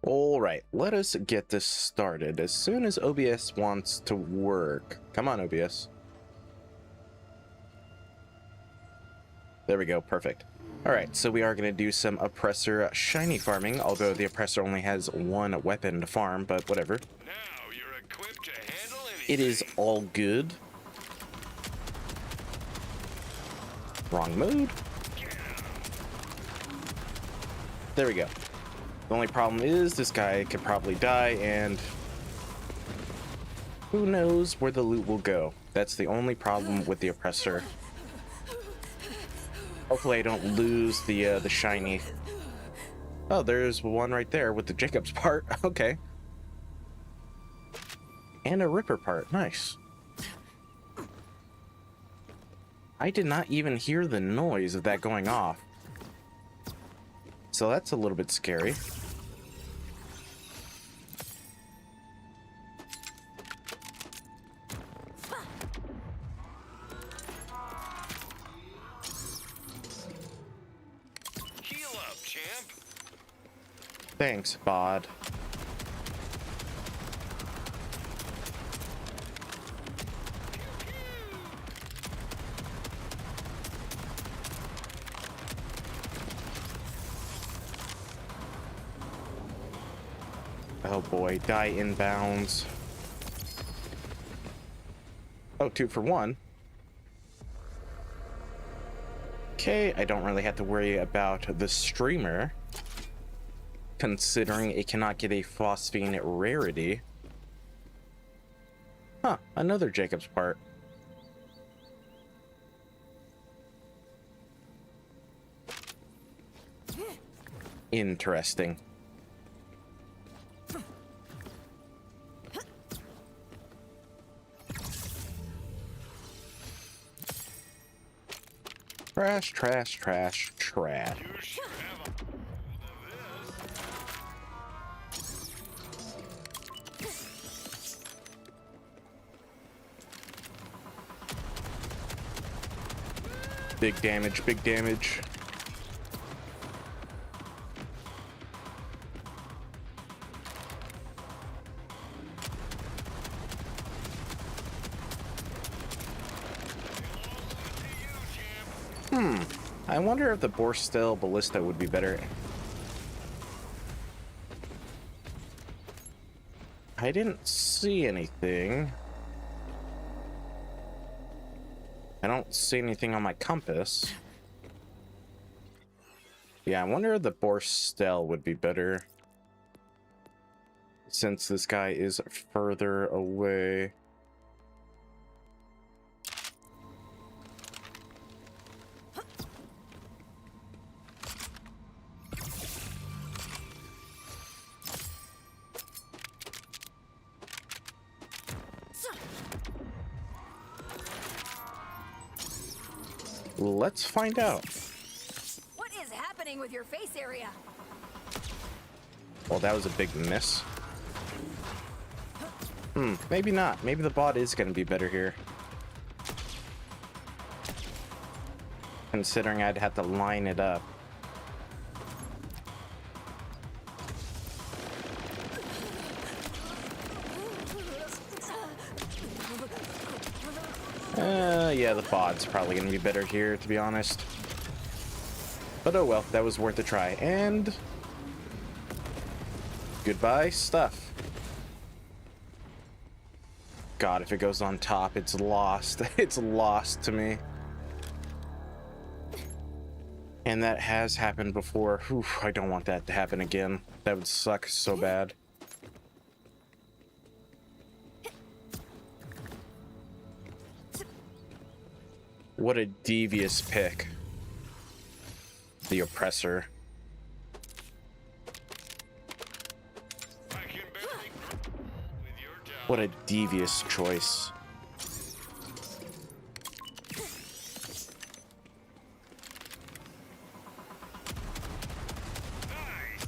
Alright, let us get this started as soon as OBS wants to work. Come on, OBS. There we go, perfect. Alright, so we are going to do some oppressor shiny farming, although the oppressor only has one weapon to farm, but whatever. Now you're equipped to handle anything. It is all good. Wrong mode. There we go. The only problem is this guy could probably die, and who knows where the loot will go. That's the only problem with the oppressor. Hopefully I don't lose the shiny. Oh, there's one right there with the Jacob's part. Okay. And a Ripper part. Nice. I did not even hear the noise of that going off. So that's a little bit scary. Heal up, champ. Thanks, Bod. Oh boy, die inbounds. Oh, 2 for 1. Okay, I don't really have to worry about the streamer, considering it cannot get a Phosphene rarity. Huh, another Jacob's part. Interesting. Trash, trash, trash, trash. You should have a Big damage, big damage. I wonder if the Borstel Ballista would be better. I didn't see anything. I don't see anything on my compass. Yeah, I wonder if the Borstel would be better, since this guy is further away. Let's find out. What is happening with your face area? Well, that was a big miss. Maybe not. Maybe the bot is going to be better here. Considering I'd have to line it up. Yeah, the bot's probably going to be better here, to be honest. But oh well, that was worth a try. And goodbye, stuff. God, if it goes on top, it's lost. It's lost to me. And that has happened before. Oof, I don't want that to happen again. That would suck so bad. What a devious pick. The oppressor. I can barely with your job. What a devious choice. Nice.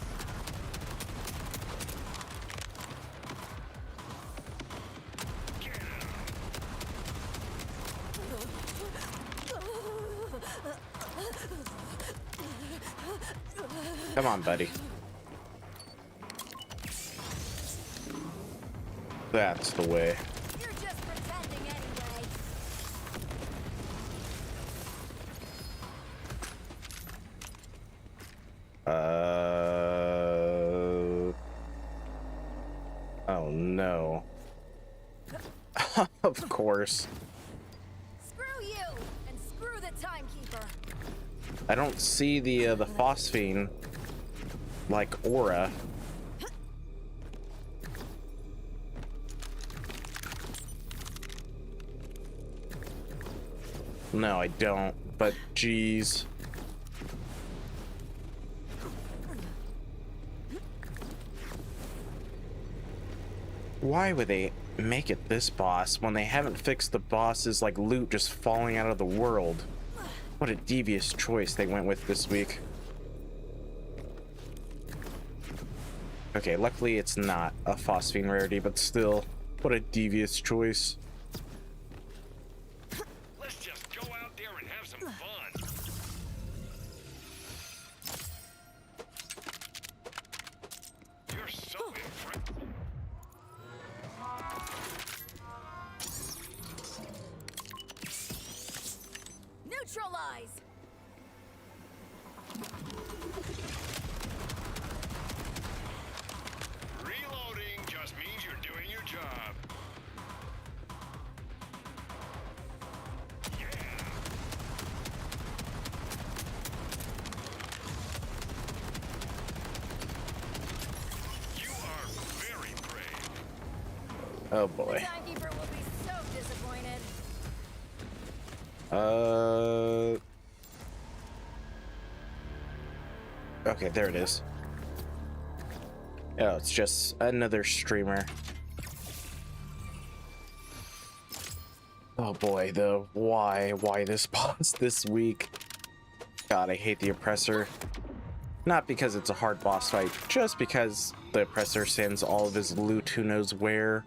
Get him. Come on, buddy. That's the way. You're just pretending anyway. Oh no. Of course. Screw you and screw the timekeeper. I don't see the phosphene like aura. No, I don't. But geez. Why would they make it this boss when they haven't fixed the boss's like loot just falling out of the world? What a devious choice they went with this week. Okay, luckily it's not a phosphine rarity, but still, what a devious choice. Let's just go out there and have some fun. You're so impressive. Neutralize. Reloading just means you're doing your job. Yeah. You are very brave. Oh The boy. timekeeper will be so disappointed. Okay, there it is. Oh, it's just another streamer. Oh boy, why this boss this week? God, I hate the oppressor. Not because it's a hard boss fight, just because the oppressor sends all of his loot who knows where.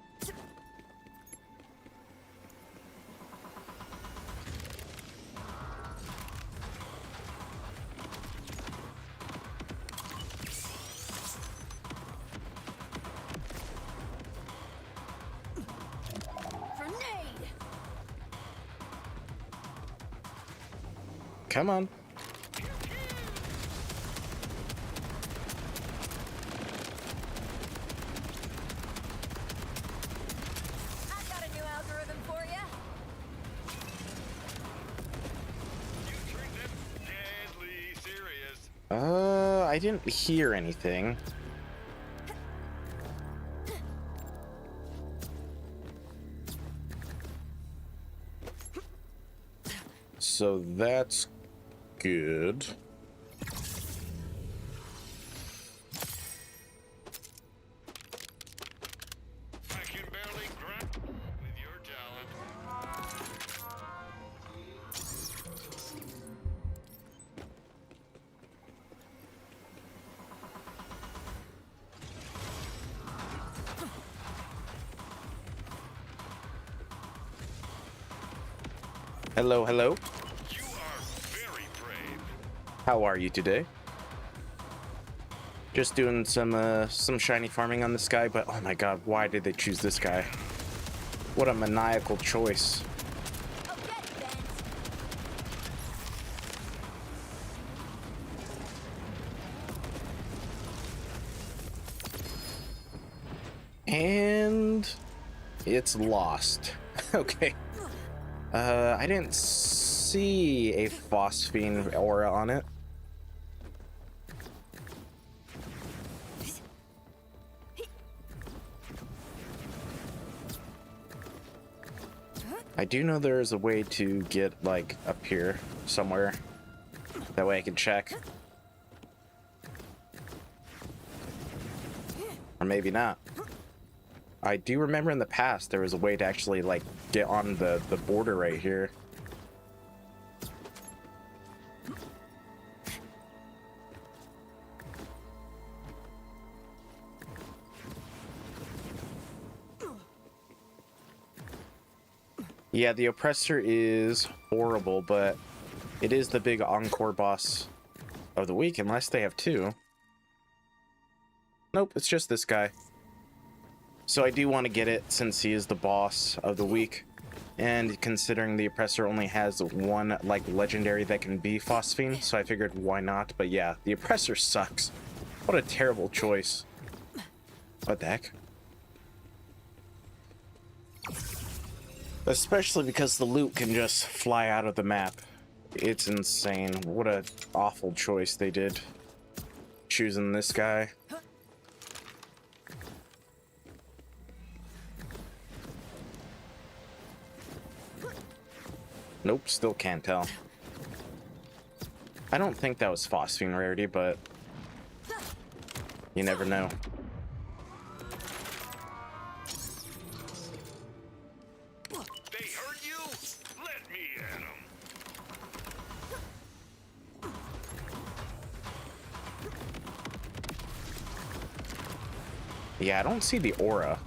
Grenade. Come on. I've got a new algorithm for you. You treat them deadly serious. I didn't hear anything. So that's good. I can barely grab with your talent. Hello, hello. You are very brave. How are you today? Just doing some shiny farming on this guy, but oh my god, why did they choose this guy? What a maniacal choice. Oh, get bent. And it's lost. Okay. I didn't see a phosphine aura on it. I do know there's a way to get like up here somewhere. That way I can check. Or maybe not. I do remember in the past there was a way to actually like get on the border right here. Yeah, the oppressor is horrible, but it is the big encore boss of the week, unless they have two. Nope, it's just this guy. So I do want to get it since he is the boss of the week. And considering the oppressor only has one like legendary that can be Phosphene, so I figured why not. But yeah, the oppressor sucks. What a terrible choice. What the heck? Especially because the loot can just fly out of the map. It's insane. What a awful choice they did. Choosing this guy. Nope, still can't tell. I don't think that was Phosphene rarity, but you never know. They hurt you? Let me at 'em. Yeah, I don't see the aura.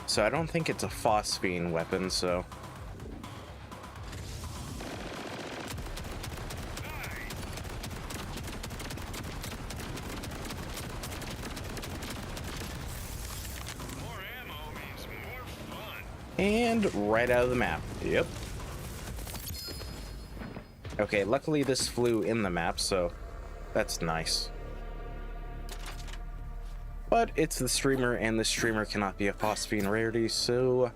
So I don't think it's a Phosphene weapon, so... More ammo means more fun. And right out of the map. Yep. Okay, luckily this flew in the map, so that's nice. But it's the streamer, and the streamer cannot be a Phosphene rarity, so...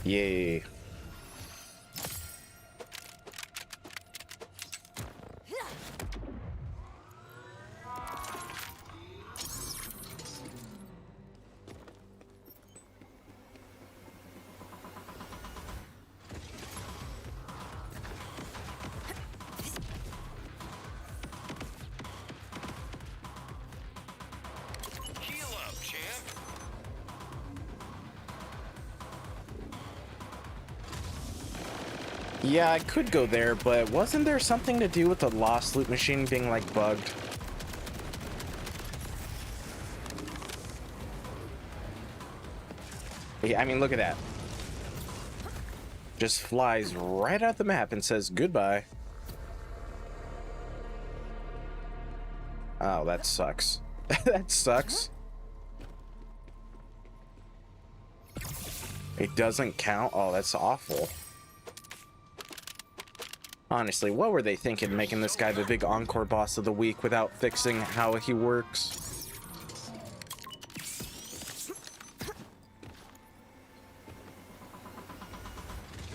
Yay. Heal up, champ. Yeah, I could go there, but wasn't there something to do with the lost loot machine being, like, bugged? Yeah, I mean, look at that. Just flies right out the map and says goodbye. Oh, that sucks. That sucks. It doesn't count? Oh, that's awful. Honestly, what were they thinking making this guy the big encore boss of the week without fixing how he works?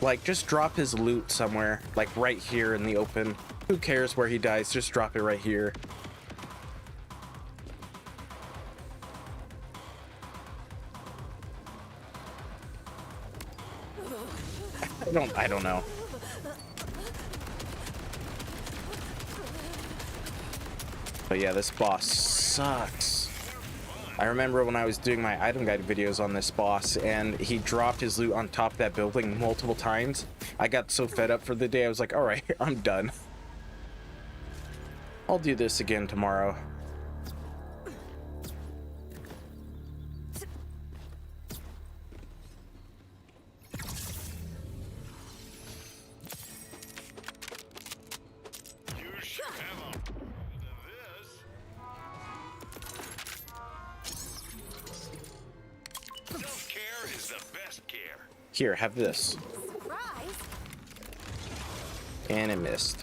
Like, just drop his loot somewhere, like right here in the open. Who cares where he dies? Just drop it right here. I don't know. But yeah, this boss sucks. I remember when I was doing my item guide videos on this boss and he dropped his loot on top of that building multiple times. I got so fed up for the day, I was like, all right, I'm done. I'll do this again tomorrow. You should have a this. Self-care is the best care. Here, have this. Surprise! And it missed.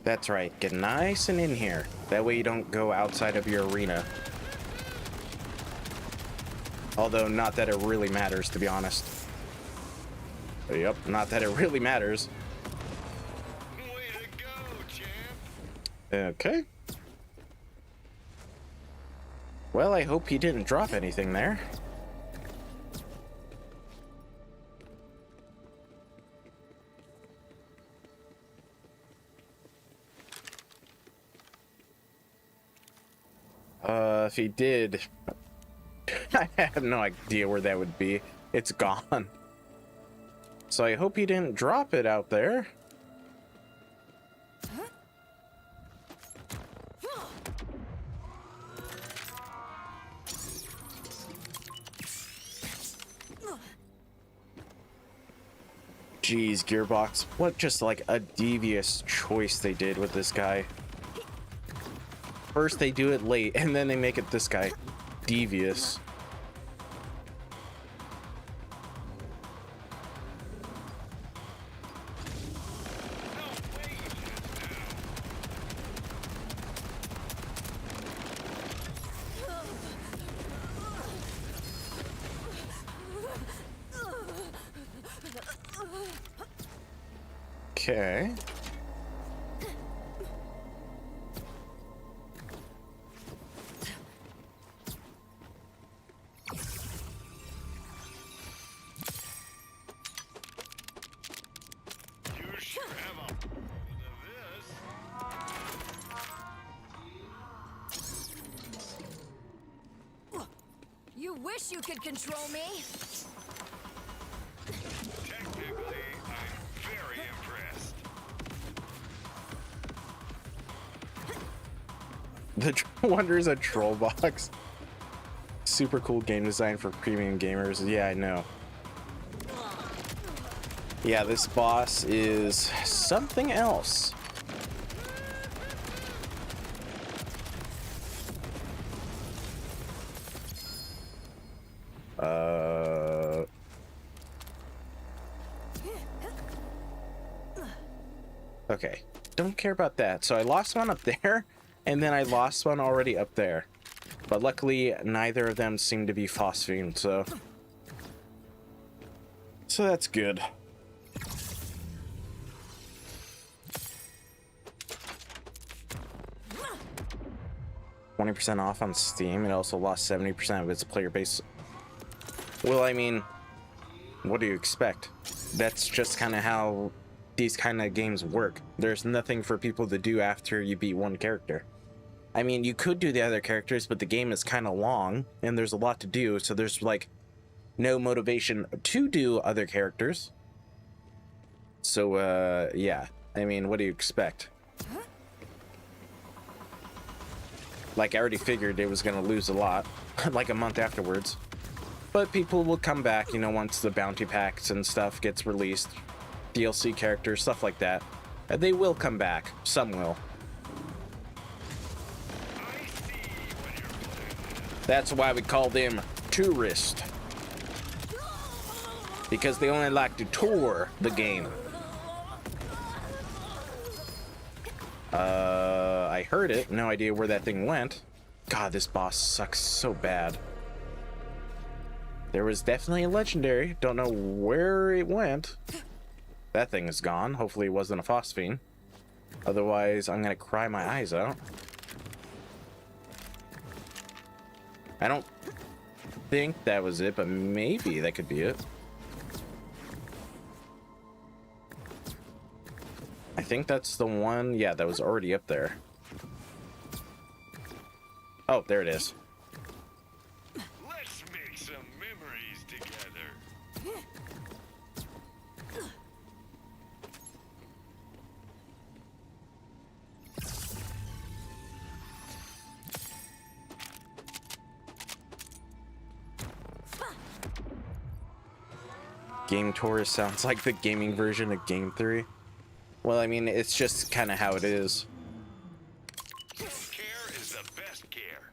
That's right, get nice and in here. That way you don't go outside of your arena. Although, not that it really matters, to be honest. Yep, not that it really matters. Way to go, champ. Okay. Well, I hope he didn't drop anything there. If he did, I have no idea where that would be. It's gone. So I hope he didn't drop it out there. Jeez, Gearbox, what just like a devious choice they did with this guy. First they do it late, and then they make it this guy. Devious. Okay. You sure have a of this. You wish you could control me. Technically, I'm very impressed. The Wonder's a troll box. Super cool game design for premium gamers. Yeah, I know. Yeah, this boss is something else. Okay, don't care about that. So I lost one up there, and then I lost one already up there. But luckily, neither of them seem to be Phosphene, so that's good. 20% off on Steam. It also lost 70% of its player base. Well, I mean, what do you expect? That's just kind of how these kind of games work. There's nothing for people to do after you beat one character. I mean, you could do the other characters, but the game is kind of long and there's a lot to do, so there's like no motivation to do other characters. So yeah, I mean, what do you expect? Like, I already figured it was gonna lose a lot like a month afterwards, but people will come back, you know, once the bounty packs and stuff gets released, DLC characters, stuff like that. They will come back. Some will. That's why we call them tourists, because they only like to tour the game. I heard it. No idea where that thing went. God, this boss sucks so bad. There was definitely a legendary. Don't know where it went. That thing is gone. Hopefully it wasn't a Phosphene. Otherwise, I'm gonna cry my eyes out. I don't think that was it, but maybe that could be it. I think that's the one, yeah, that was already up there. Oh, there it is. Let's make some memories together. Game Tour sounds like the gaming version of Game 3. Well, I mean, it's just kind of how it is. Care is the best care.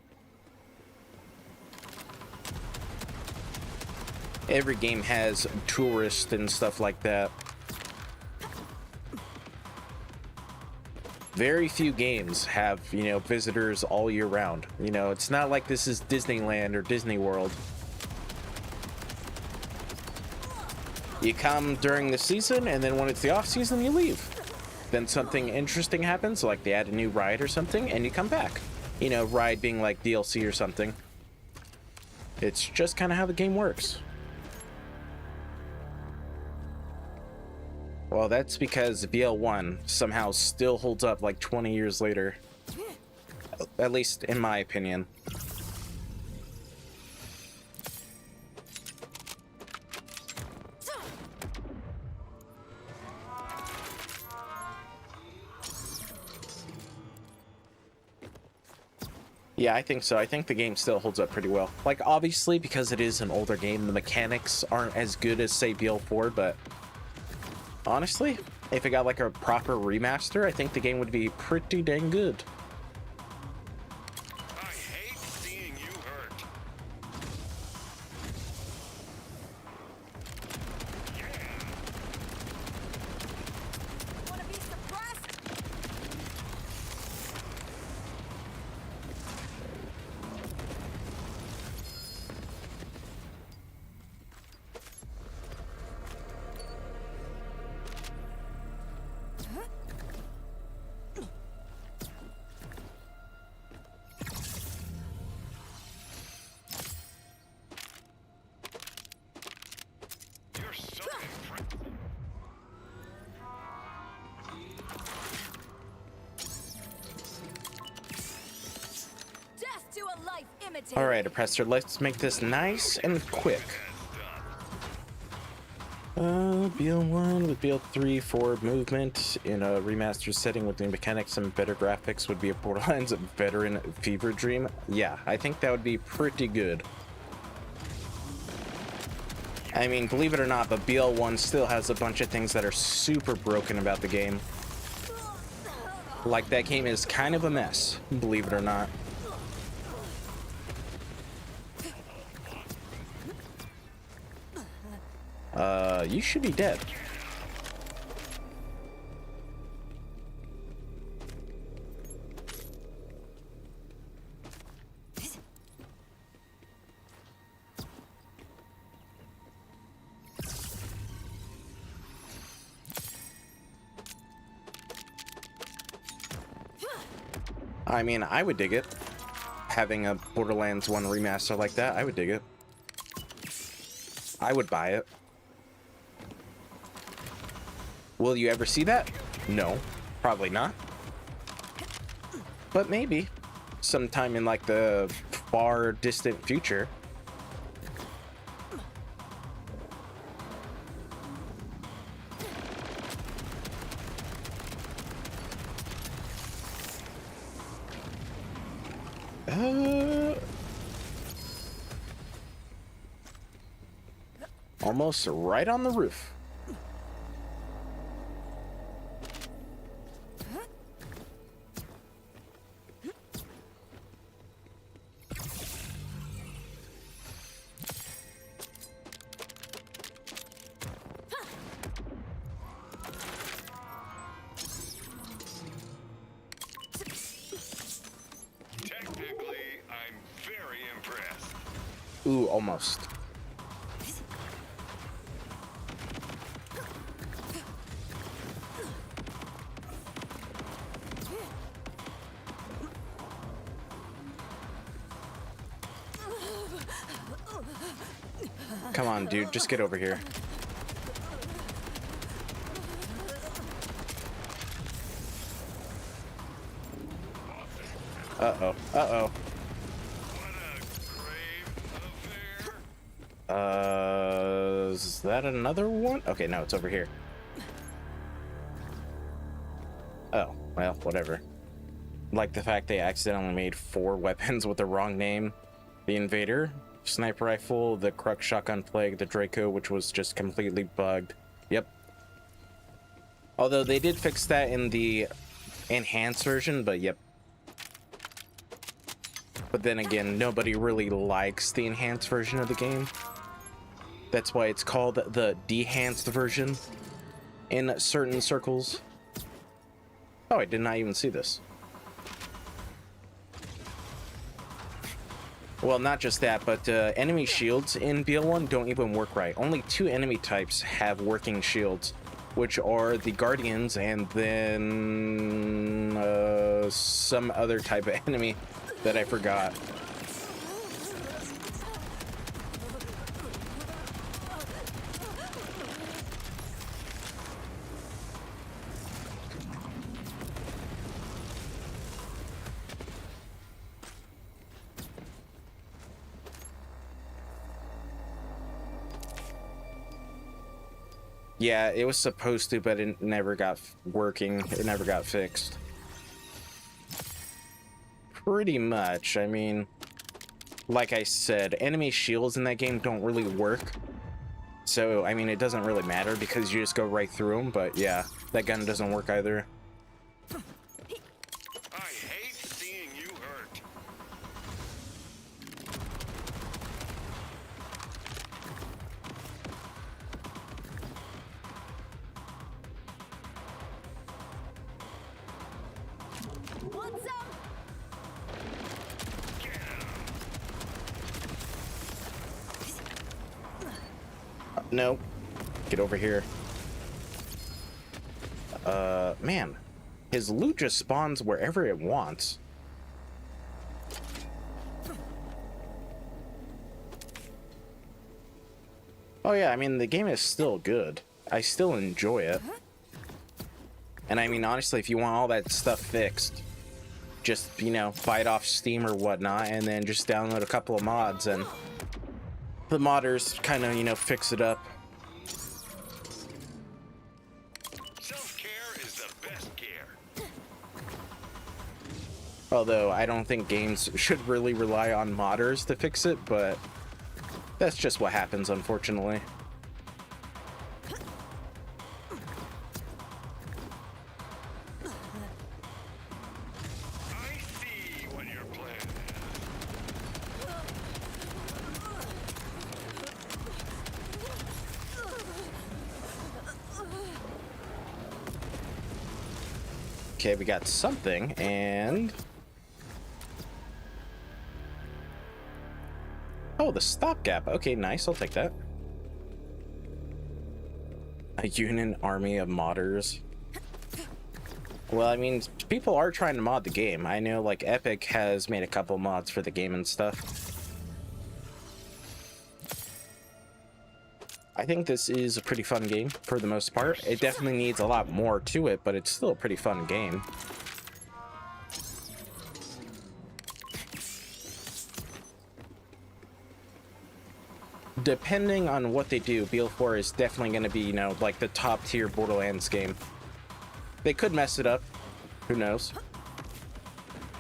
Every game has tourists and stuff like that. Very few games have, you know, visitors all year round. You know, it's not like this is Disneyland or Disney World. You come during the season, and then when it's the off season, you leave. Then something interesting happens, like they add a new ride or something, and you come back. You know, ride being like DLC or something. It's just kind of how the game works. Well, that's because BL1 somehow still holds up like 20 years later. At least in my opinion. Yeah, I think so. I think the game still holds up pretty well. Like, obviously, because it is an older game, the mechanics aren't as good as, say, BL4, but honestly, if it got like a proper remaster, I think the game would be pretty dang good. I hate seeing you hurt. Wanna be suppressed? You're so impressive. Death to a life imitator. All right, Oppressor, let's make this nice and quick. BL1 with BL3 for movement in a remastered setting with new mechanics and better graphics would be a Borderlands veteran fever dream. Yeah, I think that would be pretty good. I mean, believe it or not, but BL1 still has a bunch of things that are super broken about the game. Like, that game is kind of a mess, believe it or not. You should be dead. I mean, I would dig it. Having a Borderlands 1 remaster like that, I would dig it. I would buy it. Will you ever see that? No, probably not. But maybe sometime in like the far distant future. Almost right on the roof. Technically, I'm very impressed. Ooh, almost. Come on, dude, just get over here. Uh-oh, uh-oh. What a grave affair. Is that another one? Okay, no, it's over here. Oh, well, whatever. Like the fact they accidentally made 4 weapons with the wrong name. The Invader, Sniper Rifle, the Crux Shotgun Plague, the Draco, which was just completely bugged. Yep. Although they did fix that in the enhanced version, but yep. But then again, nobody really likes the enhanced version of the game. That's why it's called the dehanced version in certain circles. Oh, I did not even see this. Well, not just that, but enemy shields in BL1 don't even work right. Only 2 enemy types have working shields, which are the Guardians and then some other type of enemy that I forgot. Yeah, it was supposed to, but it never got working. It never got fixed. Pretty much. I mean, like I said, enemy shields in that game don't really work. so I mean it doesn't really matter because you just go right through them. But yeah, that gun doesn't work either. I hate seeing you hurt. Want some? No, get over here. Man, his loot just spawns wherever it wants. Oh yeah, I mean the game is still good. I still enjoy it. And I mean honestly, if you want all that stuff fixed, just, you know, buy it off Steam or whatnot and then just download a couple of mods and the modders kind of, you know, fix it up. Self-care is the best care. Although I don't think games should really rely on modders to fix it, but that's just what happens, unfortunately. I see what your plan is. Okay, we got something, and... oh, the stopgap. Okay, nice. I'll take that. A Union army of modders. Well, I mean, people are trying to mod the game. I know, like, Epic has made a couple mods for the game and stuff. I think this is a pretty fun game for the most part. It definitely needs a lot more to it, but it's still a pretty fun game. Depending on what they do, BL4 is definitely going to be, you know, like the top tier Borderlands game. They could mess it up. Who knows?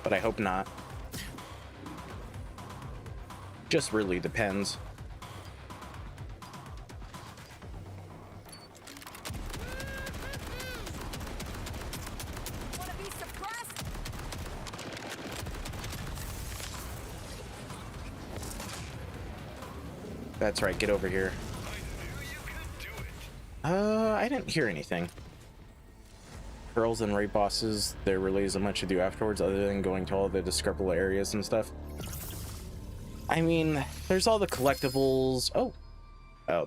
But I hope not. Just really depends. Wanna be suppressed? That's right, get over here. I knew you could do it. I didn't hear anything. Pearls and raid bosses, there really isn't much to do afterwards other than going to all the discoverable areas and stuff. I mean, there's all the collectibles. Oh,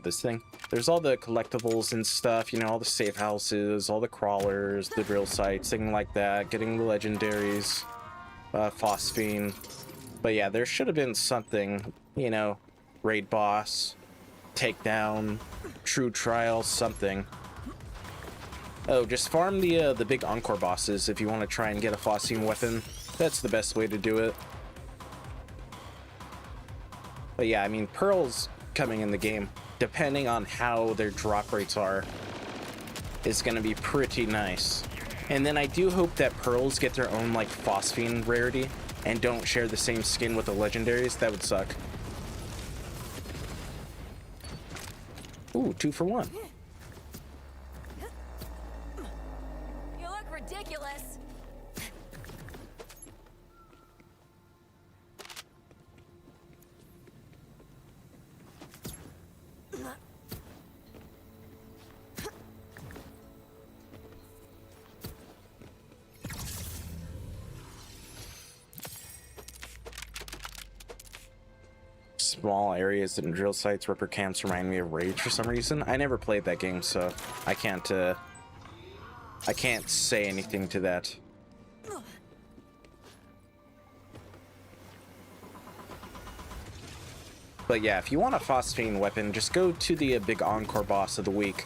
this thing. There's all the collectibles and stuff, you know, all the safe houses, all the crawlers, the drill sites, things like that, getting the legendaries, Phosphene. But yeah, there should have been something, you know, raid boss, takedown, true trial, something. Oh, just farm the big Encore bosses if you want to try and get a Phosphene weapon. That's the best way to do it. But yeah, I mean, pearls coming in the game, depending on how their drop rates are, is going to be pretty nice. And then I do hope that pearls get their own, like, Phosphene rarity and don't share the same skin with the legendaries. That would suck. Ooh, 2 for 1. You look ridiculous. Small areas and drill sites, Ripper camps remind me of Rage for some reason. I never played that game, so I can't say anything to that. But yeah, if you want a Phosphene weapon, just go to the big Encore boss of the week.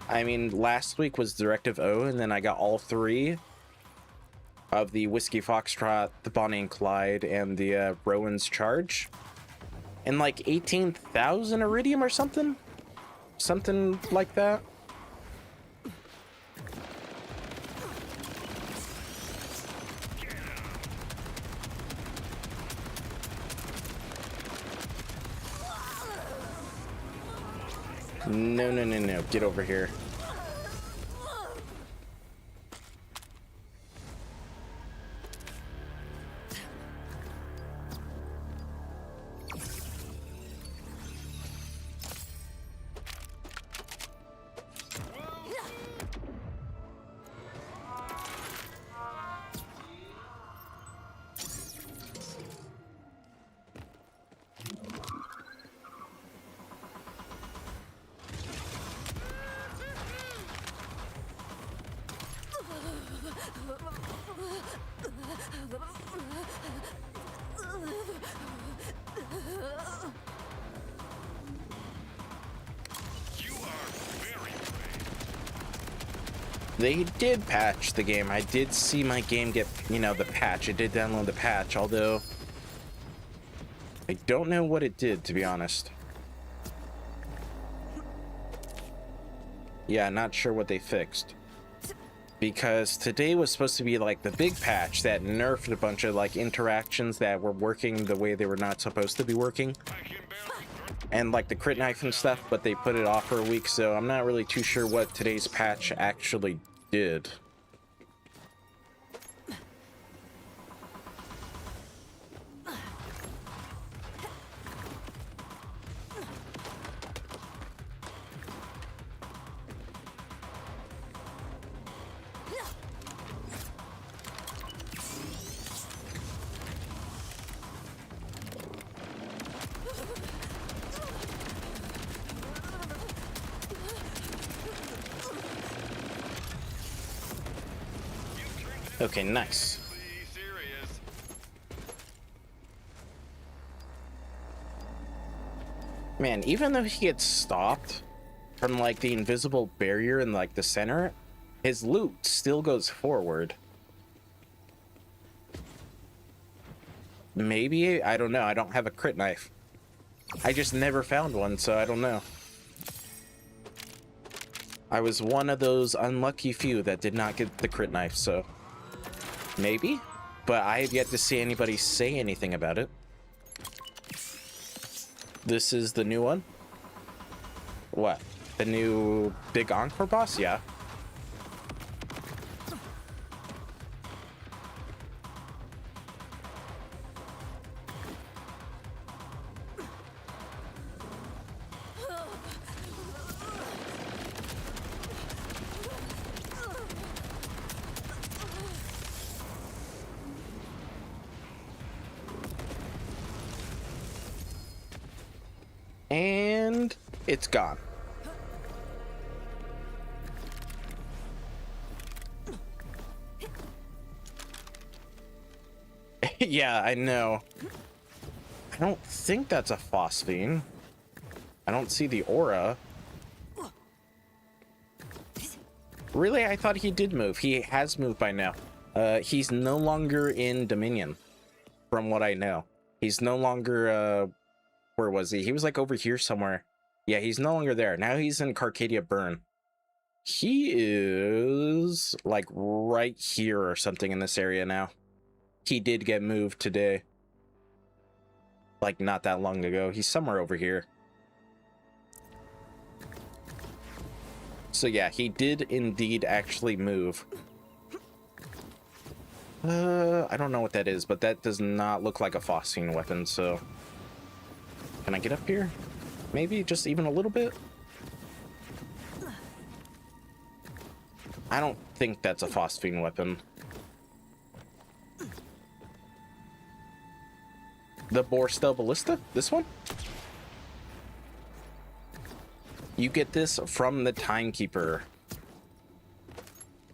I mean, last week was Directive O, and then I got all 3 of the Whiskey Foxtrot, the Bonnie and Clyde, and the Rowan's Charge. And like 18,000 Iridium or something? Something like that. No, no, no, no. Get over here. You are very brave. They did patch the game. I did see my game get, you know, the patch. It did download the patch, although I don't know what it did, to be honest. Yeah, not sure what they fixed. Because today was supposed to be like the big patch that nerfed a bunch of like interactions that were working the way they were not supposed to be working. I can barely And like the crit knife and stuff, but they put it off for a week, so I'm not really too sure what today's patch actually did. Okay, nice. serious. Man, even though he gets stopped from like the invisible barrier in like the center, his loot still goes forward. Maybe, I don't know. I don't have a crit knife. I just never found one, so I don't know. I was one of those unlucky few that did not get the crit knife, so maybe, but I have yet to see anybody say anything about it. This is the new one? What? The new big Encore boss? Yeah. And it's gone. Yeah, I know. I don't think that's a Phosphene. I don't see the aura. Really? I thought he did move. He has moved by now. He's no longer in Dominion, from what I know. He's no longer, where was he? He was like over here somewhere. Yeah, he's no longer there. Now he's in Carcadia Burn. He is like right here or something in this area now. He did get moved today. Like not that long ago. He's somewhere over here. So yeah, he did indeed actually move. I don't know what that is, but that does not look like a Phosphene weapon, so... Can I get up here? Maybe just even a little bit? I don't think that's a Phosphene weapon. The Borstel Ballista? This one? You get this from the Timekeeper.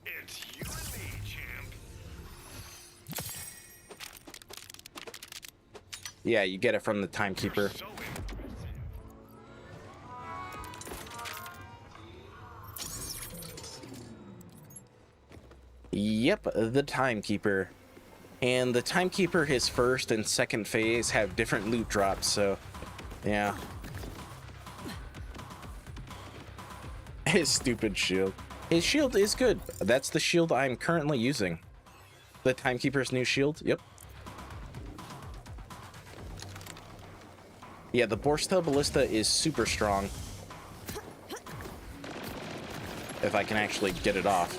It's you and me, champ. Yeah, you get it from the Timekeeper. So impressive. Yep, the Timekeeper. And the Timekeeper, his first and second phase have different loot drops, so yeah. His stupid shield. His shield is good. That's the shield I'm currently using. The Timekeeper's new shield, yep. Yeah, the Borstel Ballista is super strong. if I can actually get it off.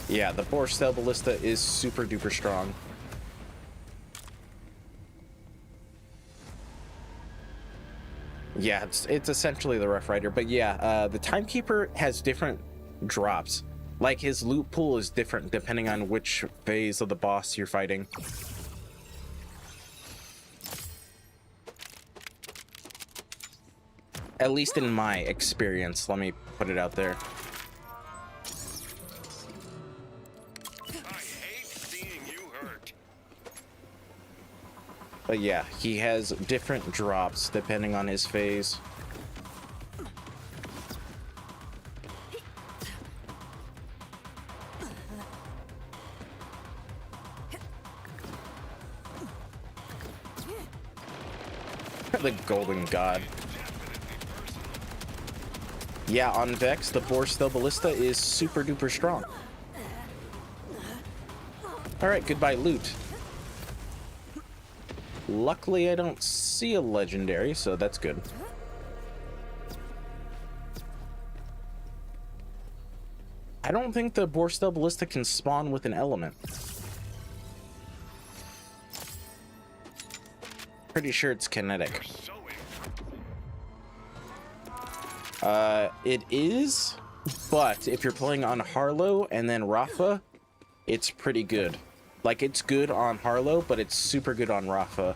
Yeah, the Borstel Ballista is super duper strong. Yeah, it's essentially the Rough Rider, but yeah, the Timekeeper has different drops. Like, his loot pool is different depending on which phase of the boss you're fighting. At least in my experience, let me put it out there. I hate seeing you hurt. But yeah, he has different drops depending on his phase. The Golden God. Yeah, on Vex, the Borstel Ballista is super duper strong. Alright, goodbye loot. Luckily, I don't see a legendary, so that's good. I don't think the Borstel Ballista can spawn with an element. Pretty sure it's kinetic. It is, but if you're playing on Harlow and then Rafa, it's pretty good. Like, it's good on Harlow, but it's super good on Rafa.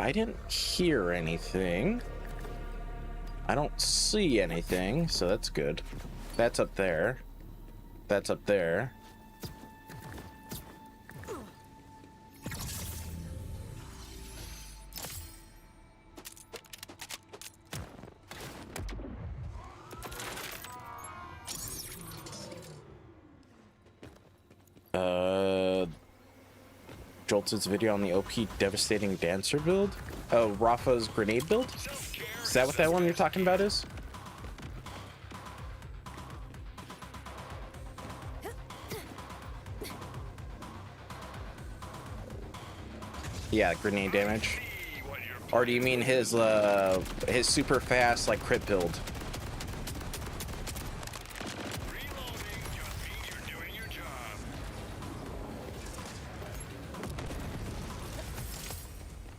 I didn't hear anything. I don't see anything, so that's good. That's up there. That's up there. Jolt's video on the OP Devastating Dancer build? Oh, Rafa's grenade build? Is that what that one you're talking about is? Yeah, grenade damage. Or do you mean his super fast, like, crit build?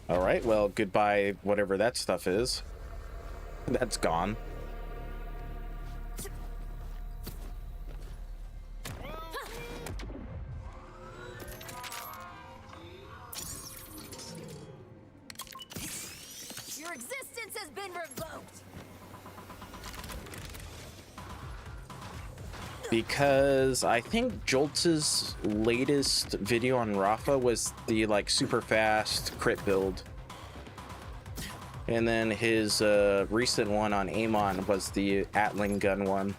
Alright, well, goodbye, whatever that stuff is. That's gone. Your existence has been revoked. Because I think Jolt's latest video on Rafa was the, like, super fast crit build. And then his recent one on Amon was the Atling gun one.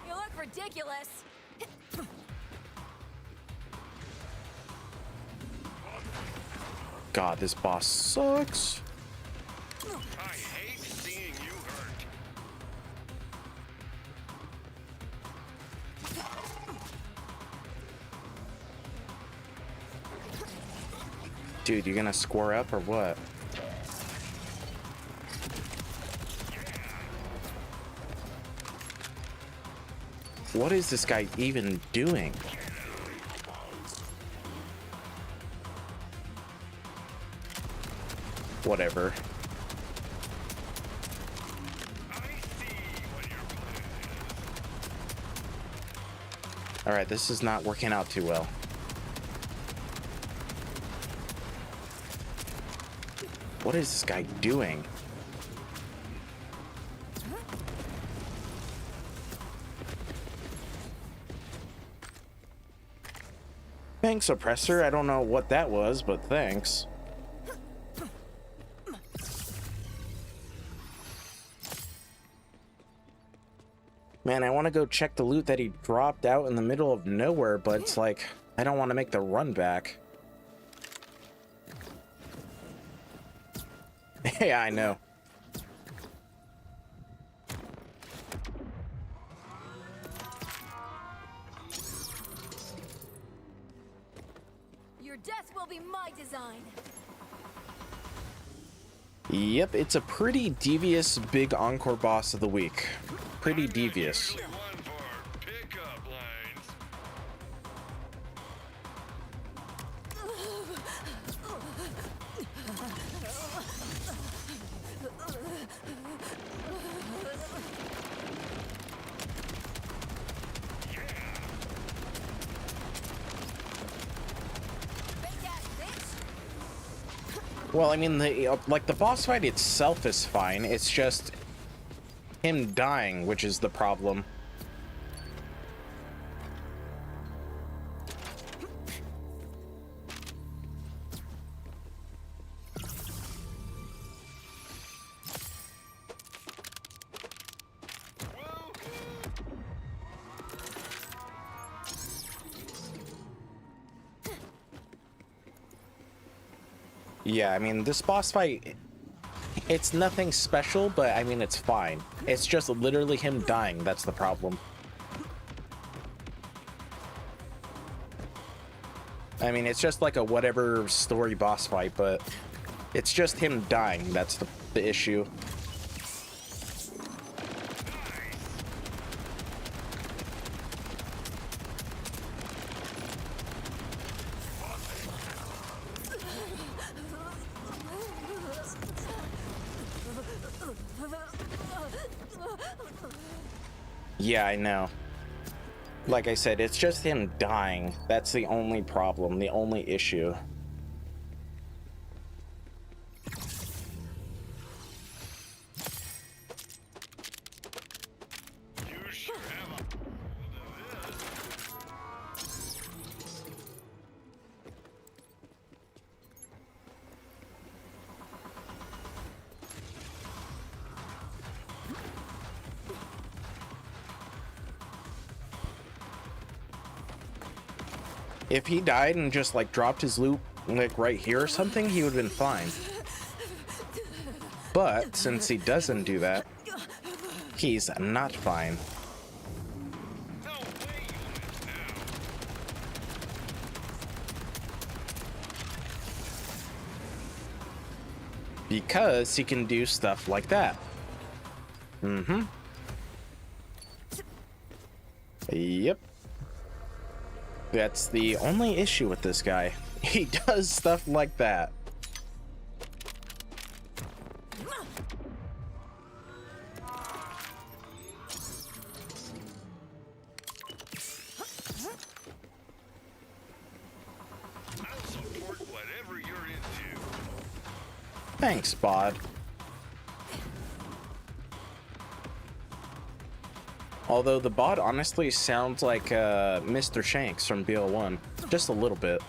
You look ridiculous. God, this boss sucks. I hate seeing you hurt. Dude, you gonna score up or what? What is this guy even doing? Whatever. Alright, this is not working out too well. What is this guy doing? Thanks, Oppressor. I don't know what that was, but thanks. Man, I want to go check the loot that he dropped out in the middle of nowhere, but it's like, I don't want to make the run back. Yeah, I know. Your death will be my design. Yep, it's a pretty devious big encore boss of the week. Pretty I'm not devious. usually one for pickup lines. Fake ass bitch. Well, I mean, the boss fight itself is fine. It's just him dying, which is the problem. Yeah, I mean, this boss fight, it's nothing special, but I mean, it's fine. It's just literally him dying that's the problem. I mean, it's just like a whatever story boss fight, but it's just him dying that's the issue. Yeah, I know. Like I said, it's just him dying. That's the only problem, the only issue. You sure have a If he died and just like dropped his loot like right here or something, he would have been fine. But since he doesn't do that, he's not fine. no way you live now. Because he can do stuff like that. Mm-hmm. Yep. That's the only issue with this guy. He does stuff like that. I'll support whatever you're into. Thanks, Bod. Although the bot honestly sounds like Mr. Shanks from BL1. Just a little bit.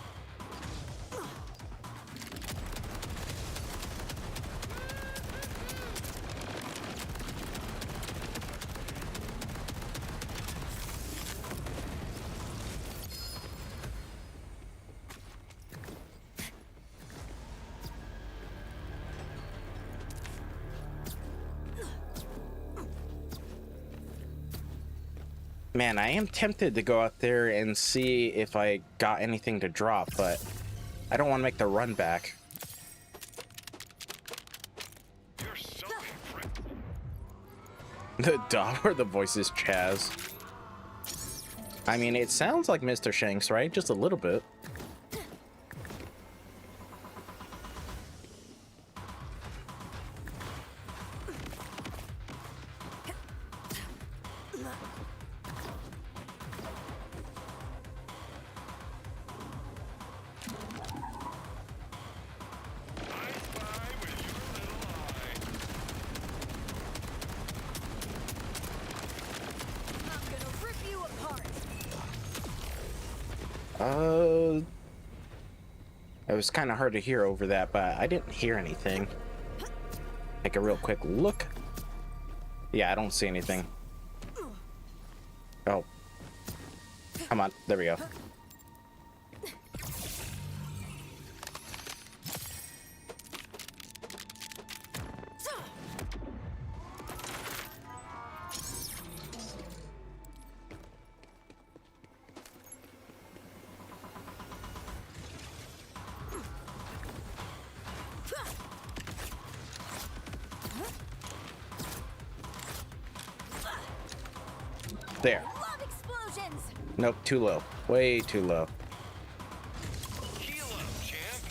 Man, I am tempted to go out there and see if I got anything to drop, but I don't want to make the run back. You're so impressive. The dog or the voice is Chaz. I mean, it sounds like Mr. Shanks, right? Just a little bit. I spy with your little eye. I'm gonna rip you apart. It was kind of hard to hear over that, but I didn't hear anything. Take a real quick look. Yeah, I don't see anything. Oh. Come on. There we go. There. Love explosions. Nope, too low. Way too low. Heal up, champ.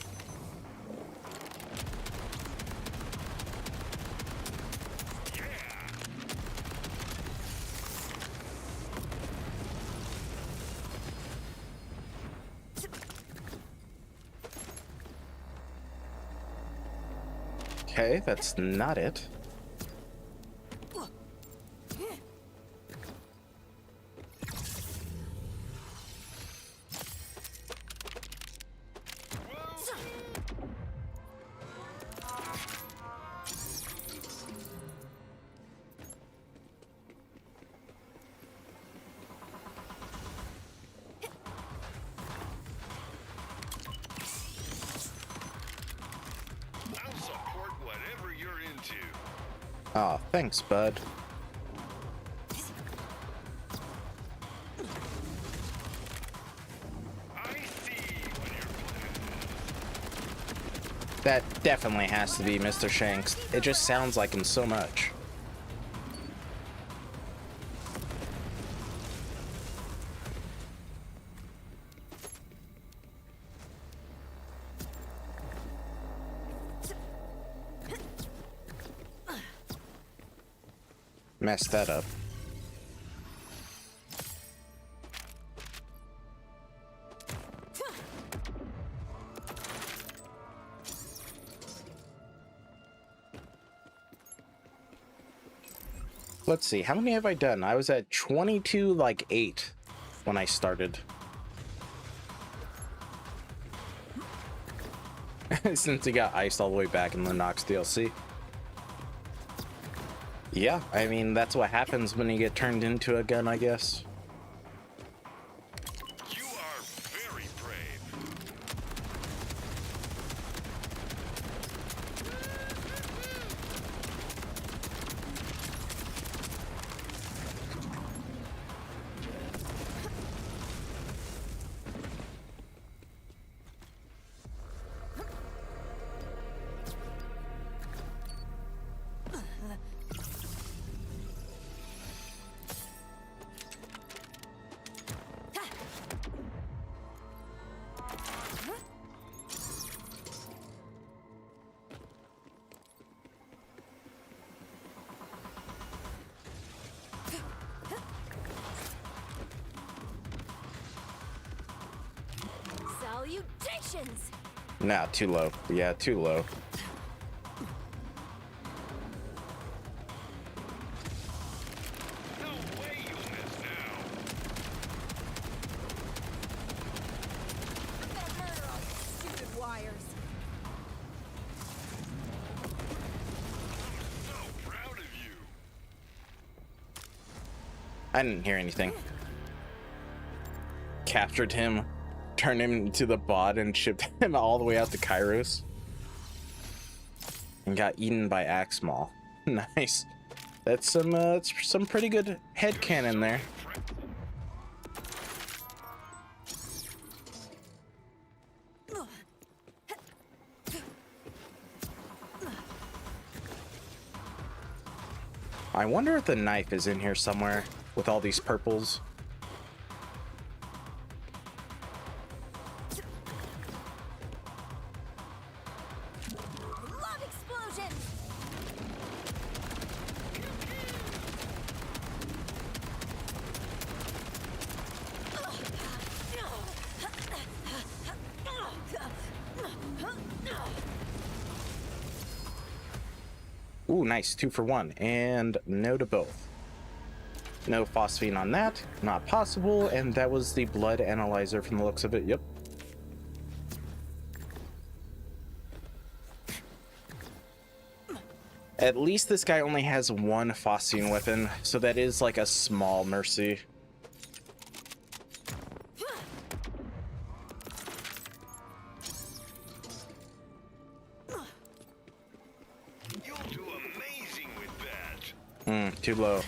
Okay, that's not it. I'll support whatever you're into. Aw, thanks, bud. I see what you're planning. That definitely has to be Mr. Shanks. It just sounds like him so much. Messed that up. Let's see, how many have I done? I was at 22, like 8 when I started. Since he got iced all the way back in the Nox DLC. Yeah, I mean, that's what happens when you get turned into a gun, I guess. You are very brave. Salutations. Nah, too low. Yeah, too low. No way you'll miss now. I'm gonna murder all you stupid wires. So proud of you. I didn't hear anything. Captured him, turned him into the bot, and shipped him all the way out to Kairos. And got eaten by Axmal. Nice. That's some pretty good headcanon there. I wonder if the knife is in here somewhere with all these purples. Love explosions. Ooh, nice. 2 for 1. And no to both. No phosphene on that. Not possible. And that was the blood analyzer from the looks of it. Yep. At least this guy only has one phosphene weapon, so that is like a small mercy. too low.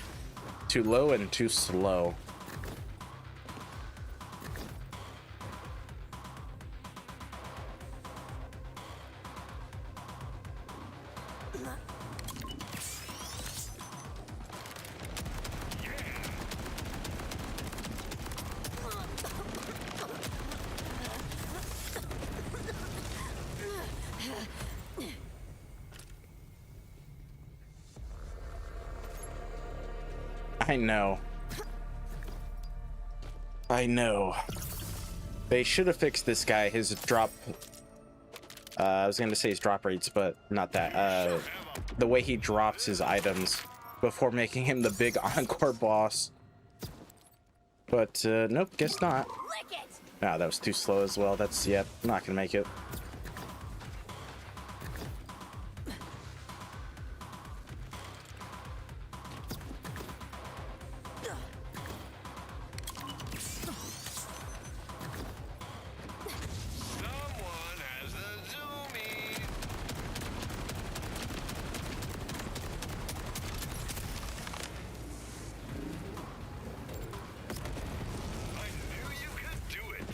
Too low and too slow. I know. I know. They should have fixed this guy, his drop. I was gonna say his drop rates, but not that. The way he drops his items before making him the big encore boss. But nope, guess not. Lick it! Ah, that was too slow as well. That's, yep, not gonna make it. Someone has the zoomies. I knew you could do it.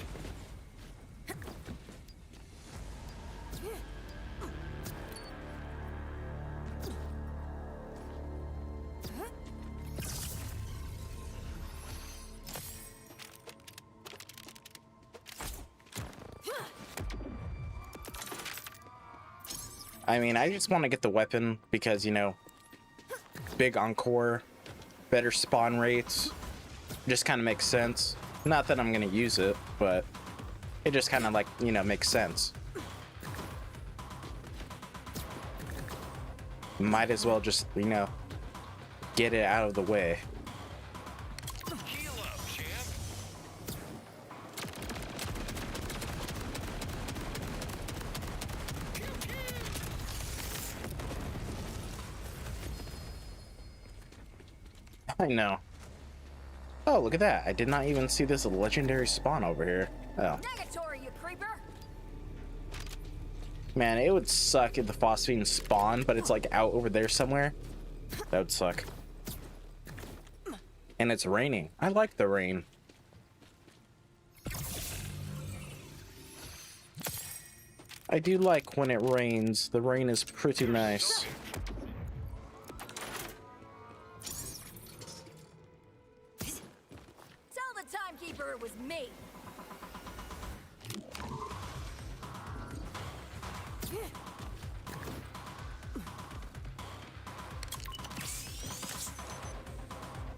I mean, I just want to get the weapon because, you know, big encore, better spawn rates, just kind of makes sense. Not that I'm going to use it, but it just kind of like, you know, makes sense. Might as well just, you know, get it out of the way. Heal up, champ. I know. Oh, look at that. I did not even see this legendary spawn over here. Oh. Negatory, you creeper! Man, it would suck if the Phosphene spawned, but it's like out over there somewhere. That would suck. And it's raining. I like the rain. I do like when it rains. The rain is pretty nice. Tell the timekeeper it was me!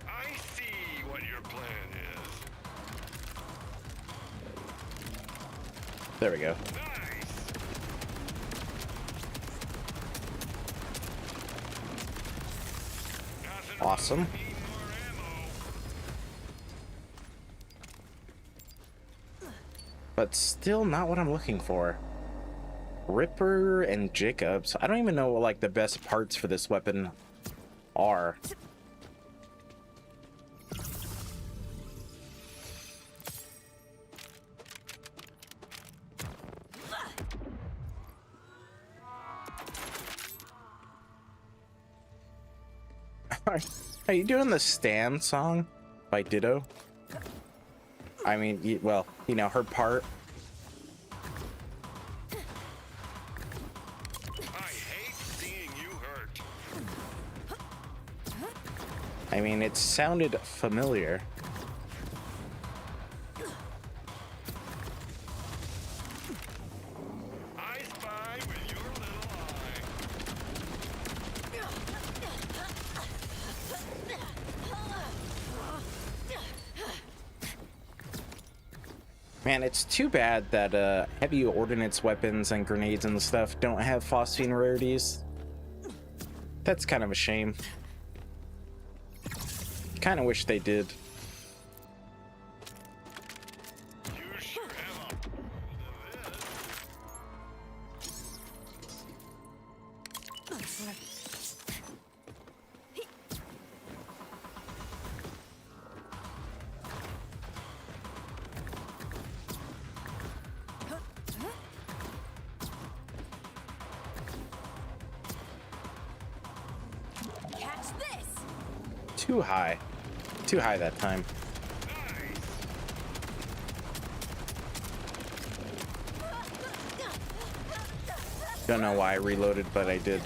I see what your plan is. There we go. Nice. Nothing Awesome. wrong with needing more ammo. But still not what I'm looking for. Ripper and Jacobs. I don't even know what like the best parts for this weapon are. Are you doing the Stan song by Ditto? I mean, well, you know, her part. I hate seeing you hurt. I mean, it sounded familiar. I spy with your little eye. Man, it's too bad that heavy ordnance weapons and grenades and stuff don't have phosphine rarities. That's kind of a shame. Kind of wish they did. You sure have a hold of this. Catch this! too high. Too high that time. Don't know why I reloaded, but I did.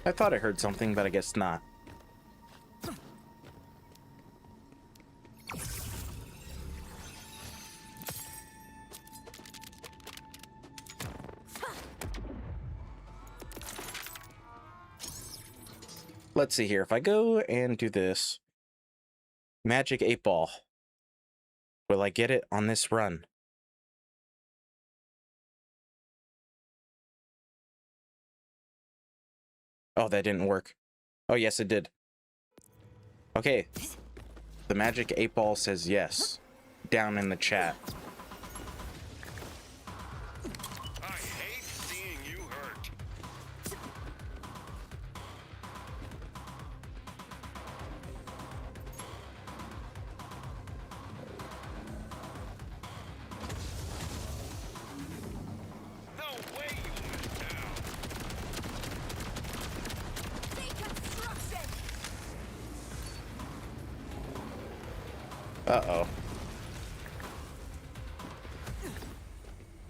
I thought I heard something, but I guess not. Let's see here. If I go and do this, Magic 8 Ball, will I get it on this run? Oh, that didn't work. Oh, yes, it did. Okay. The Magic 8 Ball says yes. Down in the chat. I hate seeing you hurt. No way you missed out. Deconstruction! Uh-oh.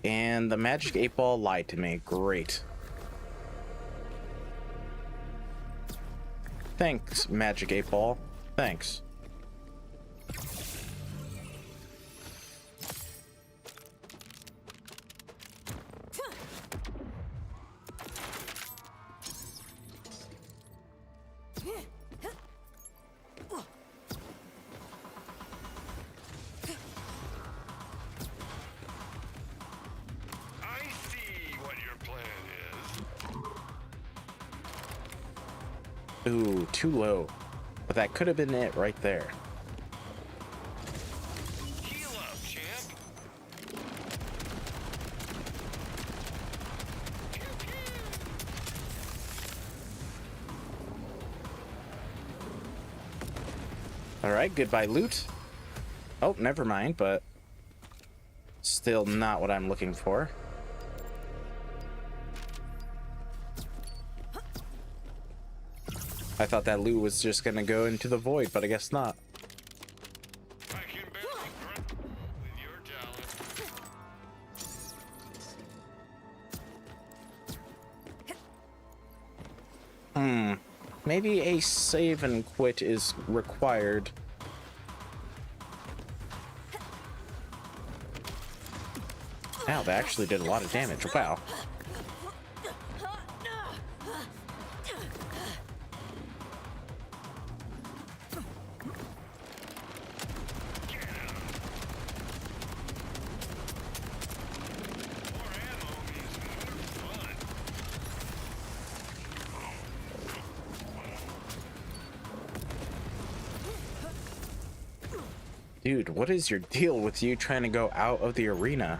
And the Magic 8 Ball lied to me. Great. Thanks, Magic 8 Ball. Thanks. I see what your plan is. Ooh, too low. But that could have been it right there. Heal up, champ. Alright, goodbye loot. Oh, never mind, but still not what I'm looking for. I thought that loot was just gonna go into the void, but I guess not. I can barely grunt with your talent. Maybe a save and quit is required. Wow, that actually did a lot of damage. Wow. More ammo means more fun. Dude, what is your deal with you trying to go out of the arena?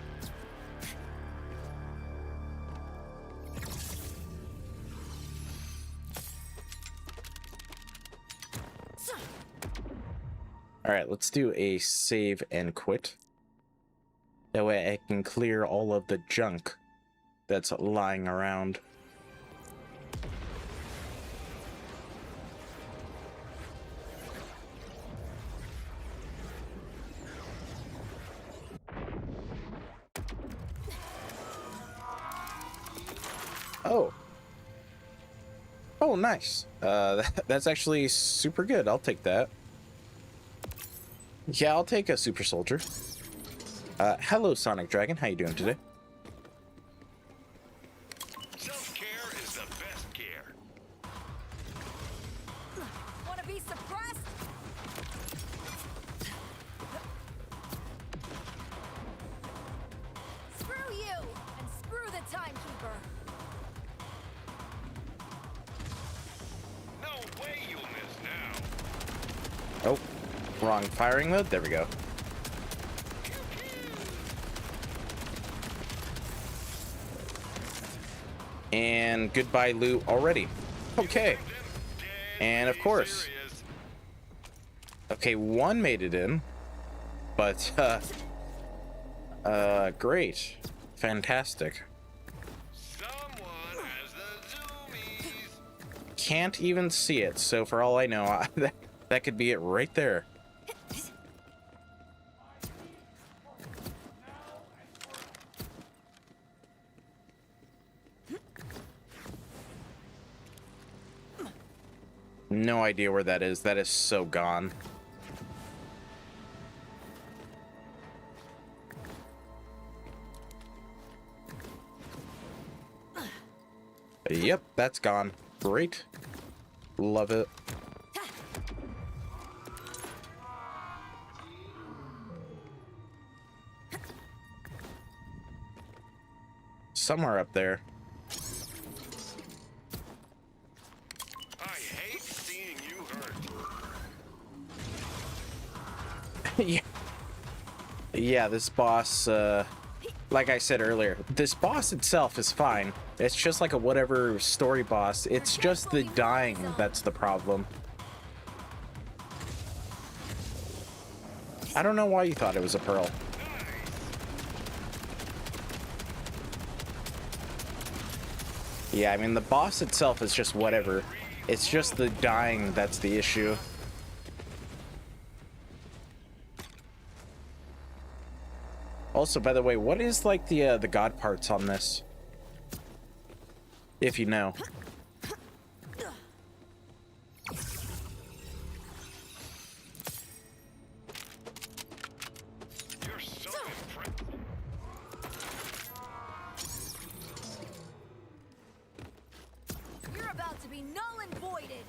Alright, let's do a save and quit. That way I can clear all of the junk that's lying around. Oh. Oh, nice. That's actually super good. I'll take that. Yeah, I'll take a super soldier. Hello, Sonic Dragon. How you doing today? Self-care is the best care. Wanna be suppressed? Screw you! And screw the timekeeper! No way you'll miss now. Oh, wrong firing mode. There we go. And goodbye loot already. Okay. And of course. Serious. Okay, one made it in. But, great. Fantastic. Someone has the zoomies. Can't even see it, so for all I know, that could be it right there. No idea where that is. That is so gone. Yep, that's gone. Great. Love it. Somewhere up there. I hate seeing you hurt. Yeah. Yeah, this boss, like I said earlier, this boss itself is fine. It's just like a whatever story boss. It's just the dying that's the problem. I don't know why you thought it was a pearl. Yeah, I mean, the boss itself is just whatever. It's just the dying that's the issue. Also, by the way, what is like the god parts on this? If you know. You're so impressive. You're about to be null and voided.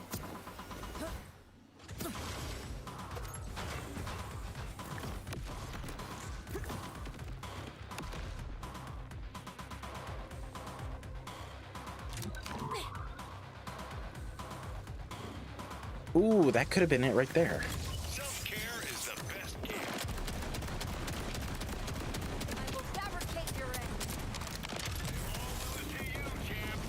Ooh, that could have been it right there. Self-care is the best gift. I will fabricate your end. To you, champ.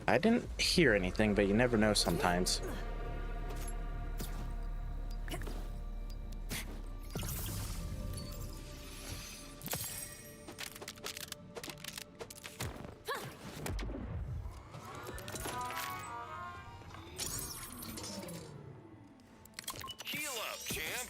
I didn't hear anything, but you never know sometimes. Heal up, champ.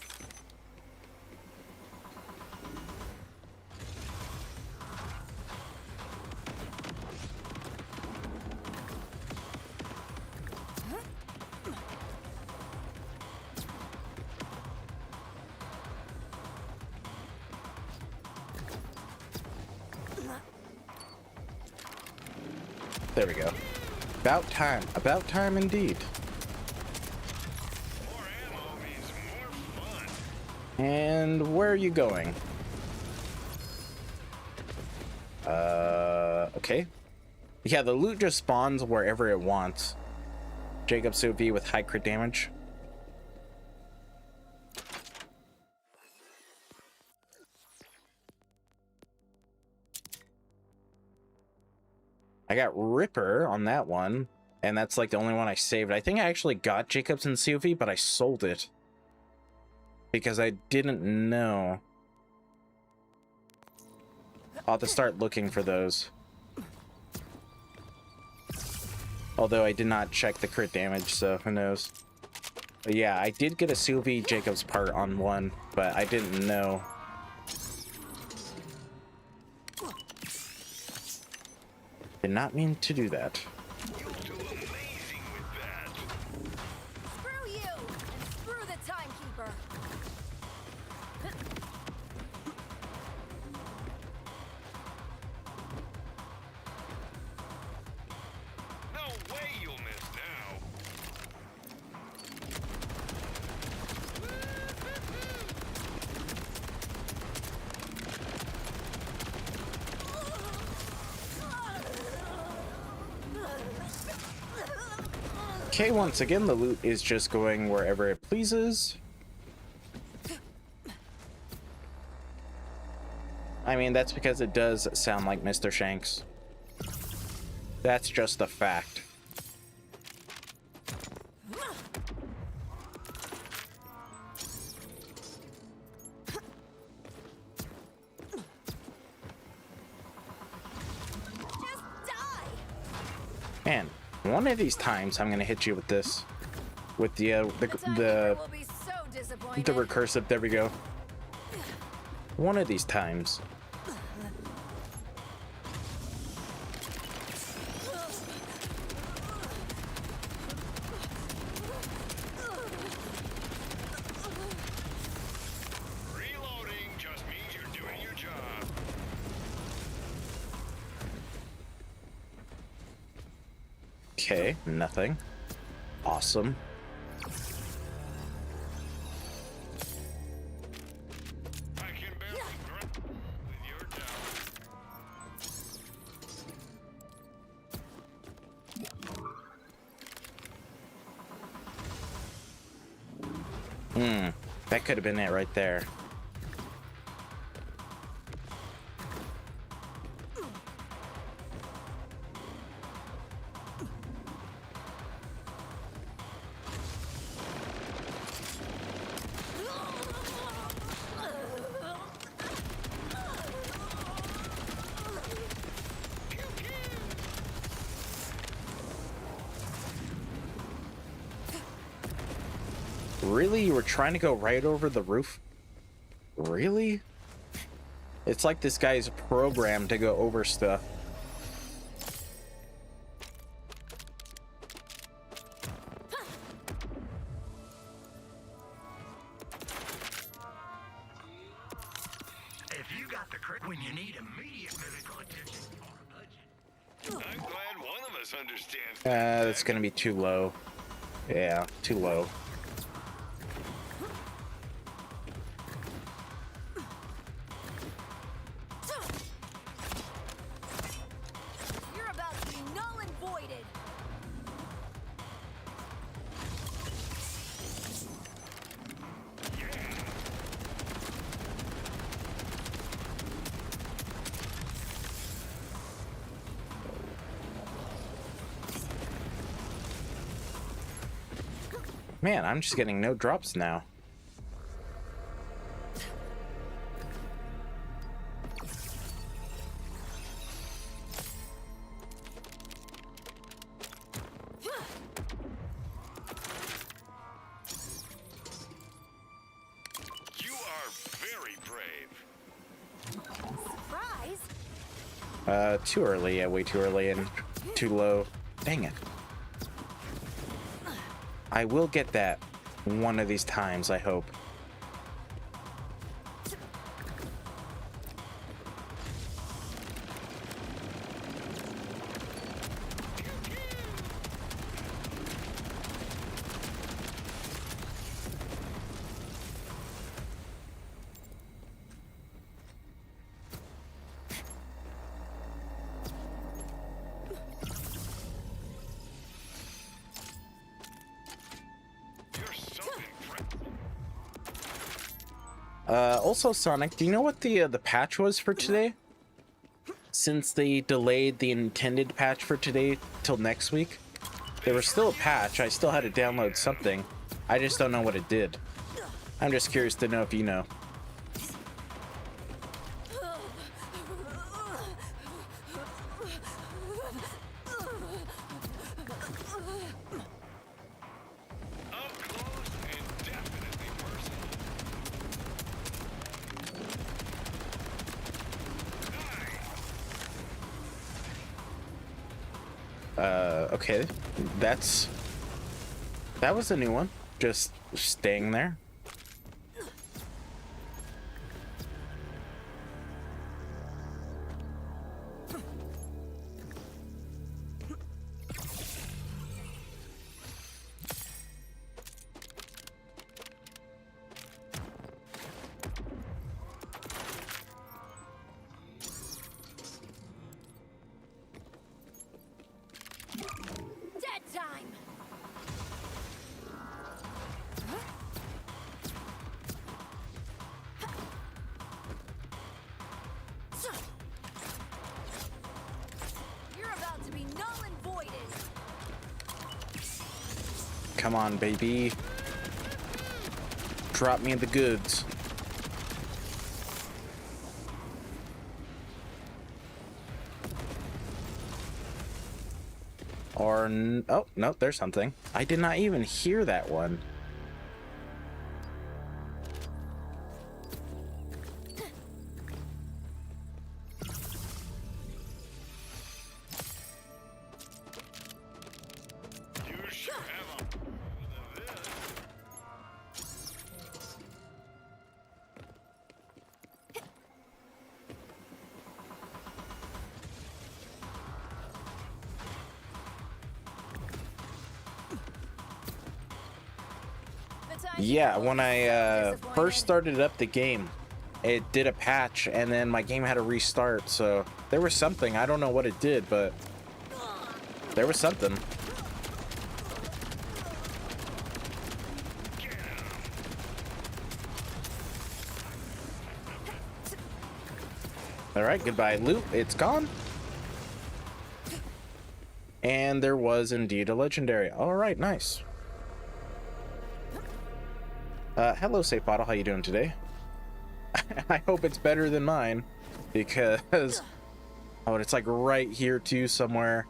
There we go. About time. About time indeed. More ammo means more fun. And where are you going? Okay. Yeah, the loot just spawns wherever it wants. Jacob Sophie with high crit damage. I got Ripper on that one, and that's like the only one I saved. I think I actually got Jacobs and Sophie, but I sold it because I didn't know. I'll have to start looking for those. Although I did not check the crit damage, so who knows. But yeah, I did get a Sylvie Jacobs part on one, but I didn't know. Did not mean to do that. You'll do amazing with that. Screw you and screw the timekeeper. No way you'll miss now. Okay, once again, the loot is just going wherever it pleases. I mean, that's because it does sound like Mr. Shanks. That's just a fact. Man, one of these times I'm gonna hit you with this, with the timekeeper will be so disappointed. the recursive. There we go. One of these times. Reloading just means you're doing your job. Okay, nothing. Awesome. I can barely grunt with your doubt. That could have been it right there. Really? You were trying to go right over the roof? Really? It's like this guy's programmed to go over stuff. If you got the crick when you need immediate medical attention on a budget. I'm glad one of us understands. That's gonna be too low. Yeah, too low. You're about to be null and voided. Man, I'm just getting no drops now. You are very brave. Surprise! Too early. Yeah, way too early and too low. Dang it. I will get that one of these times, I hope. You're so impressive. Also, Sonic, do you know what the patch was for today? Since they delayed the intended patch for today till next week, there was still a patch. I still had to download something. I just don't know what it did. I'm just curious to know if you know. Up close and definitely personal. Okay, that was a new one. Just staying there. Dead time! You're about to be null and voided. Come on, baby. Drop me the goods. Or, oh, no, there's something. I did not even hear that one. You sure have a this. The time Yeah, people when I disappointed. first started up the game, it did a patch, and then my game had to restart, so there was something. I don't know what it did, but there was something. All right, goodbye, loot. It's gone. And there was indeed a legendary. All right, nice. Hello, Safe Bottle. How you doing today? I hope it's better than mine, because oh, it's like right here too somewhere.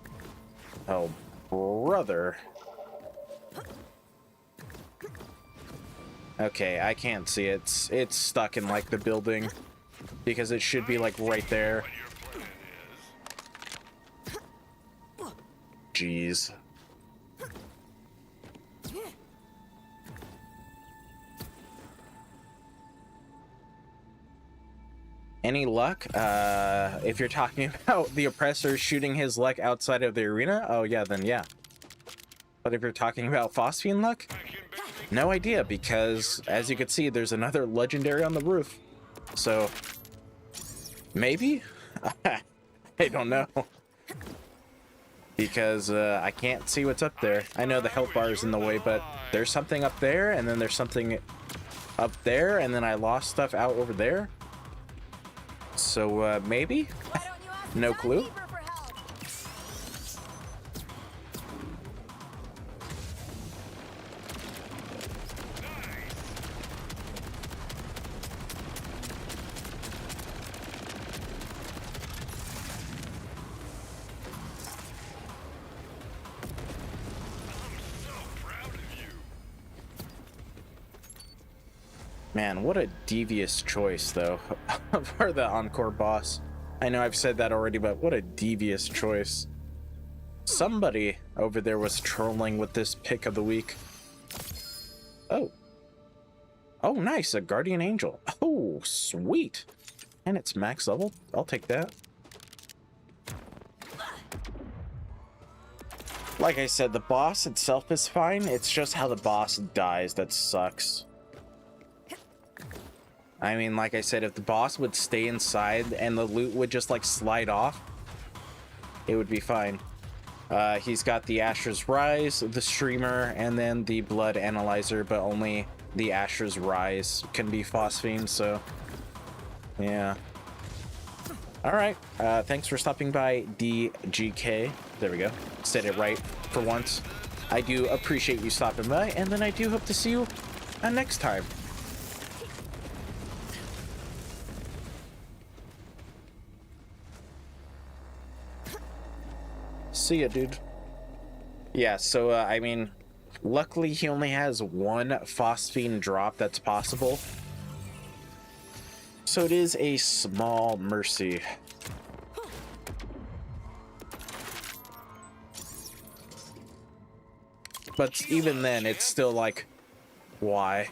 Oh, brother. Okay, I can't see it. It's stuck in like the building, because it should be like right there. What your plan is. Jeez. Any luck? If you're talking about the oppressor shooting his luck outside of the arena, oh yeah, then yeah. But if you're talking about Phosphene luck, I can barely no idea, because as you can see, there's another legendary on the roof. So, maybe? I don't know. Because I can't see what's up there. I know the health bar is in the way, but there's something up there, and then there's something up there, and then I lost stuff out over there. So, maybe? Why don't you ask the No clue. timekeeper for help? so proud of you. Man, what a devious choice, though, for the Encore boss. I know I've said that already, but what a devious choice. Somebody over there was trolling with this pick of the week. Oh. Oh, nice, a Guardian Angel. Oh, sweet. And it's max level. I'll take that. Like I said, the boss itself is fine. It's just how the boss dies that sucks. I mean, like I said, if the boss would stay inside and the loot would just like slide off, it would be fine. He's got the Asher's Rise, the Streamer, and then the Blood Analyzer, but only the Asher's Rise can be Phosphene, so yeah. All right, thanks for stopping by, DGK. There we go. Said it right for once. I do appreciate you stopping by, and then I do hope to see you next time. See ya, dude. Yeah, so, I mean, luckily he only has one Phosphene drop that's possible. So it is a small mercy. But even then, it's still like, why?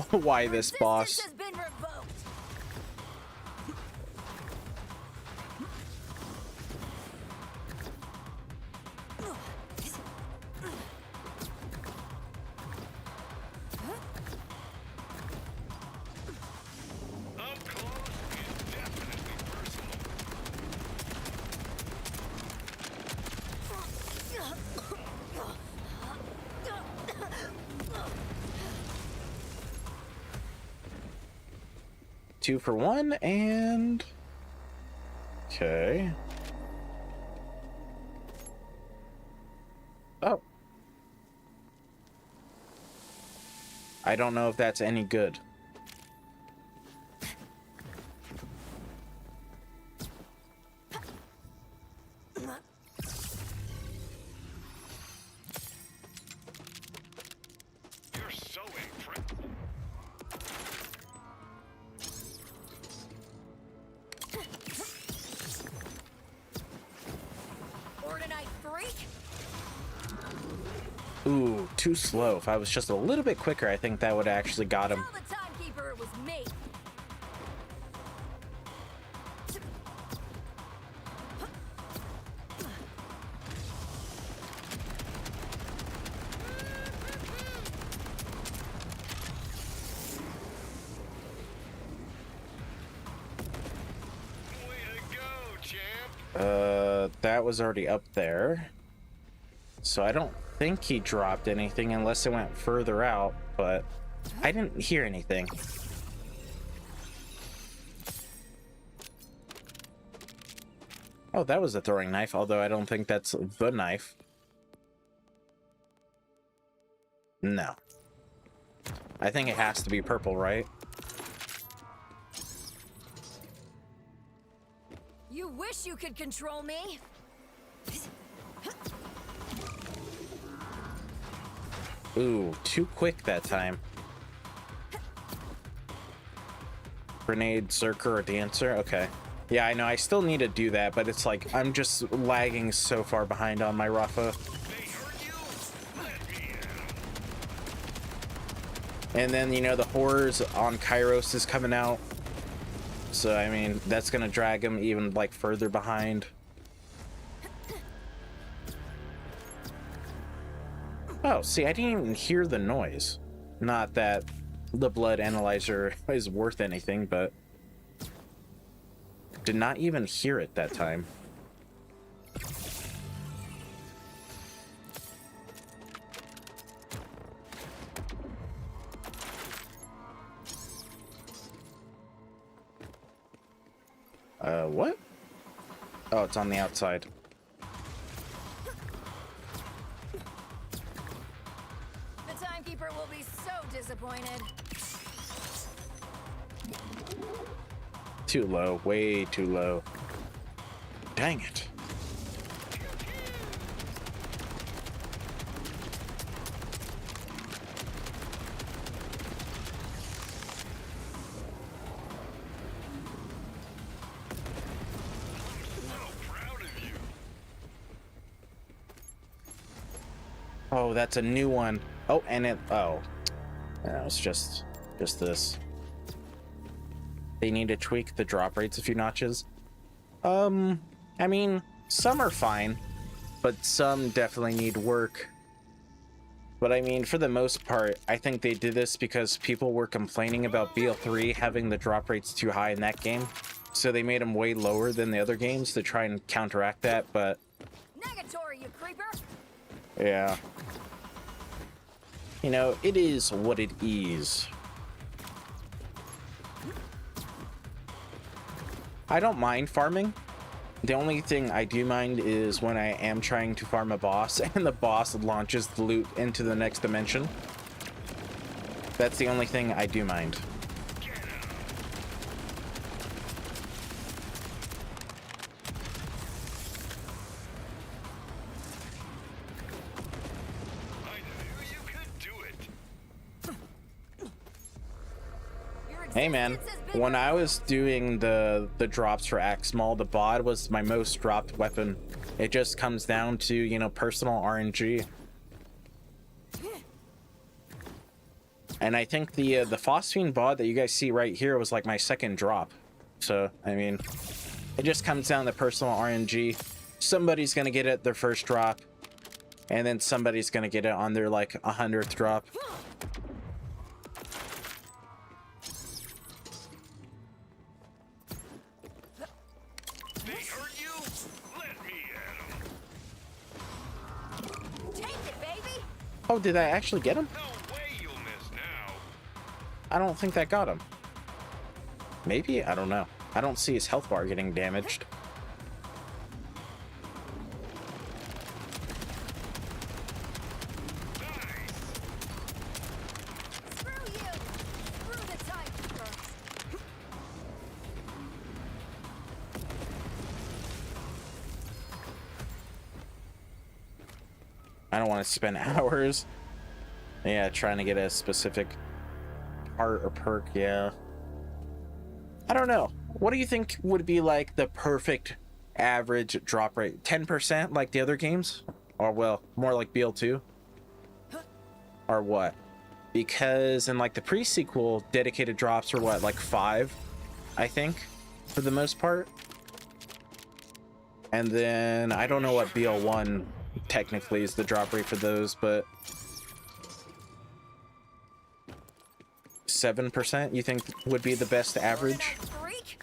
Why this boss? Resistance has been revoked. 2 for 1, and... Okay. Oh. I don't know if that's any good. Ooh, too slow. If I was just a little bit quicker, I think that would have actually got him. Tell the timekeeper it was me. Way to go, champ. That was already up there. So I don't think he dropped anything unless it went further out, but I didn't hear anything. Oh, that was a throwing knife, although I don't think that's the knife. No. I think it has to be purple, right? You wish you could control me. Ooh, too quick that time. Grenade, Zerker, or Dancer? Okay. Yeah, I know, I still need to do that, but it's like, I'm just lagging so far behind on my Rafa. They hurt you? Let me at 'em. And then, you know, the horrors on Kairos is coming out. So, I mean, that's gonna drag him even, like, further behind. Oh, see, I didn't even hear the noise. Not that the blood analyzer is worth anything, but did not even hear it that time. What? Oh, it's on the outside. The timekeeper will be so disappointed. Too low, way too low. Dang it. Oh, that's a new one. Oh, and it, oh. That was just this. They need to tweak the drop rates a few notches. I mean, some are fine, but some definitely need work. But I mean, for the most part, I think they did this because people were complaining about BL3 having the drop rates too high in that game. So they made them way lower than the other games to try and counteract that, but... Negatory, you creeper! yeah. You know, it is what it is. I don't mind farming. The only thing I do mind is when I am trying to farm a boss and the boss launches the loot into the next dimension. That's the only thing I do mind. I knew you could do it. Your Hey man, existence has been when I was doing the drops for Axmal, the bod was my most dropped weapon. It just comes down to, you know, personal RNG. And I think the Phosphene bod that you guys see right here was like my second drop. So, I mean, it just comes down to personal RNG. Somebody's gonna get it their first drop, and then somebody's gonna get it on their like 100th drop. They hurt you? Let me at 'em. Take it, baby! Oh, did I actually get him? No way you'll miss now. I don't think that got him. Maybe? I don't know. I don't see his health bar getting damaged. Screw you! Screw the timekeeper! I don't want to spend hours. Yeah, trying to get a specific art or perk, yeah. I don't know. What do you think would be like the perfect average drop rate? 10% like the other games? Or well, more like BL2? are what? Because in like the pre-sequel, dedicated drops are what, like 5, I think, for the most part. And then I don't know what BL1 technically is the drop rate for those, but 7% you think would be the best average? Freak.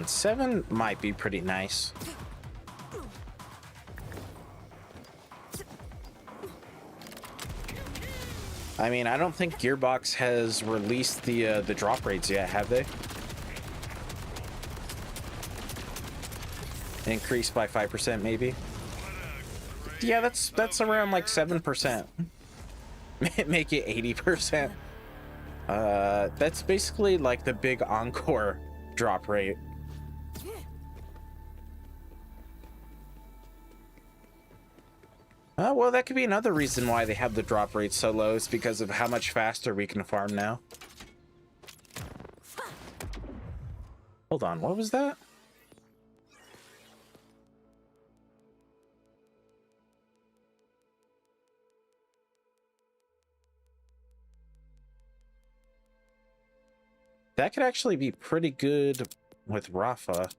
7 might be pretty nice. I mean, I don't think Gearbox has released the drop rates yet, have they? Increased by 5%, maybe. Yeah, that's around like 7%. Make it 80%. That's basically like the big Encore drop rate. Well, that could be another reason why they have the drop rate so low, is because of how much faster we can farm now. Hold on, what was that? That could actually be pretty good with Rafa.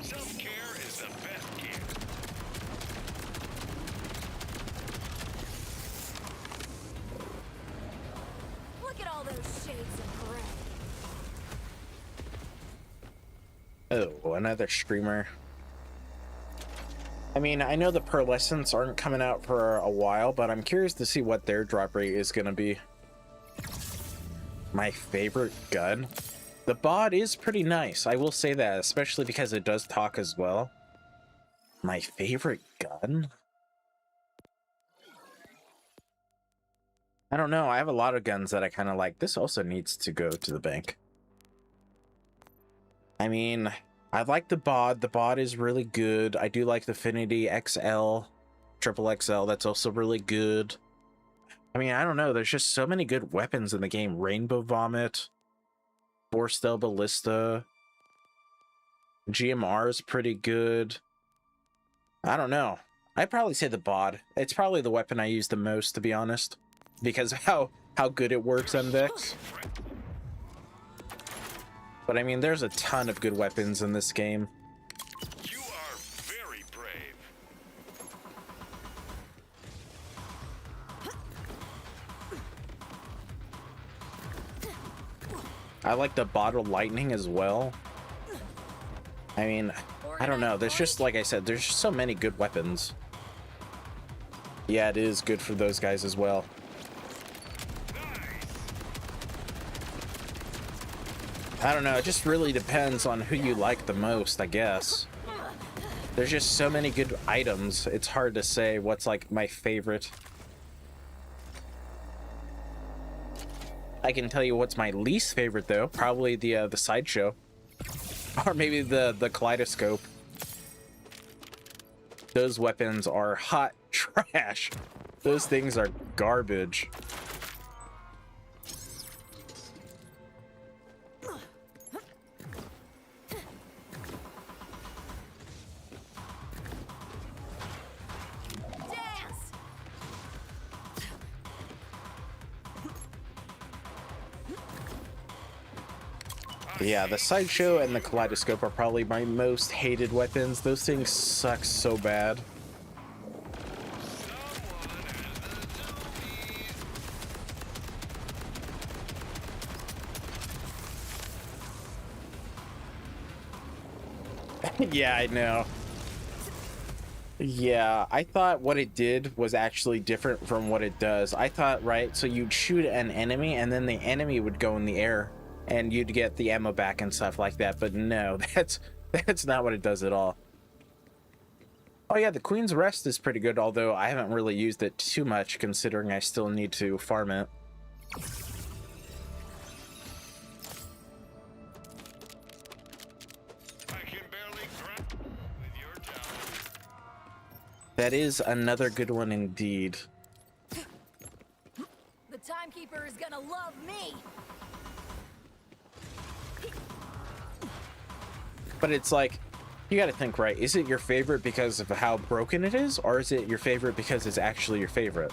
Self-care is the best care. Look at all those shades of gray. Oh, another streamer. I mean, I know the Pearlescents aren't coming out for a while, but I'm curious to see what their drop rate is going to be. My favorite gun? The bod is pretty nice, I will say that, especially because it does talk as well. My favorite gun? I don't know, I have a lot of guns that I kind of like. This also needs to go to the bank. I mean, I like the bod. The bod is really good. I do like the Affinity XL, Triple XL. That's also really good. I mean, I don't know. There's just so many good weapons in the game. Rainbow Vomit, Borstel Ballista, GMR is pretty good. I don't know. I'd probably say the bod. It's probably the weapon I use the most, to be honest, because of how good it works on Vex. But I mean, there's a ton of good weapons in this game. You are very brave. I like the bottle lightning as well. I mean, I don't know. There's just, like I said, there's just so many good weapons. Yeah, it is good for those guys as well. I don't know. It just really depends on who you like the most, I guess. There's just so many good items. It's hard to say what's like my favorite. I can tell you what's my least favorite though. Probably the sideshow, or maybe the kaleidoscope. Those weapons are hot trash. Those things are garbage. Dance. Yeah, the sideshow and the kaleidoscope are probably my most hated weapons. Those things suck so bad. Yeah, I know. Yeah, I thought what it did was actually different from what it does. I thought, right, so you'd shoot an enemy and then the enemy would go in the air. and you'd get the ammo back and stuff like that. But no, that's not what it does at all. Oh yeah, the Queen's Rest is pretty good, although I haven't really used it too much considering I still need to farm it. I can barely grunt with your talent. That is another good one indeed. The timekeeper is gonna love me. But it's like, you gotta think, right? Is it your favorite because of how broken it is, or is it your favorite because it's actually your favorite?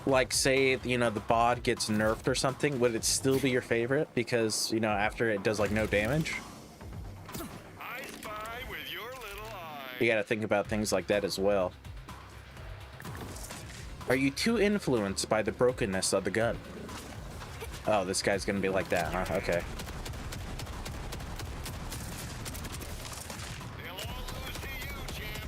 Like, say, you know, the bod gets nerfed or something, would it still be your favorite because, you know, after it does like no damage? I spy with your little eye. You gotta think about things like that as well. Are you too influenced by the brokenness of the gun? Oh, this guy's gonna be like that, huh? Okay. They'll all lose to you, champ.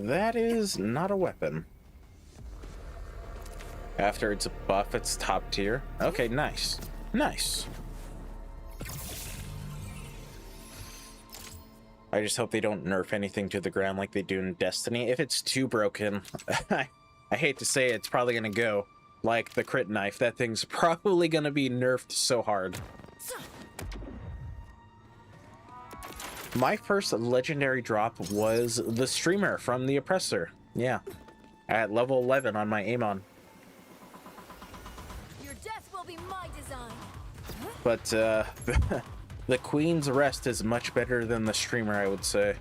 That is not a weapon. After it's a buff, it's top tier. Okay, nice. Nice. I just hope they don't nerf anything to the ground like they do in Destiny. If it's too broken, I hate to say it, it's probably gonna go. Like the crit knife, that thing's probably gonna be nerfed so hard. My first legendary drop was the streamer from the Oppressor. Yeah. At level 11 on my Amon. Your death will be my design. But the Queen's Rest is much better than the streamer, I would say.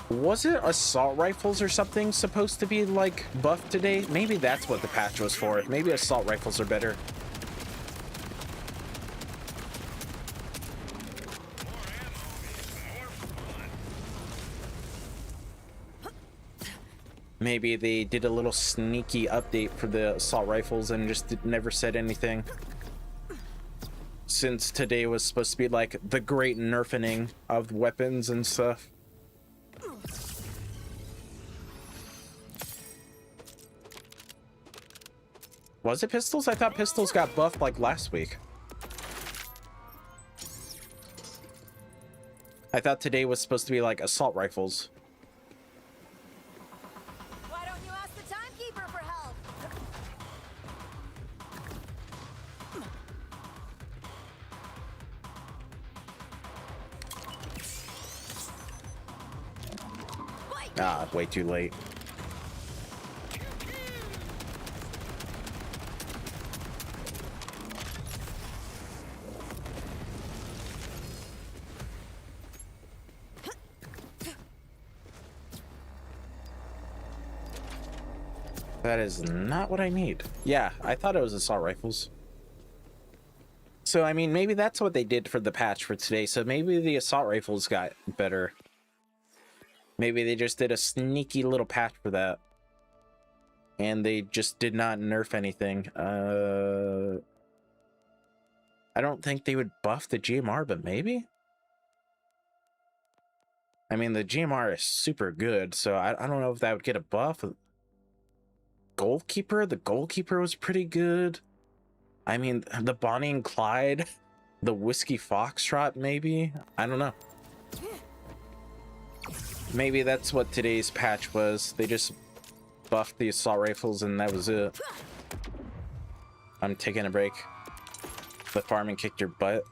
Was it assault rifles or something supposed to be like buffed today? Maybe that's what the patch was for. Maybe assault rifles are better. Maybe they did a little sneaky update for the assault rifles and just never said anything. Since today was supposed to be like the great nerfing of weapons and stuff. Was it pistols? I thought pistols got buffed like last week. I thought today was supposed to be like assault rifles. Why don't you ask the timekeeper for help? Wait. Ah, way too late. That is not what I need. Yeah, I thought it was assault rifles. So, I mean, maybe that's what they did for the patch for today. So maybe the assault rifles got better. Maybe they just did a sneaky little patch for that. And they just did not nerf anything. I don't think they would buff the GMR, but maybe? I mean, the GMR is super good, so I don't know if that would get a buff. Goalkeeper? The goalkeeper was pretty good. I mean, the Bonnie and Clyde, the Whiskey Foxtrot, maybe? I don't know. Maybe that's what today's patch was. They just buffed the assault rifles and that was it. I'm taking a break. The farming kicked your butt.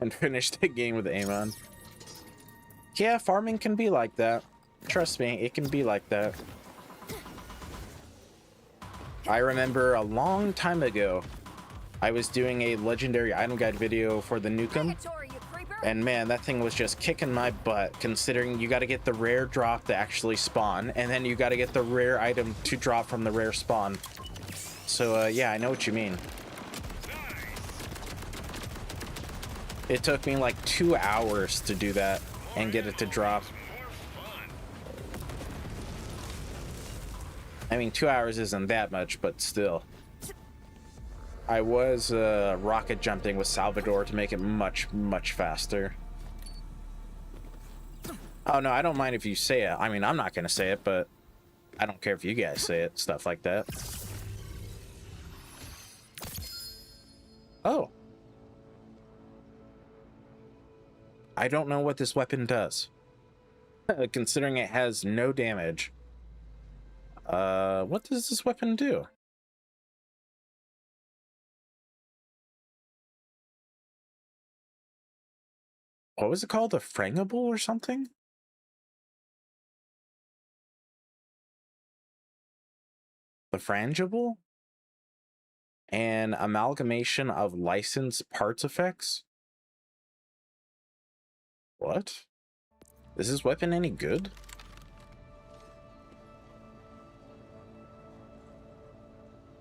And finished the game with Amon. Yeah, farming can be like that. Trust me, it can be like that. I remember a long time ago, I was doing a legendary item guide video for the Nukem, Negatory, you creeper. and man, that thing was just kicking my butt, considering you got to get the rare drop to actually spawn, and then you got to get the rare item to drop from the rare spawn. So yeah, I know what you mean. It took me like 2 hours to do that and get it to drop. I mean, 2 hours isn't that much, but still. I was rocket jumping with Salvador to make it much, much faster. Oh, no, I don't mind if you say it. I mean, I'm not going to say it, but I don't care if you guys say it. Stuff like that. Oh. I don't know what this weapon does. Considering it has no damage. What does this weapon do? What was it called? A frangable or something? The frangible? An amalgamation of licensed parts effects? What? Is this weapon any good?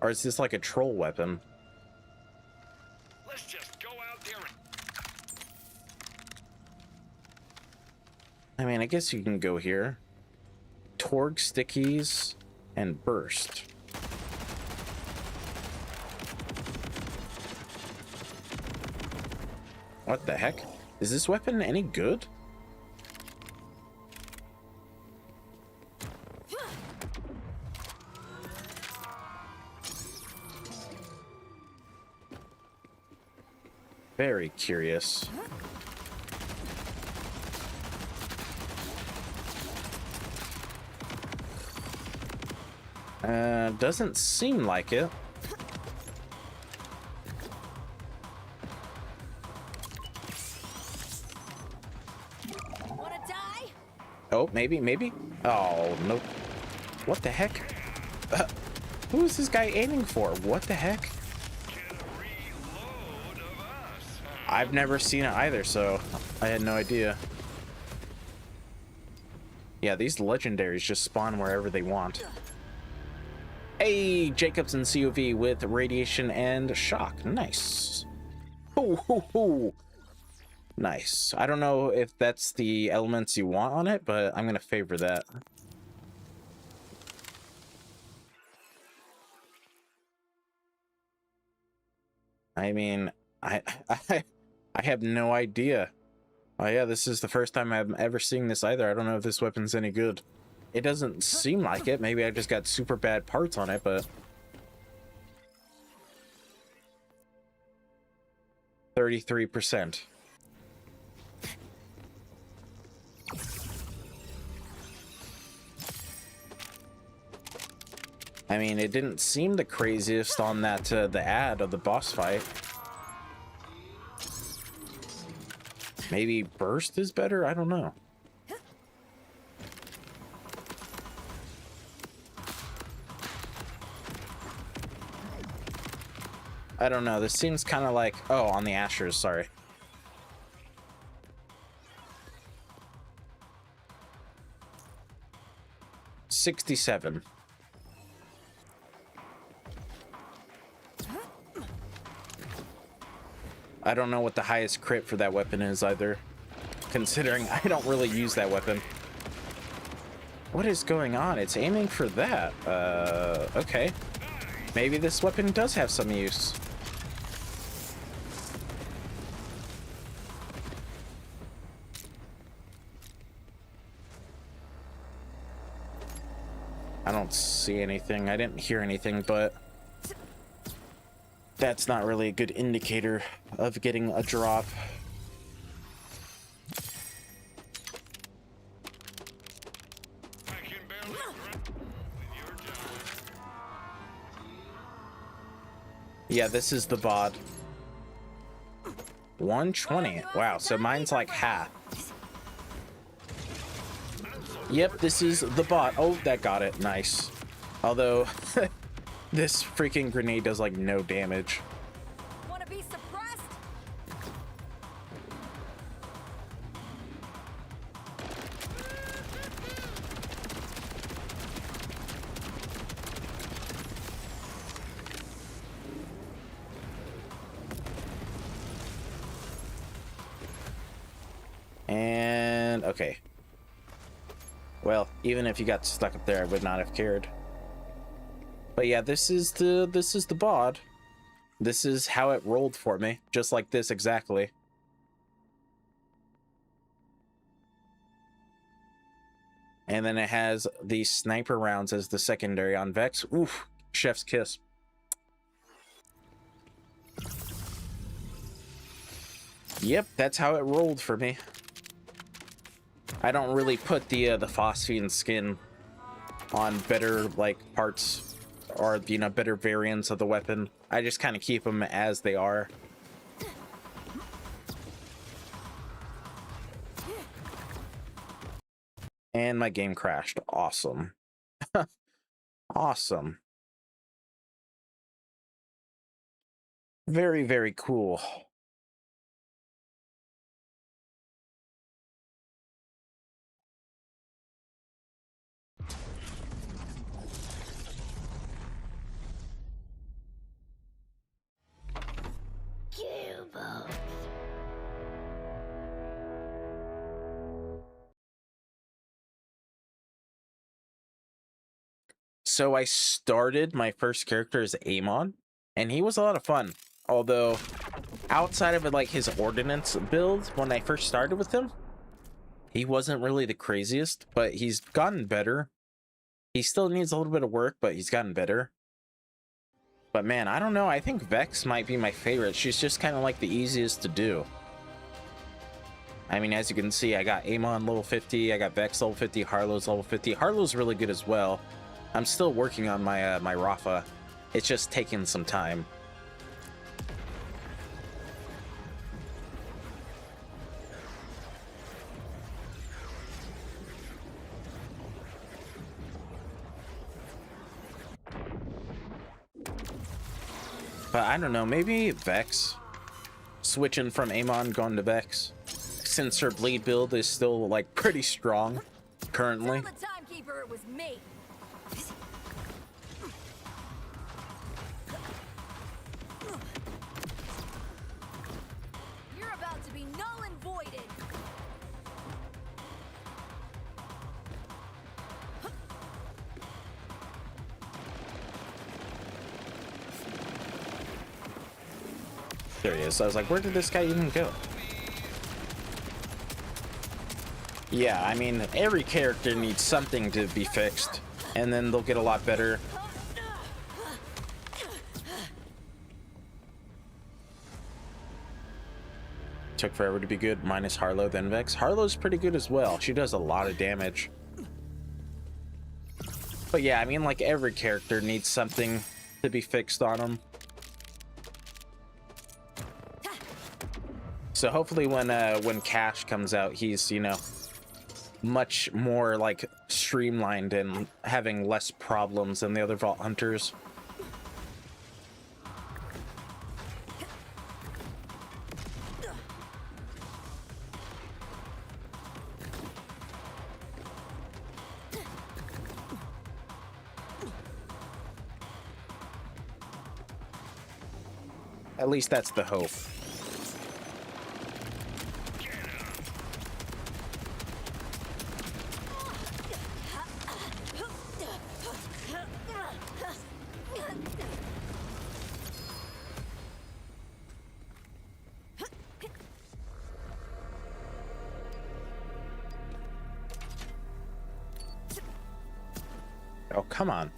Or is this like a troll weapon? Let's just go out there and I mean, I guess you can go here. Torgue stickies and burst. What the heck? Is this weapon any good? Very curious. Doesn't seem like it. Wanna die? Oh, maybe. Oh, nope. What the heck? Who is this guy aiming for? What the heck? get a reload of us. I've never seen it either, so I had no idea. Yeah, these legendaries just spawn wherever they want. Hey, Jacobs and COV with radiation and shock. Nice. Hoo, hoo, hoo. Nice. I don't know if that's the elements you want on it, but I'm going to favor that. I mean, I have no idea. Oh yeah, this is the first time I'm ever seeing this either. I don't know if this weapon's any good. It doesn't seem like it. Maybe I just got super bad parts on it, but 33%. I mean, it didn't seem the craziest on that the ad of the boss fight. Maybe burst is better? I don't know. I don't know. This seems kind of like... Oh, on the Ashers, sorry. $67. I don't know what the highest crit for that weapon is either, considering I don't really use that weapon. What is going on? It's aiming for that. Okay. Maybe this weapon does have some use. I don't see anything. I didn't hear anything, but that's not really a good indicator of getting a drop. I can barely grunt with your job. Yeah, this is the bot. 120. Wow, so mine's like half. Yep, this is the bot. Oh, that got it. Nice. Although, this freaking grenade does like no damage. Wanna be suppressed? And okay. Well, even if you got stuck up there, I would not have cared. But yeah, this is the bod. This is how it rolled for me, just like this exactly. And then it has the sniper rounds as the secondary on Vex. Oof, chef's kiss. Yep, that's how it rolled for me. I don't really put the phosphene skin on better like parts or better variants of the weapon. I just kind of keep them as they are. And my game crashed. Awesome. Awesome. Very, very cool. So I started my first character as Amon, and he was a lot of fun. Although, outside of it, like his ordnance build, when I first started with him, he wasn't really the craziest, but he's gotten better. He still needs a little bit of work, but he's gotten better. But man, I don't know. I think Vex might be my favorite. She's just kind of like the easiest to do. I mean, as you can see, I got Amon level 50, I got Vex level 50, Harlow's level 50. Harlow's really good as well. I'm still working on my my Rafa. It's just taking some time. But I don't know, maybe Vex. Switching from Amon, going to Vex. Since her bleed build is still like pretty strong currently. Tell the timekeeper it was me. You're about to be null and voided. There he is. I was like, where did this guy even go? Yeah, I mean, every character needs something to be fixed, and then they'll get a lot better. Took forever to be good, minus Harlow, then Vex. Harlow's pretty good as well. She does a lot of damage. But yeah, I mean, like, every character needs something to be fixed on them. So hopefully when Cash comes out, he's, you know, much more like streamlined and having less problems than the other Vault Hunters. At least that's the hope. Oh, come on.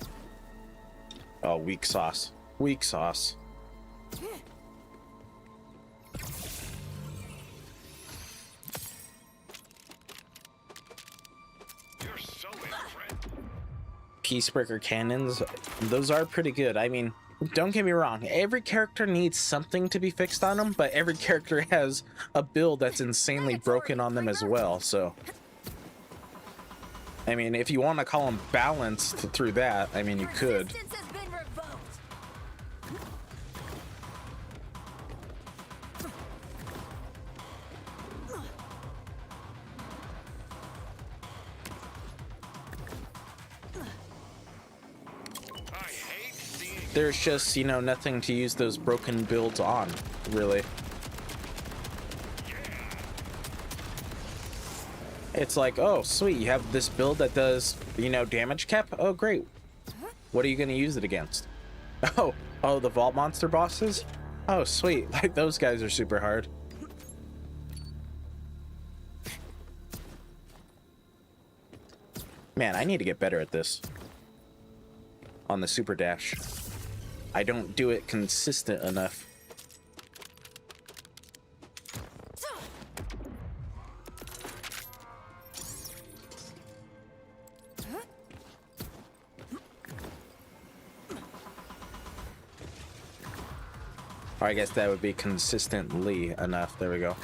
Oh, weak sauce. Weak sauce. You're so impressed. Peacebreaker cannons, those are pretty good. I mean, don't get me wrong, every character needs something to be fixed on them, but every character has a build that's insanely broken on them as well, so... I mean, if you want to call them balanced through that, I mean, you could. Resistance has been revoked. I hate seeing There's just, you know, nothing to use those broken builds on, really. It's like, oh, sweet, you have this build that does, you know, damage cap? Oh, great. What are you going to use it against? Oh, the vault monster bosses? Oh, sweet. Like, those guys are super hard. Man, I need to get better at this. On the super dash. I don't do it consistent enough. Or I guess that would be consistently enough. There we go.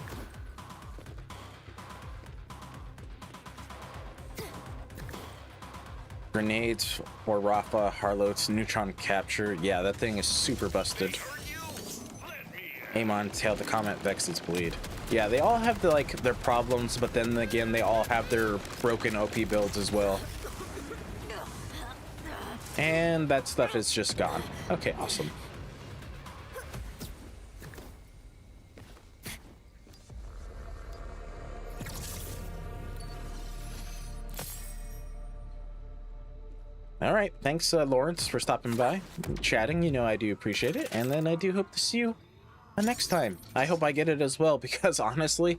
Grenades or Rafa, Harlot's neutron capture. Yeah, that thing is super busted. Amon, tail the comet, Vex's bleed. Yeah, they all have the, like, their problems, but then again, they all have their broken OP builds as well. And that stuff is just gone. Okay, awesome. All right, thanks, Lawrence, for stopping by, chatting. You know I do appreciate it, and then I do hope to see you next time. I hope I get it as well, because honestly,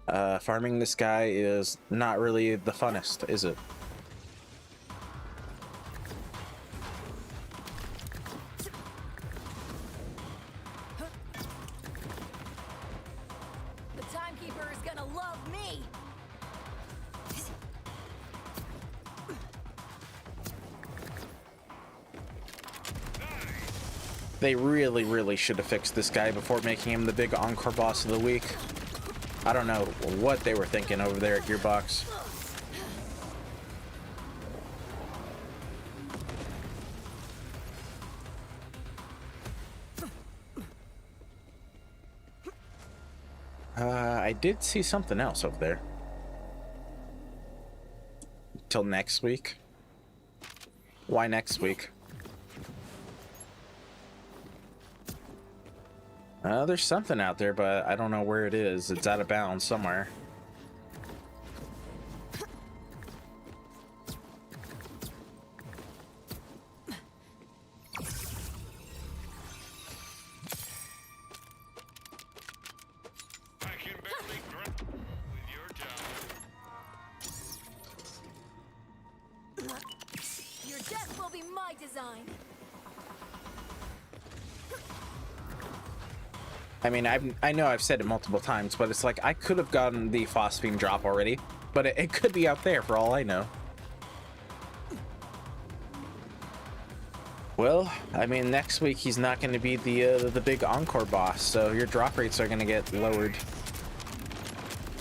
farming this guy is not really the funnest, is it? The timekeeper is gonna love me. They really should have fixed this guy before making him the big encore boss of the week. I don't know what they were thinking over there at Gearbox. I did see something else over there. Till next week. Why next week? There's something out there, but I don't know where it is. It's out of bounds somewhere. I can barely grunt with your job. Your death will be my design. I mean, I know I've said it multiple times, but it's like I could have gotten the Phosphene drop already, but it could be out there for all I know. Well, I mean, next week he's not going to be the big encore boss, so your drop rates are going to get lowered.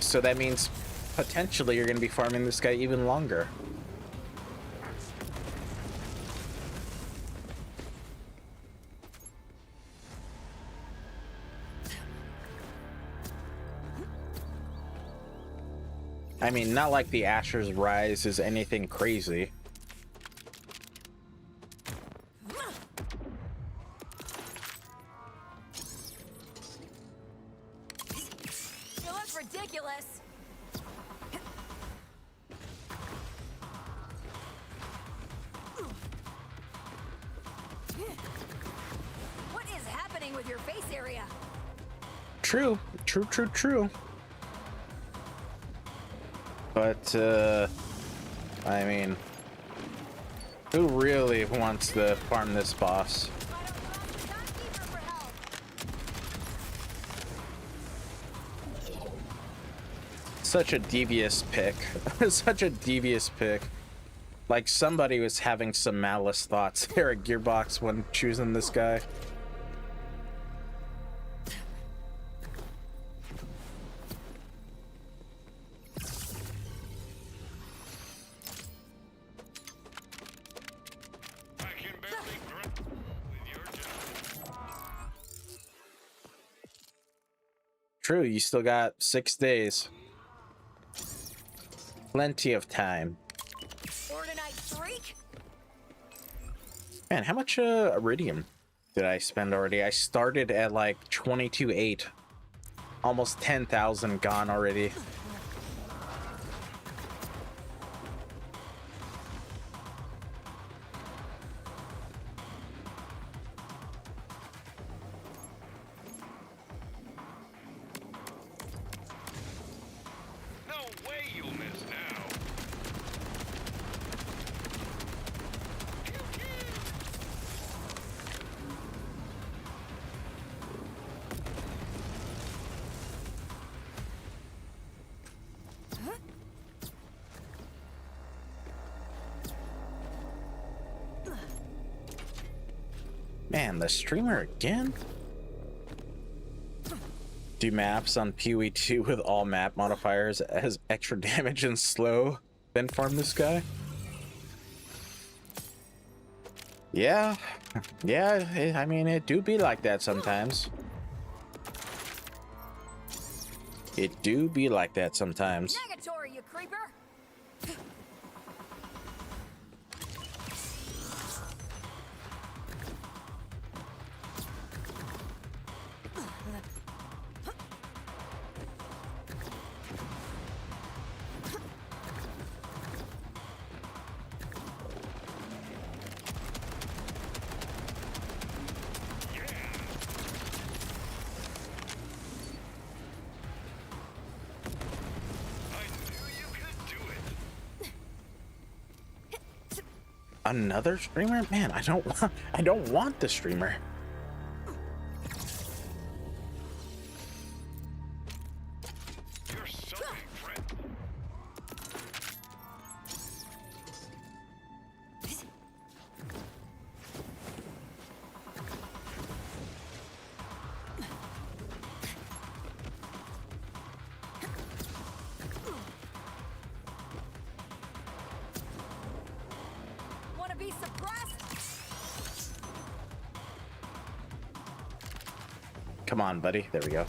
So that means potentially you're going to be farming this guy even longer. I mean, not like the Asher's Rise is anything crazy. You look ridiculous. What is happening with your face area? True. But, I mean, who really wants to farm this boss? Why don't you ask the timekeeper for help? Such a devious pick. Such a devious pick. Like somebody was having some malice thoughts there at Gearbox when choosing this guy. I can barely grunt with your job. True, you still got 6 days. Plenty of time. Ordinite freak? Man, how much iridium did I spend already? I started at like 22.8. Almost 10,000 gone already. Damn, the streamer again? Do maps on PoE2 with all map modifiers as extra damage and slow, then farm this guy? Yeah, yeah, I mean, it do be like that sometimes. It do be like that sometimes. Negatory, you creeper! I knew you could do it. Another streamer? Man, I don't want the streamer. You're so friend. Wanna be suppressed? Come on, buddy. There we go.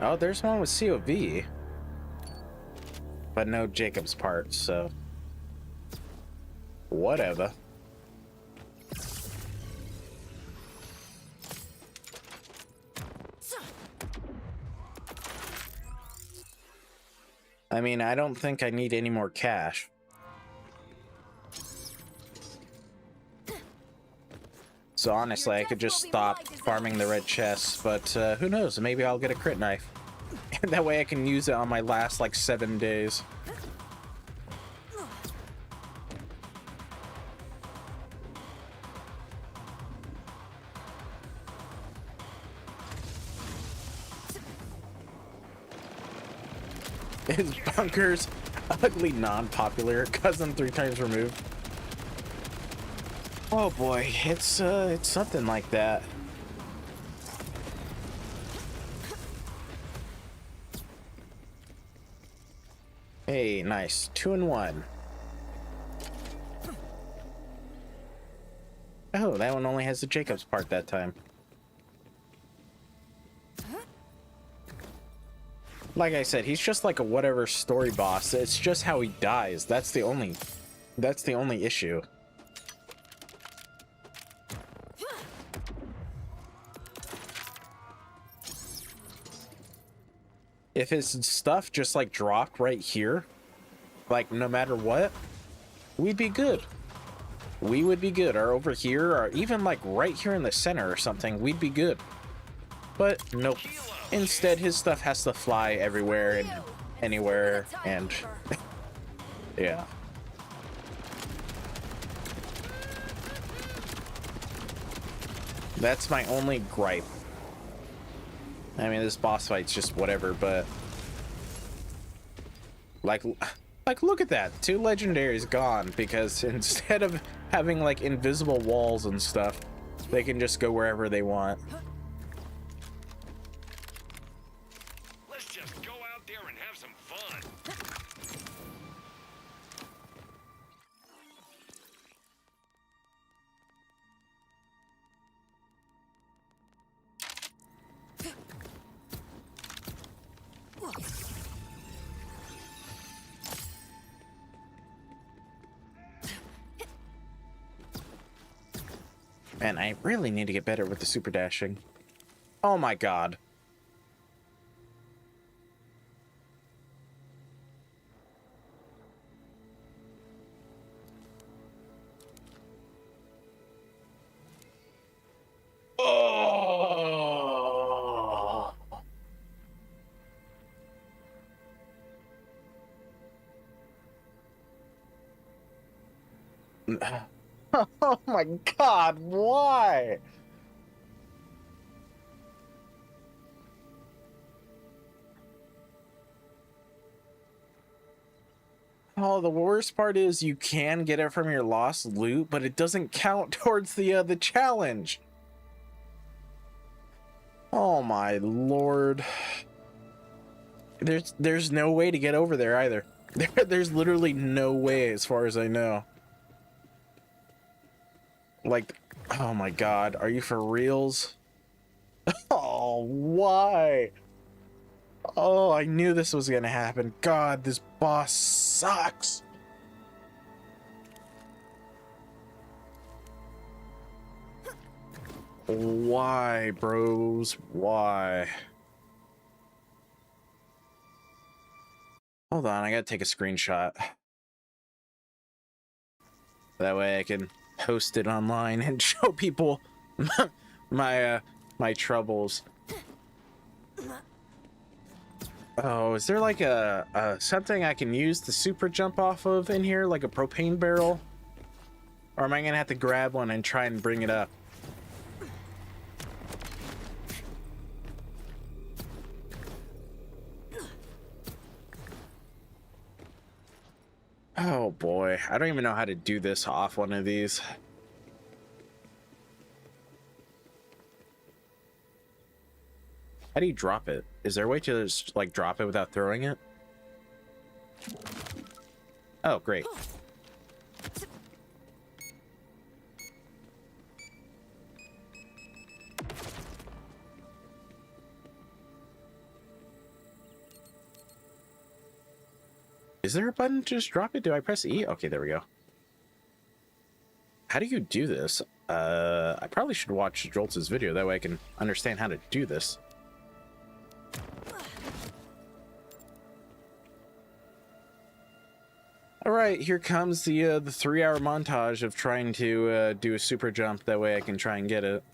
Oh, there's one with COV. But no Jacob's parts, so... whatever. I mean, I don't think I need any more cash. So honestly, I could just stop farming the red chests, but who knows? Maybe I'll get a crit knife. And that way I can use it on my last, like, 7 days. Is Bunker's ugly non-popular cousin 3 times removed? Oh boy, it's something like that. Hey, nice. 2 and 1. Oh, that one only has the Jacob's part that time. Like I said, he's just like a whatever story boss. It's just how he dies. That's the only issue. If his stuff just like dropped right here, like no matter what, we'd be good. We would be good. Or over here, or even like right here in the center or something, we'd be good. But nope. Instead, his stuff has to fly everywhere and anywhere, and yeah. That's my only gripe. I mean, this boss fight's just whatever, but like look at that. 2 legendaries gone because instead of having like invisible walls and stuff, they can just go wherever they want. Let's just go out there and have some fun. Man, I really need to get better with the super dashing. Oh my god. Oh. Oh my god, why? Oh, the worst part is you can get it from your lost loot, but it doesn't count towards the challenge. Oh my lord. There's no way to get over there either. There's literally no way as far as I know. Like, oh my god, are you for reals? Oh, why? Oh, I knew this was gonna happen. God, this boss sucks. Why, bros? Why? Hold on, I gotta take a screenshot. That way I can post it online and show people my troubles. Oh, is there like a something I can use to super jump off of in here, like a propane barrel? Or am I gonna have to grab one and try and bring it up? Oh boy, I don't even know how to do this off one of these. How do you drop it? Is there a way to just like drop it without throwing it? Oh, great. Is there a button to just drop it? Do I press E? Okay, there we go. How do you do this? I probably should watch Joltz's video. That way I can understand how to do this. All right, here comes the 3-hour montage of trying to do a super jump. That way I can try and get it.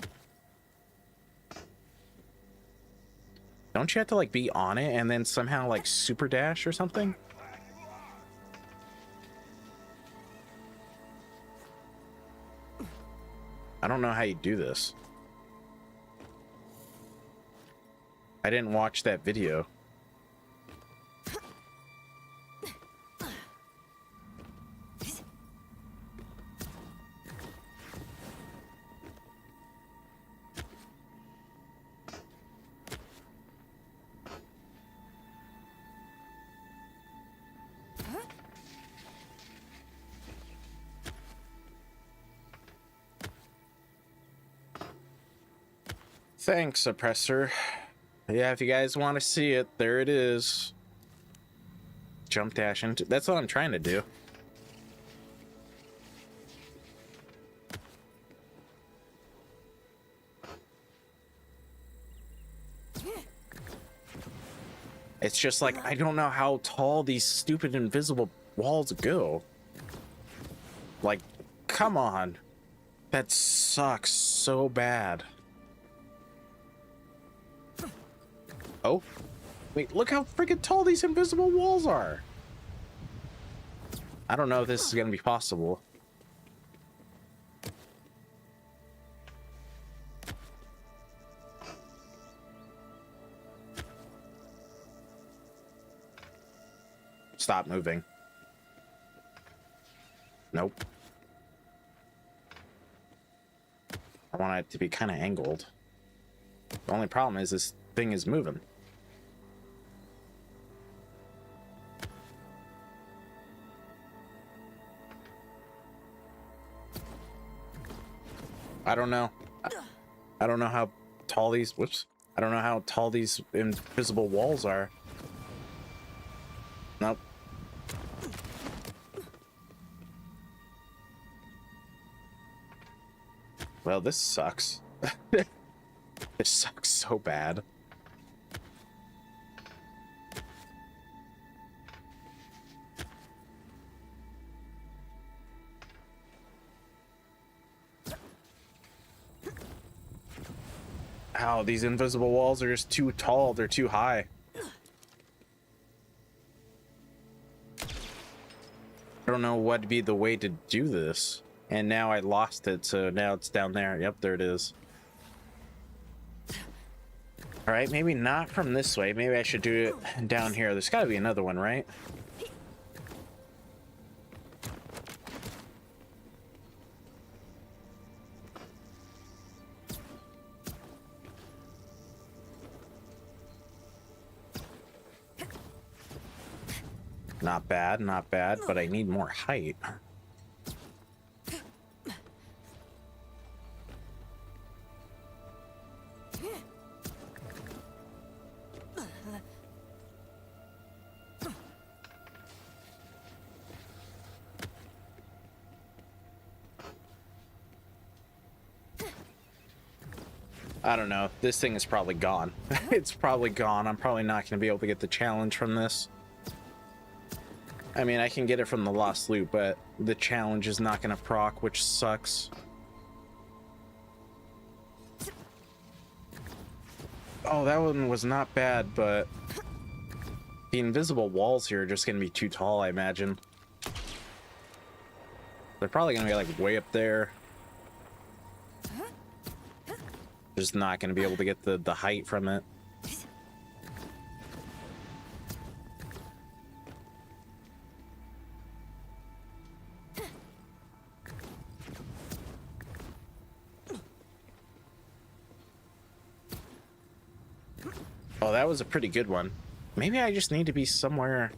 Don't you have to like be on it and then somehow like super dash or something? I don't know how you do this. I didn't watch that video. Thanks, Oppressor. Yeah, if you guys want to see it, there it is. Jump dash into... That's what I'm trying to do. It's just like, I don't know how tall these stupid invisible walls go. Like, come on. That sucks so bad. Oh, wait, look how freaking tall these invisible walls are. I don't know if this is gonna be possible. Stop moving. Nope. I want it to be kind of angled. The only problem is this thing is moving. I don't know. I don't know how tall these... Whoops. I don't know how tall these invisible walls are. Nope. Well, this sucks. This sucks so bad. Ow, these invisible walls are just too tall. They're too high. I don't know what would be the way to do this. And now I lost it, so now it's down there. Yep, there it is. All right, maybe not from this way. Maybe I should do it down here. There's got to be another one, right? Not bad, but I need more height. I don't know. This thing is probably gone. It's probably gone. I'm probably not going to be able to get the challenge from this. I mean, I can get it from the lost loot, but the challenge is not going to proc, which sucks. Oh, that one was not bad, but the invisible walls here are just going to be too tall, I imagine. They're probably going to be like way up there. Just not going to be able to get the height from it. Oh, that was a pretty good one. Maybe I just need to be somewhere.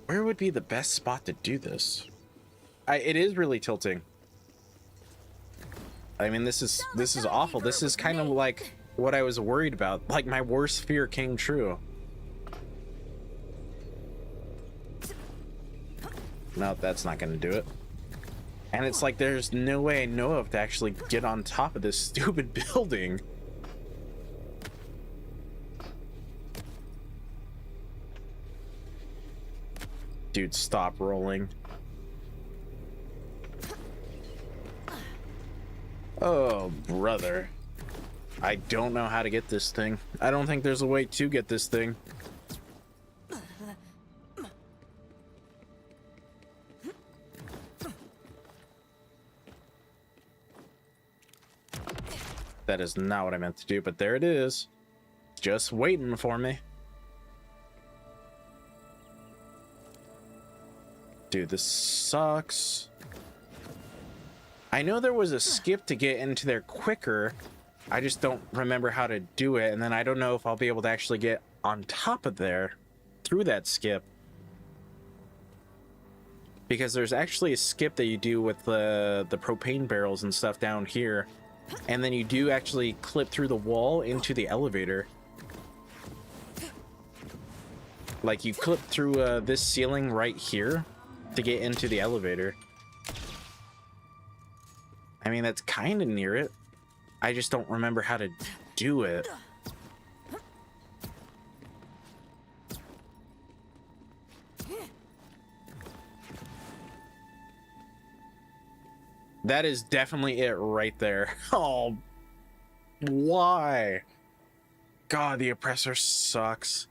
Where would be the best spot to do this? It is really tilting. I mean, this is awful. This is kind of like what I was worried about. Like, my worst fear came true. No, that's not going to do it. And it's like there's no way I know of to actually get on top of this stupid building. Dude, stop rolling. Oh, brother. I don't know how to get this thing. I don't think there's a way to get this thing. That is not what I meant to do, but there it is. Just waiting for me. Dude, this sucks. I know there was a skip to get into there quicker. I just don't remember how to do it, and then I don't know if I'll be able to actually get on top of there through that skip. Because there's actually a skip that you do with the propane barrels and stuff down here, and then you do actually clip through the wall into the elevator. Like, you clip through this ceiling right here to get into the elevator. I mean, that's kind of near it. I just don't remember how to do it. That is definitely it right there. Oh, why? God, the oppressor sucks.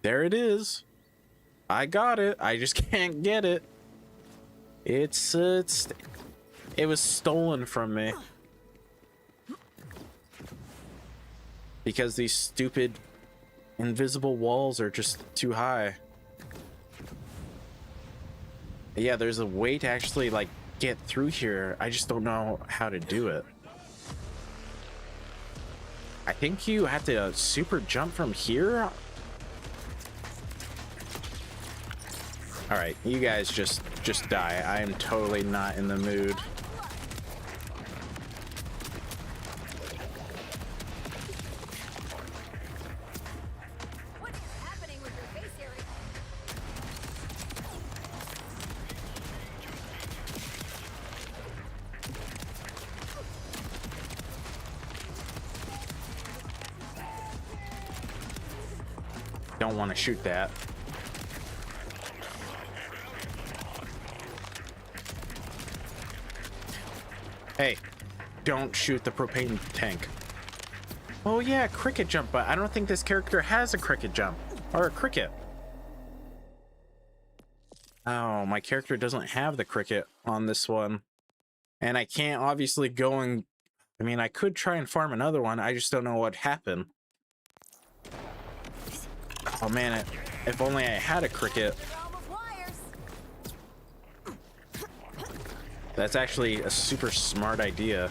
There it is. I got it. I just can't get it. It was stolen from me. Because these stupid invisible walls are just too high. Yeah, there's a way to actually, like, get through here. I just don't know how to do it. I think you have to super jump from here. All right, you guys just die. I am totally not in the mood. What is happening with your face area? Don't want to shoot that. Hey, don't shoot the propane tank. Oh yeah, cricket jump, but I don't think this character has a cricket jump. Or a cricket. Oh, my character doesn't have the cricket on this one. And I can't obviously go and... I mean, I could try and farm another one, I just don't know what happened. Oh man, if only I had a cricket. That's actually a super smart idea.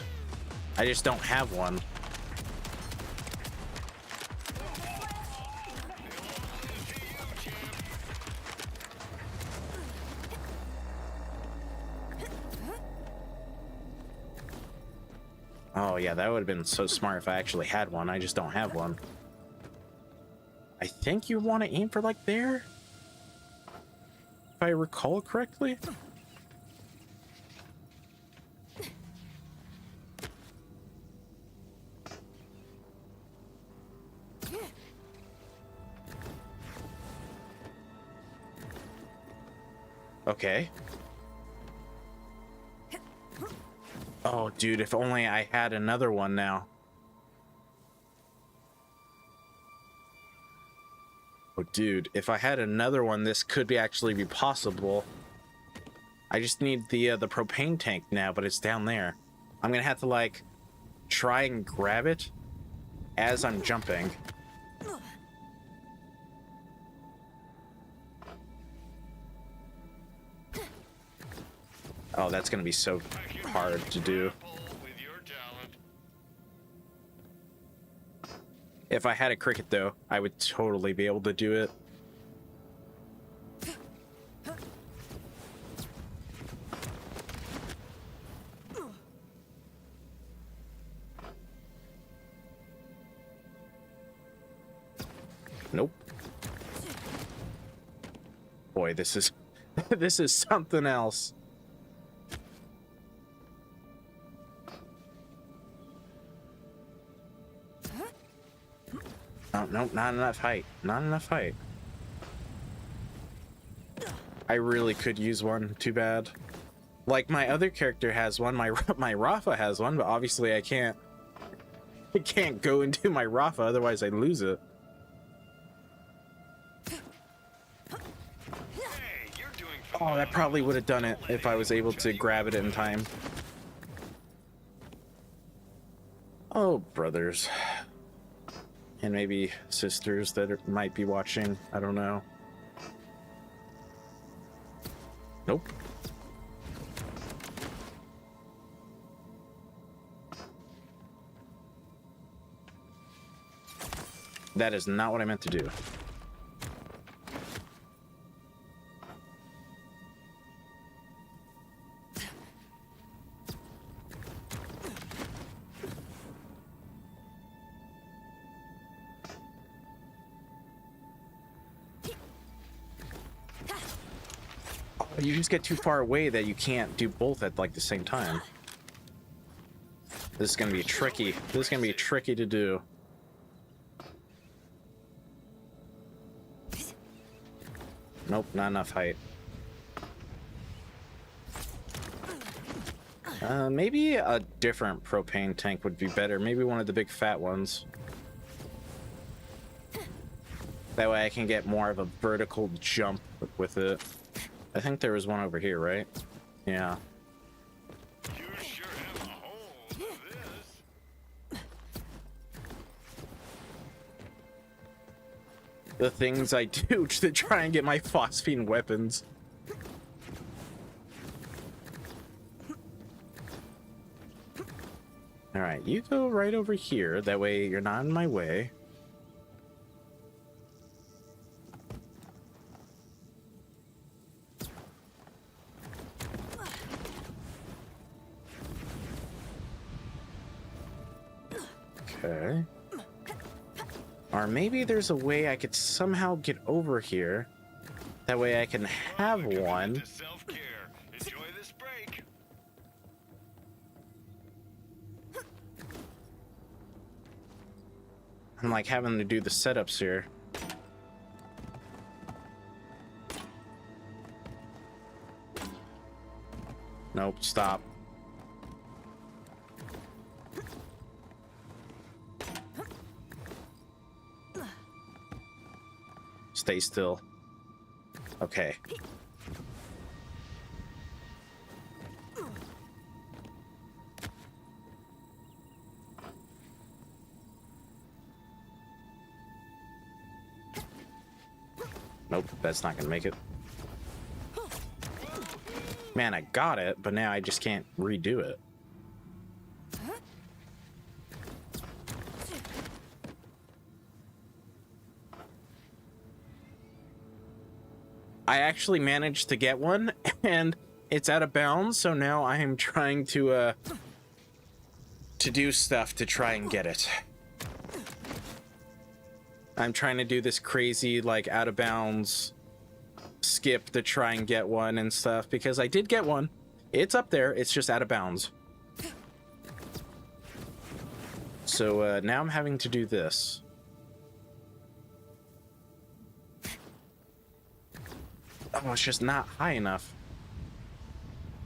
I just don't have one. Oh yeah, that would have been so smart if I actually had one. I just don't have one. I think you want to aim for like there, if I recall correctly. Okay. Oh, dude, if only I had another one now. Oh, dude, if I had another one, this could actually be possible. I just need the propane tank now, but it's down there. I'm gonna have to, like, try and grab it as I'm jumping. Oh, that's gonna be so hard to do. With your talent. If I had a cricket, though, I would totally be able to do it. Nope. Boy, this is this is something else. Oh, nope, not enough height. Not enough height. I really could use one. Too bad. Like, my other character has one. My Rafa has one, but obviously I can't. I can't go into my Rafa, otherwise I lose it. Hey, you're doing Oh, that probably would have done it if I was able to grab it in time. Oh, brothers. And maybe sisters that might be watching. I don't know. Nope. That is not what I meant to do. You just get too far away that you can't do both at like the same time. This is gonna be tricky. This is gonna be tricky to do. Nope, not enough height. Maybe a different propane tank would be better. Maybe one of the big fat ones. That way I can get more of a vertical jump with it. I think there was one over here, right? Yeah. You sure have a hold of this. The things I do to try and get my phosphene weapons. Alright, you go right over here. That way you're not in my way. Okay. Or maybe there's a way I could somehow get over here. That way I can have one. Self-care. Enjoy this break. I'm like having to do the setups here. Nope, stop. Stay still. Okay. Nope, that's not gonna make it. Man, I got it, but now I just can't redo it. I actually managed to get one, and it's out of bounds, so now I am trying to to do stuff to try and get it. I'm trying to do this crazy, like, out of bounds skip to try and get one and stuff, because I did get one. It's up there, it's just out of bounds. So now I'm having to do this. Oh, it's just not high enough.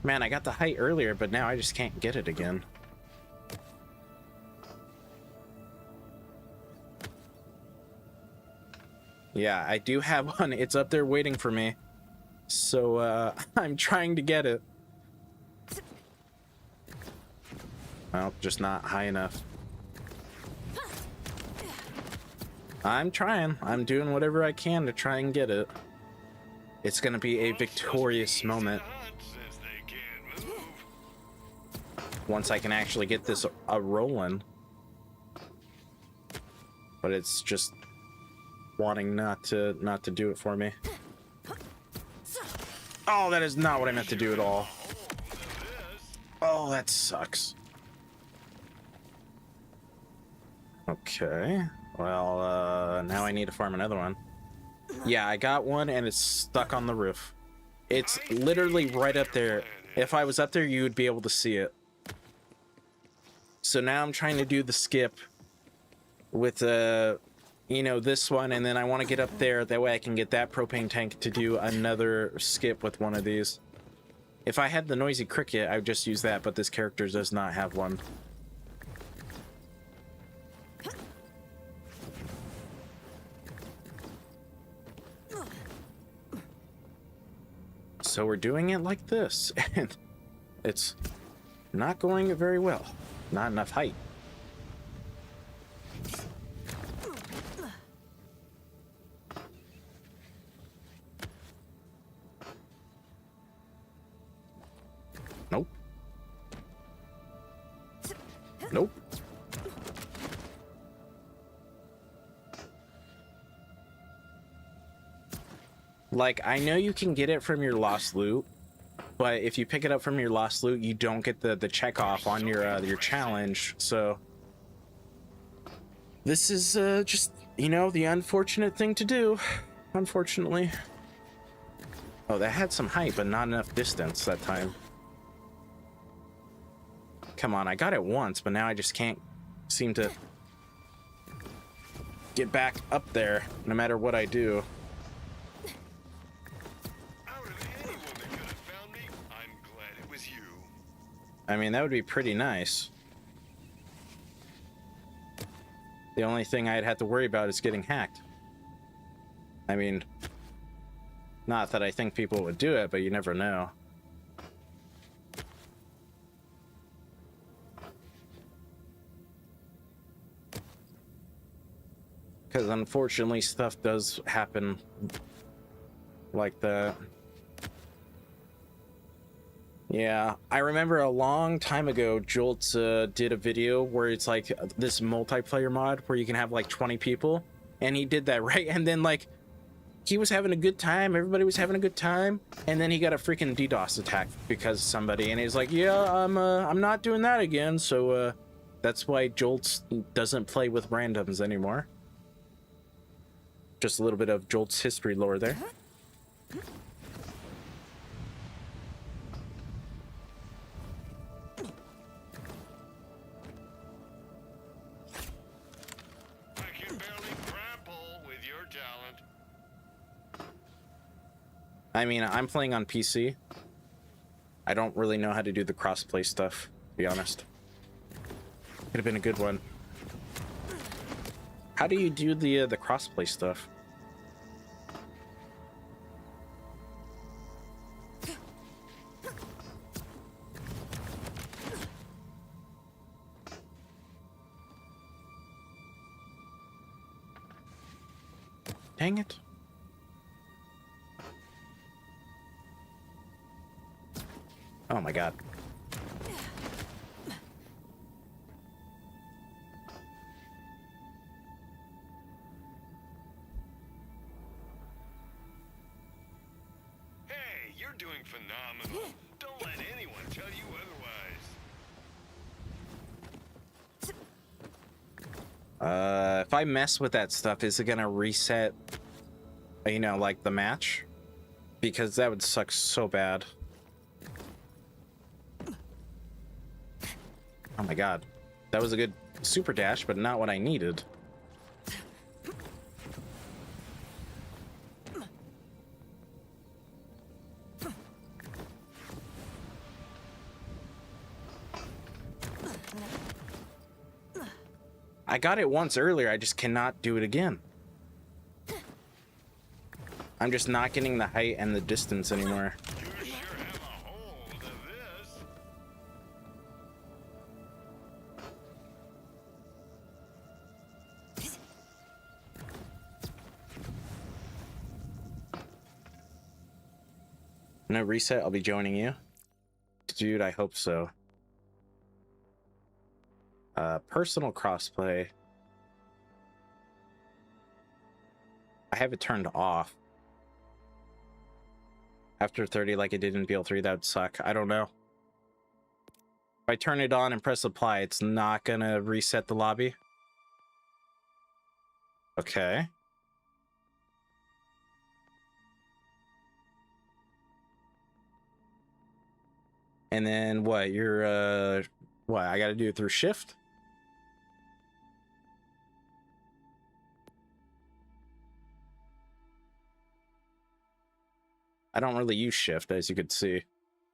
Man, I got the height earlier, but now I just can't get it again. Yeah, I do have one. It's up there waiting for me. So, I'm trying to get it. Well, just not high enough. I'm trying. I'm doing whatever I can to try and get it. It's gonna be a victorious moment. Once I can actually get this rolling. But it's just wanting not to do it for me. Oh, that is not what I meant to do at all. Oh, that sucks. Okay. Well, now I need to farm another one. Yeah, I got one and it's stuck on the roof. It's literally right up there. If I was up there, you would be able to see it. So now I'm trying to do the skip with you know, this one, and then I want to get up there. That way I can get that propane tank to do another skip with one of these. If I had the noisy cricket, I would just use that, but this character does not have one. So we're doing it like this, and it's not going very well. Not enough height. Nope. Nope. Like, I know you can get it from your lost loot, but if you pick it up from your lost loot, you don't get the check off on your challenge. So this is just, you know, the unfortunate thing to do, unfortunately. Oh, that had some height, but not enough distance that time. Come on, I got it once, but now I just can't seem to get back up there, no matter what I do. I mean, that would be pretty nice. The only thing I'd have to worry about is getting hacked. I mean, not that I think people would do it, but you never know. Because unfortunately, stuff does happen like that. Yeah, I remember a long time ago, Jolts did a video where it's like this multiplayer mod where you can have like 20 people, and he did that, right? And then like he was having a good time, everybody was having a good time, and then he got a freaking DDoS attack because of somebody, and he's like, yeah, I'm not doing that again. So that's why Jolts doesn't play with randoms anymore. Just a little bit of Jolts history lore there. I mean, I'm playing on PC. I don't really know how to do the crossplay stuff, to be honest. Could have been a good one. How do you do the crossplay stuff? Dang it. Oh my god. Hey, you're doing phenomenal. Don't let anyone tell you otherwise. If I mess with that stuff, is it gonna reset, you know, like the match? Because that would suck so bad. Oh my god. That was a good super dash, but not what I needed. I got it once earlier, I just cannot do it again. I'm just not getting the height and the distance anymore. You sure have a hold of this. No reset, I'll be joining you. Dude, I hope so. Personal crossplay. I have it turned off. After 30, like it did in BL3, that would suck. I don't know. If I turn it on and press apply, it's not gonna reset the lobby. Okay. And then what? You're what? I gotta do it through shift? I don't really use shift, as you could see.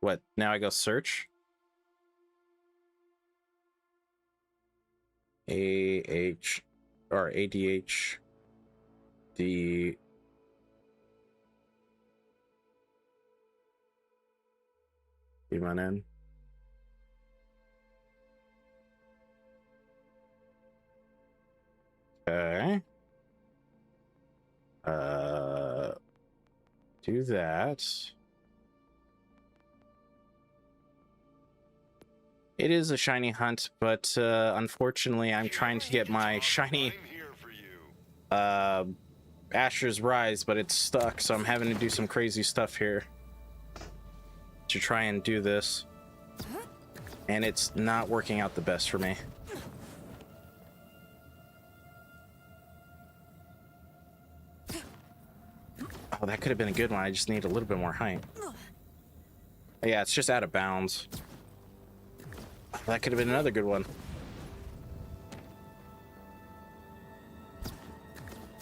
What? Now I go search? AH or ADH D run in. Okay. Do that. It is a shiny hunt, but unfortunately I'm trying to get my shiny I'm here for you. Asher's Rise, but it's stuck, so I'm having to do some crazy stuff here to try and do this. And it's not working out the best for me. Oh, that could have been a good one. I just need a little bit more height. Yeah, it's just out of bounds. Oh, that could have been another good one.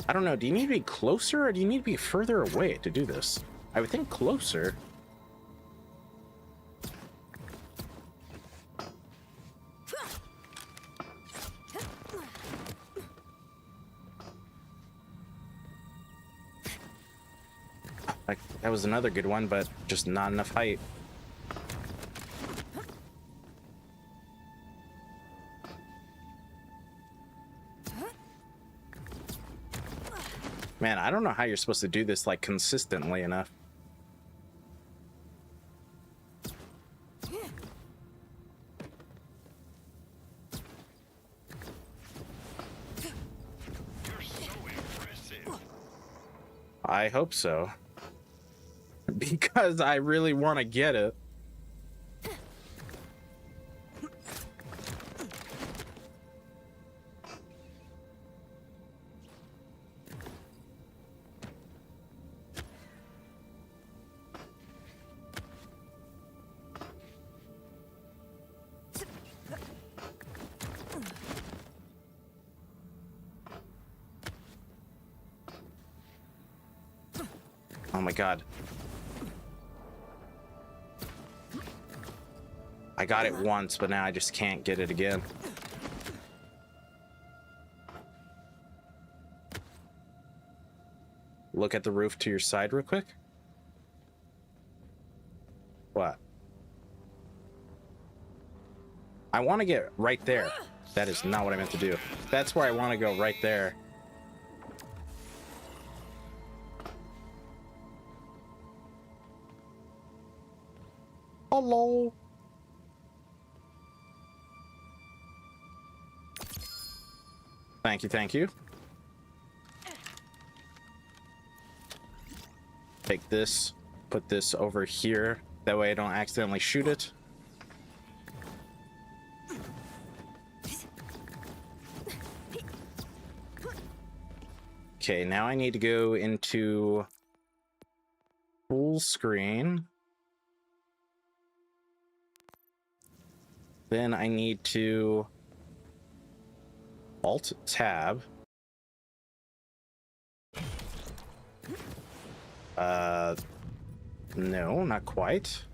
I don't know. Do you need to be closer or do you need to be further away to do this? I would think closer. Like, that was another good one, but just not enough height. Man, I don't know how you're supposed to do this, like, consistently enough. You're so impressive. I hope so. Because I really want to get it. Oh my god. I got it once, but now I just can't get it again. Look at the roof to your side real quick. What? I want to get right there. That is not what I meant to do. That's where I want to go, right there. Hello. Thank you, thank you. Take this, put this over here. That way I don't accidentally shoot it. Okay, now I need to go into full screen. Then I need to Alt Tab. No, not quite.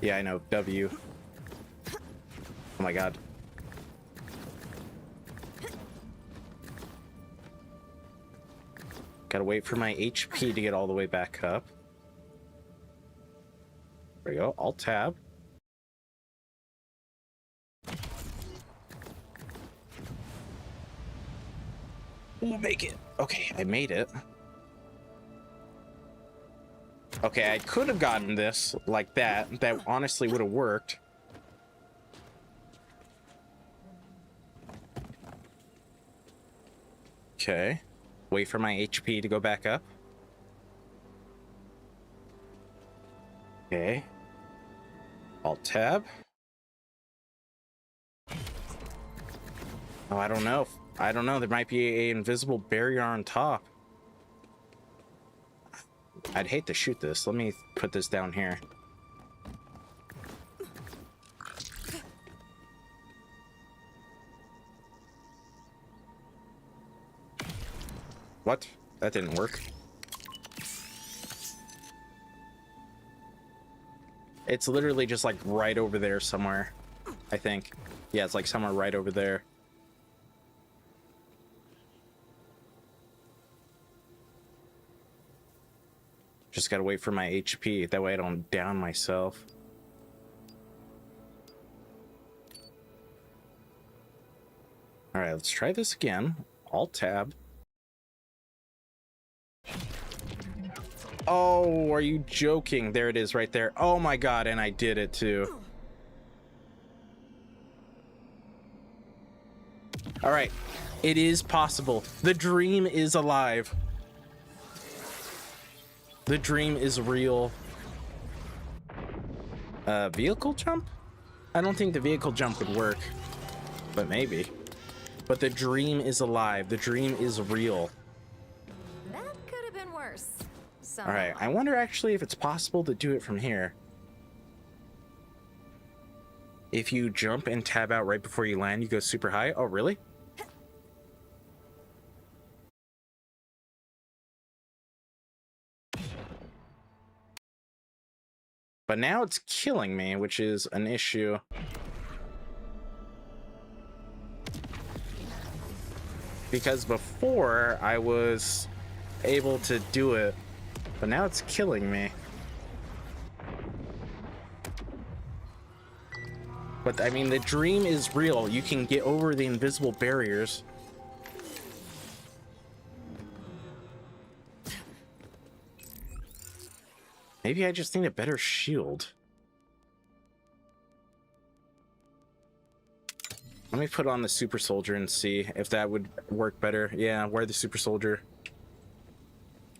Yeah, I know. W. Oh my god. Gotta wait for my HP to get all the way back up. There we go. Alt Tab. We'll make it. Okay, I made it. Okay, I could have gotten this like that. That honestly would have worked. Okay. Wait for my HP to go back up. Okay. Alt Tab. Oh, I don't know. I don't know. There might be an invisible barrier on top. I'd hate to shoot this. Let me put this down here. What? That didn't work. It's literally just like right over there somewhere, I think. Yeah, it's like somewhere right over there. Just gotta wait for my HP. That way I don't down myself. Alright, let's try this again. Alt Tab. Oh, are you joking? There it is right there. Oh my god, and I did it too. Alright, it is possible. The dream is alive. The dream is real. Vehicle jump? I don't think the vehicle jump would work, but maybe. But the dream is alive. The dream is real. That could have been worse. All right, I wonder actually if it's possible to do it from here. If you jump and tab out right before you land, you go super high. Oh, really? But now it's killing me, which is an issue. Because before I was able to do it, but now it's killing me. But I mean, the dream is real. You can get over the invisible barriers. Maybe I just need a better shield. Let me put on the super soldier and see if that would work better. Yeah, wear the super soldier.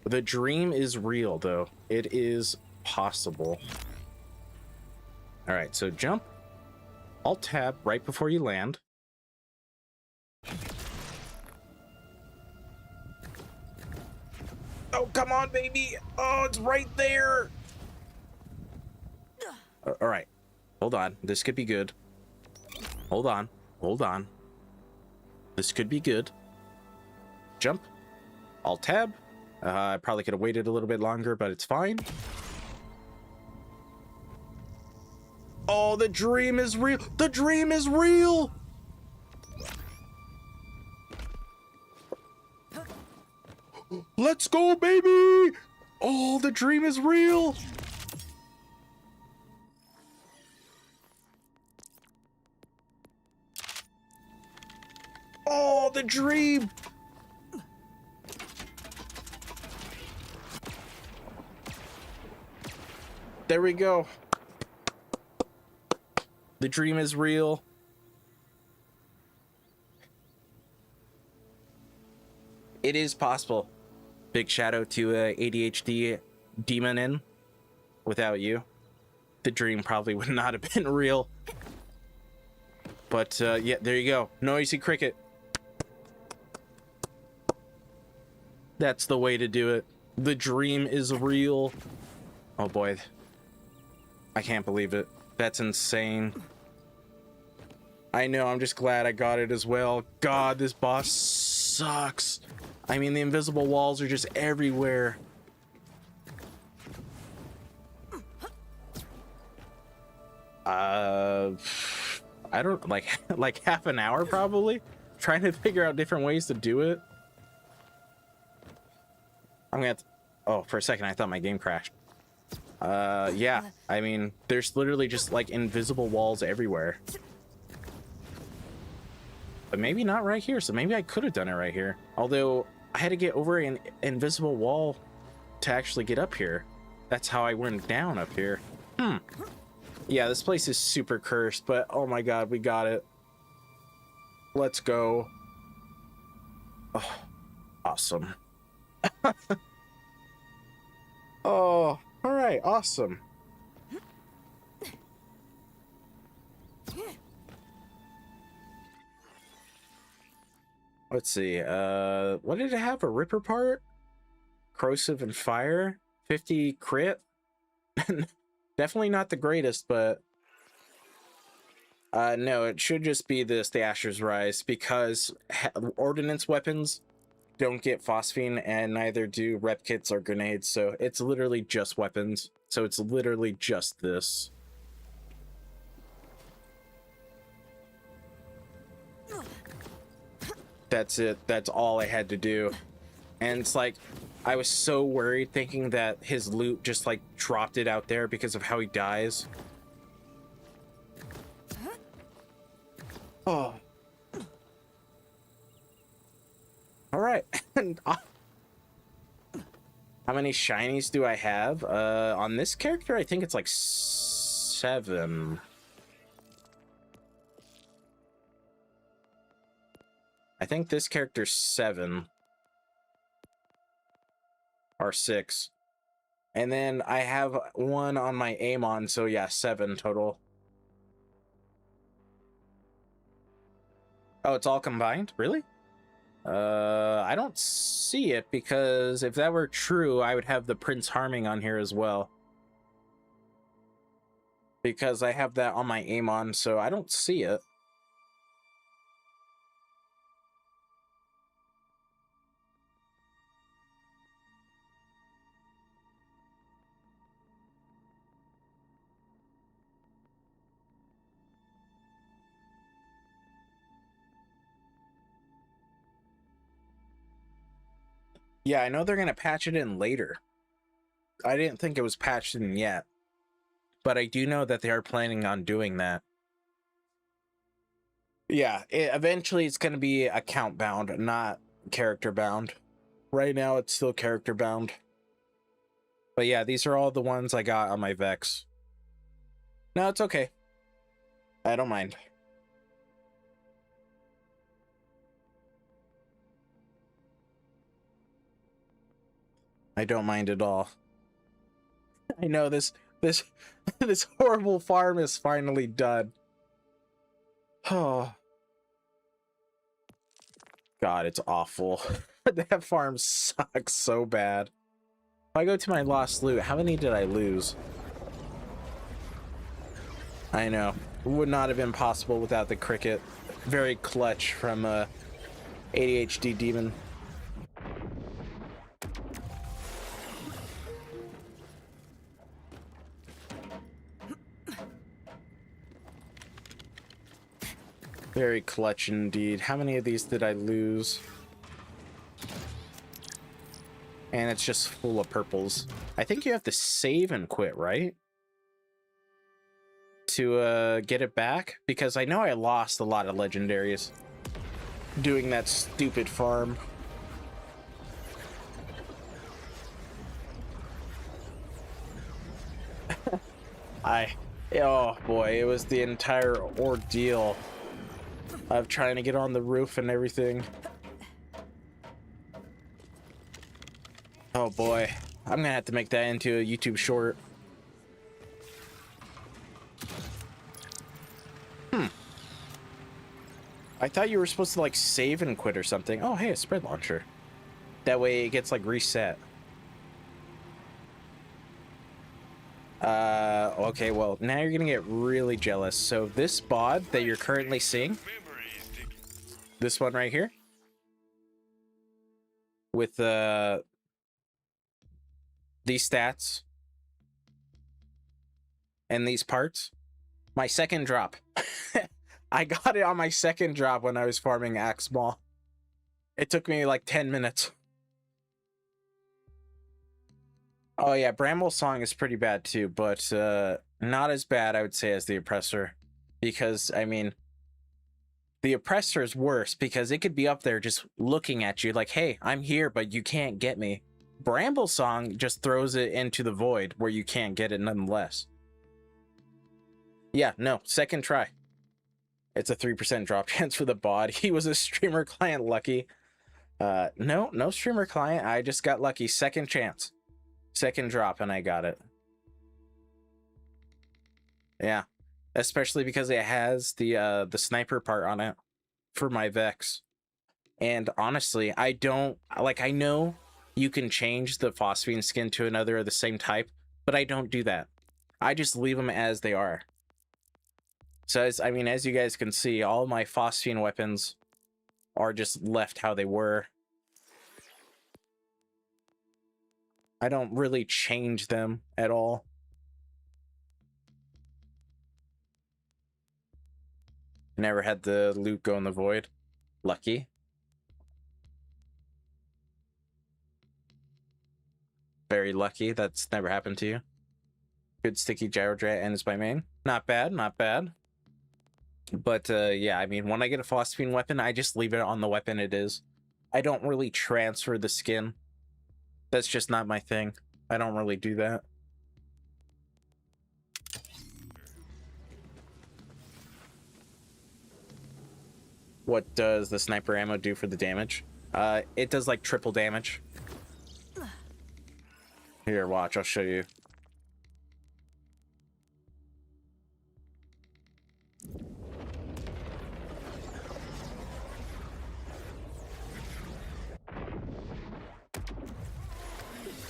The dream is real, though. It is possible. All right, so jump. Alt tab right before you land. Oh, come on, baby. Oh, it's right there. All right. Hold on. This could be good. Hold on. Hold on. This could be good. Jump. Alt tab. I probably could have waited a little bit longer, but it's fine. Oh, the dream is real. The dream is real. Let's go, baby. Oh, the dream is real. Oh, the dream. There we go. The dream is real. It is possible. Big shout out to ADHD Demon in. Without you, the dream probably would not have been real. But yeah, there you go. Noisy cricket. That's the way to do it. The dream is real. Oh boy. I can't believe it. That's insane. I know, I'm just glad I got it as well. God, this boss sucks. I mean, the invisible walls are just everywhere. I don't like half an hour probably trying to figure out different ways to do it. I'm gonna have to, oh, for a second I thought my game crashed. Yeah, I mean, there's literally just like invisible walls everywhere. But maybe not right here, so maybe I could have done it right here. Although I had to get over an invisible wall to actually get up here. That's how I went down up here. Yeah, this place is super cursed, but oh my god, we got it. Let's go. Oh, awesome. Oh, all right, awesome. Let's see. What did it have? A Ripper part? Corrosive and fire? 50 crit? Definitely not the greatest, but no, it should just be this, the Asher's Rise, because ordnance weapons don't get phosphene, and neither do rep kits or grenades, so it's literally just weapons. So it's literally just this. That's it. That's all I had to do. And it's like, I was so worried thinking that his loot just like dropped it out there because of how he dies. Oh. All right. How many shinies do I have? On this character, I think it's like 7. I think this character's 7. Or 6. And then I have 1 on my Amon, so yeah, 7 total. Oh, it's all combined? Really? I don't see it, because if that were true, I would have the Prince Harming on here as well. Because I have that on my Amon, so I don't see it. Yeah, I know they're going to patch it in later. I didn't think it was patched in yet. But I do know that they are planning on doing that. Yeah, eventually it's going to be account bound, not character bound. Right now it's still character bound. But yeah, these are all the ones I got on my Vex. No, it's okay. I don't mind. I don't mind at all. I know this horrible farm is finally done. Oh. God, it's awful. That farm sucks so bad. If I go to my lost loot, how many did I lose? I know. It would not have been possible without the cricket. Very clutch from ADHD Demon. Very clutch indeed. How many of these did I lose? And it's just full of purples. I think you have to save and quit, right? To get it back? Because I know I lost a lot of legendaries doing that stupid farm. Oh boy, it was the entire ordeal of trying to get on the roof and everything. Oh boy, I'm gonna have to make that into a YouTube short. I thought you were supposed to like save and quit or something. Oh, hey, a spread launcher. That way it gets like reset. Okay, well, now you're gonna get really jealous. So this bod that you're currently seeing, this one right here, with these stats and these parts, my second drop. I got it on my second drop when I was farming Axe Mall. It took me like 10 minutes. Oh yeah, Bramble Song is pretty bad too, but not as bad, I would say, as the Oppressor. Because, I mean, the Oppressor is worse because it could be up there just looking at you like, hey, I'm here, but you can't get me. Bramble Song just throws it into the void where you can't get it nonetheless. Yeah, no, second try. It's a 3% drop chance for the bod. He was a streamer client lucky. No streamer client. I just got lucky. Second chance. Second drop and I got it. Yeah. Especially because it has the sniper part on it for my Vex. And honestly, I know you can change the Phosphene skin to another of the same type, but I don't do that. I just leave them as they are. So as you guys can see, all my Phosphene weapons are just left how they were. I don't really change them at all. Never had the loot go in the void. Lucky. Very lucky. That's never happened to you. Good sticky gyro drat ends by main. Not bad, not bad. But yeah, I mean, when I get a Phosphene weapon, I just leave it on the weapon it is. I don't really transfer the skin. That's just not my thing. I don't really do that. What does the sniper ammo do for the damage? It does like triple damage. Here, watch, I'll show you.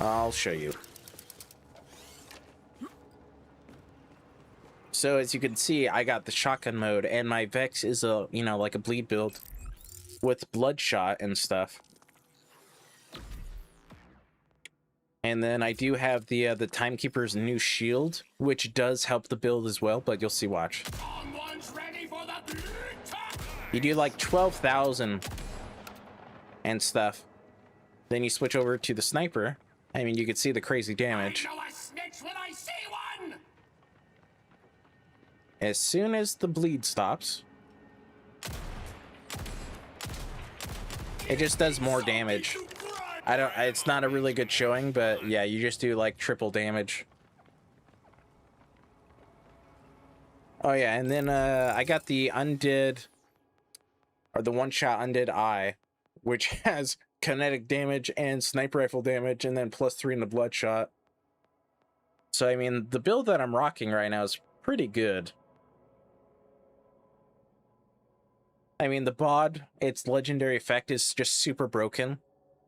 I'll show you. So as you can see, I got the shotgun mode, and my Vex is a, like a bleed build with bloodshot and stuff. And then I do have the Timekeeper's new shield, which does help the build as well, but you'll see, watch. You do like 12,000 and stuff. Then you switch over to the sniper. I mean, you can see the crazy damage. I know a snitch when I see one! As soon as the bleed stops, it just does more damage. It's not a really good showing, but yeah, you just do like triple damage. Oh yeah, and then I got the undead, or the one-shot undead eye, which has kinetic damage and sniper rifle damage, and then +3 in the bloodshot. So I mean, the build that I'm rocking right now is pretty good. I mean, the bod, its legendary effect is just super broken.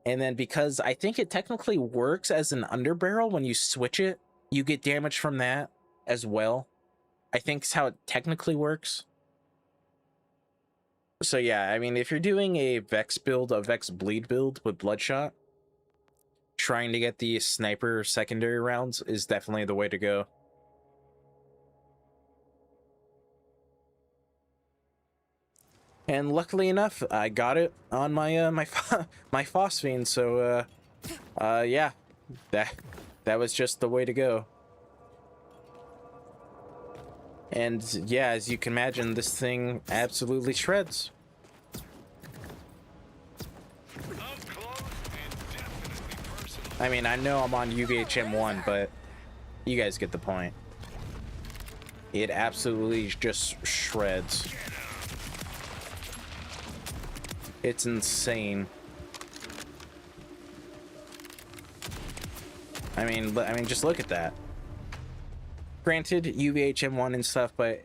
And then because I think it technically works as an underbarrel, when you switch it, you get damage from that as well. I think it's how it technically works. So yeah, I mean, if you're doing a Vex build, a Vex bleed build with bloodshot, trying to get the sniper secondary rounds is definitely the way to go. And luckily enough, I got it on my my Phosphene, so yeah, that was just the way to go. And yeah, as you can imagine, this thing absolutely shreds. I mean, I know I'm on UVHM1, but you guys get the point. It absolutely just shreds. It's insane. I mean, just look at that. Granted, UVHM1 and stuff, but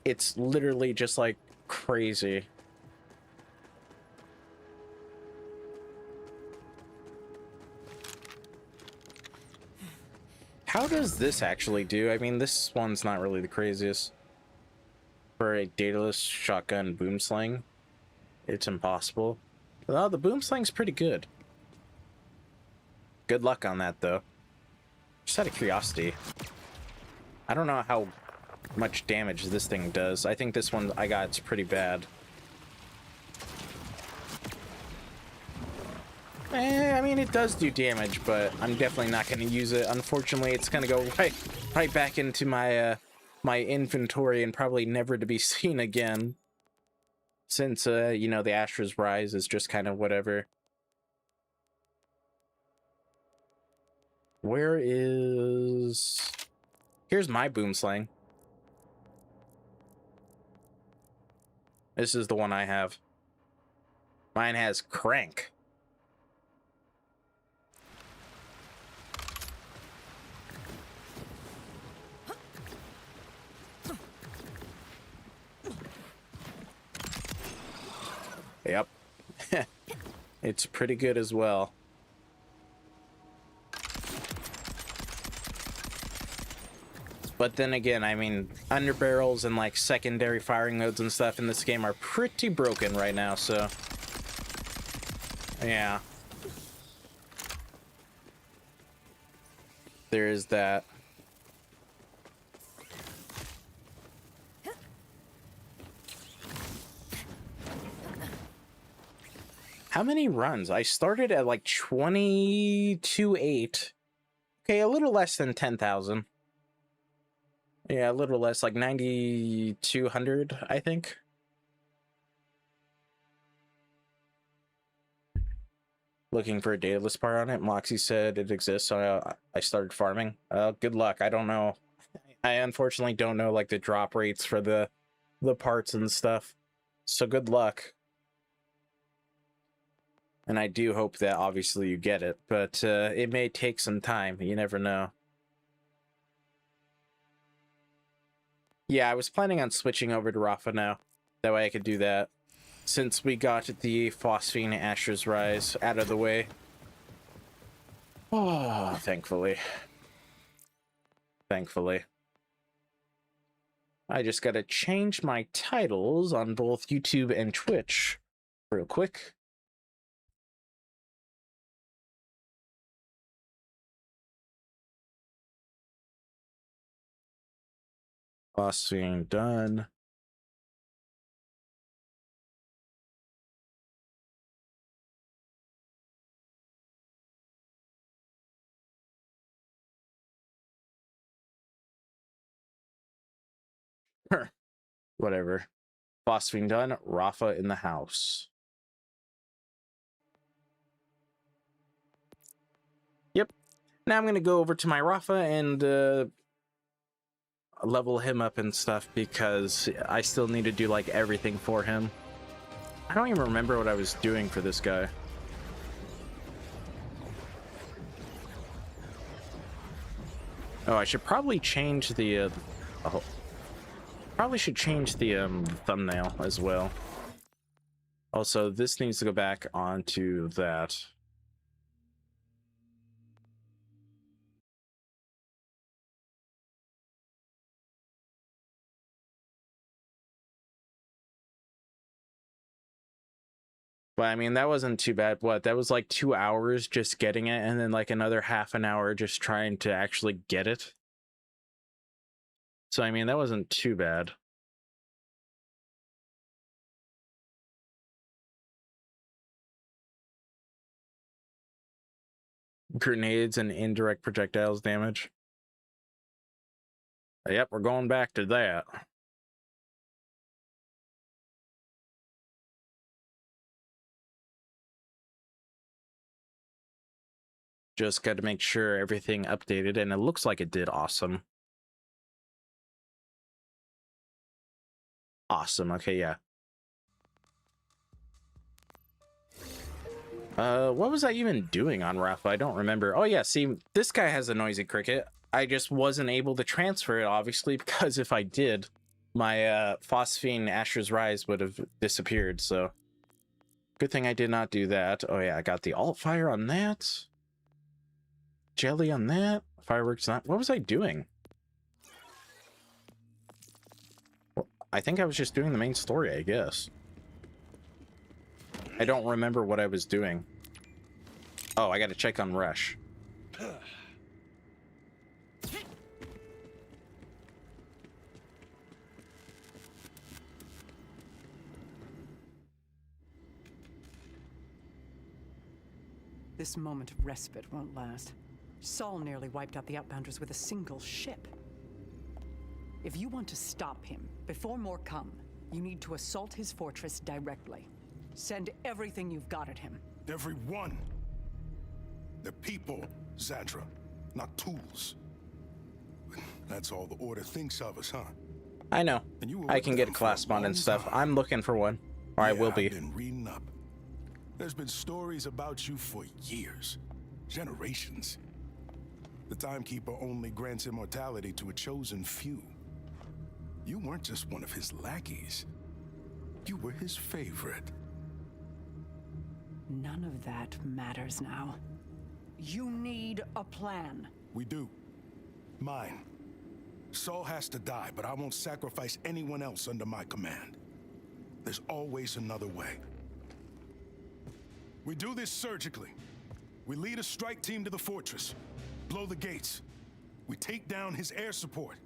it's literally just like crazy. How does this actually do? I mean, this one's not really the craziest. For a dataless shotgun boom sling, it's impossible. Well, the boom sling's pretty good. Good luck on that, though. Just out of curiosity. I don't know how much damage this thing does. I think this one I got it's pretty bad. I mean, it does do damage, but I'm definitely not going to use it. Unfortunately, it's going to go right back into my my inventory and probably never to be seen again. Since, you know, the Astra's Rise is just kind of whatever. Where is... Here's my boom sling. This is the one I have. Mine has crank. Yep. It's pretty good as well. But then again, I mean, underbarrels and like secondary firing modes and stuff in this game are pretty broken right now, so yeah. There is that. How many runs? I started at like 22.8. Okay, a little less than 10,000. Yeah, a little less, like 9,200, I think. Looking for a dataless part on it. Moxie said it exists, so I started farming. Good luck. I don't know. I unfortunately don't know like the drop rates for the parts and stuff. So good luck. And I do hope that obviously you get it, but it may take some time. You never know. Yeah, I was planning on switching over to Rafa now. That way I could do that. Since we got the Phosphene Astra's Rise out of the way. Oh, thankfully. Thankfully. I just gotta change my titles on both YouTube and Twitch real quick. Phosphene done. Whatever. Phosphene done. Rafa in the house. Yep. Now I'm gonna go over to my Rafa and level him up and stuff because I still need to do like everything for him. I don't even remember what I was doing for this guy. Oh, I should probably change the probably should change the thumbnail as well. Also, this needs to go back onto that. But I mean, that wasn't too bad. What, that was like 2 hours just getting it, and then like another half an hour just trying to actually get it. So I mean, that wasn't too bad. Grenades and indirect projectiles damage. Yep, we're going back to that. Just got to make sure everything updated, and it looks like it did. Awesome. Awesome. Okay, yeah. What was I even doing on Rafa? I don't remember. Oh yeah, see, this guy has a noisy cricket. I just wasn't able to transfer it, obviously, because if I did, my Phosphene Astra's Rise would have disappeared, so good thing I did not do that. Oh yeah, I got the alt fire on that. Jelly on that. Fireworks not. What was I doing? Well, I think I was just doing the main story, I guess. I don't remember what I was doing. Oh, I gotta check on Rush. This moment of respite won't last. Saul nearly wiped out the Outbounders with a single ship. If you want to stop him before more come, you need to assault his fortress directly. Send everything you've got at him. Everyone. They're people, Zandra, not tools. That's all the Order thinks of us, huh? I know. And you were I with can get them a for a class mod and long stuff. time. I'm looking for one. Or I will be. I've been reading up. There's been stories about you for years. Generations. The Timekeeper only grants immortality to a chosen few. You weren't just one of his lackeys. You were his favorite. None of that matters now. You need a plan. We do. Mine. Saul has to die, but I won't sacrifice anyone else under my command. There's always another way. We do this surgically. We lead a strike team to the fortress, blow the gates. We take down his air support.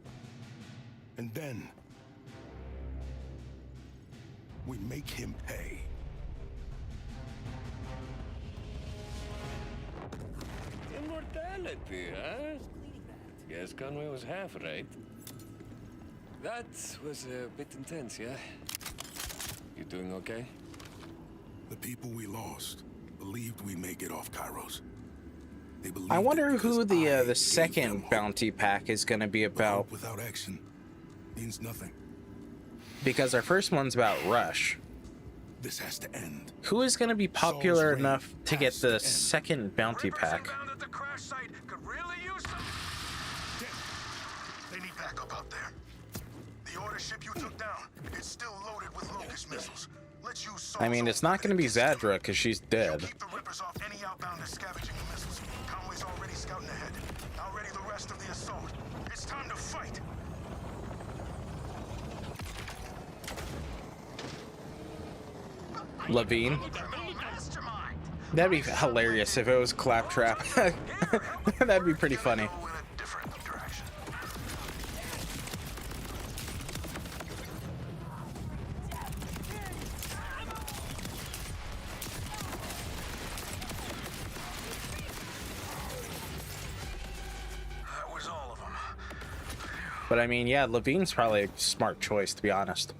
And then we make him pay. Immortality, huh? Guess Conway was half right. That was a bit intense, yeah? You doing okay? The people we lost believed we may get off Kairos. They believed I wonder it who because I the gave second them hope. bounty pack is going to be But about, hope without action means nothing. because our first one's about Rush. This has to end. Who is going to be popular reign enough to get has the to end. second bounty pack? At the crash site could really use some. They need backup out there. The Order ship you took down, it's still loaded with Locust missiles. Let's use Saul's I mean, it's not going to be system. Zadra because she's dead. Keep the Rippers off any outbounders scavenging the missiles. Conway's already scouting ahead. Now ready the rest of the assault. It's time to fight. Levine. Mastermind. That'd be hilarious if it was Claptrap. That'd be pretty funny. Go in a different direction. That was all of them. But I mean, yeah, Levine's probably a smart choice, to be honest.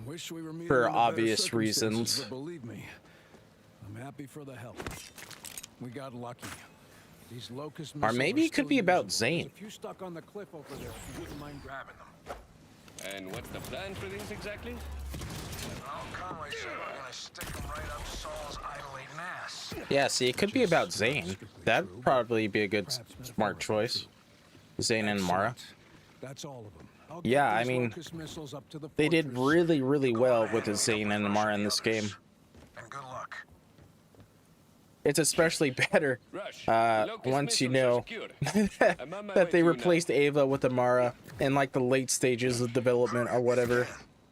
Wish we were meeting For under better obvious circumstances, reasons. but believe me, I'm happy for the help. We got lucky. These locust Or maybe missiles it could are be still about usable. Zane. There's a few stuck on the cliff over there. If you wouldn't mind grabbing them. And what's the plan for these exactly? Well, Conway said we're gonna stick him right up Saul's idolating ass. Yeah, see, it could be about Zane. That'd probably be a good, smart choice. Zane and Mara. That's all of them. I'll Yeah, get I these mean, locust missiles up to the They did fortress. really, really well with the Zane and Mara in this game. And good luck. It's especially better Rush, locust once you missiles are know secured. I'm on my way that they to you now. replaced Ava with Amara in like the late stages of development or whatever.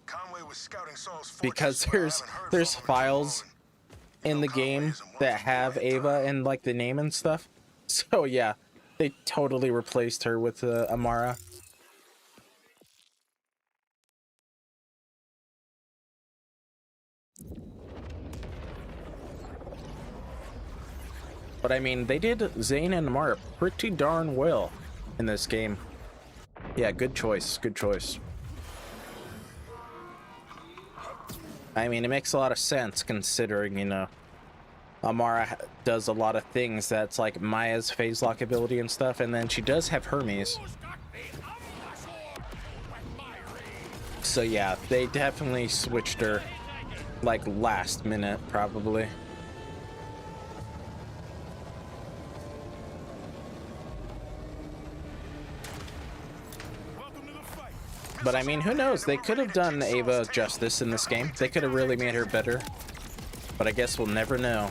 Conway was scouting Saul's fortress, Because but I haven't heard there's from him in too files long. in the game that have Ava and like the name and stuff. So yeah, they totally replaced her with Amara. But I mean, they did Zane and Amara pretty darn well in this game. Yeah, good choice, good choice. I mean, it makes a lot of sense considering, you know, Amara does a lot of things that's like Maya's phase lock ability and stuff, and then she does have Hermes. So yeah, they definitely switched her like last minute, probably. But I mean, who knows? They could have done Ava justice in this game. They could have really made her better. But I guess we'll never know.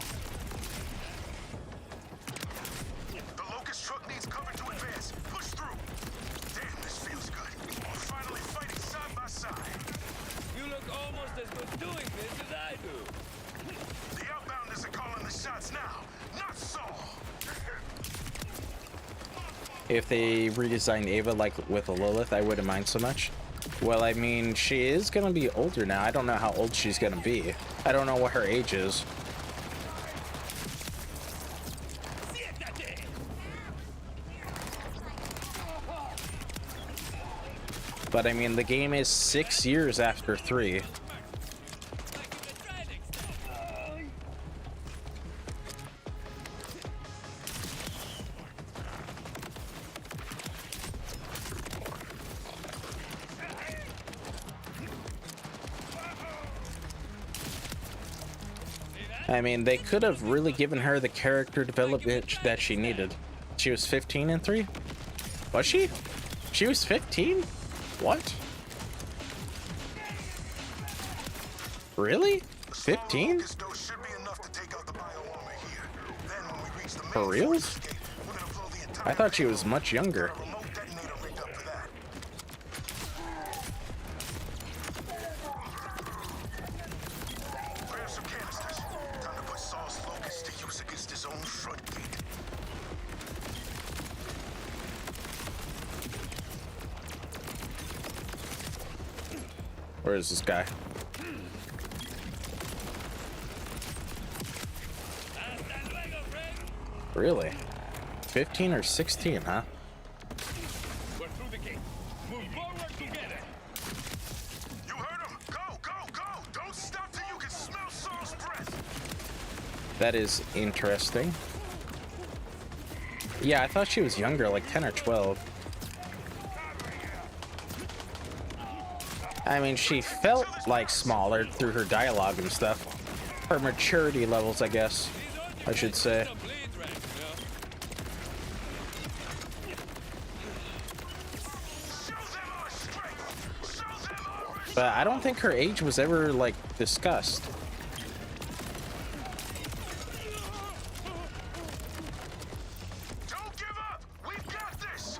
The Locust as good doing this as I do. The Outbounders are calling the shots now, not Saul. If they redesigned Ava like with a Lilith, I wouldn't mind so much. Well, I mean, she is gonna be older now. I don't know how old she's gonna be. I don't know what her age is. But I mean, the game is 6 years after 3. I mean, they could have really given her the character development that she needed. She was 15 in 3? Was she? She was 15? What? Really? 15? For reals? I thought she was much younger. Where is this guy? Really? 15 or 16, huh? We're through the gate. Move forward together. You heard him. Go, go, go. Don't stop till you can smell Saul's breath. That is interesting. Yeah, I thought she was younger, like 10 or 12. I mean, she felt like smaller through her dialogue and stuff. Her maturity levels, I guess, I should say. But I don't think her age was ever, like, discussed. Don't give up. We've got this.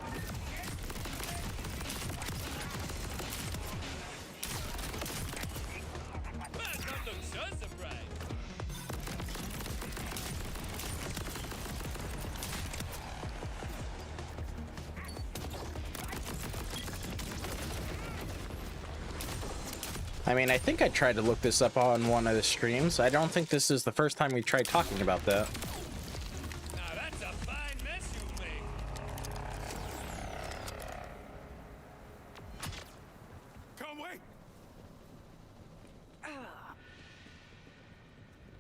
I mean, I think I tried to look this up on one of the streams. I don't think this is the first time we tried talking about that. Now that's a fine mess you made. Conway!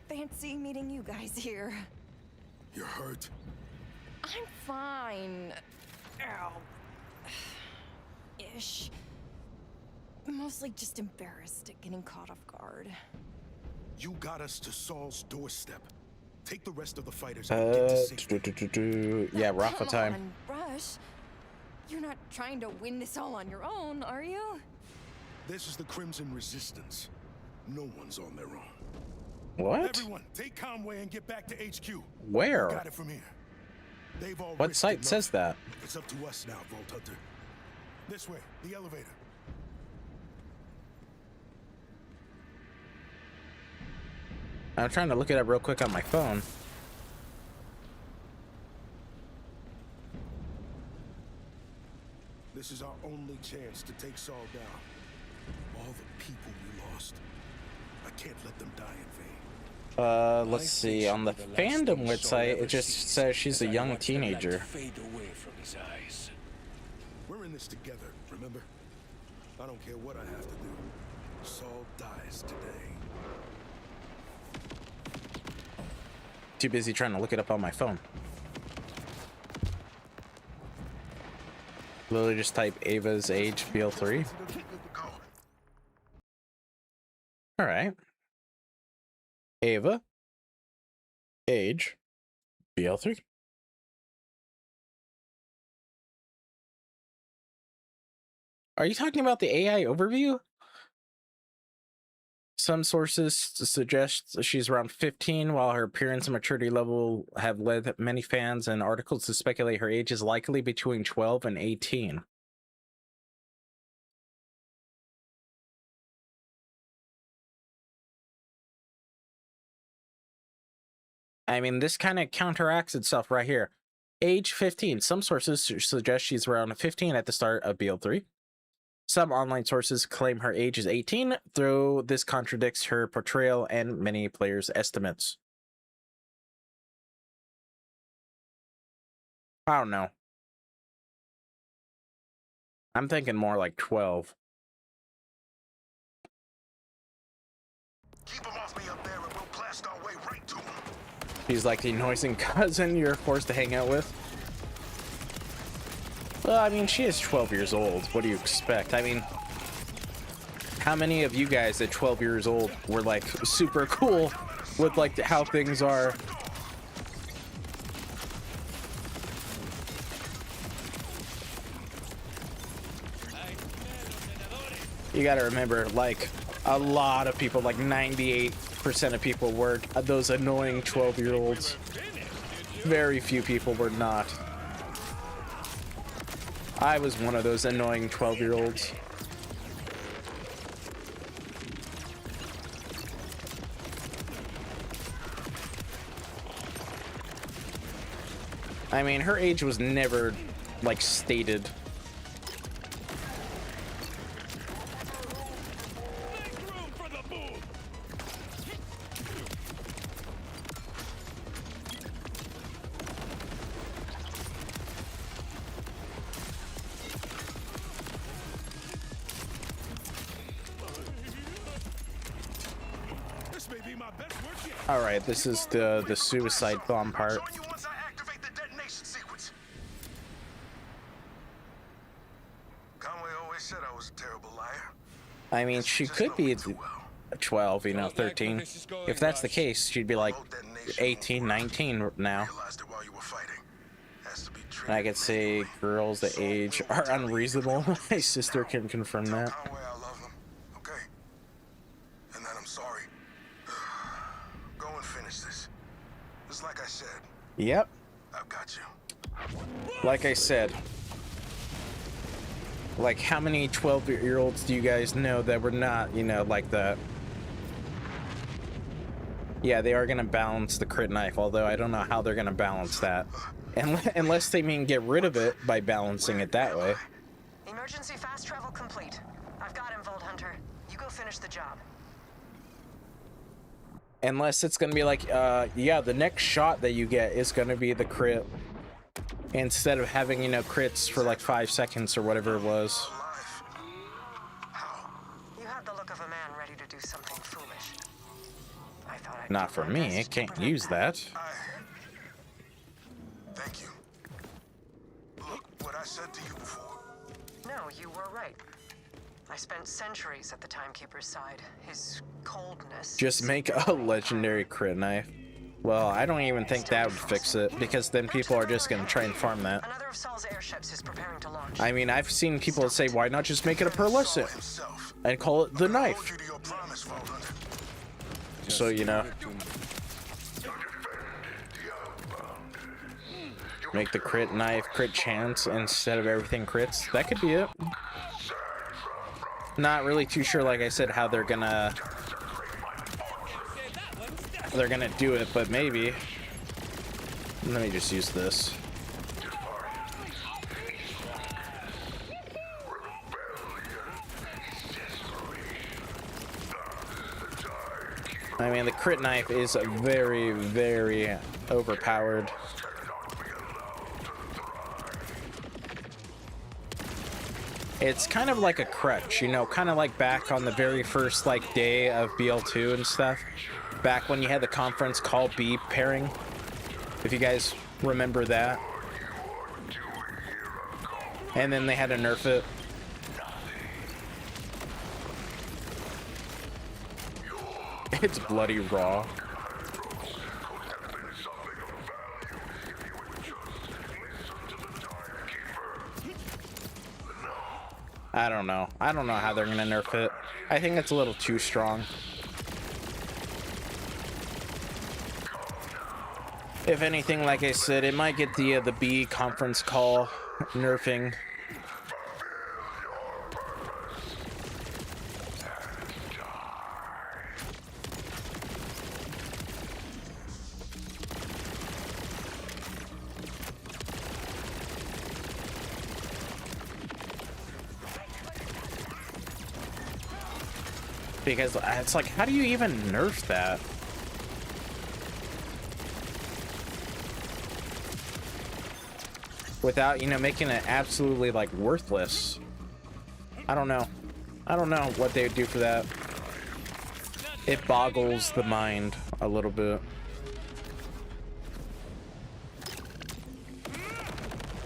Fancy meeting you guys here. You're hurt. I'm fine. Ow. Ish. Mostly just embarrassed at getting caught off guard. You got us to Saul's doorstep. Take the rest of the fighters and get to safety. Yeah, Rafa Come time. on, Rush. You're not trying to win this all on your own, are you? This is the Crimson Resistance. No one's on their own. What? Everyone, take Conway and get back to HQ. Where? Got it from here. They've all What risked site enough. says that? It's up to us now, Vault Hunter. This way, the elevator. I'm trying to look it up real quick on my phone. This is our only chance to take Saul down. All the people we lost. I can't let them die in vain. Let's see. On the fandom website, it just says she's a young teenager. Fade away from his eyes. We're in this together, remember? I don't care what I have to do. Saul dies today. Too busy trying to look it up on my phone. Literally just type Ava's age, BL3. Alright. Ava. Age. BL3. Are you talking about the AI overview? Some sources suggest she's around 15, while her appearance and maturity level have led many fans and articles to speculate her age is likely between 12 and 18. I mean, this kind of counteracts itself right here. Age 15. Some sources suggest she's around 15 at the start of BL3. Some online sources claim her age is 18, though this contradicts her portrayal and many players' estimates. I don't know. I'm thinking more like 12. Keep 'em off me up there and we'll blast our way right to 'em. She's like the annoying cousin you're forced to hang out with. Well, I mean, she is 12 years old. What do you expect? I mean, how many of you guys at 12 years old were like super cool with like how things are? You gotta remember, like, a lot of people, like 98% of people were those annoying 12-year-olds. Very few people were not. I was one of those annoying 12-year-olds. I mean, her age was never, like, stated. All right, this is the suicide bomb part. I mean, she could be 12, you know, 13. If that's the case, she'd be like 18, 19 now. And I could say girls that age are unreasonable. My sister can confirm that. Yep. I've got you. Like I said. Like, how many 12-year-olds do you guys know that were not, you know, like that? Yeah, they are going to balance the crit knife, although I don't know how they're going to balance that. Unless they mean get rid of it by balancing it that way. Emergency fast travel complete. I've got him, Vault Hunter. You go finish the job. Unless it's gonna be like, yeah, the next shot that you get is gonna be the crit. Instead of having, you know, crits for like 5 seconds or whatever it was. You had the look of a man ready to do something foolish. I thought I'd Not for me, I can't use that. Thank you. Look, what I said to you before. No, you were right. I spent centuries at the Timekeeper's side. His coldness... Just make a legendary crit knife. Well, I don't even think that would fix it, because then people are just gonna try and farm that. Another of Saul's airships is preparing to launch. I mean, I've seen people say, why not just make it a pearlescent and call it the knife? So, you know, make the crit knife crit chance instead of everything crits. That could be it. Not really too sure, like I said, how they're gonna do it, but maybe. Let me just use this. I mean, the crit knife is very, very overpowered. It's kind of like a crutch, you know, kind of like back on the very first, like, day of BL2 and stuff. Back when you had the conference call B pairing. If you guys remember that. And then they had to nerf it. It's bloody raw. I don't know. I don't know how they're gonna nerf it. I think it's a little too strong. If anything, like I said, it might get the B conference call nerfing. Because it's like, how do you even nerf that? Without, you know, making it absolutely, like, worthless. I don't know. I don't know what they would do for that. It boggles the mind a little bit.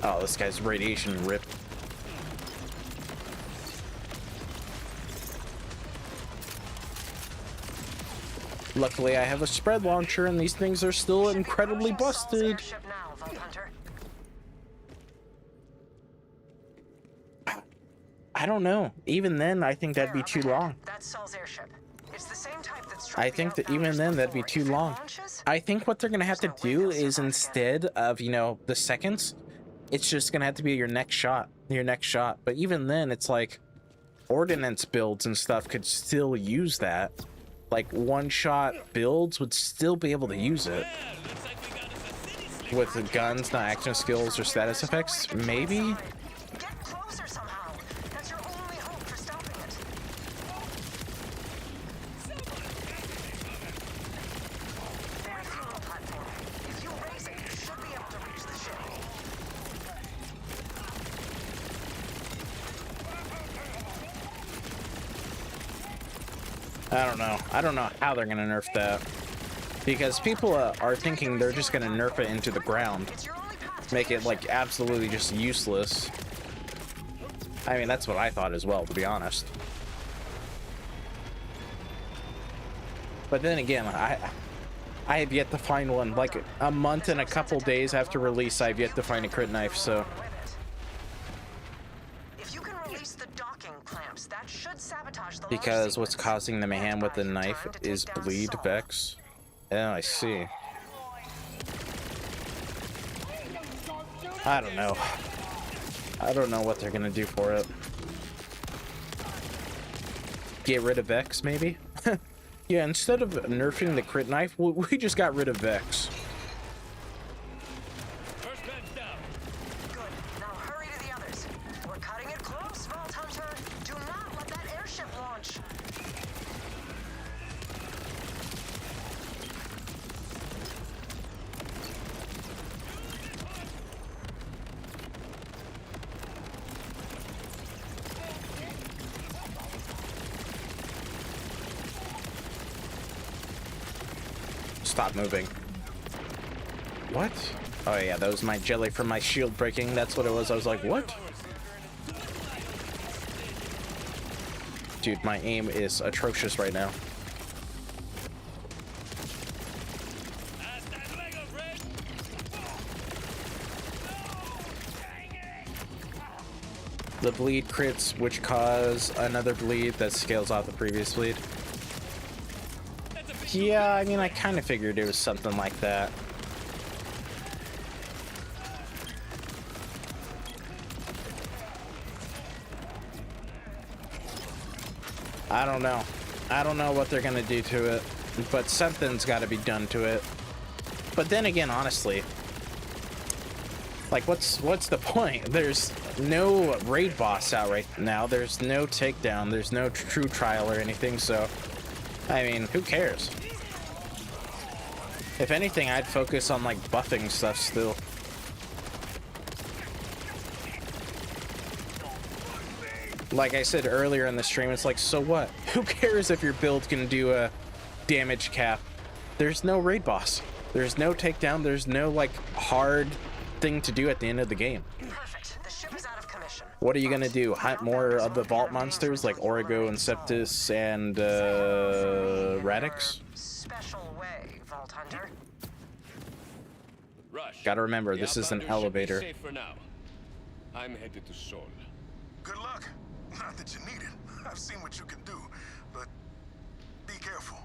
Oh, this guy's radiation rip. Luckily, I have a spread launcher, and these things are still incredibly busted. I don't know. Even then, I think that'd be too long. I think that even then, that'd be too long. I think what they're gonna have to do is, instead of, you know, the seconds, it's just gonna have to be your next shot. Your next shot. But even then, it's like ordnance builds and stuff could still use that. Like one-shot builds would still be able to use it. With the guns, not action skills or status effects, maybe? I don't know. I don't know how they're gonna nerf that. Because people are thinking they're just gonna nerf it into the ground. Make it, like, absolutely just useless. I mean, that's what I thought as well, to be honest. But then again, I have yet to find one. Like, a month and a couple days after release, I've yet to find a crit knife, so... Because what's causing the mayhem with the knife is bleed Vex. Yeah, I see. I don't know. I don't know what they're gonna do for it. Get rid of Vex, maybe? Yeah, instead of nerfing the crit knife, we just got rid of Vex. Stop moving. What? Oh yeah, that was my jelly from my shield breaking. That's what it was. I was like, what? Dude, my aim is atrocious right now. The bleed crits, which cause another bleed that scales off the previous bleed. Yeah, I mean, I kind of figured it was something like that. I don't know. I don't know what they're gonna do to it, but something's got to be done to it. But then again, honestly, like, what's the point? There's no raid boss out right now. There's no takedown. There's no true trial or anything. So, I mean, who cares? If anything, I'd focus on, like, buffing stuff still. Like I said earlier in the stream, it's like, so what? Who cares if your build can do a damage cap? There's no raid boss. There's no takedown. There's no, like, hard thing to do at the end of the game. Perfect. The ship is out of commission. What are you gonna do? Hunt more of the vault monsters like Origo and Septis and Radix? Special way, Vault Hunter. Rush. Gotta remember, this is an elevator. Safe for now. I'm headed to Sol. Good luck. Not that you need it. I've seen what you can do, but be careful.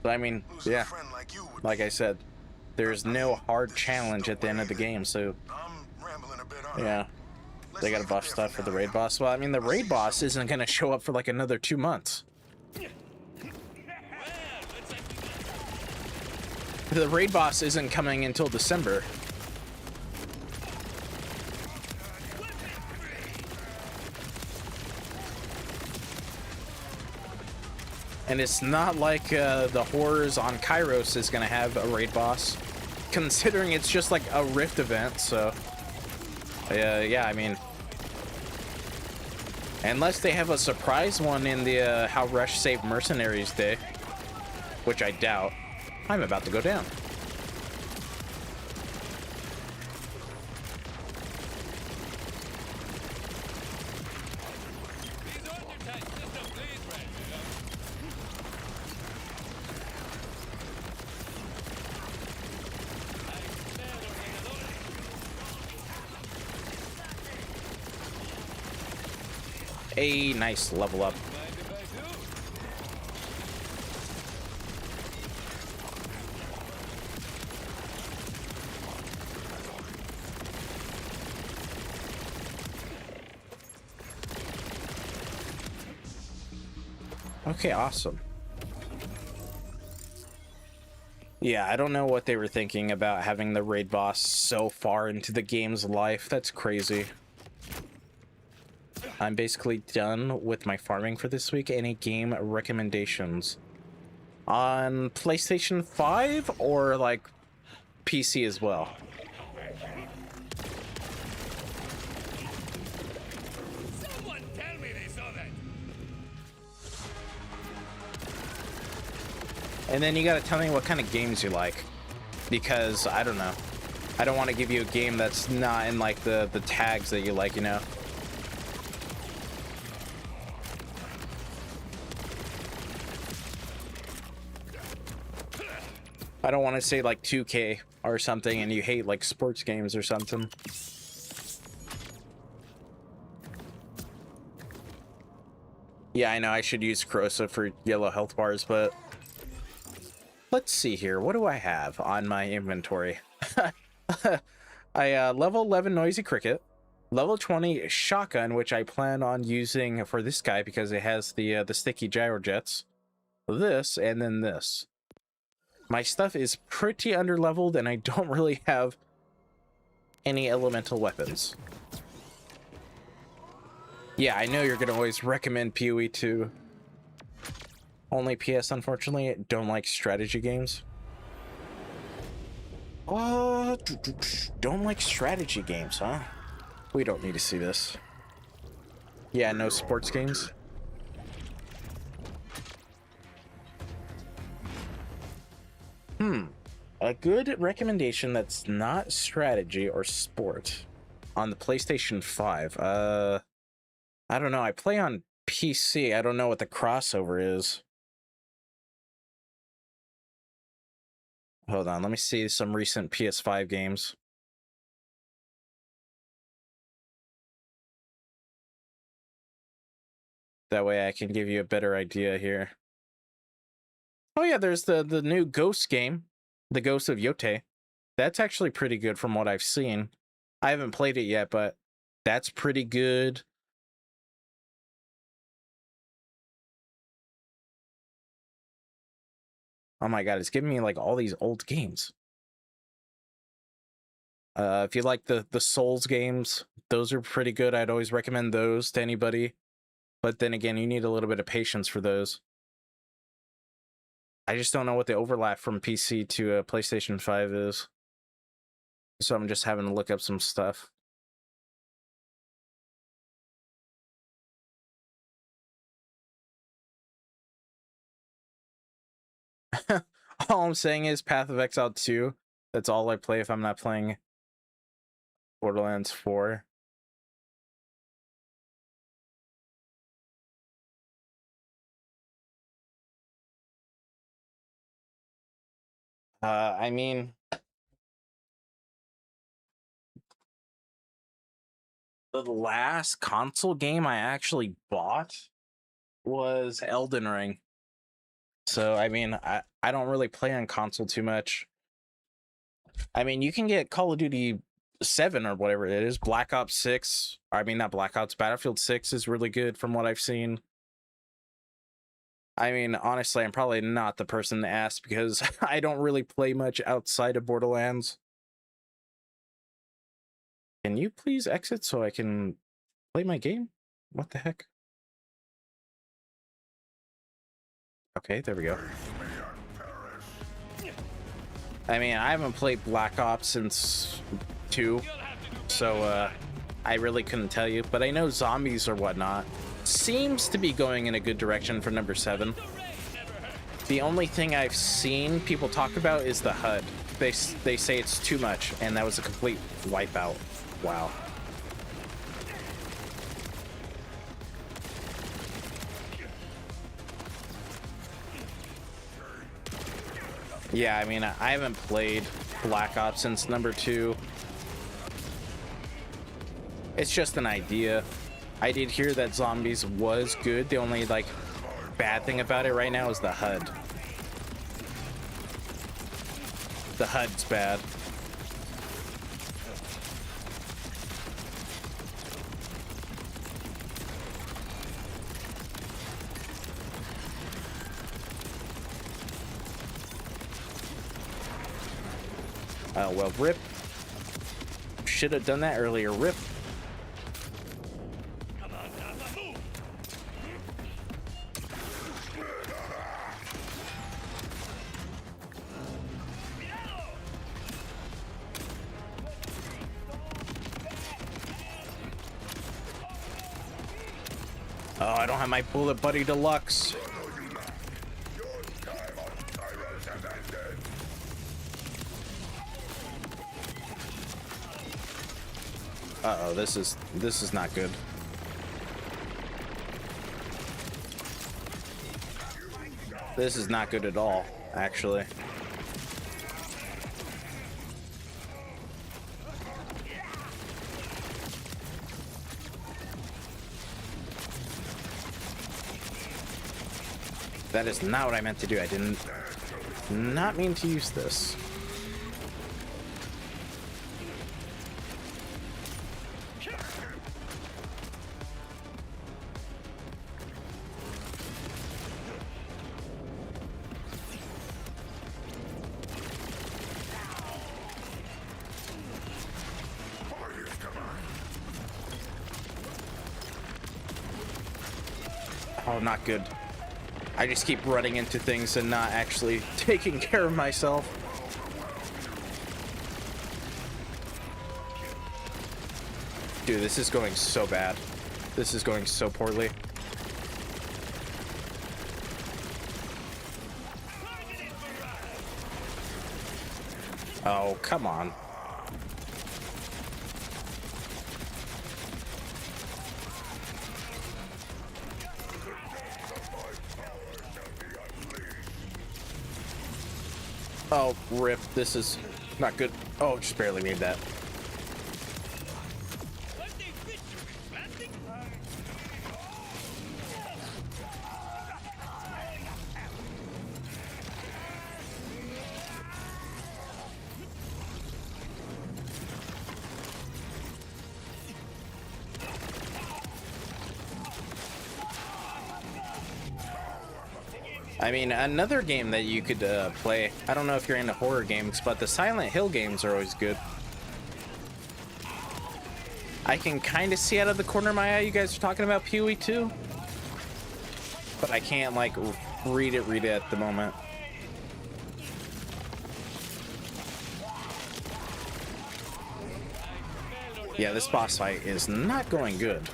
But I mean, Losing a yeah, friend like you would like I said, there's no hard challenge at the end of the game, so I'm rambling a bit, aren't I? yeah, they gotta buff stuff for the raid boss. Well, I mean, the raid boss isn't gonna show up for like another 2 months. The raid boss isn't coming until December. And it's not like the horrors on Kairos is going to have a raid boss, considering it's just like a Rift event, so... yeah, I mean... Unless they have a surprise one in the How Rush Saved Mercenaries Day, which I doubt, I'm about to go down. A nice level up. Okay, awesome. Yeah, I don't know what they were thinking about having the raid boss so far into the game's life. That's crazy. I'm basically done with my farming for this week. Any game recommendations? On PlayStation 5 or like PC as well? Someone tell me they saw that. And then you gotta tell me what kind of games you like, because I don't know. I don't want to give you a game that's not in like the tags that you like, you know. I don't want to say like 2K or something and you hate like sports games or something. Yeah, I know I should use Corrosive for yellow health bars, but let's see here. What do I have on my inventory? I level 11 Noisy Cricket, level 20 Shotgun, which I plan on using for this guy because it has the sticky gyro jets. This and then this. My stuff is pretty underleveled and I don't really have any elemental weapons. Yeah, I know you're gonna always recommend PoE 2. Only PS, unfortunately, don't like strategy games. Don't like strategy games, huh? We don't need to see this. Yeah, no sports games. A good recommendation that's not strategy or sport on the PlayStation 5. I don't know. I play on PC. I don't know what the crossover is. Hold on. Let me see some recent PS5 games. That way I can give you a better idea here. Oh yeah, there's the new Ghost game, The Ghost of Yote. That's actually pretty good from what I've seen. I haven't played it yet, but that's pretty good. Oh my god, it's giving me like all these old games. If you like the Souls games, those are pretty good. I'd always recommend those to anybody. But then again, you need a little bit of patience for those. I just don't know what the overlap from PC to PlayStation 5 is. So I'm just having to look up some stuff. All I'm saying is Path of Exile 2. That's all I play if I'm not playing Borderlands 4. I mean, the last console game I actually bought was Elden Ring. So, I mean, I don't really play on console too much. I mean, you can get Call of Duty 7 or whatever it is. Black Ops 6. I mean, not Black Ops. Battlefield 6 is really good from what I've seen. I mean, honestly, I'm probably not the person to ask because I don't really play much outside of Borderlands. Can you please exit so I can play my game? What the heck? Okay, there we go. I mean, I haven't played Black Ops since 2, so I really couldn't tell you, but I know zombies or whatnot seems to be going in a good direction for number 7. The only thing I've seen people talk about is the HUD. They say it's too much, and that was a complete wipeout. Wow. Yeah, I mean, I haven't played Black Ops since number 2. It's just an idea. I did hear that zombies was good. The only, like, bad thing about it right now is the HUD. The HUD's bad. Oh, well, rip. Should have done that earlier, rip. Oh, I don't have my Bullet Buddy Deluxe. Uh-oh, this is not good. This is not good at all, actually. That is not what I meant to do. I didn't not mean to use this. Oh, not good. I just keep running into things and not actually taking care of myself. Dude, this is going so bad. This is going so poorly. Oh, come on. Oh, rip. This is not good. Oh, just barely made that. I mean, another game that you could play, I don't know if you're into horror games, but the Silent Hill games are always good. I can kind of see out of the corner of my eye you guys are talking about Pee-wee 2, but I can't, like, read it at the moment. Yeah, this boss fight is not going good.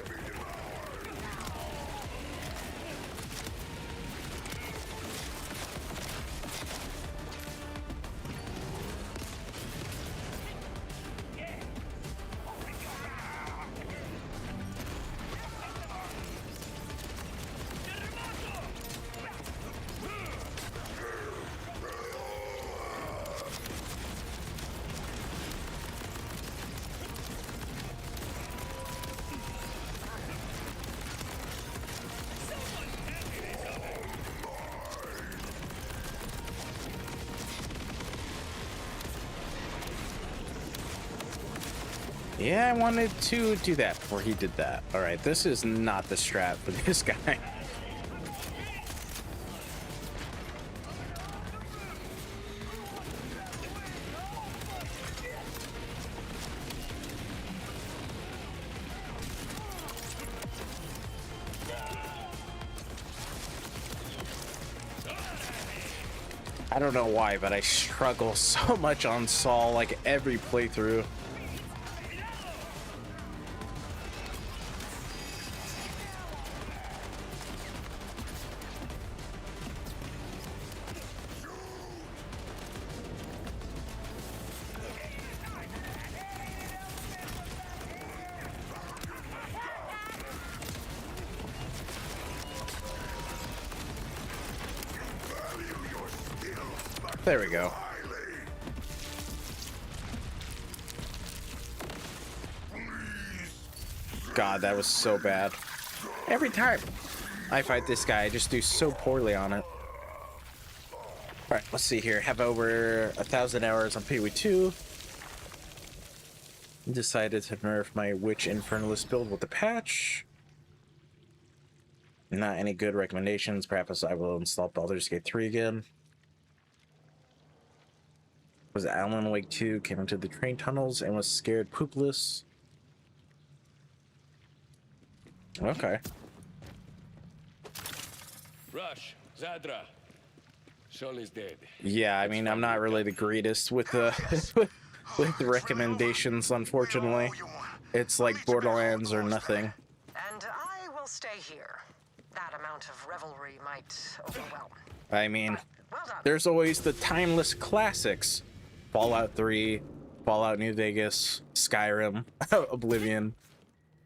Yeah, I wanted to do that before he did that. All right, this is not the strat for this guy. I don't know why, but I struggle so much on Saul, like every playthrough. There we go. God, that was so bad. Every time I fight this guy, I just do so poorly on it. Alright, let's see here. Have over 1,000 hours on PoE2. Decided to nerf my Witch Infernalist build with the patch. Not any good recommendations. Perhaps I will install Baldur's Gate 3 again. Was Alan Wake 2, came into the train tunnels and was scared poopless. Okay. Rush, Zadra. Sol is dead. Yeah, I mean, I'm not really the greatest with the with the recommendations, unfortunately. It's like Borderlands or nothing. And I will stay here. That amount of revelry might overwhelm. I mean, Well done. there's always the timeless classics. Fallout 3, Fallout New Vegas, Skyrim, Oblivion.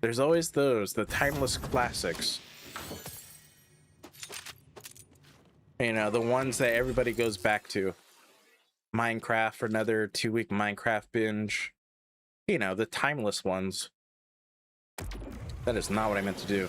There's always those, the timeless classics. You know, the ones that everybody goes back to. Minecraft for another 2-week Minecraft binge. You know, the timeless ones. That is not what I meant to do.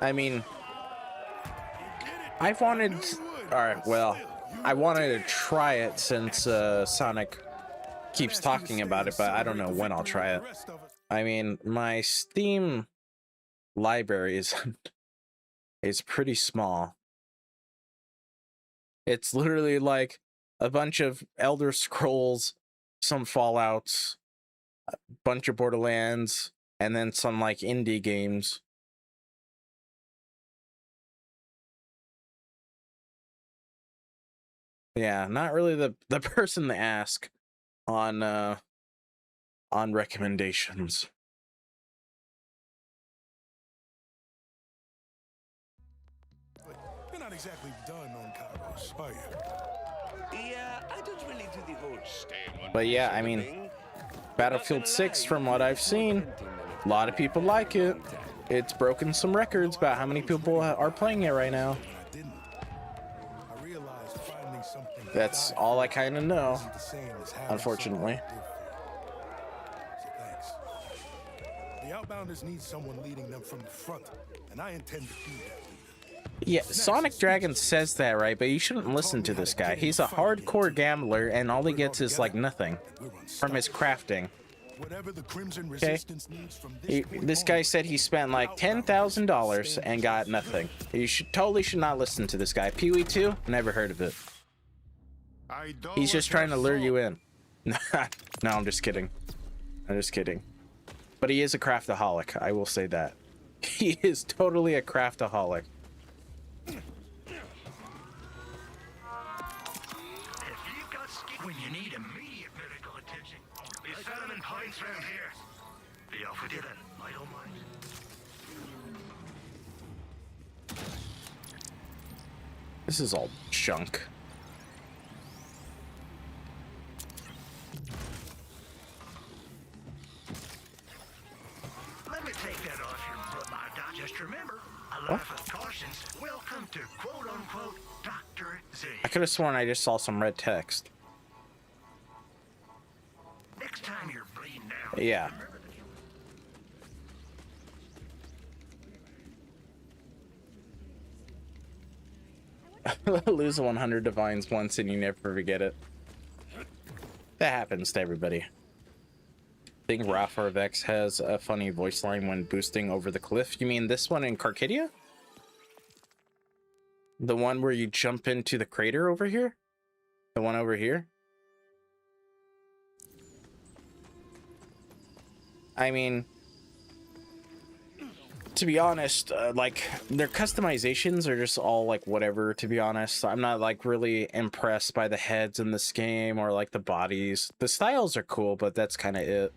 I mean, I've wanted... Alright, well, I wanted to try it since Sonic keeps talking about it, but I don't know when I'll try it. I mean, my Steam library is pretty small. It's literally like a bunch of Elder Scrolls, some Fallouts, a bunch of Borderlands, and then some like indie games. Yeah, not really the person to ask on recommendations. You're not exactly done on Kairos, are you? Yeah, I don't really do the whole stay in one But yeah, place I mean, thing. Battlefield 6, from what I've seen, a lot of people like it. It's broken some records about how many people are playing it right now. I didn't. I realized finding something That's all I kind of know, isn't the same as having unfortunately. something to live for. So thanks. The Outbounders need someone leading them from the front, and I intend to do that. Yeah, Sonic Dragon says that, right? But you shouldn't listen to this guy. He's a hardcore gambler, and all he gets is like nothing from his crafting. Whatever the Crimson Resistance needs from This guy said he spent like $10,000 and got nothing. You totally should not listen to this guy. PoE2, never heard of it. He's just trying to lure you in. No, I'm just kidding. I'm just kidding. But he is a craftaholic, I will say that. He is totally a craftaholic. When you need immediate medical attention, we sell them in pints round here. Be off with you then, I don't mind. This is all junk. Let me take that off you, but that Just remember, a life of cautions will come to quote-unquote Dr. Z. I could have sworn I just saw some red text. Next time you're bleeding out, Yeah. remember Lose 100 divines once and you never forget it. That happens to everybody. I think Rafa or Vex has a funny voice line when boosting over the cliff. You mean this one in Carcadia? The one where you jump into the crater over here? The one over here? I mean, to be honest, like, their customizations are just all, like, whatever, to be honest. I'm not, like, really impressed by the heads in this game or, like, the bodies. The styles are cool, but that's kind of it.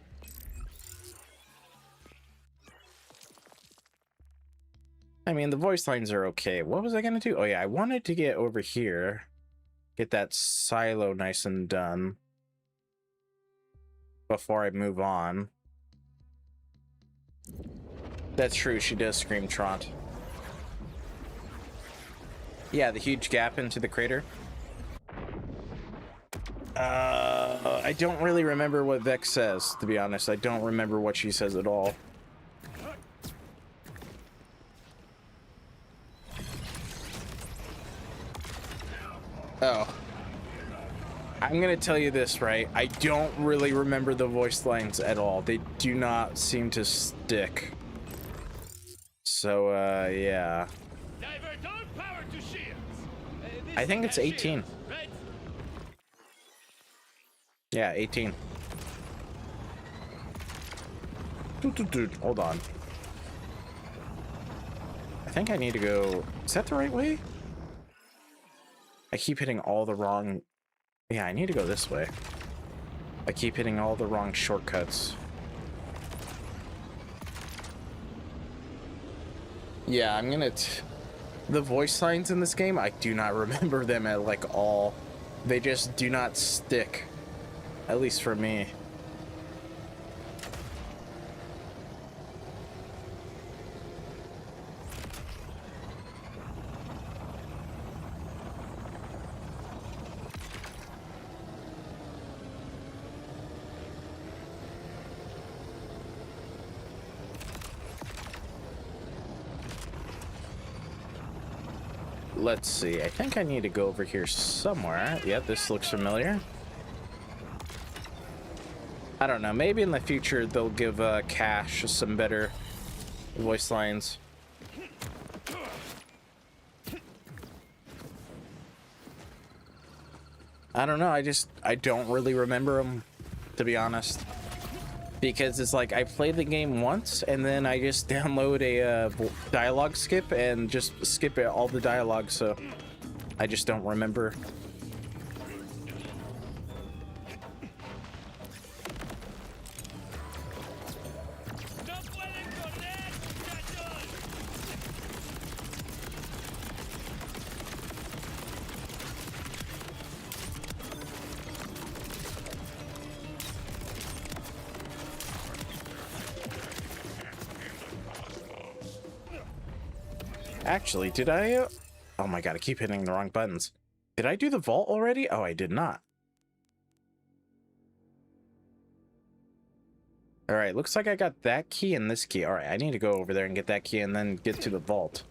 I mean, the voice lines are okay. What was I going to do? Oh, yeah, I wanted to get over here. Get that silo nice and done before I move on. That's true, she does scream Trant. Yeah, the huge gap into the crater. I don't really remember what Vex says, to be honest. I don't remember what she says at all. Oh. I'm gonna tell you this, right? I don't really remember the voice lines at all. They do not seem to stick. So, yeah. I think it's 18. Yeah, 18. Hold on. I think I need to go... Is that the right way? I keep hitting all the wrong... Yeah, I need to go this way. I keep hitting all the wrong shortcuts. Yeah, I'm gonna... The voice lines in this game, I do not remember them at, like, all. They just do not stick. At least for me. Let's see. I think I need to go over here somewhere. Yep, this looks familiar. I don't know. Maybe in the future they'll give Cash some better voice lines. I don't know. I don't really remember them, to be honest. Because it's like I played the game once and then I just download a dialogue skip and just skip all the dialogue, so I just don't remember. Actually, did I... Oh my god, I keep hitting the wrong buttons. Did I do the vault already? Oh, I did not. Alright, looks like I got that key and this key. Alright, I need to go over there and get that key and then get to the vault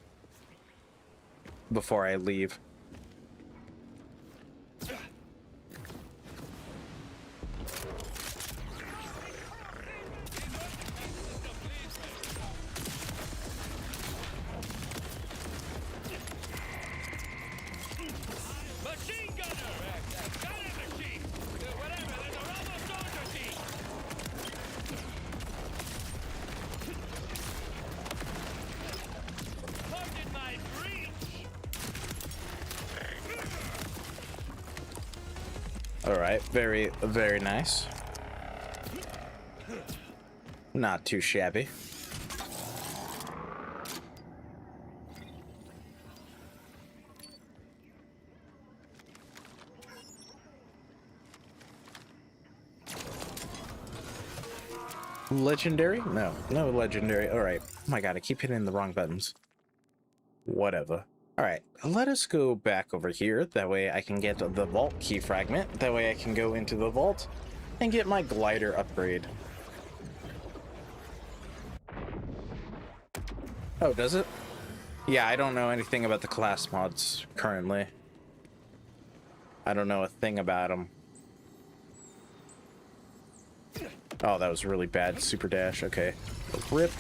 before I leave. Alright, very, very nice. Not too shabby. Legendary? No, no legendary. Alright. my god, I keep hitting the wrong buttons. Whatever. Alright, let us go back over here. That way I can get the vault key fragment. That way I can go into the vault and get my glider upgrade. Oh, does it? Yeah, I don't know anything about the class mods currently. I don't know a thing about them. Oh, that was really bad. Super dash. Okay. Rip.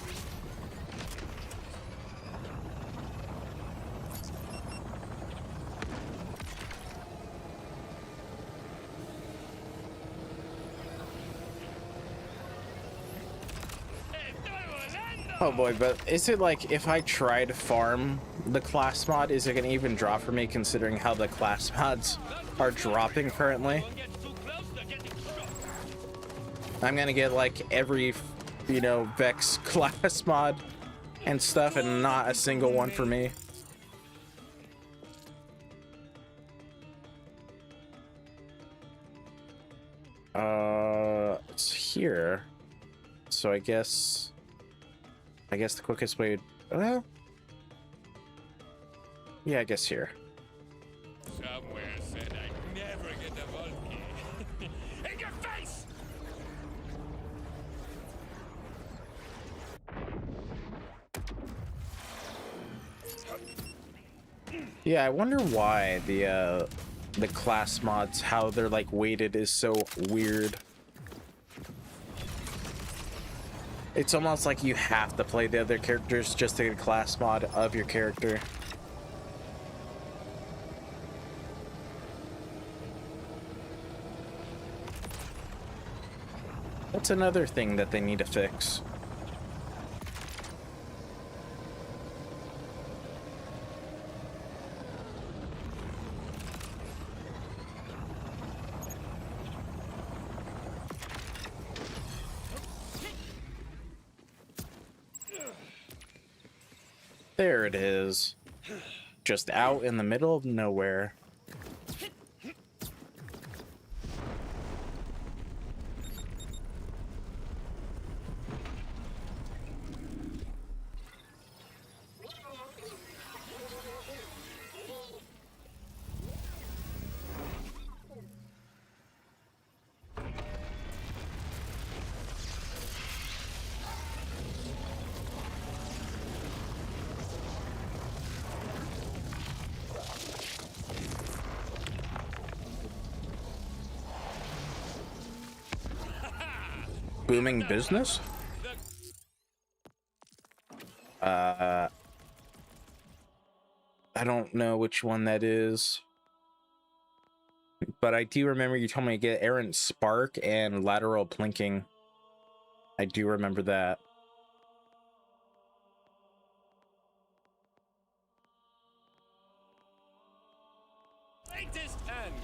Oh boy, but is it like if I try to farm the class mod, is it gonna even drop for me considering how the class mods are dropping currently? I'm gonna get like every, you know, Vex class mod and stuff and not a single one for me. It's here. So I guess the quickest way, well, yeah, I guess here. Somewhere said I'd never get the vault key. In your face! Yeah, I wonder why the class mods, how they're like weighted, is so weird. It's almost like you have to play the other characters just to get a class mod of your character. That's another thing that they need to fix. There it is. Just out in the middle of nowhere. Booming business? I don't know which one that is. But I do remember you told me to get errant spark and lateral plinking. I do remember that. Latest and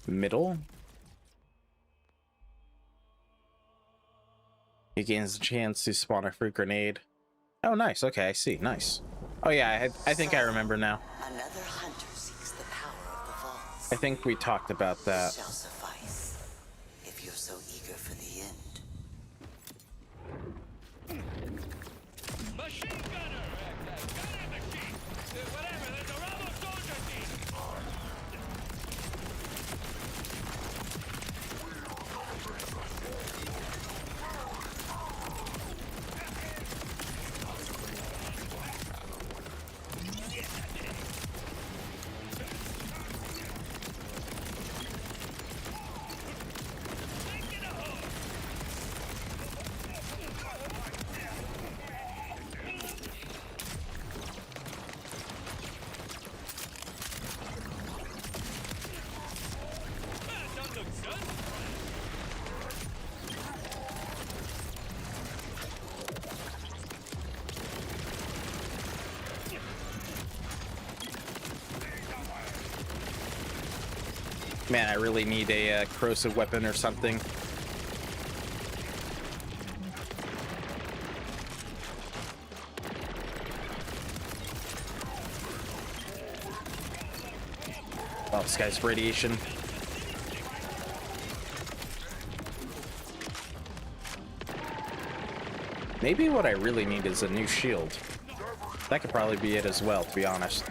Middle? He gains a chance to spawn a free grenade. Oh, nice. Okay, I see. Nice. Oh, yeah, I think I remember now. Another hunter seeks the power of the vaults. I think we talked about that. Shall suffice, if you're so eager for the end. machine gunner! Gunner machine! Whatever, there's a rebel soldier team! Man, I really need a corrosive weapon or something. Oh, this guy's radiation. Maybe what I really need is a new shield. That could probably be it as well, to be honest.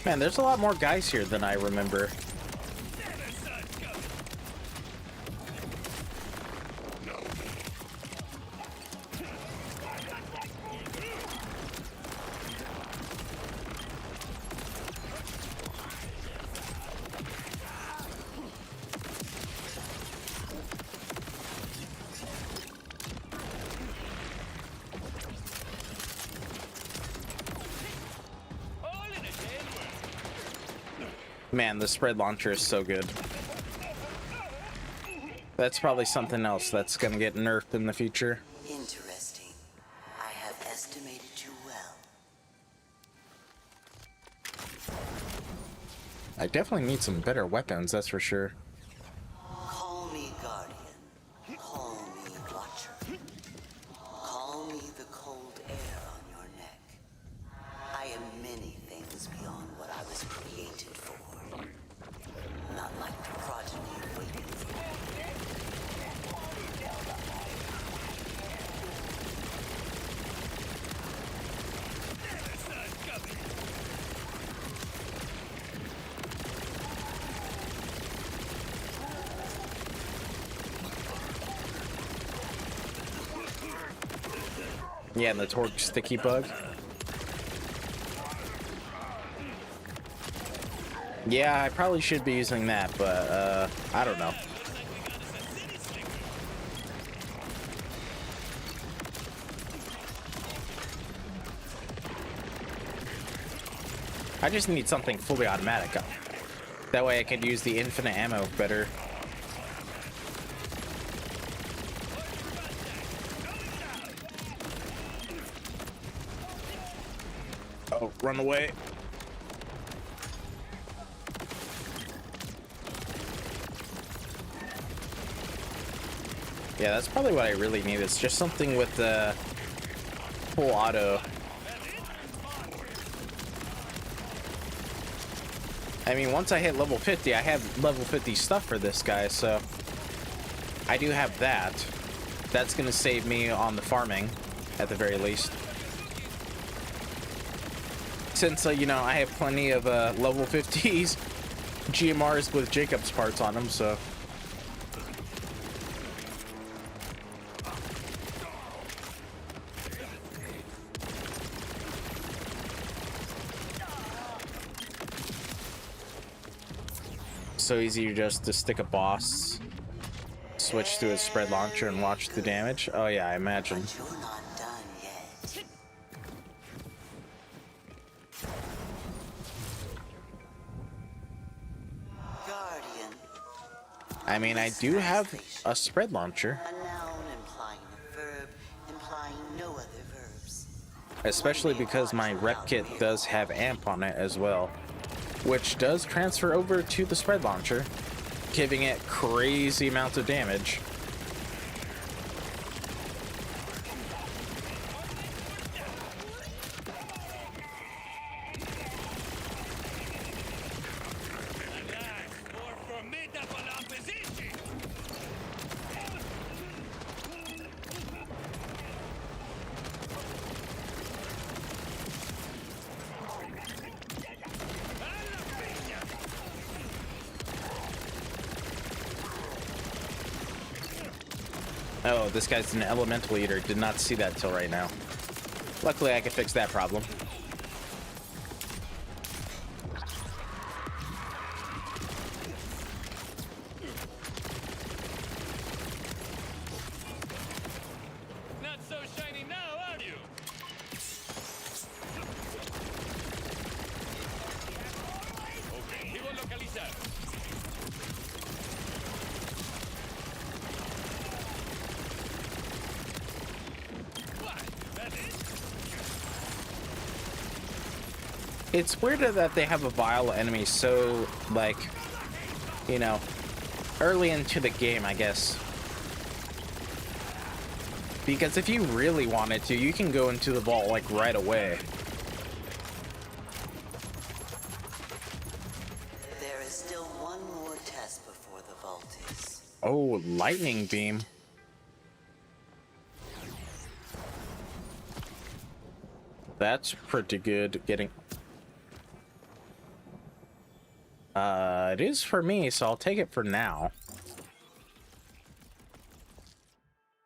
Man, there's a lot more guys here than I remember. Man, the spread launcher is so good. That's probably something else that's gonna get nerfed in the future. Interesting. I have estimated you well. I definitely need some better weapons, that's for sure. Call me Guardian. Call me Watcher. Call me the cold air on your neck. I am many things beyond what I was created for. Not like the progeny waiting for me. Yeah, and the torque sticky bug. Yeah, I probably should be using that, but I don't know. I just need something fully automatic. That way I can use the infinite ammo better. Oh, run away. Yeah, that's probably what I really need. It's just something with the full auto. I mean, once I hit level 50, I have level 50 stuff for this guy, so I do have that. That's gonna save me on the farming, at the very least. Since, you know, I have plenty of level 50s GMRs with Jacob's parts on them, so... So easy just to stick a boss, switch to a spread launcher, and watch the damage. Oh yeah, I imagine. But you're not done yet. Guardian. I mean, I do have a spread launcher. A noun implying a verb, implying no other verbs. Especially because my rep kit does have amp on it as well, which does transfer over to the spread launcher, giving it crazy amounts of damage. Oh, this guy's an elemental eater. Did not see that till right now. Luckily, I can fix that problem. Not so shiny now, are you? Objetivo localizado. What? That is? It's weird that they have a vile enemy so, like, you know, early into the game, I guess. Because if you really wanted to, you can go into the vault, like, right away. There is still one more test before the vault is. Oh, lightning beam. That's pretty good getting... it is for me, so I'll take it for now.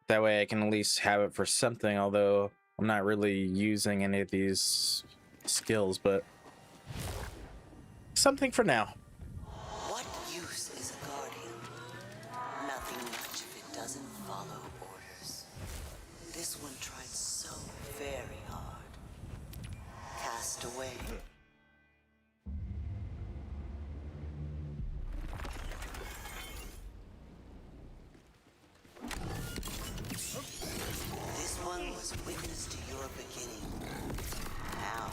That way I can at least have it for something, although I'm not really using any of these skills, but something for now. What use is a guardian? Nothing much if it doesn't follow orders. This one tried so very hard. Cast away. This one was witness to your beginning. Now,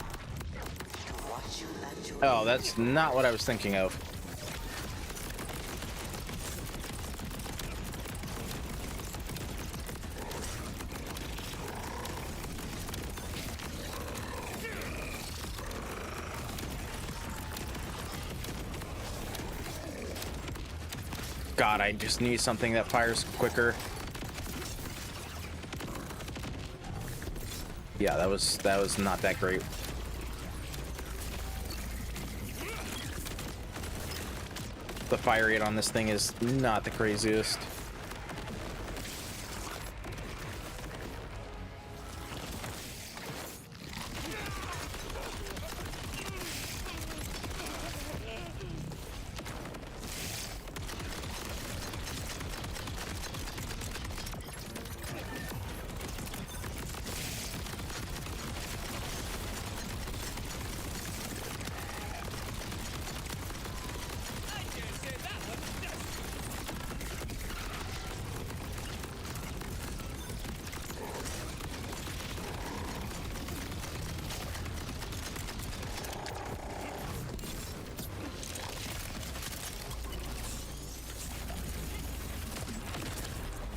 to watch you at your Oh, that's not what I was thinking of. God, I just need something that fires quicker. Yeah, that was not that great. The fire rate on this thing is not the craziest.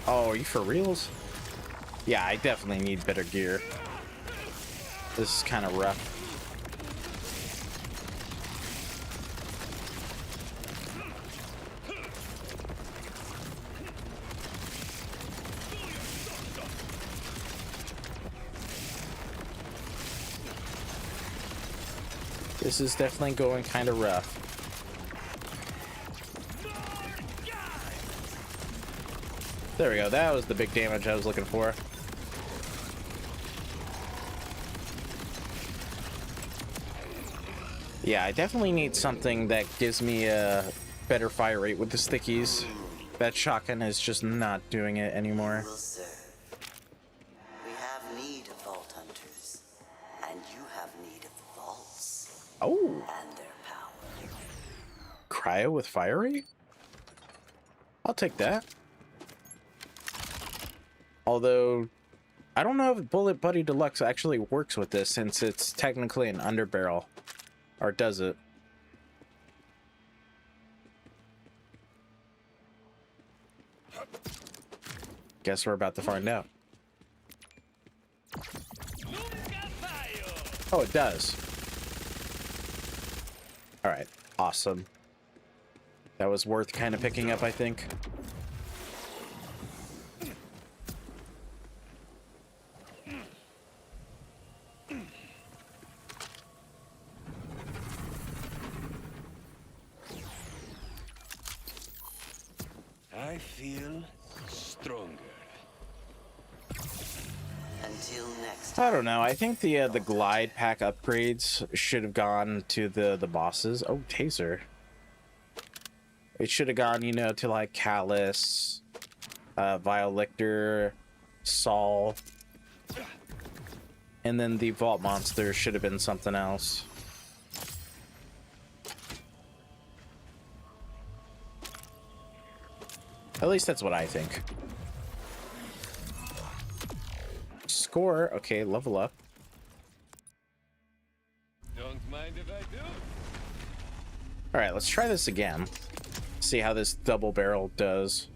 Oh, are you for reals? Yeah, I definitely need better gear. This is kind of rough. This is definitely going kind of rough. There we go. That was the big damage I was looking for. Yeah, I definitely need something that gives me a better fire rate with the stickies. That shotgun is just not doing it anymore. will serve. We have need of vault hunters, and you have need of the vaults Oh, and their power. cryo with fire rate? I'll take that. Although, I don't know if Bullet Buddy Deluxe actually works with this, since it's technically an underbarrel. Or does it? Guess we're about to find out. Oh, it does. Alright, awesome. That was worth kind of picking up, I think. I feel stronger. Until next I don't know. I think the glide pack upgrades should have gone to the bosses. Oh, taser. It should have gone, you know, to like Callus, Violictor, Saul, and then the Vault Monster should have been something else. At least that's what I think. Score. Okay, level up. Don't Mind if I do? All right, let's try this again. See how this double barrel does.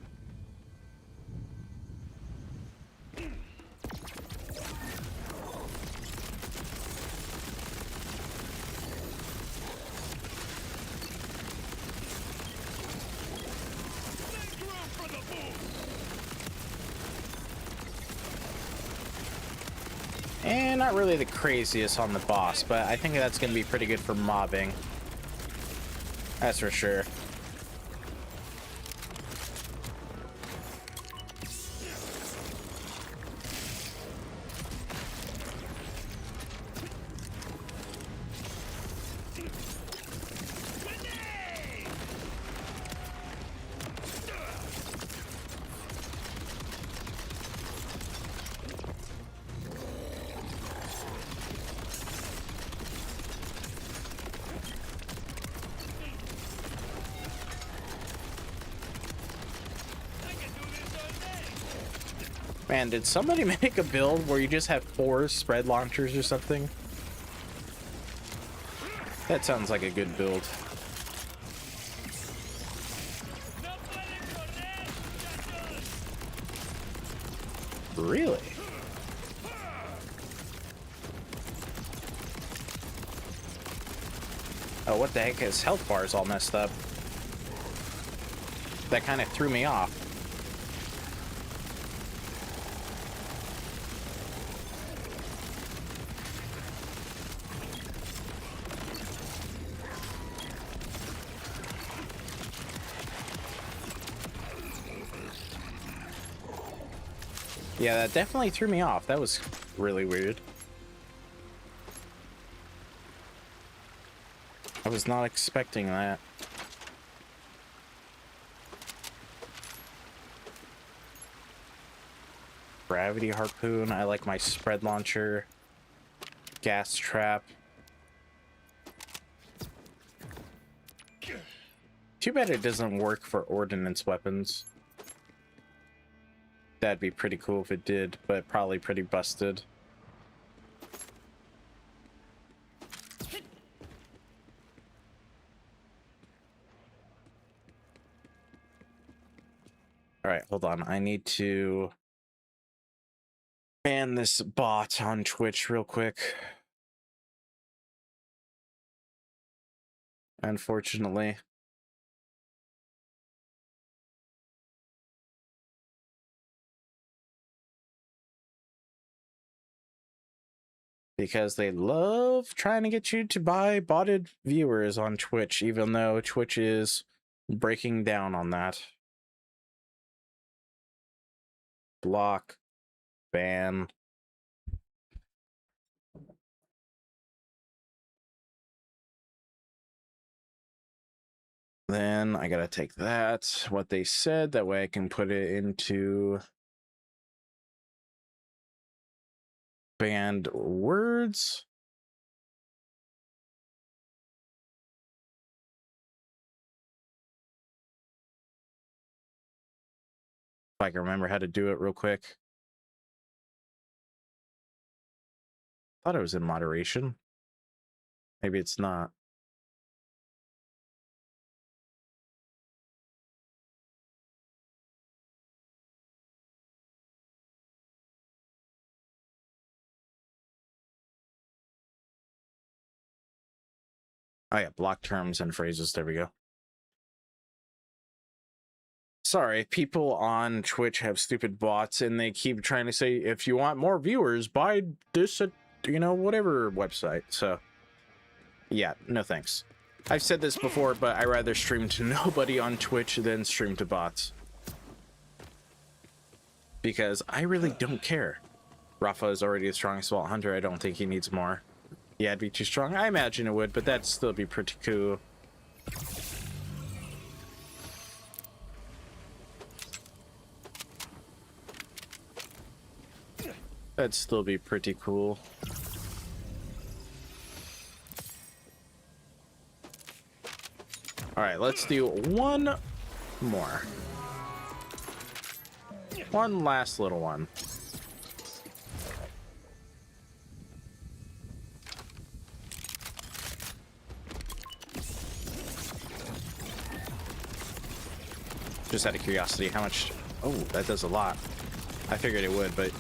And not really the craziest on the boss, but I think that's going to be pretty good for mobbing. That's for sure. Man, did somebody make a build where you just have 4 spread launchers or something? That sounds like a good build. Really? Oh, what the heck? His health bar is all messed up. That kind of threw me off. Yeah, that definitely threw me off. That was really weird. I was not expecting that. Gravity harpoon. I like my spread launcher. Gas trap. Too bad it doesn't work for ordnance weapons. That'd be pretty cool if it did, but probably pretty busted. Alright, hold on. I need to ban this bot on Twitch real quick. Unfortunately. Because they love trying to get you to buy botted viewers on Twitch, even though Twitch is breaking down on that. Block. Ban. Then I gotta take that, what they said, that way I can put it into banned words. If I can remember how to do it real quick. Thought it was in moderation. Maybe it's not. Oh yeah, block terms and phrases. There we go. Sorry, people on Twitch have stupid bots and they keep trying to say, if you want more viewers, buy this at, you know, whatever website. So, yeah, no thanks. I've said this before, but I rather stream to nobody on Twitch than stream to bots. Because I really don't care. Rafa is already the strongest vault hunter. I don't think he needs more. Yeah, it'd be too strong. I imagine it would, but that'd still be pretty cool. That'd still be pretty cool. All right, let's do one more. One last little one. Just out of curiosity, how much... Oh, that does a lot. I figured it would, but...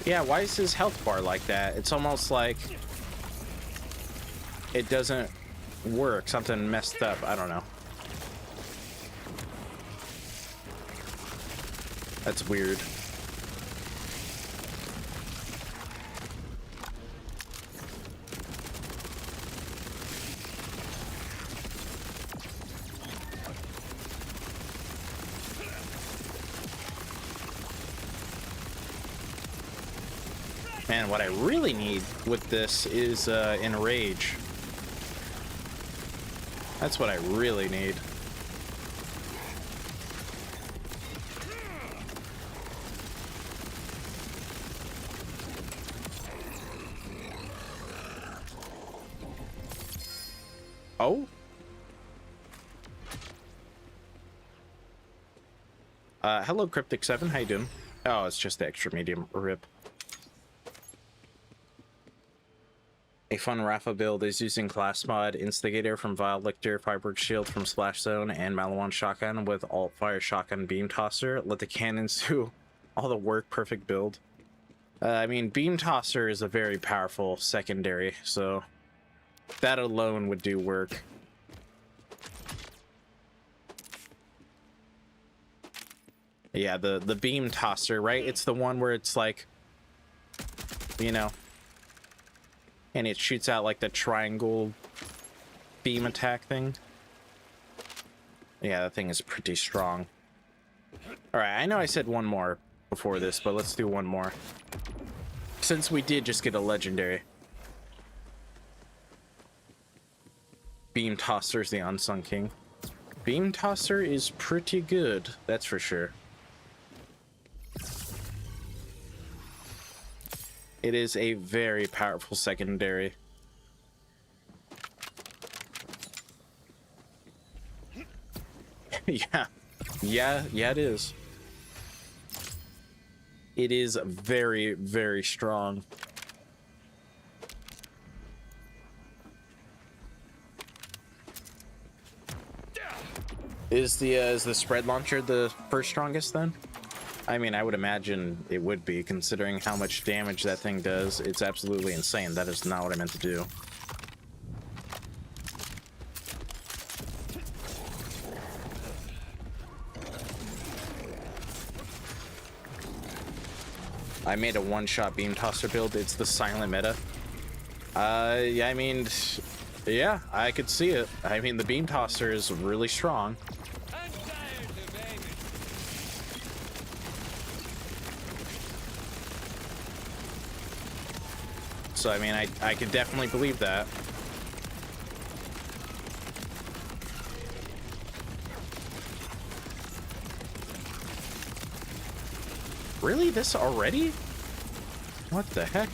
Yeah, why is his health bar like that? It's almost like it doesn't work. Something messed up. I don't know. That's weird. Man, what I really need with this is enrage. That's what I really need. Oh? Hello, Cryptic7. How you doing? Oh, it's just the extra medium rip. A fun Rafa build is using class mod Instigator from Vile Lictor, Firework Shield from Splash Zone, and Malawan Shotgun with Alt Fire Shotgun Beam Tosser. Let the cannons do all the work. Perfect build. I mean, Beam Tosser is a very powerful secondary, so that alone would do work. Yeah, the Beam Tosser, right? It's the one where it's like, you know, and it shoots out like the triangle beam attack thing. Yeah, that thing is pretty strong. Alright, I know I said one more before this, but let's do one more. Since we did just get a legendary. Beam Tosser's the unsung king. Beam Tosser is pretty good, that's for sure. It is a very powerful secondary. Yeah, it is. It is very, very strong. Is the spread launcher the first strongest then? I mean, I would imagine it would be, considering how much damage that thing does. It's absolutely insane. That is not what I meant to do. I made a one-shot Beam Tosser build. It's the silent meta. Yeah, I mean, yeah, I could see it. I mean, the Beam Tosser is really strong. So, I mean, I could definitely believe that. Really? This already? What the heck?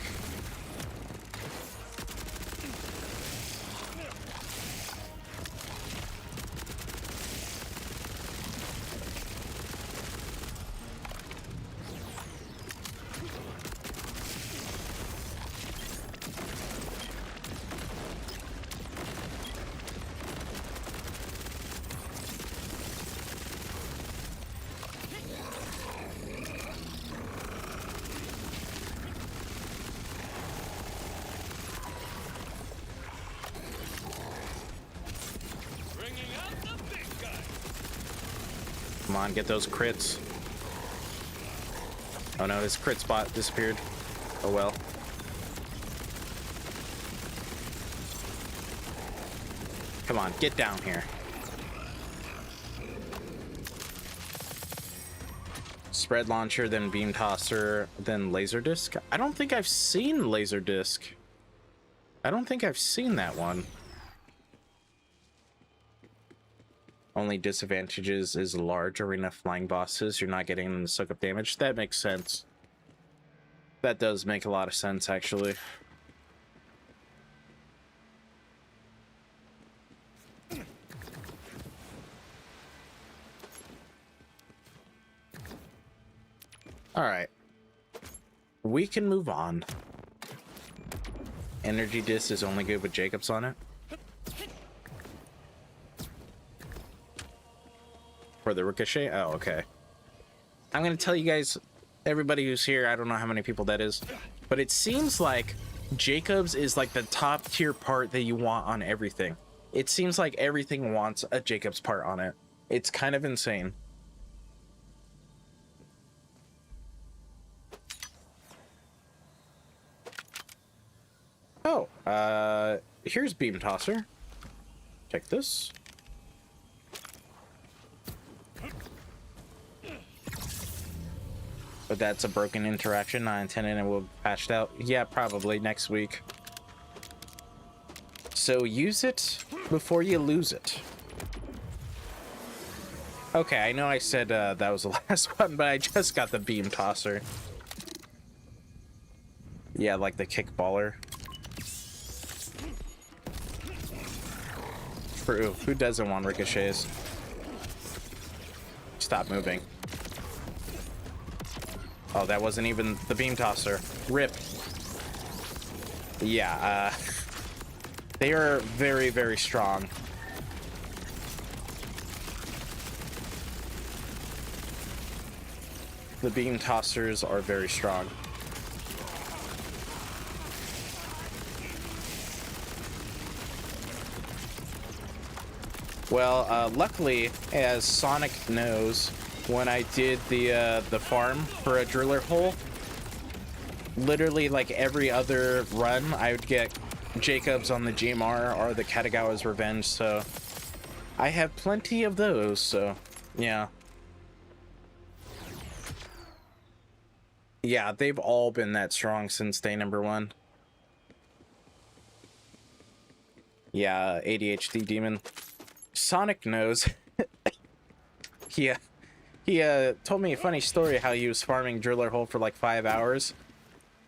Come on, get those crits. Oh no, his crit spot disappeared. Oh well. Come on, get down here. Spread launcher, then beam tosser, then laser disc. I don't think I've seen laser disc. I don't think I've seen that one. Only disadvantages is large arena flying bosses. You're not getting them to soak up damage. That makes sense. That does make a lot of sense, actually. All right. We can move on. Energy disc is only good with Jacobs on it. For the ricochet? Oh, okay. I'm going to tell you guys, everybody who's here, I don't know how many people that is, but it seems like Jacobs is like the top tier part that you want on everything. It seems like everything wants a Jacobs part on it. It's kind of insane. Oh, here's Beam Tosser. Check this. But that's a broken interaction, not intended, and will be patched out. Yeah, probably next week. So use it before you lose it. Okay, I know I said that was the last one, but I just got the Beam Tosser. Yeah, like the kickballer. True. Who doesn't want ricochets? Stop moving. Oh, that wasn't even the Beam Tosser. Rip. Yeah, they are very, very strong. The Beam Tossers are very strong. Well, luckily, as Sonic knows, when I did the farm for a driller hole, literally like every other run, I would get Jacobs on the GMR or the Katagawa's Revenge, so I have plenty of those, so yeah. Yeah, they've all been that strong since day number 1. Yeah, ADHD demon. Sonic knows. he told me a funny story how he was farming driller hole for like 5 hours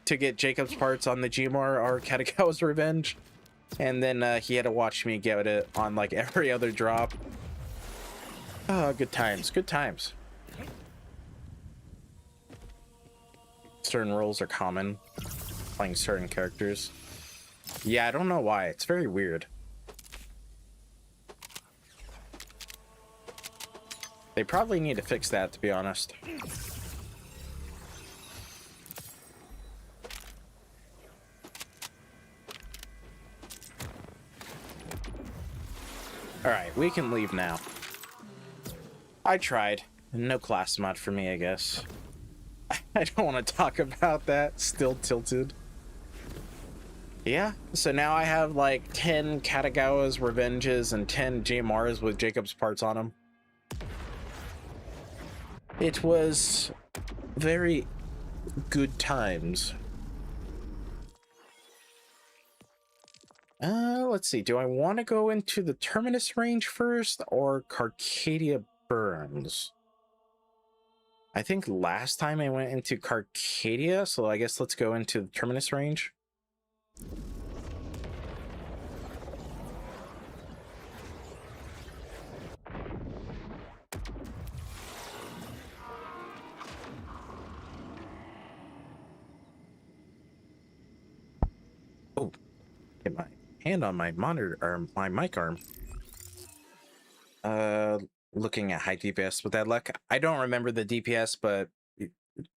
to get Jacob's parts on the GMR or Katagawa's Revenge, and then he had to watch me get it on like every other drop. Oh, good times, good times. Certain roles are common playing certain characters. Yeah, I don't know why, it's very weird. They probably need to fix that, to be honest. Alright, we can leave now. I tried. No class mod for me, I guess. I don't want to talk about that. Still tilted. Yeah, so now I have like 10 Katagawa's Revenges and 10 GMRs with Jacob's parts on them. It was very good times. Let's see. Do I want to go into the Terminus range first or Carcadia Burns? I think last time I went into Carcadia, so I guess let's go into the Terminus range. Oh, get my hand on my monitor, or my mic arm. Looking at high DPS with that luck. I don't remember the DPS, but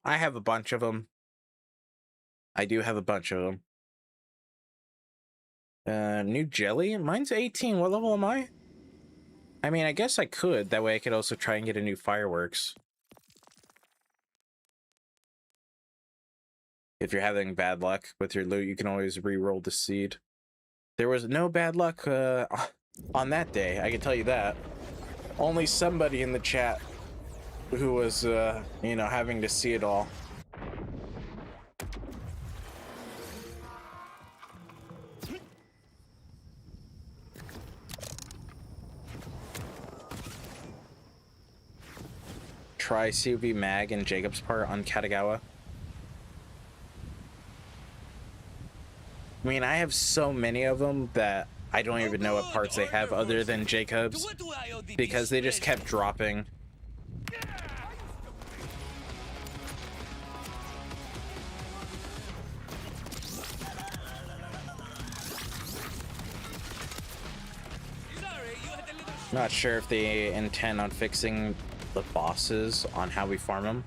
I have a bunch of them. I do have a bunch of them. New jelly? Mine's 18. What level am I? I mean, I guess I could. That way I could also try and get a new fireworks. If you're having bad luck with your loot, you can always re-roll the seed. There was no bad luck on that day, I can tell you that. Only somebody in the chat who was, you know, having to see it all. Try COV Mag and Jacob's part on Katagawa. I mean, I have so many of them that I don't even know what parts they have other than Jacob's, because they just kept dropping. Not sure if they intend on fixing the bosses on how we farm them.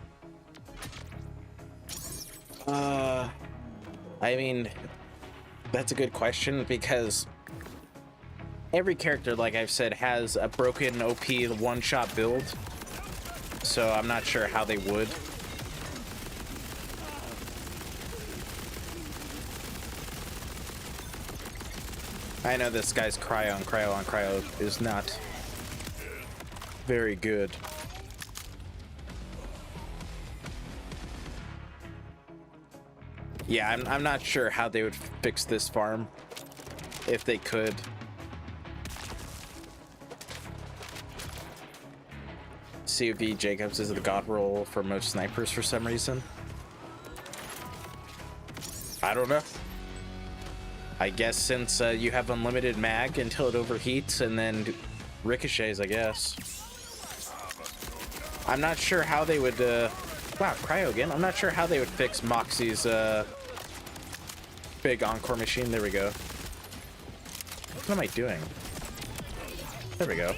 I mean, that's a good question, because every character, like I've said, has a broken OP one-shot build, so I'm not sure how they would. I know this guy's cryo is not very good. Yeah, I'm not sure how they would fix this farm, if they could. COV Jacobs is the god roll for most snipers for some reason. I don't know. I guess since you have unlimited mag until it overheats and then ricochets, I guess. I'm not sure how they would, wow, cryo again. I'm not sure how they would fix Moxie's, big encore machine. There we go. What am I doing? There we go.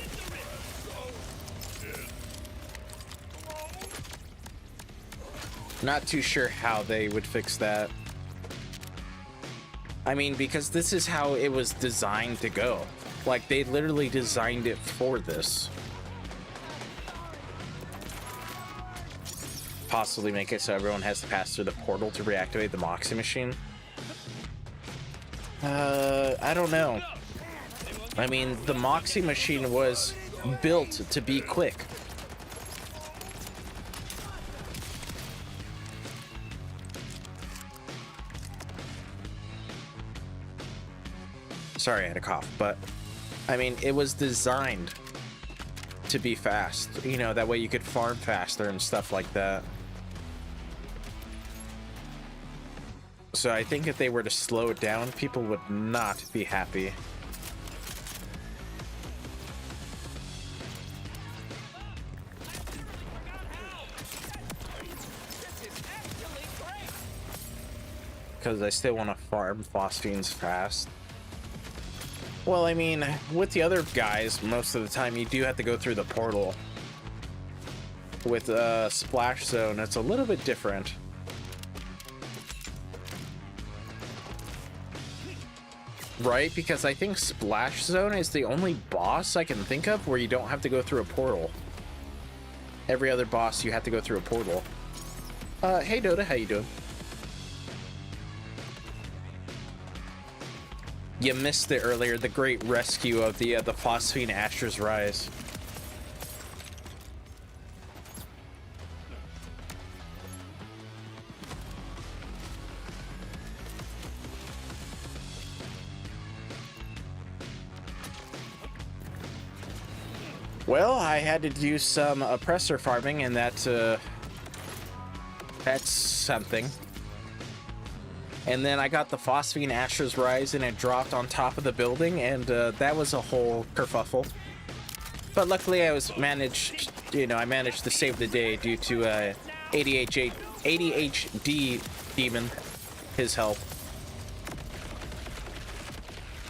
Not too sure how they would fix that. I mean, because this is how it was designed to go. Like, they literally designed it for this. Possibly make it so everyone has to pass through the portal to reactivate the Moxie machine. I don't know. I mean, the Moxie machine was built to be quick. Sorry, I had a cough, but I mean, it was designed to be fast. You know, that way you could farm faster and stuff like that. So I think if they were to slow it down, people would not be happy. Because I still want to farm Phosphenes fast. Well, I mean, with the other guys, most of the time you do have to go through the portal. With Splash Zone, it's a little bit different. Right? Because I think Splash Zone is the only boss I can think of where you don't have to go through a portal. Every other boss, you have to go through a portal. Hey Dota, how you doing? You missed it earlier, the great rescue of the Phosphene Asher's Rise. Well, I had to do some oppressor farming, and that's something. And then I got the Phosphene Asher's Rise, and it dropped on top of the building, and that was a whole kerfuffle. But luckily, I managed to save the day due to ADHD demon, his help.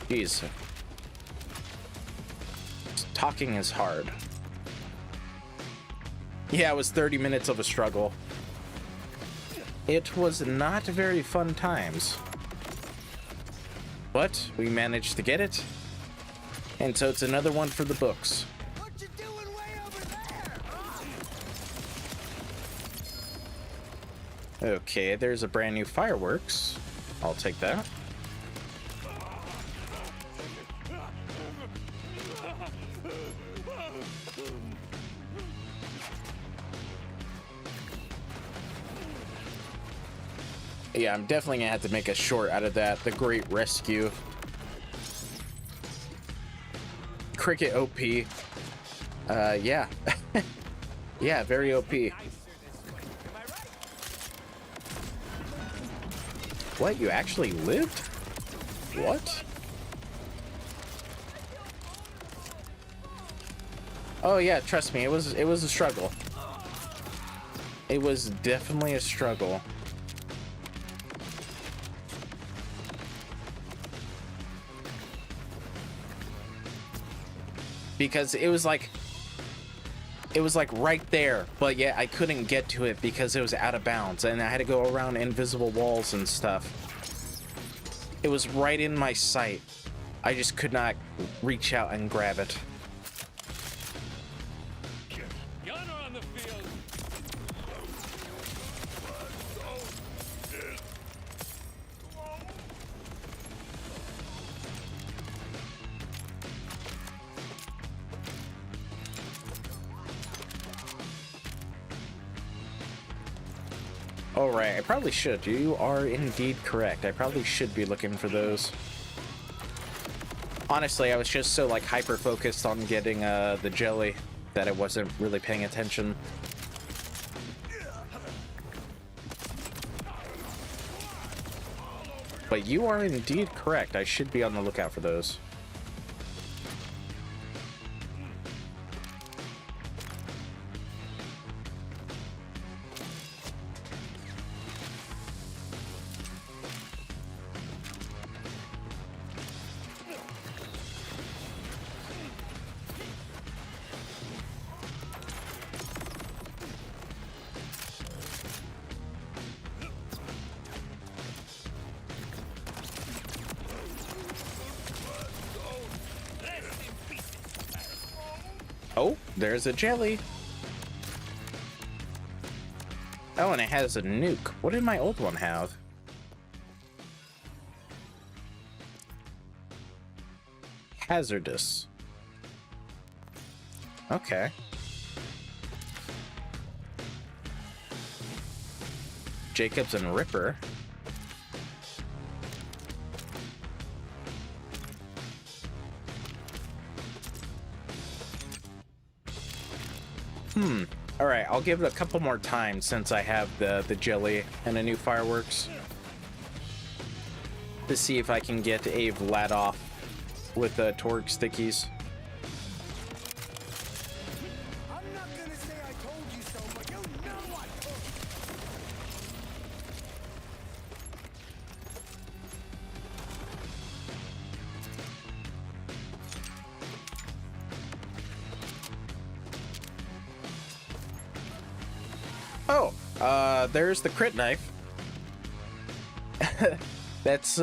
Jeez. Talking is hard. Yeah, it was 30 minutes of a struggle. It was not very fun times. But we managed to get it. And so it's another one for the books. What you doing way over there? Okay, there's a brand new fireworks. I'll take that. Yeah, I'm definitely gonna have to make a short out of that. The Great Rescue. Cricket OP. Yeah. Yeah, very OP. What, you actually lived? What? Oh yeah, trust me, it was a struggle. It was definitely a struggle. Because it was like right there, but yet I couldn't get to it because it was out of bounds and I had to go around invisible walls and stuff. It was right in my sight. I just could not reach out and grab it. Gunner on the field. All right, I probably should. You are indeed correct. I probably should be looking for those. Honestly, I was just so like hyper focused on getting the jelly that I wasn't really paying attention. But you are indeed correct. I should be on the lookout for those. Oh, there's a jelly. Oh, and it has a nuke. What did my old one have? Hazardous. Okay. Jacobs and Ripper. All right, I'll give it a couple more times since I have the jelly and a new fireworks to see if I can get a Vlad off with the Torg stickies. I'm not gonna say I told you so, but you know I told you. Oh, there's the crit knife. That's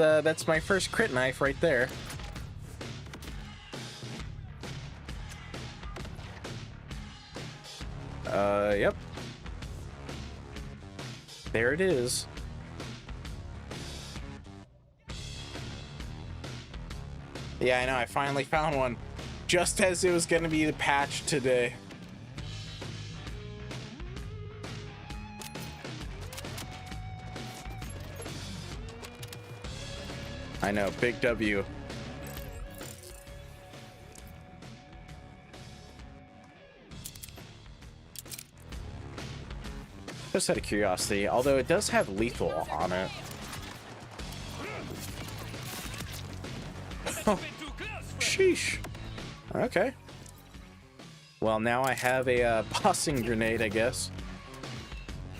my first crit knife right there. Yep. There it is. Yeah, I know, I finally found one. Just as it was gonna be the patch today. I know, big W. Just out of curiosity, although it does have lethal on it. Oh, sheesh. Okay. Well, now I have a bossing grenade, I guess.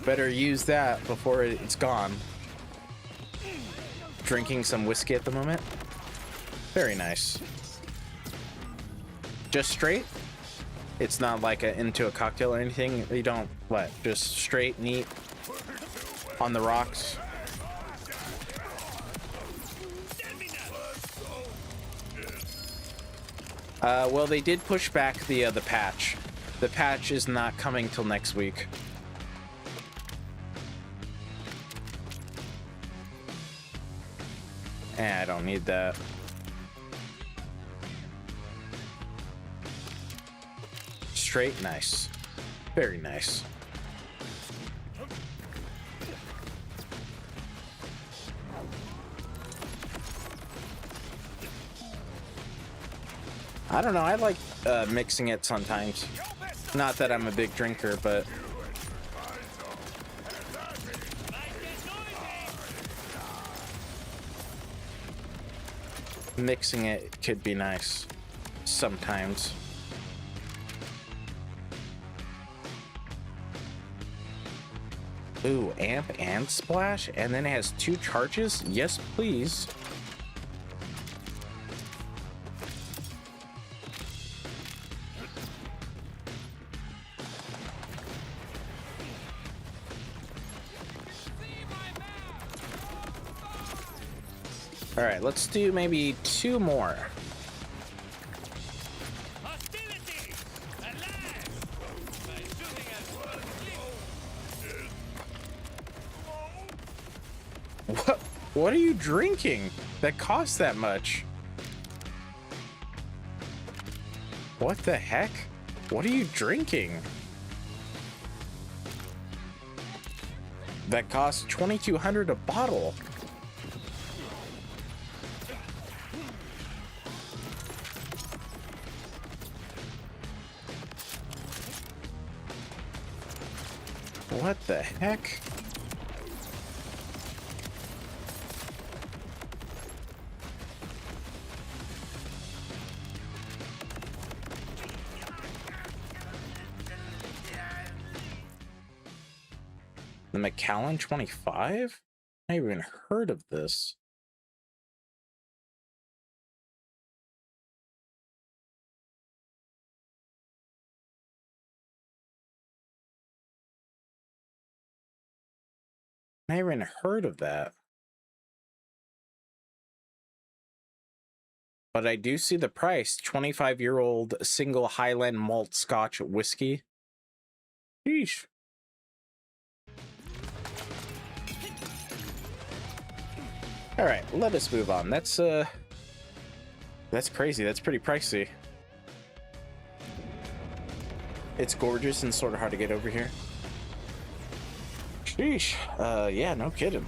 Better use that before it's gone. Drinking some whiskey at the moment. Very nice. Just straight? It's not like into a cocktail or anything? You don't, what? Just straight, neat, on the rocks? Well, they did push back the patch. The patch is not coming till next week. I don't need that. Straight, nice. Very nice. I don't know, I like mixing it sometimes. Not that I'm a big drinker, but... mixing it could be nice sometimes. Ooh, amp and splash, and then it has 2 charges? Yes, please. All right, let's do maybe 2 more. What are you drinking that costs that much? What the heck? What are you drinking? That costs $2,200 a bottle. What the heck? The Macallan 25? I never even heard of this. I never even heard of that. But I do see the price. 25-year-old single Highland malt Scotch whiskey. Sheesh. All right, let us move on. That's crazy. That's pretty pricey. It's gorgeous and sort of hard to get over here. Sheesh. Yeah, no kidding.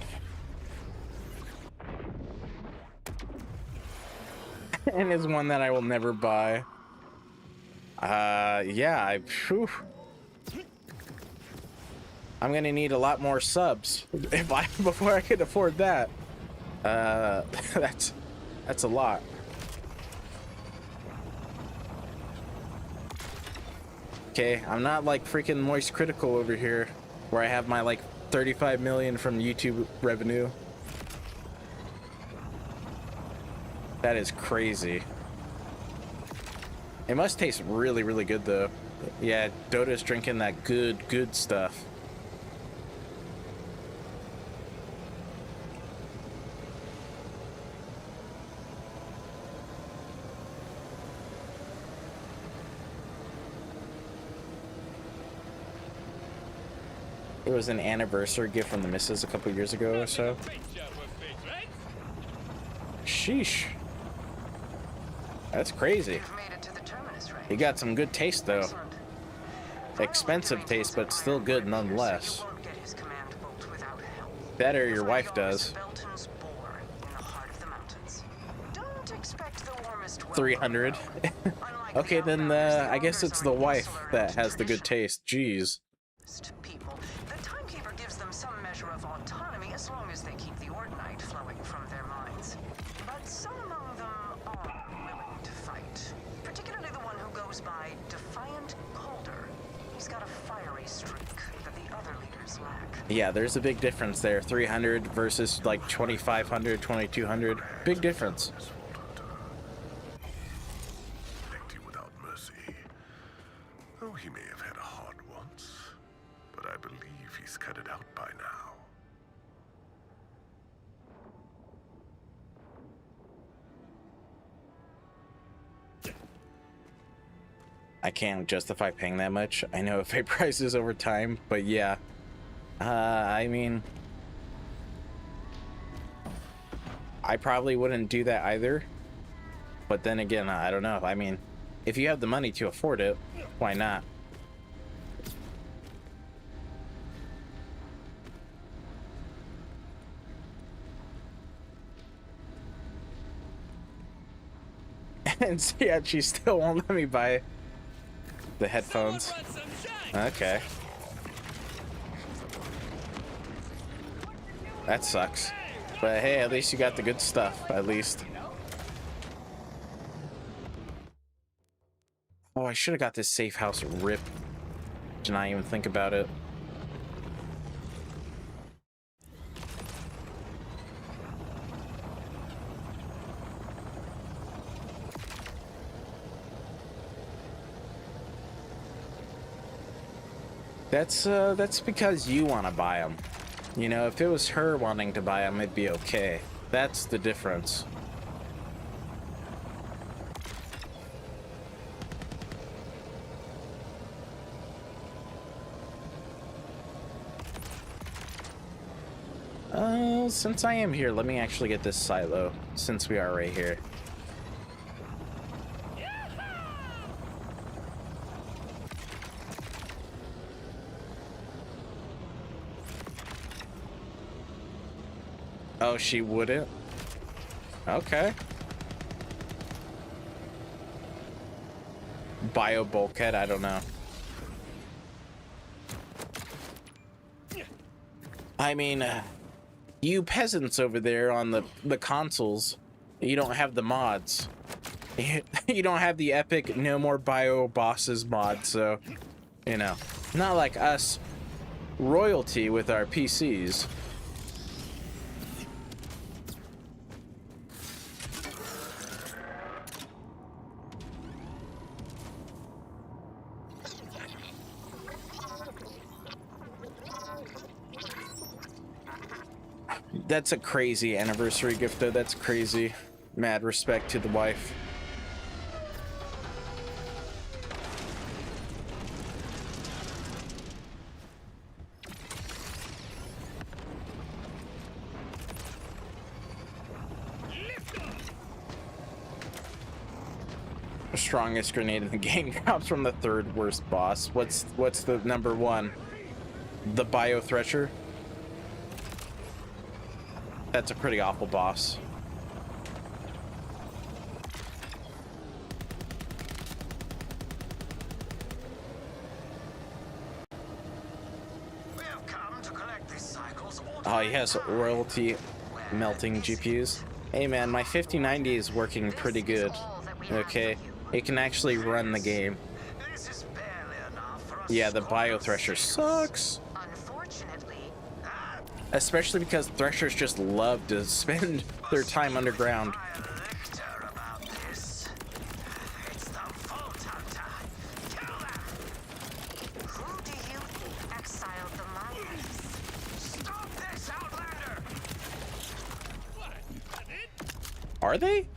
And is one that I will never buy. Yeah, I'm gonna need a lot more subs before I can afford that. That's a lot. Okay, I'm not like freaking Moist Critical over here, where I have my like 35 million from YouTube revenue. That is crazy. It must taste really, really good though. Yeah, Dota's drinking that good stuff. It was an anniversary gift from the missus a couple years ago or so. Sheesh. That's crazy. You got some good taste though. Expensive taste, but still good nonetheless. Better your wife does. 300. Okay, then I guess it's the wife that has the good taste. Jeez. The timekeeper gives them some measure of autonomy as long as they keep the Ordinite flowing from their minds. But some among them are willing to fight. Particularly the one who goes by Defiant Calder. He's got a fiery streak that the other leaders lack. Yeah, there's a big difference there. 300 versus like 2,500, 2,200. Big difference. Oh, he may have had a heart once, but I believe he's cut it out by now. I can't justify paying that much. I know it pay prices over time, but yeah. I mean, I probably wouldn't do that either. But then again, I don't know. I mean, if you have the money to afford it, why not? And so, yeah, she still won't let me buy the headphones. Okay. That sucks. But hey, at least you got the good stuff, at least. I should have got this safe house ripped. Did not even think about it. That's because you want to buy them. You know, if it was her wanting to buy them, it'd be okay. That's the difference. Since I am here, let me actually get this silo, since we are right here. Oh, she wouldn't? Okay. Bio bulkhead, I don't know. I mean, you peasants over there on the consoles, you don't have the mods. You don't have the epic no more bio bosses mod, so, you know, not like us royalty with our PCs. That's a crazy anniversary gift, though. That's crazy. Mad respect to the wife. The strongest grenade in the game comes from the third worst boss. What's the number one? The Bio Thresher? That's a pretty awful boss. Oh, he has royalty melting GPUs. Hey man, my 5090 is working pretty good. Okay, it can actually run the game. Yeah, the Bio Thresher sucks. Especially because Threshers just love to spend their time underground. Are they?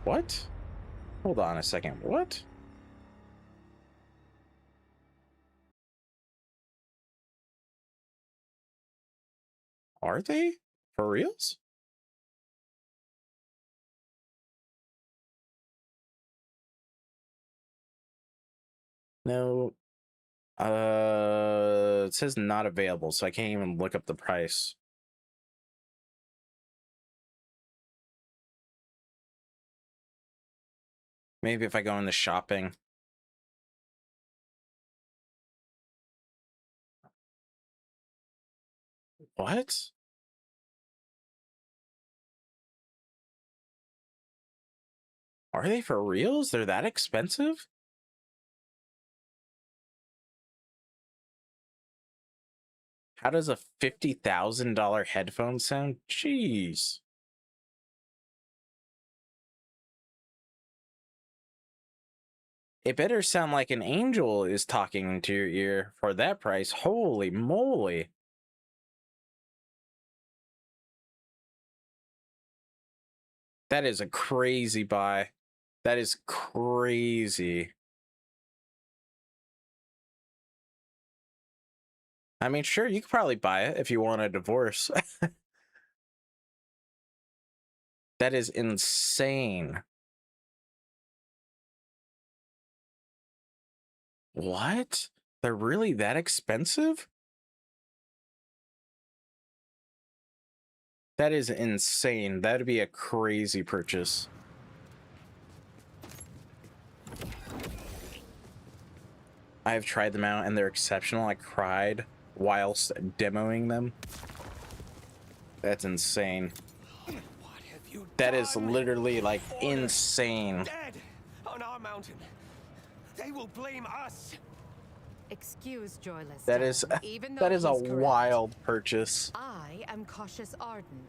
What? Hold on a second. What? Are they? For reals? No. It says not available, so I can't even look up the price. Maybe if I go into shopping. What? Are they for reals? They're that expensive? How does a $50,000 headphone sound? Jeez. It better sound like an angel is talking into your ear for that price. Holy moly. That is a crazy buy. That is crazy. I mean, sure, you could probably buy it if you want a divorce. That is insane. What? They're really that expensive? That is insane. That'd be a crazy purchase. I have tried them out and they're exceptional. I cried whilst demoing them. That's insane. That is literally like insane. Dead on our mountain. They will blame us. Excuse joyless. That is Even though that is a he's correct, wild purchase. I am cautious Arden.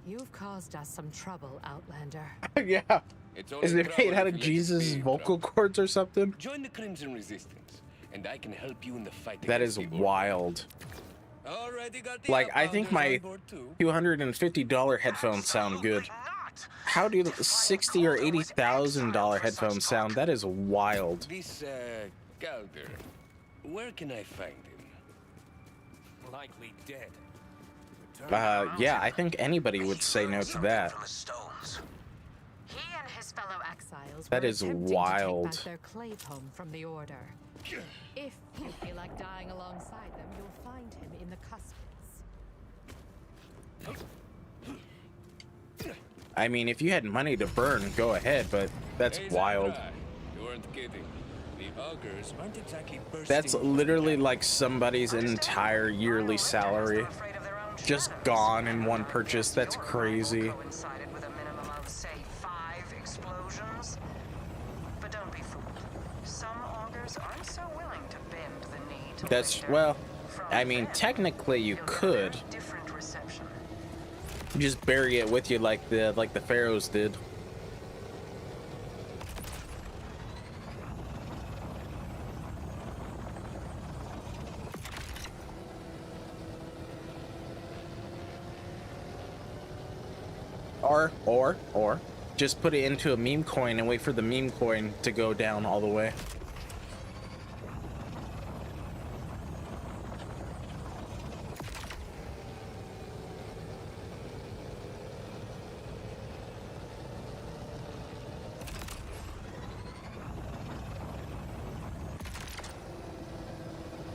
You've caused us some trouble, Outlander. Yeah. It's only Is it made trouble out if of you let it Jesus' be, vocal trouble. cords or something? Join the Crimson Resistance, and I can help you in the fight. That is against the Order. wild. Already got the Like, I think Outlanders my on board too. $250 headphones sound good. How do $60,000 or $80,000 headphones sound? That is wild. This Calder, where can I find him? Likely dead. Yeah, I think anybody would say no to that. He and his fellow exiles That were is attempting to wild. take back their clay home from the Order. If you feel like dying alongside them, you'll find him in the Cuspids. I mean, if you had money to burn, go ahead, but that's Hey, wild. Zachary, you weren't kidding. The augurs aren't exactly bursting. That's literally like somebody's entire yearly salary just gone in one purchase. That's crazy. Coincided with a minimum of, say, 5 explosions. But don't be fooled. Some augurs aren't so willing to bend the knee to That's, break their well, from I mean, them. technically you You'll get a could. very different reception. You just bury it with you like the pharaohs did. Or just put it into a meme coin and wait for the meme coin to go down all the way.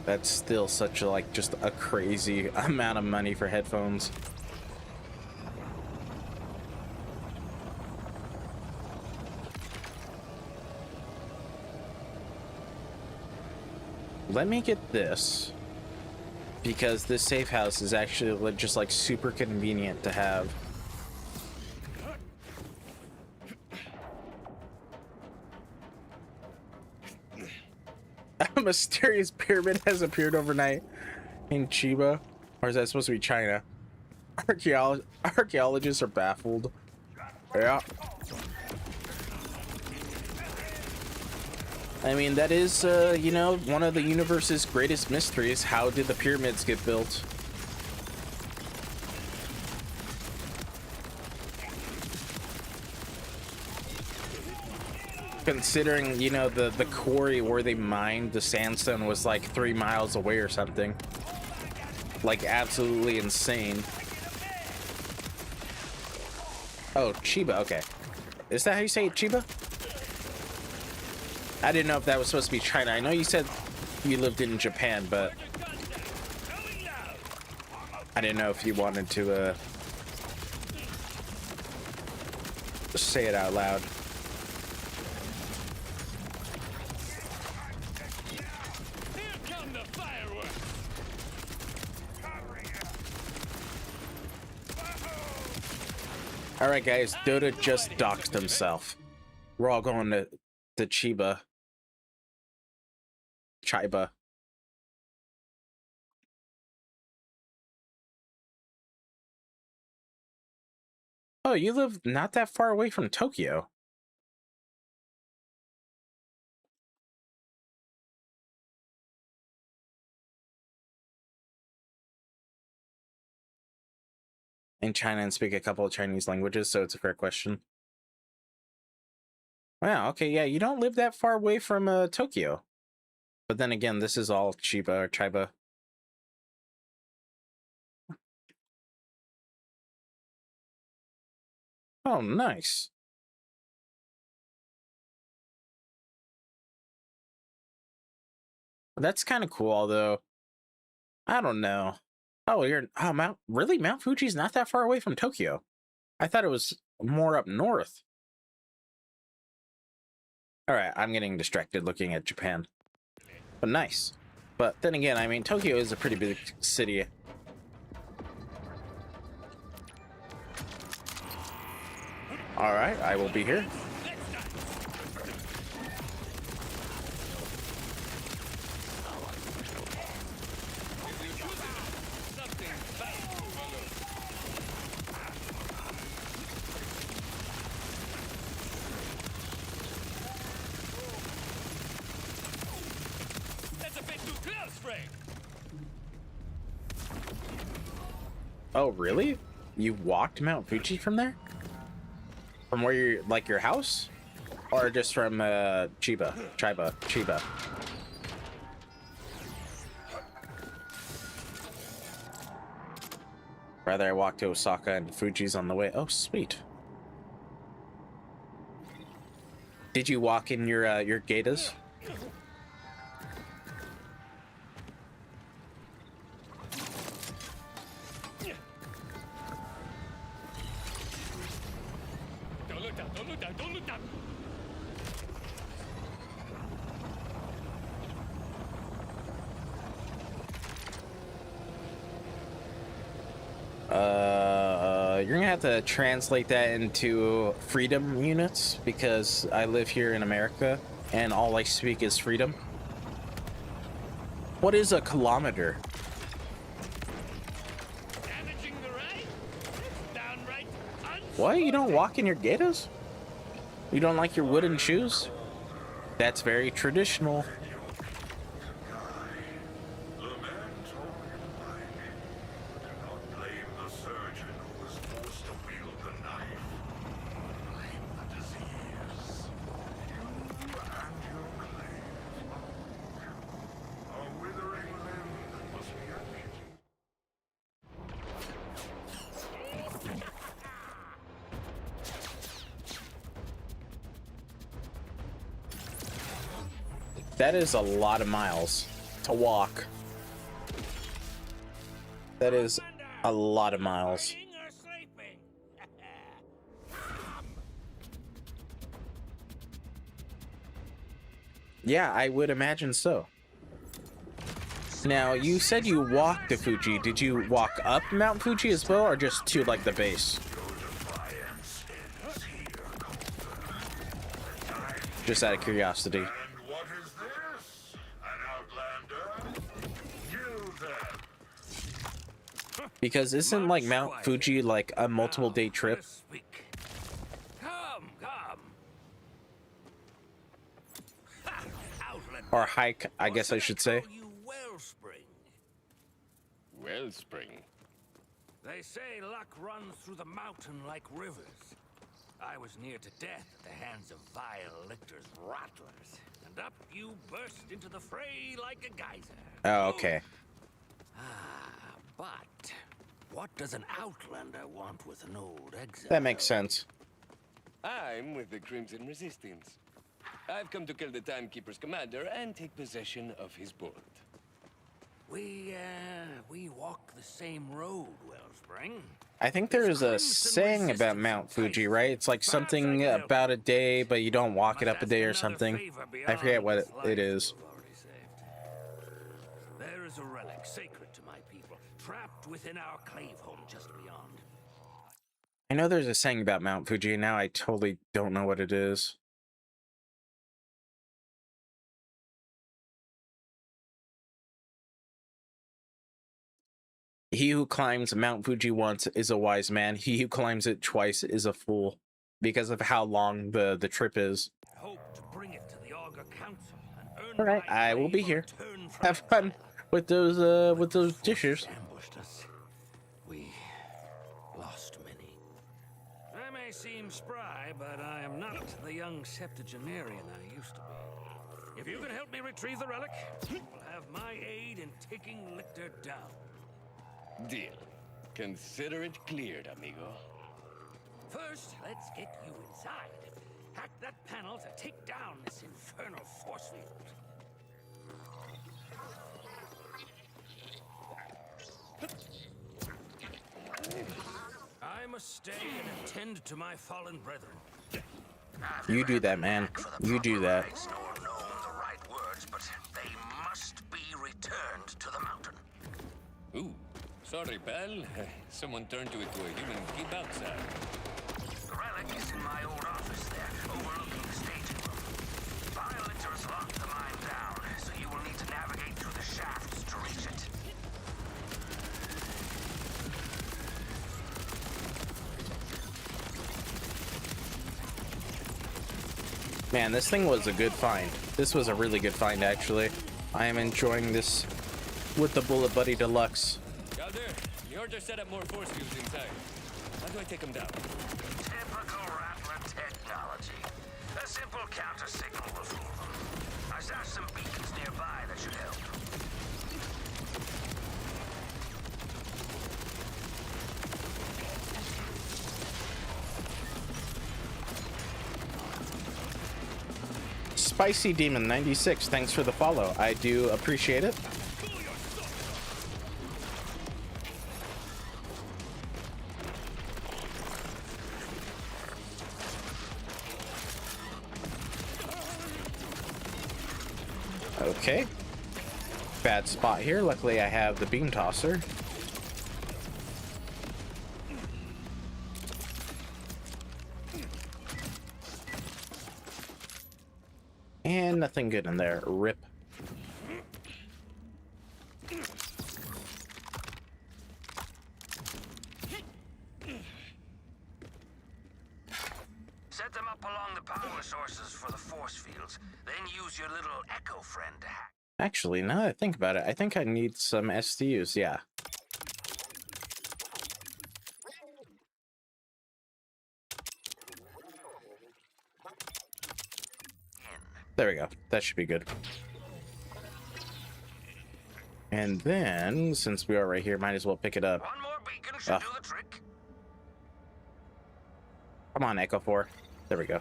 That's still such a, like, just a crazy amount of money for headphones. Let me get this, because this safe house is actually just like super convenient to have. A mysterious pyramid has appeared overnight in Chiba, or is that supposed to be China? Archaeologists are baffled. Yeah. I mean, that is, you know, one of the universe's greatest mysteries. How did the pyramids get built? Considering, you know, the quarry where they mined the sandstone was like 3 miles away or something. Like, absolutely insane. Oh, Chiba, okay. Is that how you say it, Chiba? I didn't know if that was supposed to be China. I know you said you lived in Japan, but I didn't know if you wanted to say it out loud. All right, guys. Dota just doxed himself. We're all going to Chiba. Chiba. Oh, you live not that far away from Tokyo. In China and speak a couple of Chinese languages, so it's a fair question. Wow, okay, yeah, you don't live that far away from Tokyo. But then again, this is all Chiba or Chiba. Oh, nice. That's kind of cool, although I don't know. Oh, Mount Fuji's not that far away from Tokyo. I thought it was more up north. All right, I'm getting distracted looking at Japan. But nice. But then again, I mean, Tokyo is a pretty big city. All right, I will be here. afraid. Oh, really? You walked Mount Fuji from there? From where you're, like, your house? Or just from, Chiba? Rather, I walked to Osaka and Fuji's on the way. Oh, sweet. Did you walk in your gatas? Don't look down, don't look down, don't look down. You're gonna have to translate that into freedom units because I live here in America and all I speak is freedom. What is a kilometer? Damaging the ride? It's downright What? You don't walk in your gatas? You don't like your wooden shoes? That's very traditional. That is a lot of miles to walk. That is a lot of miles. Yeah, I would imagine so. Now, you said you walked to Fuji. Did you walk up Mount Fuji as well, or just to, like, the base? Just out of curiosity. Because isn't, like, Mount Fuji, like, a multiple day trip? Or hike, I guess I should say. Wellspring. They say luck runs through the mountain like rivers. I was near to death at the hands of vile lictors rattlers, and up you burst into the fray like a geyser. Oh, okay. But what does an outlander want with an old exile? That makes sense. I'm with the Crimson Resistance. I've come to kill the Timekeeper's commander and take possession of his board. We walk the same road, Wellspring. I think there is a saying about Mount Fuji, right? It's like something about a day, but you don't walk it up a day or something. I forget what it is. There is a relic sacred to my people, trapped within our clave home just beyond. I know there's a saying about Mount Fuji, and now I totally don't know what it is. He who climbs Mount Fuji once is a wise man. He who climbs it twice is a fool, because of how long the trip is. Hope to bring it to the Augur Council and earn All right, I will be here. Have fun with those dishes. Ambushed us. We lost many. I may seem spry, but I am not the young septuagenarian I used to be. If you can help me retrieve the relic, you will have my aid in taking Lictor down. Deal. Consider it cleared, amigo. First, let's get you inside. Hack that panel to take down this infernal force field. I must stay and attend to my fallen brethren. You do that, man. You do that. Nor know the right words, but they must be returned to the mountain. Ooh, sorry, pal. Someone turned to it to a human keep outside. The relic is in my old office there, overlooking the staging room. Violators locked the mine down, so you will need to navigate through the shafts to reach it. Man, this thing was a good find. This was a really good find, actually. I am enjoying this with the Bullet Buddy Deluxe. Out there, the order set up more force fields inside. How do I take them down? Typical Rattler technology. A simple counter signal will fool them. I stashed some beacons nearby that should help. Spicy Demon 96, thanks for the follow. I do appreciate it. Okay. Bad spot here. Luckily, I have the beam tosser. And nothing good in there. Rip. Set them up along the power sources for the force fields. Then use your little echo friend to hack. Actually, now that I think about it, I think I need some STUs, yeah. There we go. That should be good. And then, since we are right here, might as well pick it up. One more beacon should do the trick. Come on, Echo 4. There we go.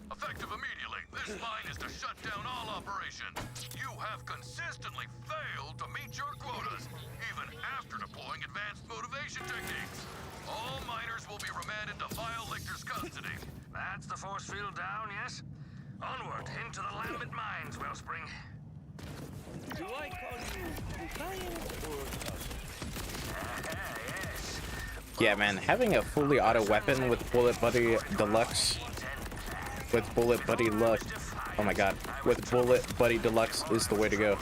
Effective immediately. This line is to shut down all operations. You have consistently failed to meet your quotas, even after deploying advanced motivation techniques. All miners will be remanded to Vile Lictor's custody. That's the force field down, yes? Onward, into the Lambent Mines, Wellspring. Do I call you defiant or Yes. Yeah, man, having a fully auto weapon with Bullet Buddy Deluxe, with Bullet Buddy Luck, oh my god, with Bullet Buddy Deluxe is the way to go.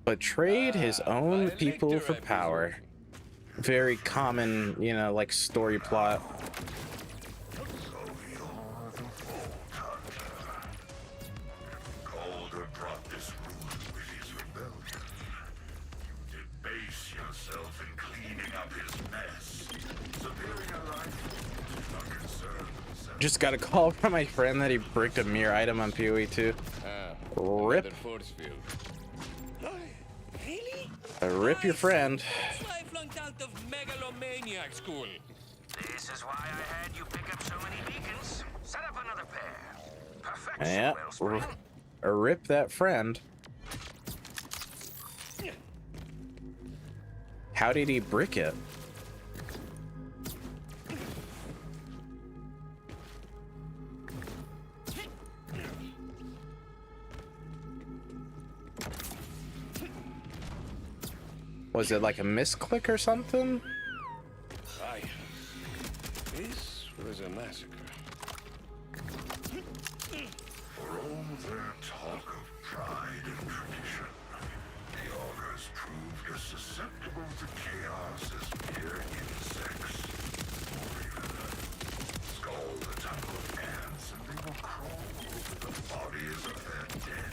Betrayed his own people for power. Very common, you know, like story plot. Calder brought this ruin with his rebellion. You debase yourself in cleaning up his mess. Superior life is not concerned with himself. Just got a call from my friend that he bricked a mirror item on PoE 2. Rip. Rip your friend. That's why I flunked out of megalomaniac school. This is why I had you pick up so many beacons. Set up another pair. Perfection, Yeah. Wellspring. Rip that friend. How did he brick it? Was it like a misclick or something? Aye. This was a massacre. For all their talk of pride and tradition, the augurs proved as susceptible to chaos as mere insects. Or even skull the tunnel of ants, and they will crawl over the bodies of their dead.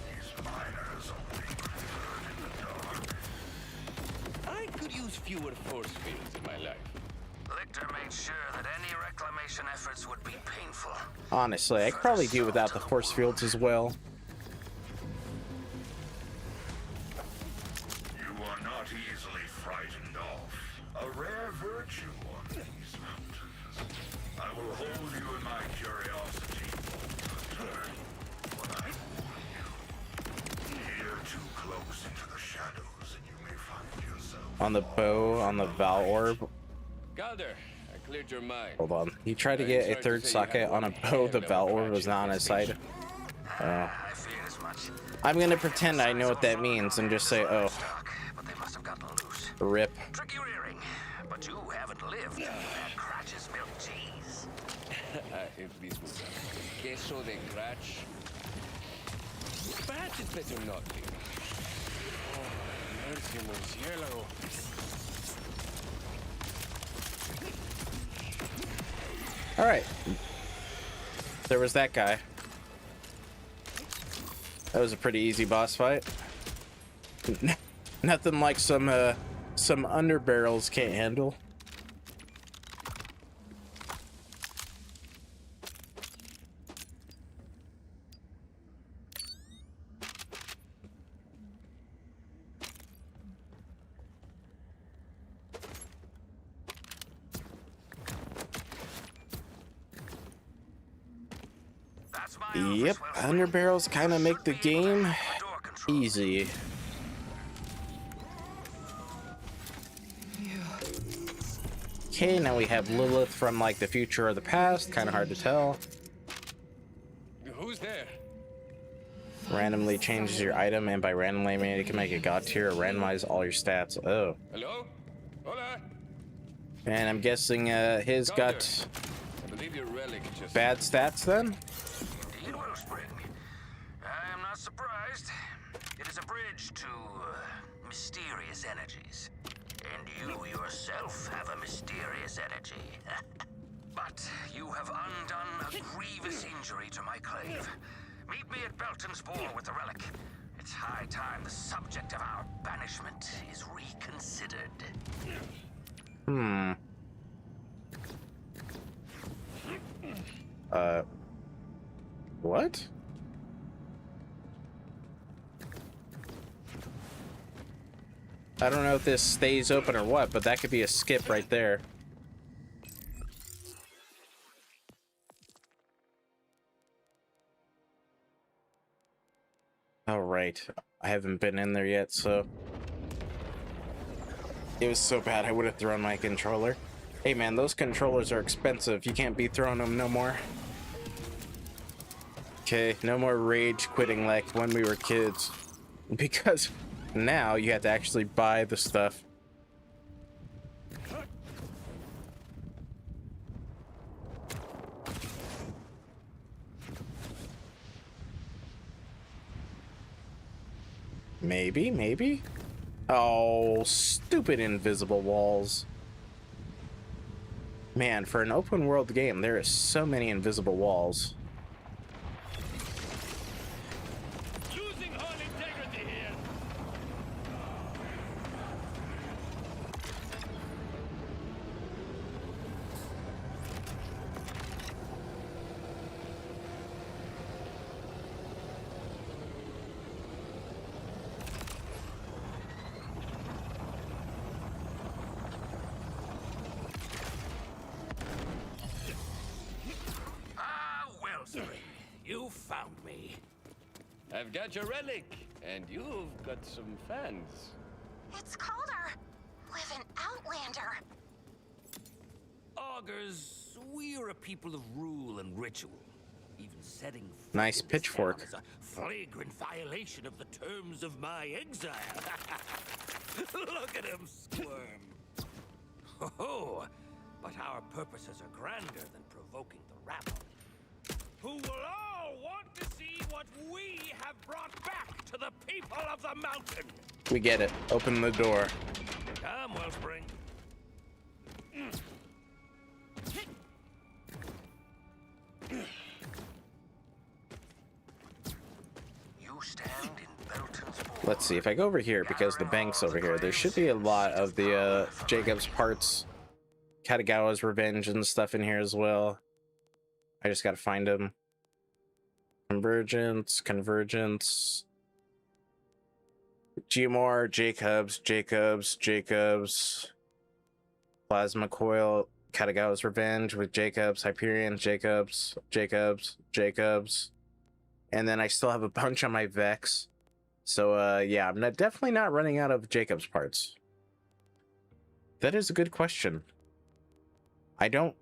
These miners only quivered in the dark. I could use fewer force fields in my life. Lictor made sure that any reclamation efforts would be painful. Honestly, I could probably do without the force fields as well. You are not easily frightened off. A rare virtue on these mountains. I will hold you in my curiosity. When I warn you. On the bow, on the Val orb. Calder, I cleared your mind. Hold on. He tried to get a third socket on a bow. The Val orb was not on his side. I'm gonna pretend I know what that means and just say, oh. Rip. Tricky rearing, but you haven't lived. That Cratch's milk cheese. Queso de Cratch. Perhaps it's better not to. Oh, mercy, murciélago. All right. There was that guy. That was a pretty easy boss fight. Nothing like some underbarrels can't handle. Yep, underbarrels kind of make the game easy. Okay, now we have Lilith from like the future or the past. Kind of hard to tell. Who's there? Randomly changes your item, and by randomly I mean you can make a god tier or randomize all your stats. Oh. Hello? Hola? And I'm guessing his got bad stats then? Indeed, Wellspring. I am not surprised. It is a bridge to mysterious energies. And you yourself have a mysterious energy. But you have undone a grievous injury to my clave. Meet me at Belton's Ball with the relic. It's high time the subject of our banishment is reconsidered. What? I don't know if this stays open or what, but that could be a skip right there. All right, I haven't been in there yet, so it was so bad I would have thrown my controller. Hey man, those controllers are expensive. You can't be throwing them no more. Okay, no more rage quitting like when we were kids, because now you have to actually buy the stuff. Maybe. Oh, stupid invisible walls. Man, for an open world game, there are so many invisible walls. Losing hull integrity here. You found me. I've got your relic, and you've got some fans. It's Calder, with an Outlander. Augurs, we're a people of rule and ritual. Even setting nice pitchfork is a flagrant violation of the terms of my exile. Look at him squirm. Oh, but our purposes are grander than provoking the rabble, who will all want to see what we have brought back to the people of the mountain. We get it. Open the door. Come, Wellspring. You stand in Belton's Ball. Let's see if I go over here, because the bank's over here. There should be a lot of the Jacob's parts, Katagawa's revenge and stuff in here as well. I just gotta find them. Convergence. Geomore, Jacobs. Plasma Coil, Katagawa's Revenge with Jacobs, Hyperion, Jacobs. And then I still have a bunch on my Vex. So, yeah, I'm definitely not running out of Jacobs parts. That is a good question. I don't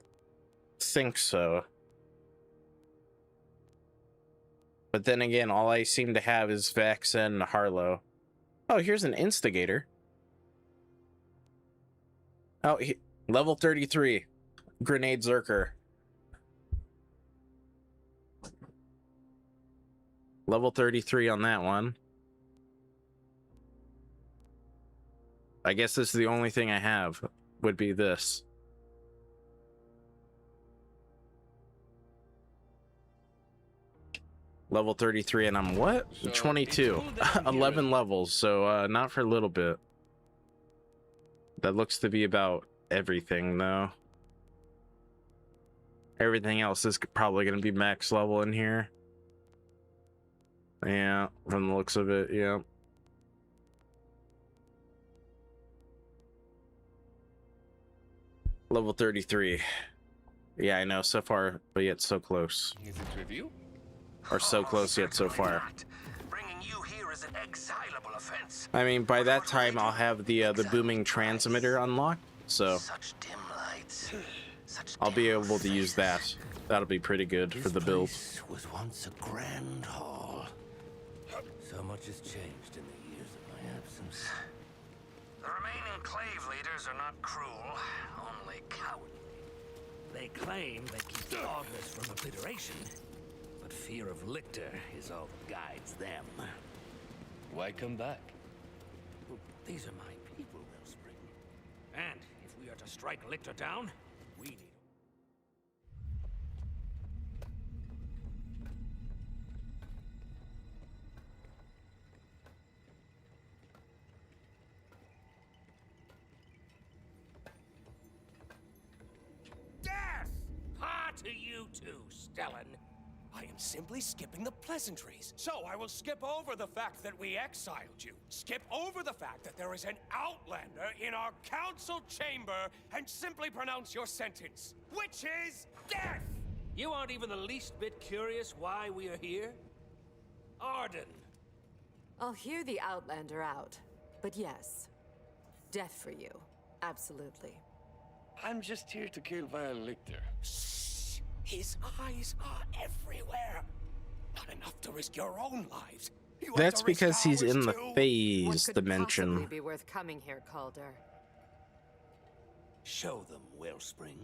think so. But then again, all I seem to have is Vex and Harlow. Oh, here's an instigator. Oh, level 33. Grenade Zerker. Level 33 on that one. I guess this is the only thing I have, would be this. Level 33, and I'm what? So 22. 11 levels, so not for a little bit. That looks to be about everything, though. Everything else is probably going to be max level in here. Yeah, from the looks of it, yeah. Level 33. Yeah, I know, so far, but yet so close. Is it review? Or so close yet so far. Bringing you here is an exilable offense. I mean, by that time, I'll have the booming transmitter unlocked, so Such dim lights. Such I'll be able to use that. That'll be pretty good for the build. This was once a grand hall. So much has changed in the years of my absence. The remaining clave leaders are not cruel, only cowardly. They claim they keep the augurs from obliteration, but fear of Lictor is all that guides them. Why come back? Well, these are my people, Wellspring. And if we are to strike Lictor down, we need... Death! Ah, to you too, Stellan. I am simply skipping the pleasantries. So I will skip over the fact that we exiled you. Skip over the fact that there is an outlander in our council chamber and simply pronounce your sentence, which is death! You aren't even the least bit curious why we are here? Arden. I'll hear the Outlander out. But yes, death for you. Absolutely. I'm just here to kill Vile Lictor. Shh! His eyes are everywhere. Not enough to risk your own lives. You have That's to risk because he's ours in the too. What phase could dimension. possibly be worth coming here, Calder? Show them, Wellspring.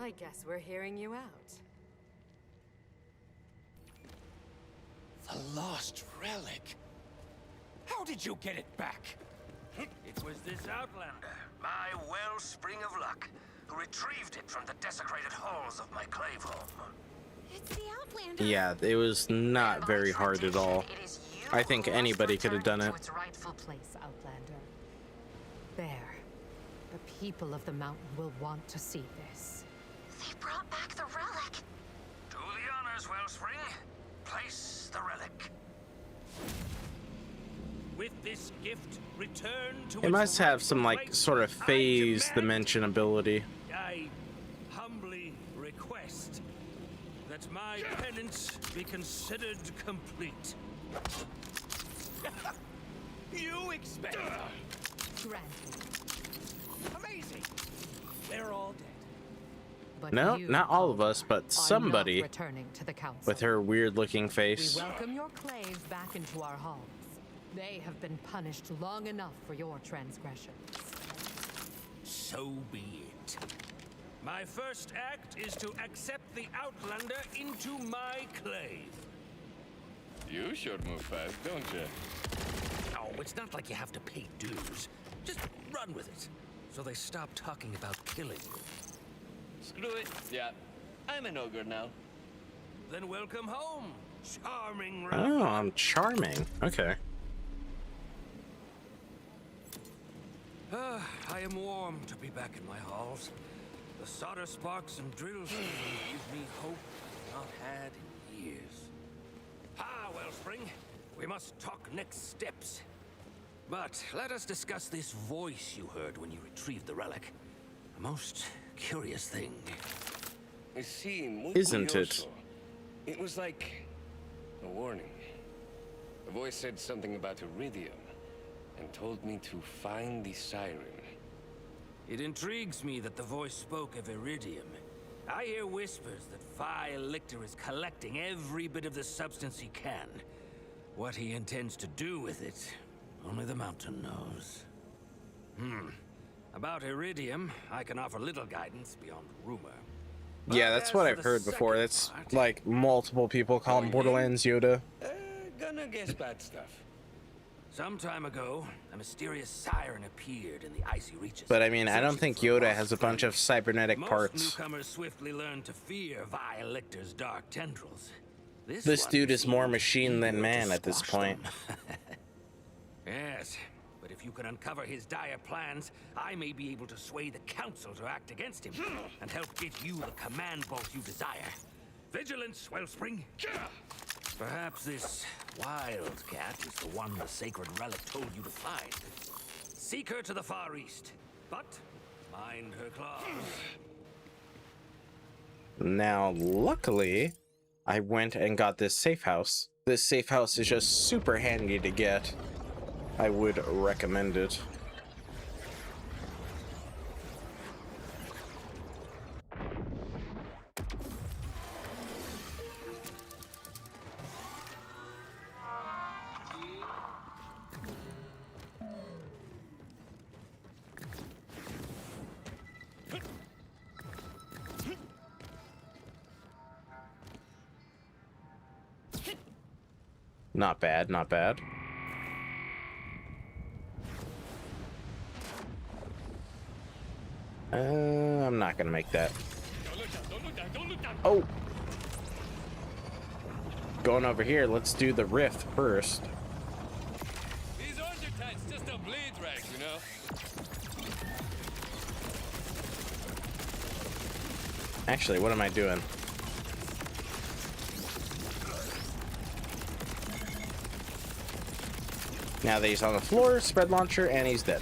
I guess we're hearing you out. The lost relic. How did you get it back? It was this outlander, My wellspring of luck, who retrieved it from the desecrated halls of my clave home. It's the Outlander. Yeah, it was not very hard at all. I think anybody could have done it. To its rightful place, Outlander. There. The people of the mountain will want to see this. They brought back the relic. Do the honors, Wellspring. Place the relic. with this gift, return to It must have some like sort of phase dimension ability. I humbly request that my penance be considered complete. You expect? Granted. Amazing. They're all dead. But No, you, not all of us, but are somebody not returning to the council. with her weird-looking We face. welcome your claves back into our halls. They have been punished long enough for your transgressions. So be it. My first act is to accept the Outlander into my clave. You sure move fast, don't you? Oh, it's not like you have to pay dues. Just run with it, so they stop talking about killing you. Screw it. Yeah, I'm an ogre now. Then welcome home, charming Rafa. Oh, I'm charming. Okay. I am warm to be back in my halls. The solder sparks and drills give me hope I've not had in years. Ah, Wellspring, we must talk next steps. But let us discuss this voice you heard when you retrieved the relic. A most curious thing. I see. Isn't it? It was like A warning. The voice said something about iridium and told me to find the siren. It intrigues me that the voice spoke of iridium. I hear whispers that Vi Lictor is collecting every bit of the substance he can. What he intends to do with it, only the Mountain knows. About iridium, I can offer little guidance beyond rumor. Yeah, that's what I've heard before. That's like multiple people call him Borderlands Yoda. Gonna guess bad stuff. Some time ago, a mysterious siren appeared in the icy reaches. But I mean, I don't think Yoda has a bunch of cybernetic parts. Most newcomers swiftly learn to fear Vi Lictor's dark tendrils. This dude is more machine than man at this point. Yes, but if you can uncover his dire plans, I may be able to sway the Council to act against him and help get you the command bolt you desire. Vigilance, Wellspring. Perhaps this wildcat is the one the sacred relic told you to find. Seek her to the far east, but mind her claws. Now, luckily, I went and got this safe house. This safe house is just super handy to get. I would recommend it. Not bad, not bad. I'm not gonna make that. Oh! Going over here, let's do the rift first. These Undertanks just a blade rag, you know? Actually, what am I doing? Now that he's on the floor, spread launcher, and he's dead.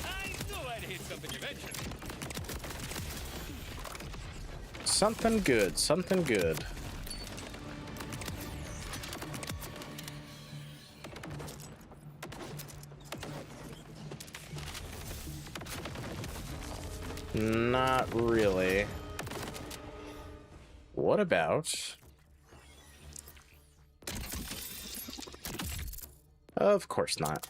I knew I'd hit something eventually. Something good, something good. Not really. What about? Of course not.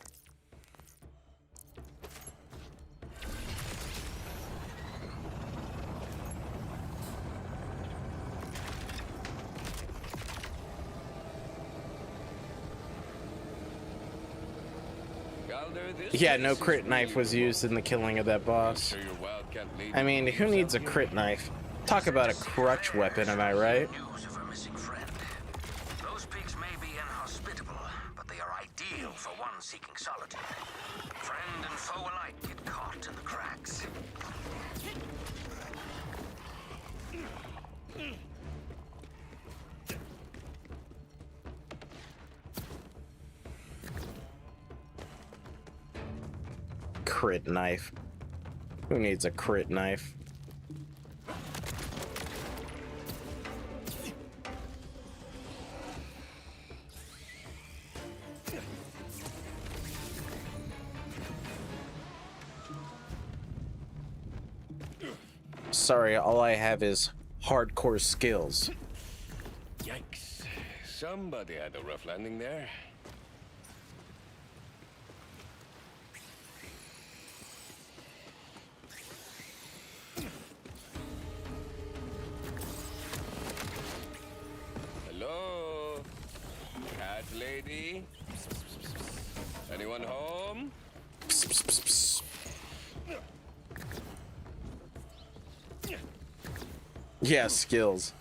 Yeah, no crit knife was used in the killing of that boss. I mean, who needs a crit knife? Talk about a crutch weapon, am I right? News of our missing friend. Those pigs may be inhospitable, but they are ideal for one seeking solitude. Friend and foe alike get caught in the cracks. Crit knife. Who needs a crit knife? Sorry, all I have is hardcore skills. Yikes. Somebody had a rough landing there. Hello? Cat lady? Anyone home? Yeah, skills.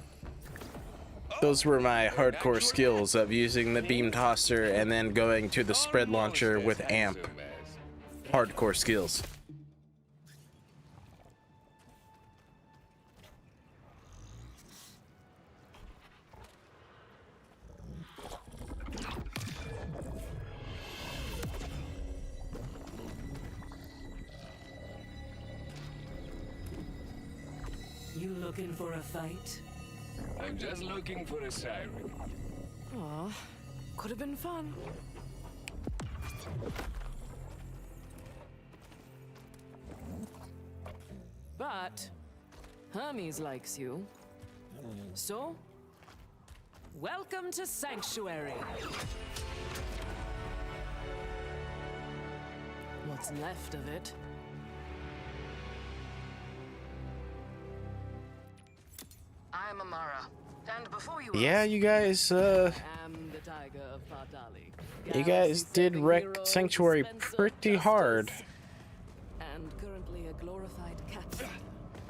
Those were my hardcore skills of using the beam tosser and then going to the spread launcher with amp. Hardcore skills. You looking for a fight? I'm just looking for a siren. Aw, could have been fun. But Hermes likes you. So, welcome to Sanctuary. What's left of it. I'm Amara. And before you Yeah, you guys, am the Tiger of Patali. you guys did wreck Sanctuary pretty hard. And currently a glorified cat.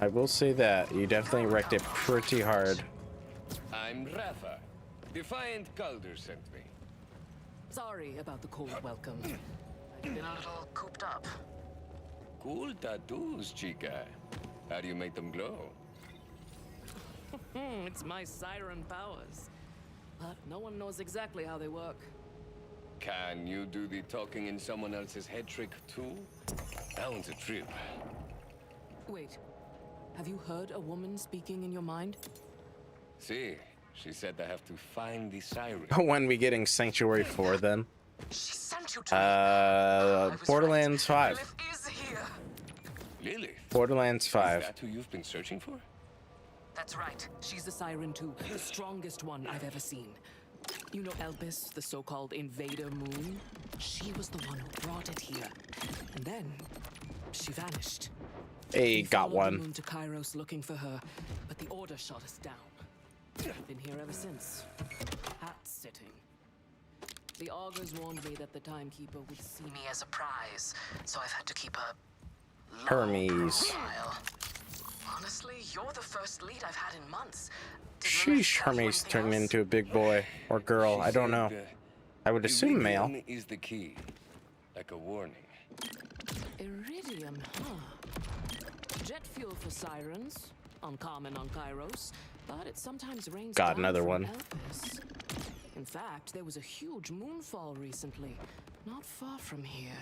I will say that. You definitely wrecked it pretty hard. I'm Rafa. Defiant Calder sent me. Sorry about the cold welcome. I've been a little cooped up. Cool tattoos, chica. How do you make them glow? It's my siren powers. But no one knows exactly how they work. Can you do the talking in someone else's head trick too? That one's a trip. Wait, have you heard a woman speaking in your mind? See, she said I have to find the siren. When we getting Sanctuary 4 then? She sent you to Borderlands 5. Lilith is here. Lilith? Borderlands 5. Is that who you've been searching for? That's right. She's the siren too, the strongest one I've ever seen. You know Elpis, the so-called invader moon? She was the one who brought it here. And then, she vanished. Hey, We got followed one. the moon to Kairos looking for her, but the Order shot us down. Been here ever since. Hat-sitting. The augurs warned me that the Timekeeper would see Me as a prize, so I've had to keep a low Hermes. profile. Honestly, you're the first lead I've had in months. Sheesh, Hermes turned into a big boy. Or girl, I don't know. I would assume male. Iridium is the key. Like a warning. Iridium, huh? Jet fuel for sirens. Uncommon on Kairos, but it sometimes rains Got down another from one. Elpis. In fact, there was a huge moonfall recently, not far from here.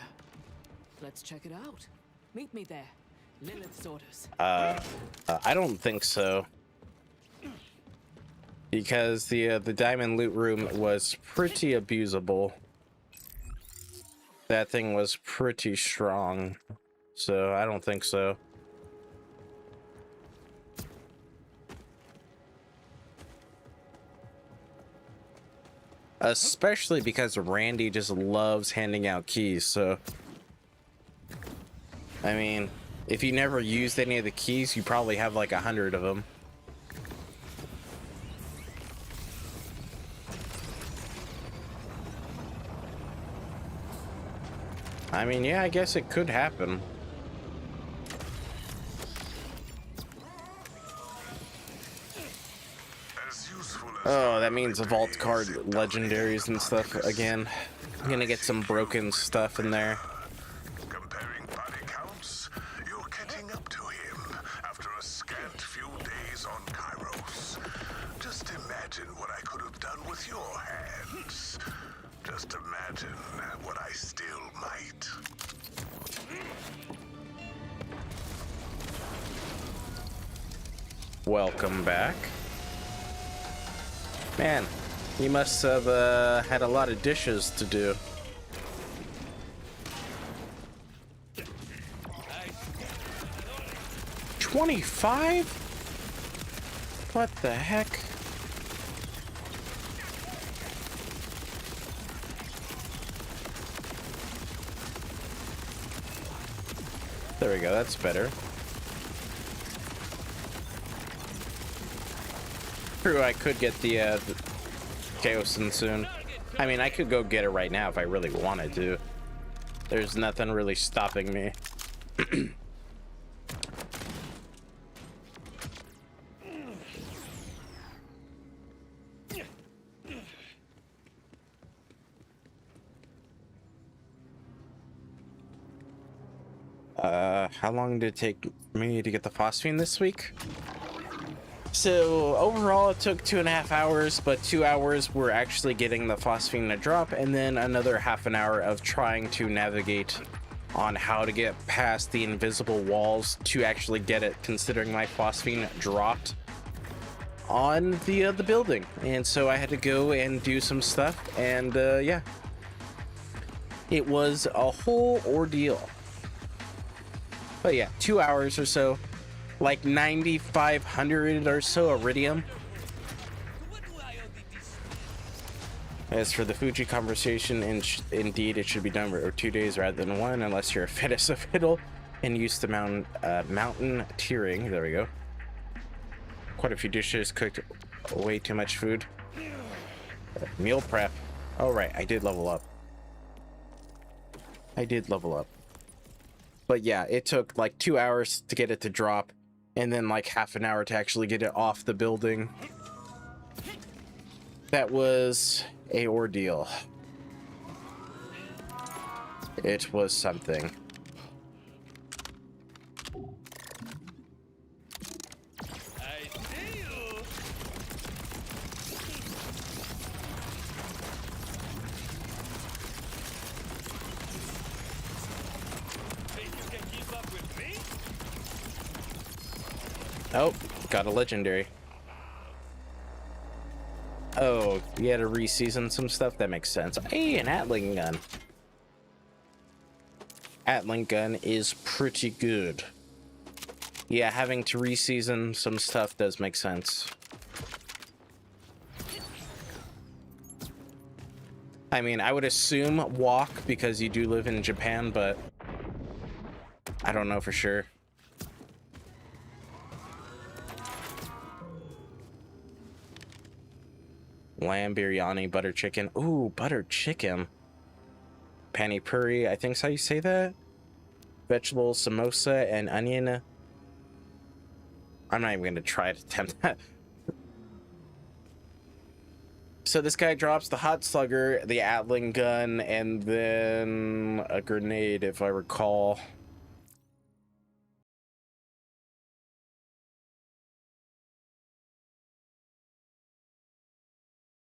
Let's check it out. Meet me there. Lilith's orders. I don't think so. Because the diamond loot room was pretty abusable. That thing was pretty strong. So I don't think so. Especially because Randy just loves handing out keys, so I mean, if you never used any of the keys, you probably have like 100 of them. I mean, yeah, I guess it could happen. Oh, that means a vault card legendaries and stuff again. I'm gonna get some broken stuff in there. Comparing body counts, you're catching up to him after a scant few days on Kairos. Just imagine what I could have done with your hands. Just imagine what I still might. Welcome back. Man, you must have had a lot of dishes to do. $25? What the heck? There we go, that's better. True, I could get the Chaosin soon. I mean, I could go get it right now if I really wanted to. There's nothing really stopping me. How long did it take me to get the Phosphene this week? So overall it took 2.5 hours, but 2 hours were actually getting the Phosphene to drop, and then another half an hour of trying to navigate on how to get past the invisible walls to actually get it, considering my phosphene dropped on the building. And so I had to go and do some stuff, and yeah. It was a whole ordeal. But yeah, 2 hours or so, like 9,500 or so iridium. As for the Fuji conversation, indeed it should be done over 2 days rather than one, unless you're a fit as a fiddle and used to mountain tiering. There we go. Quite a few dishes, cooked way too much food. Meal prep. Oh right, I did level up. But yeah, it took like 2 hours to get it to drop, and then like half an hour to actually get it off the building. That was a ordeal. It was something. Oh, got a legendary. Oh, you had to re-season some stuff? That makes sense. Hey, an Atling gun. Atling gun is pretty good. Yeah, having to re-season some stuff does make sense. I mean, I would assume walk because you do live in Japan, but I don't know for sure. Lamb biryani, butter chicken. Ooh, butter chicken. Pani puri, I think's how you say that. Vegetable samosa and onion. I'm not even gonna try to attempt that. So this guy drops the hot slugger, the Atling gun, and then a grenade, if I recall.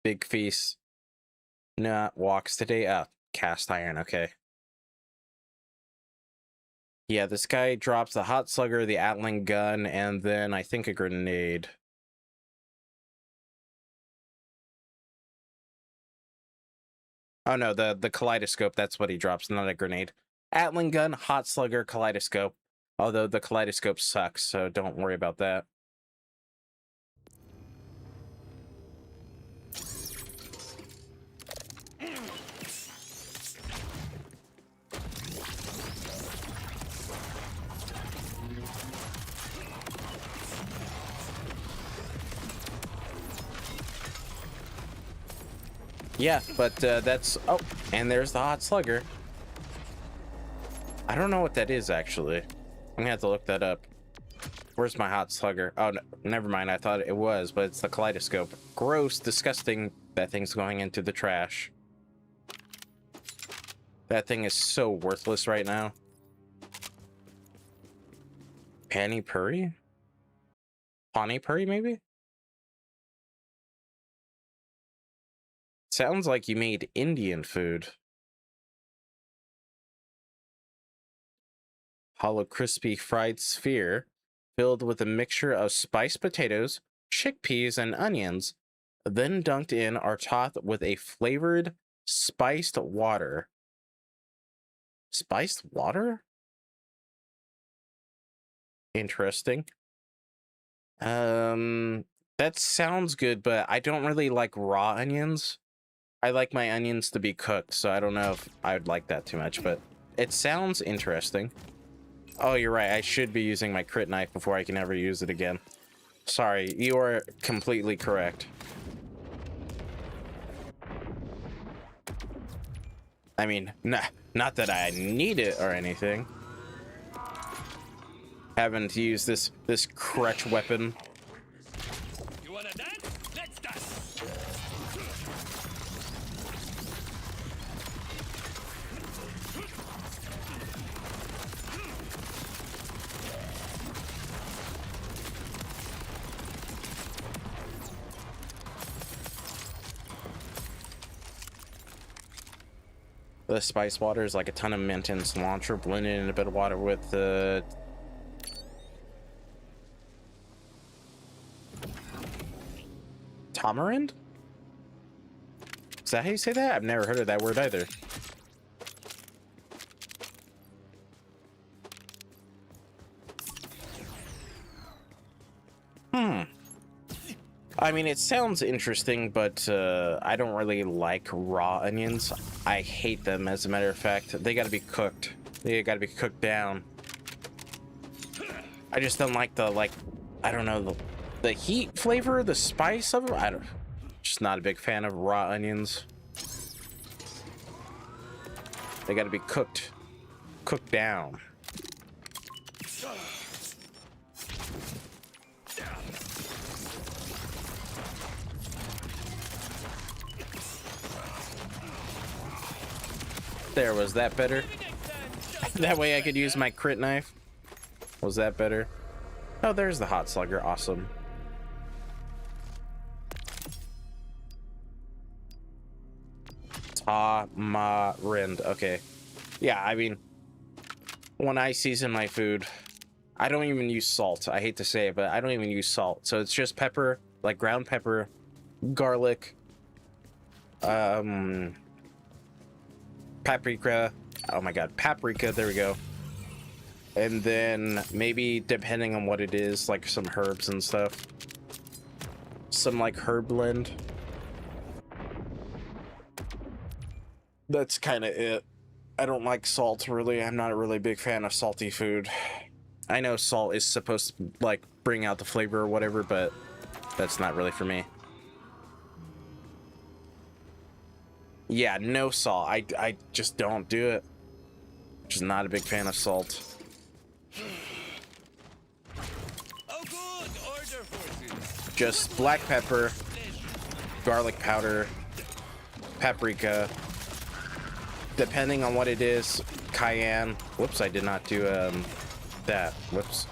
Big feast. Nah, walks today. Ah, cast iron, okay. Yeah, this guy drops the hot slugger, the Atling gun, and then I think a grenade. Oh no, the kaleidoscope, that's what he drops, not a grenade. Atling gun, hot slugger, kaleidoscope. Although the kaleidoscope sucks, so don't worry about that. Yeah, but that's... Oh, and there's the hot slugger. I don't know what that is, actually. I'm gonna have to look that up. Where's my hot slugger? Oh, no, never mind. I thought it was, but it's the kaleidoscope. Gross, disgusting. That thing's going into the trash. That thing is so worthless right now. Pani puri? Pani puri, maybe? Sounds like you made Indian food. Hollow crispy fried sphere filled with a mixture of spiced potatoes, chickpeas, and onions, then dunked in or topped with a flavored spiced water. Spiced water? Interesting. That sounds good, but I don't really like raw onions. I like my onions to be cooked, so I don't know if I would like that too much, but it sounds interesting. Oh, you're right. I should be using my crit knife before I can ever use it again. Sorry, you are completely correct. I mean, not that I need it or anything. Having to use this crutch weapon. You wanna dance? Let's dance. The spice water is like a ton of mint and cilantro blended in a bit of water with tamarind? Is that how you say that? I've never heard of that word either. I mean, it sounds interesting, but I don't really like raw onions. I hate them, as a matter of fact. They gotta be cooked. They gotta be cooked down. I just don't like the, like, I don't know, the heat flavor, the spice of them. Just not a big fan of raw onions. They gotta be cooked down. There, was that better? That way I could use my crit knife. Was that better? Oh, there's the hot slugger. Awesome. Tamarind. Okay. Yeah, I mean, when I season my food, I don't even use salt. I hate to say it, but I don't even use salt. So it's just pepper, like ground pepper, garlic, paprika. Oh my god, paprika. There we go. And then maybe, depending on what it is, like some herbs and stuff. Some like herb blend. That's kind of it. I don't like salt, really. I'm not a really big fan of salty food. I know salt is supposed to like bring out the flavor or whatever, but that's not really for me. Yeah, no salt. I just don't do it. Just not a big fan of salt. Just black pepper, garlic powder, paprika, depending on what it is, cayenne. Whoops, I did not do that. Whoops.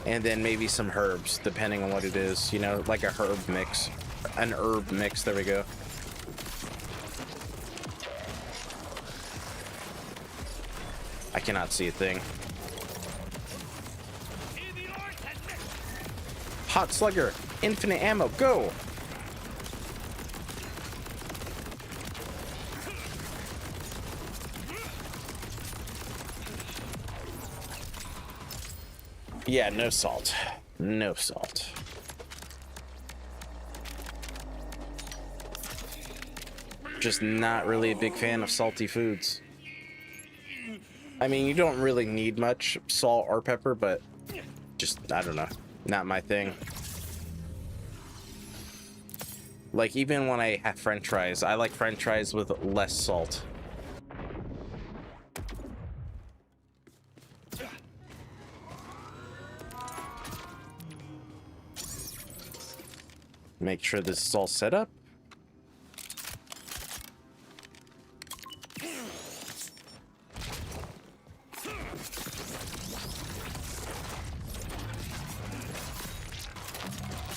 And then maybe some herbs, depending on what it is, you know, like a herb mix. An herb mix, there we go. I cannot see a thing. Hot slugger, infinite ammo, go! Yeah, no salt. No salt. Just not really a big fan of salty foods. I mean, you don't really need much salt or pepper, but just, I don't know, not my thing. Like, even when I have french fries, I like french fries with less salt. Make sure this is all set up.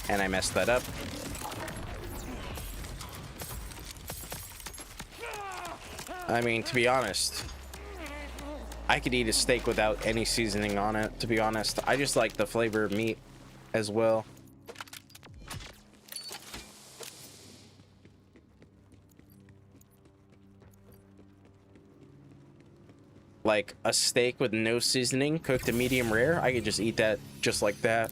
And I messed that up. I mean, to be honest, I could eat a steak without any seasoning on it, to be honest. I just like the flavor of meat as well. Like a steak with no seasoning, cooked to medium rare, I could just eat that just like that.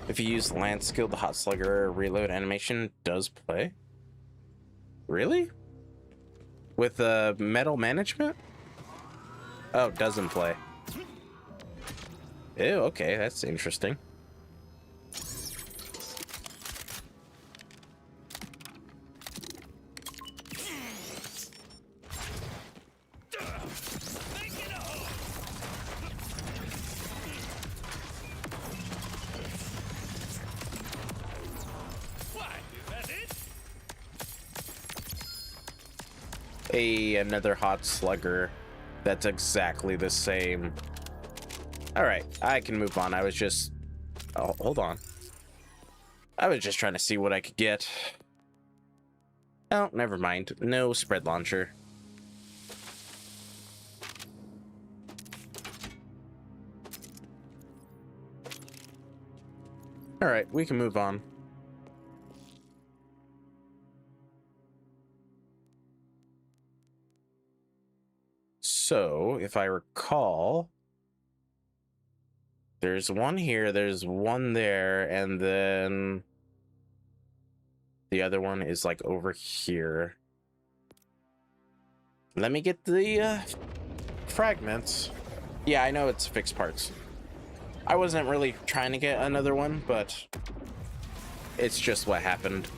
If you use land skill, the hot slugger reload animation does play. Really? With metal management? Oh, doesn't play. Ew, okay, that's interesting. Another hot slugger that's exactly the same. All right, I can move on. I was just, oh, hold on, I was just trying to see what I could get. Oh, never mind. No spread launcher. All right, we can move on. So, if I recall, there's one here, there's one there, and then the other one is like over here. Let me get the fragments. Yeah, I know it's fixed parts. I wasn't really trying to get another one, but it's just what happened.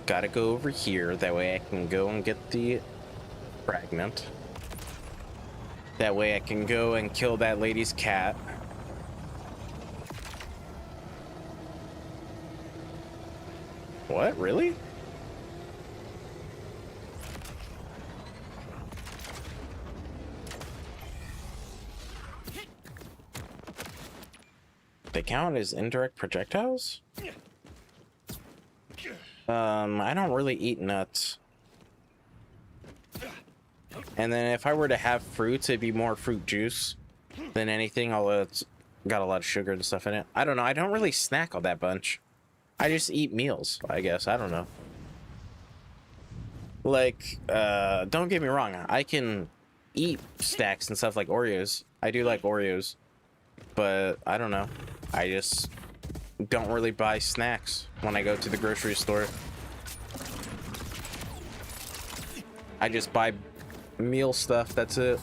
Gotta go over here, that way I can go and get the fragment. That way I can go and kill that lady's cat. What? Really? They count as indirect projectiles? I don't really eat nuts. And then if I were to have fruits, it'd be more fruit juice than anything, although it's got a lot of sugar and stuff in it. I don't know. I don't really snack on that bunch. I just eat meals, I guess. I don't know. Like, don't get me wrong. I can eat snacks and stuff like Oreos. I do like Oreos. But, I don't know. I just don't really buy snacks when I go to the grocery store. I just buy meal stuff, that's it.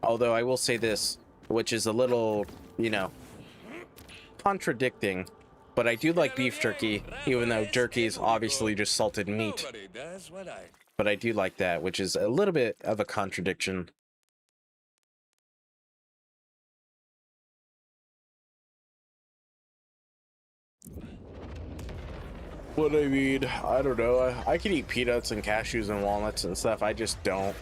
Although I will say this, which is a little, you know, contradicting, but I do like beef jerky, even though jerky is obviously just salted meat. But I do like that, which is a little bit of a contradiction. What I mean, I don't know. I can eat peanuts and cashews and walnuts and stuff. I just don't.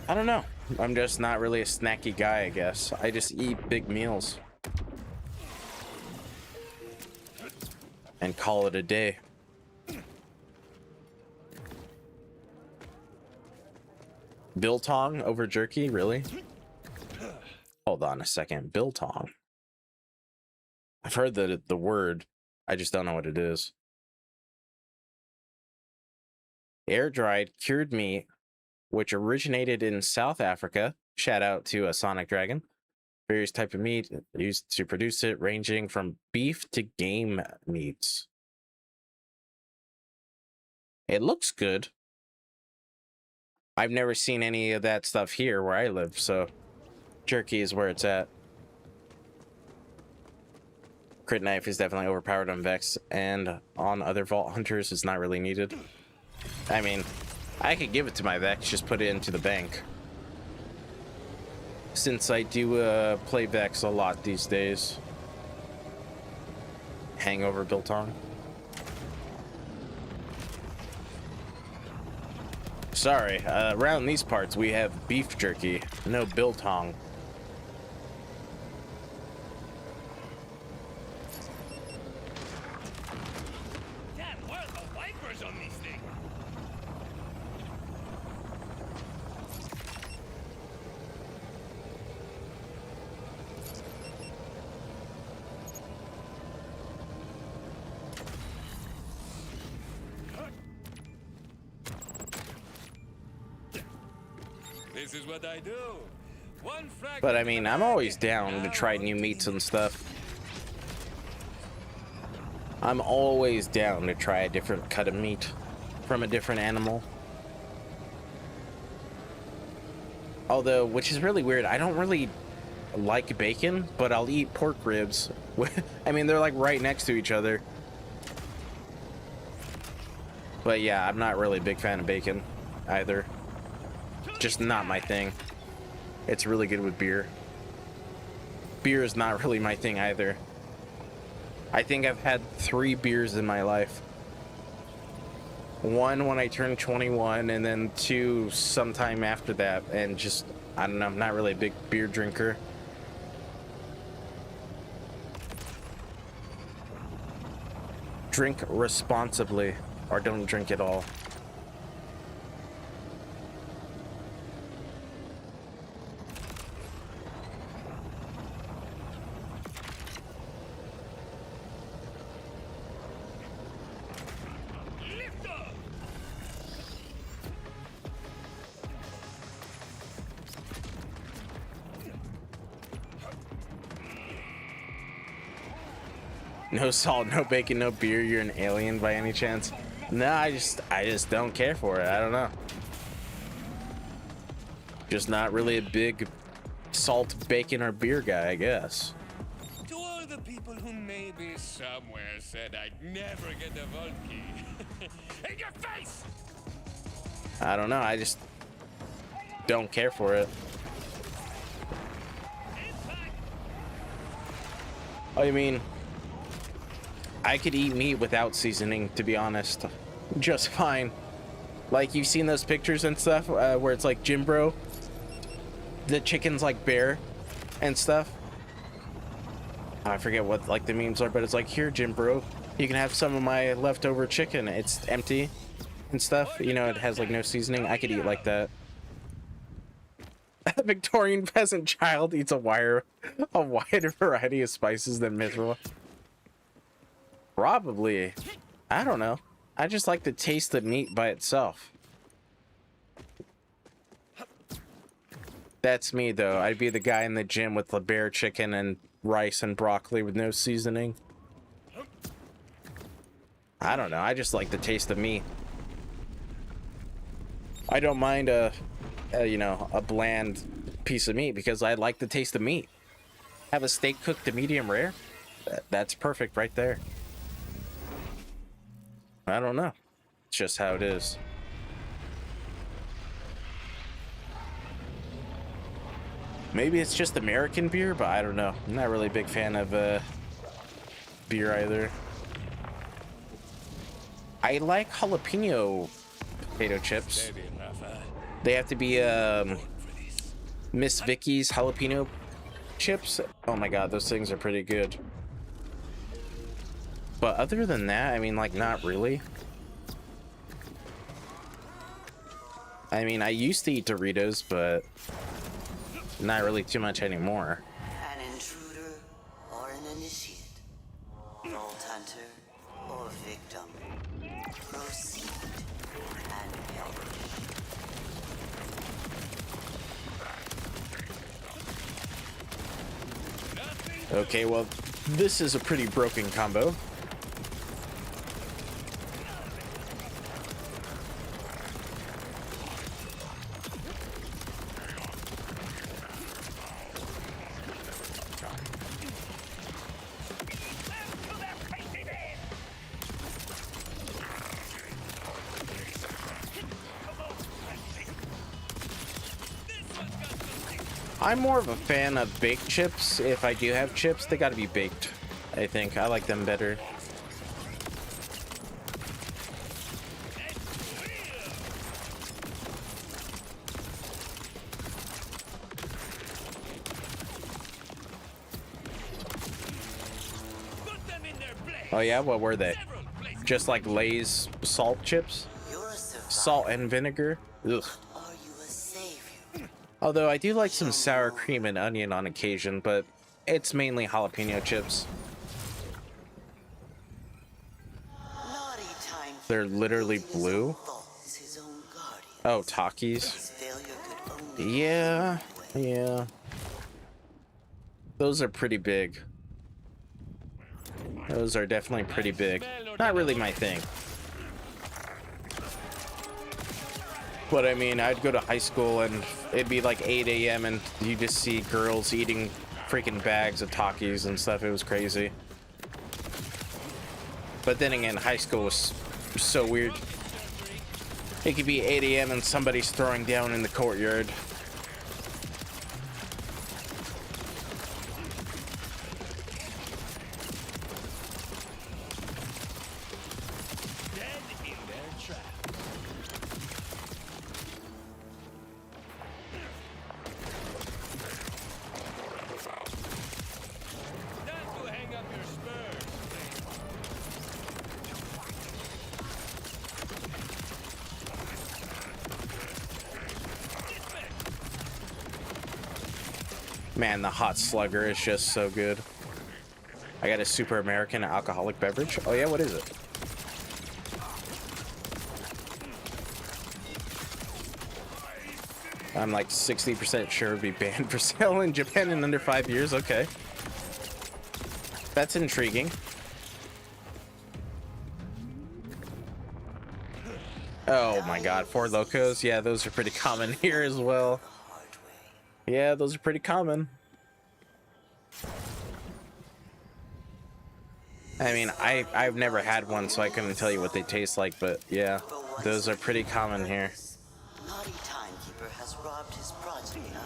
I don't know. I'm just not really a snacky guy, I guess. I just eat big meals. And call it a day. Biltong over jerky? Really? Hold on a second. Biltong. I've heard the word. I just don't know what it is. Air-dried cured meat, which originated in South Africa. Shout out to a Sonic Dragon. Various type of meat used to produce it, ranging from beef to game meats. It looks good. I've never seen any of that stuff here where I live, so jerky is where it's at. Crit knife is definitely overpowered on Vex, and on other Vault Hunters it's not really needed. I mean, I could give it to my Vex, just put it into the bank. Since I do play Vex a lot these days. Hangover Biltong. Sorry, around these parts we have beef jerky, no biltong. Damn, where are the wipers on these things? This is what I do. But I mean, I'm always down to try new meats and stuff. I'm always down to try a different cut of meat from a different animal. Although, which is really weird, I don't really like bacon, but I'll eat pork ribs. I mean, they're like right next to each other. But yeah, I'm not really a big fan of bacon either. Just not my thing. It's really good with beer. Beer is not really my thing either. I think I've had 3 beers in my life. 1 when I turned 21, and then 2 sometime after that. And just, I don't know, I'm not really a big beer drinker. Drink responsibly, or don't drink at all. No salt, no bacon, no beer. You're an alien by any chance? No, I just don't care for it. I don't know. Just not really a big salt, bacon, or beer guy, I guess. To all the people who maybe somewhere said I'd never get a vault key. In your face! I don't know. I just don't care for it. Oh, you mean I could eat meat without seasoning, to be honest, just fine. Like, you've seen those pictures and stuff where it's like Jim Bro, the chicken's like bare and stuff. I forget what like the memes are, but it's like, here, Jim Bro, you can have some of my leftover chicken. It's empty and stuff. You know, it has like no seasoning. I could eat like that. A Victorian peasant child eats a wider variety of spices than Mithril. Probably. I don't know. I just like the taste of meat by itself. That's me, though. I'd be the guy in the gym with the bare chicken and rice and broccoli with no seasoning. I don't know. I just like the taste of meat. I don't mind you know, a bland piece of meat because I like the taste of meat. Have a steak cooked to medium rare? That's perfect right there. I don't know. It's just how it is. Maybe it's just American beer, but I don't know. I'm not really a big fan of beer either. I like jalapeno potato chips. They have to be Miss Vicky's jalapeno chips. Oh my god, those things are pretty good. But other than that, I mean, like, not really. I mean, I used to eat Doritos, but not really too much anymore. An intruder or an initiate, vault hunter or victim, proceed and perish. Okay, well, this is a pretty broken combo. I'm more of a fan of baked chips. If I do have chips, they gotta be baked. I think I like them better. Oh yeah, what were they? Just like Lay's salt chips? Salt and vinegar? Ugh. Although I do like some sour cream and onion on occasion, but it's mainly jalapeno chips. They're literally blue. Oh, Takis. Yeah. Yeah. Those are pretty big. Those are definitely pretty big. Not really my thing. But I mean, I'd go to high school and it'd be like 8 a.m. and you just see girls eating freaking bags of Takis and stuff. It was crazy. But then again, high school was so weird. It could be 8 a.m. and somebody's throwing down in the courtyard. Man, the hot slugger is just so good. I got a super American alcoholic beverage. Oh yeah, what is it? I'm like 60% sure it'd be banned for sale in Japan in under 5 years. Okay. That's intriguing. Oh my god, Four Locos. Yeah, those are pretty common here as well. Yeah, those are pretty common. I mean, I've never had one, so I couldn't tell you what they taste like, but yeah, those are pretty common here. Naughty timekeeper has robbed his progeny of it.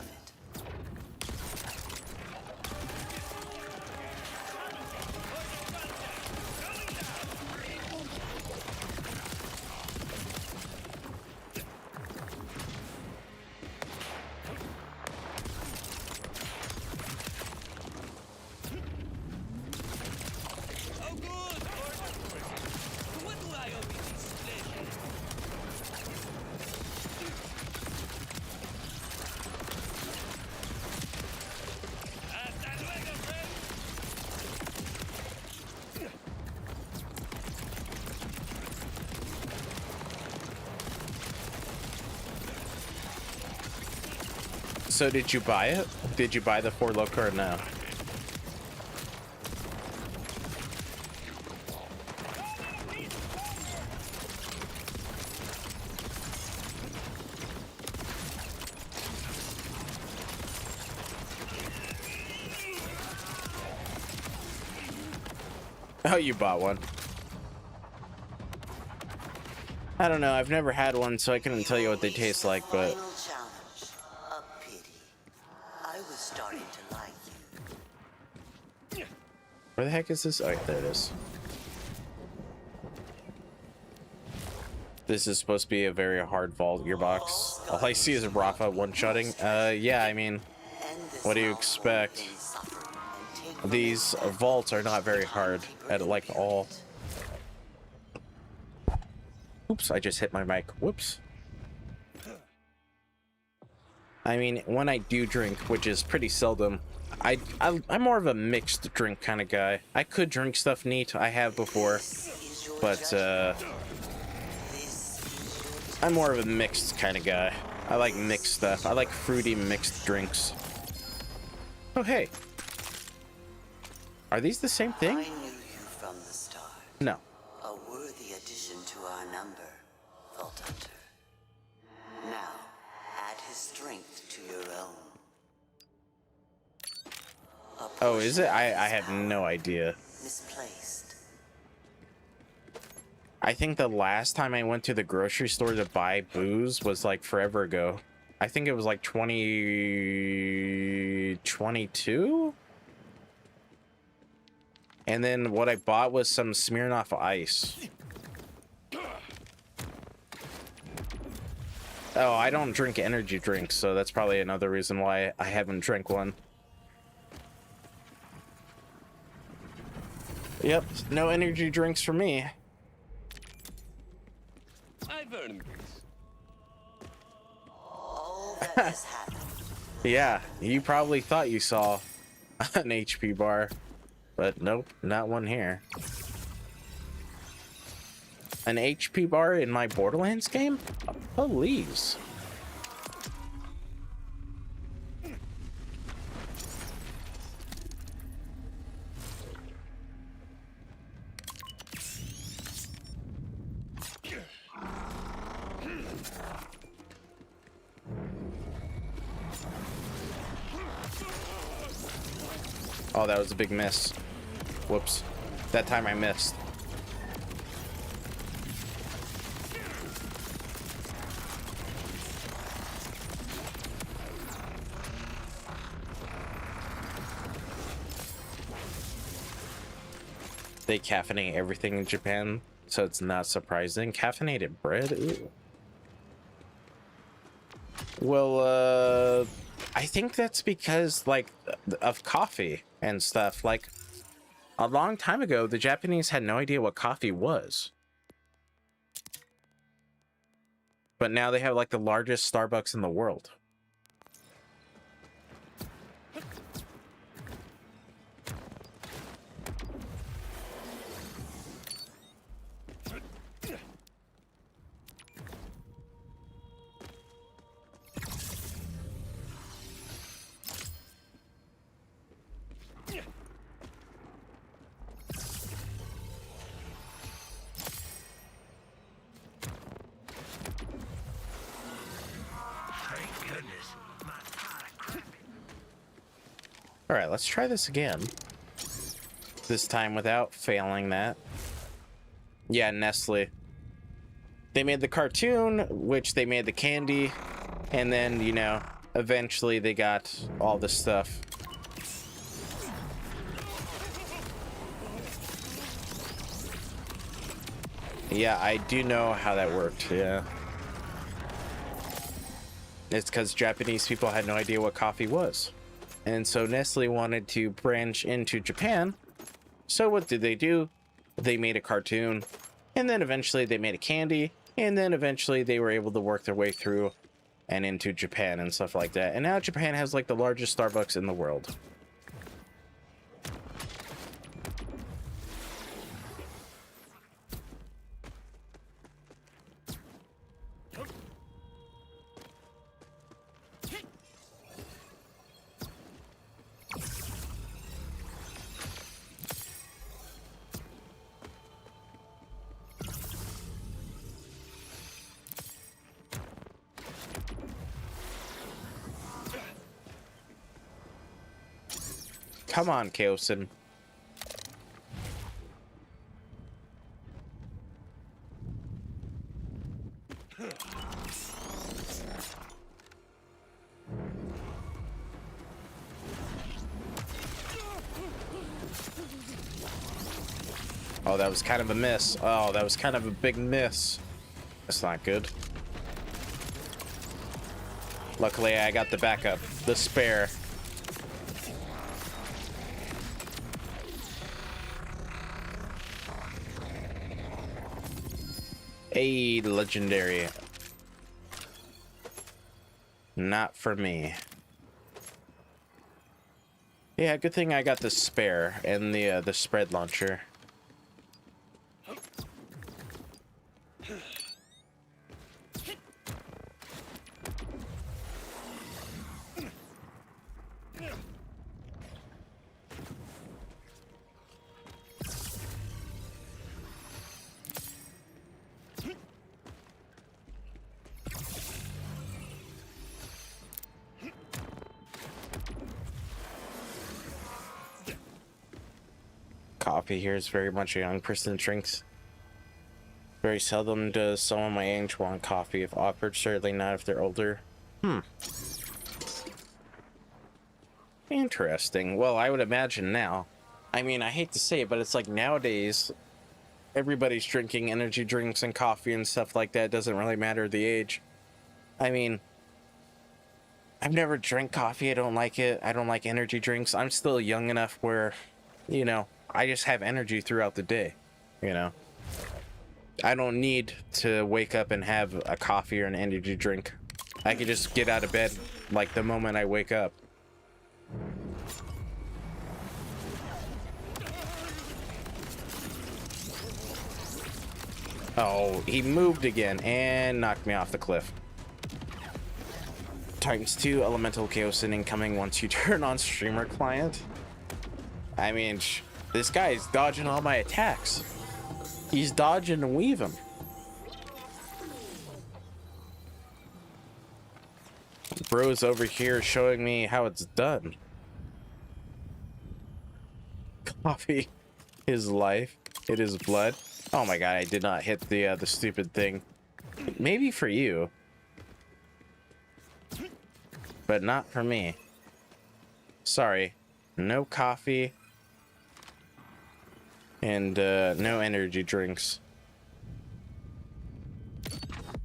So did you buy it? Did you buy the Four Loko or no? Oh, you bought one. I don't know. I've never had one, so I couldn't tell you what they taste like, but... Final challenge. A pity. I was starting to like you. Where the heck is this? Oh, yeah, there it is. This is supposed to be a very hard vault gearbox. All I see is a Rafa one-shotting. Yeah, I mean, what do you expect? These vaults are not very hard at like all. Oops, I just hit my mic. Whoops. I mean, when I do drink, which is pretty seldom, I'm more of a mixed drink kind of guy. I could drink stuff neat, I have before, but I'm more of a mixed kind of guy. I like mixed stuff. I like fruity mixed drinks. Oh, hey. Are these the same thing? I knew you from the start. No. A worthy addition to our number, Vault Hunter. Now, add his strength to your own. Oh, is it? I have no idea. Misplaced. I think the last time I went to the grocery store to buy booze was like forever ago. I think it was like 2022? And then what I bought was some Smirnoff Ice. Oh, I don't drink energy drinks, so that's probably another reason why I haven't drank one. Yep, no energy drinks for me. I've earned this. All that has happened. Yeah, you probably thought you saw an HP bar, but nope, not one here. An HP bar in my Borderlands game? Please. Oh, that was a big miss. Whoops. That time I missed. They caffeinate everything in Japan, so it's not surprising. Caffeinated bread? Ooh. Well, I think that's because, like, of coffee and stuff. Like, a long time ago, the Japanese had no idea what coffee was. But now they have, like, the largest Starbucks in the world. All right, let's try this again. This time without failing that. Yeah, Nestle. They made the cartoon, which they made the candy, and then, you know, eventually they got all the stuff. Yeah, I do know how that worked, yeah. It's because Japanese people had no idea what coffee was. And so Nestle wanted to branch into Japan. So what did they do? They made a cartoon, and then eventually they made a candy, and then eventually they were able to work their way through and into Japan and stuff like that. And now Japan has like the largest Starbucks in the world. Come on, Kaosin. Oh, that was kind of a miss. Oh, that was kind of a big miss. That's not good. Luckily, I got the backup, the spare. A legendary. Not for me. Yeah, good thing I got the spare and the spread launcher. Coffee here is very much a young person drinks. Very seldom does someone my age want coffee if offered, certainly not if they're older. Interesting. Well, I would imagine now. I mean, I hate to say it, but it's like nowadays, everybody's drinking energy drinks and coffee and stuff like that. It doesn't really matter the age. I mean, I've never drank coffee. I don't like it. I don't like energy drinks. I'm still young enough where, you know, I just have energy throughout the day, you know. I don't need to wake up and have a coffee or an energy drink. I can just get out of bed like the moment I wake up. Oh, he moved again and knocked me off the cliff. ×2 elemental chaos incoming once you turn on streamer client. I mean, this guy is dodging all my attacks. He's dodging and weaving. Bro's over here showing me how it's done. Coffee is life. It is blood. Oh my god, I did not hit the stupid thing. Maybe for you, but not for me. Sorry. No coffee and no energy drinks.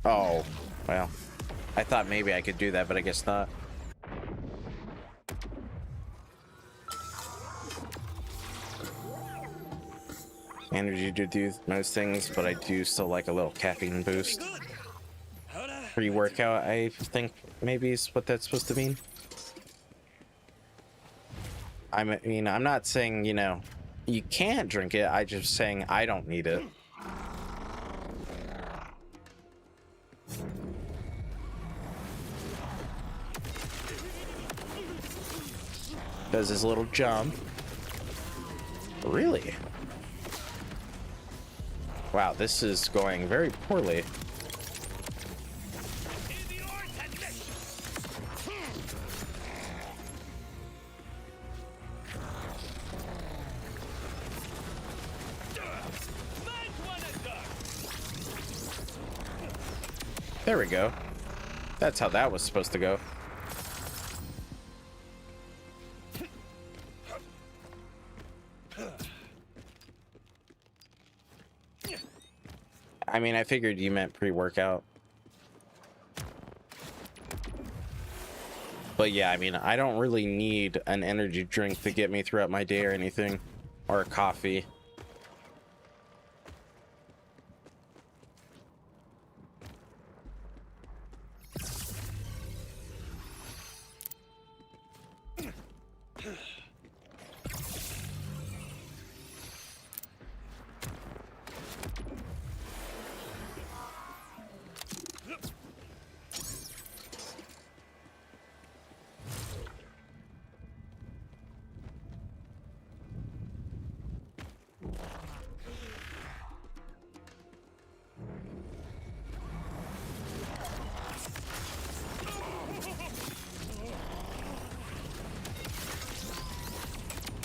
Oh, well. I thought maybe I could do that, but I guess not. Energy to do most things, but I do still like a little caffeine boost. Pre-workout, I think maybe is what that's supposed to mean. I mean, I'm not saying, you know, you can't drink it. I just saying I don't need it. Does his little jump. Really? Wow, this is going very poorly. There we go. That's how that was supposed to go. I mean, I figured you meant pre-workout. But yeah, I mean, I don't really need an energy drink to get me throughout my day or anything. Or a coffee.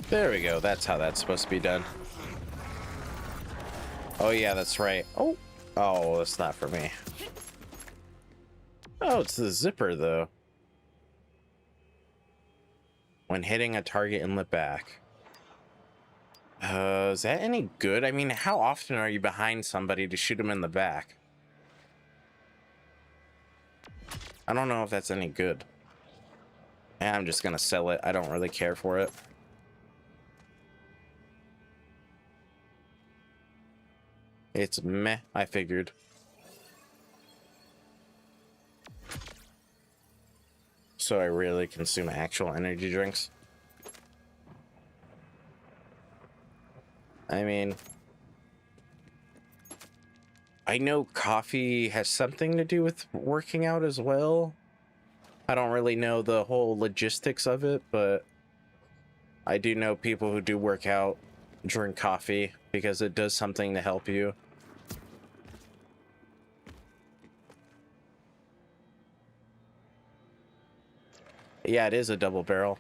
There we go. That's how that's supposed to be done. Oh yeah, that's right. Oh, that's not for me. Oh, it's the zipper though. When hitting a target in the back. Is that any good? I mean, how often are you behind somebody to shoot them in the back? I don't know if that's any good. Yeah, I'm just gonna sell it. I don't really care for it. It's meh, I figured. So I really consume actual energy drinks. I mean, I know coffee has something to do with working out as well. I don't really know the whole logistics of it, but I do know people who do work out drink coffee because it does something to help you. Yeah, it is a double barrel.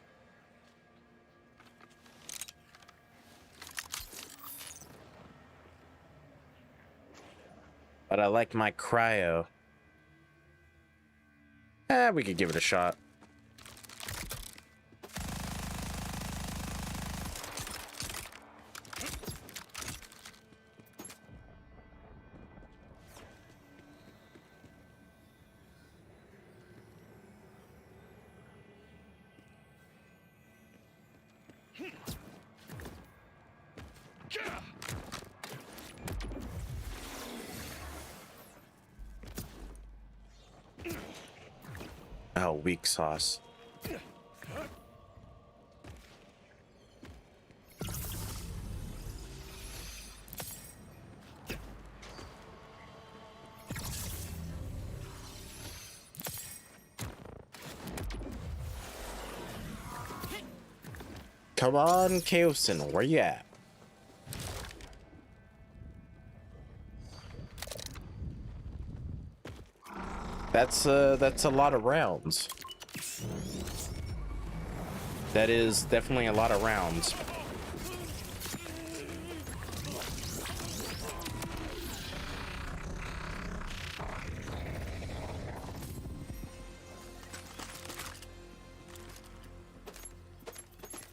But I like my cryo. We could give it a shot. Oh, weak sauce. Come on, Kaosin, where you at? That's a lot of rounds. That is definitely a lot of rounds.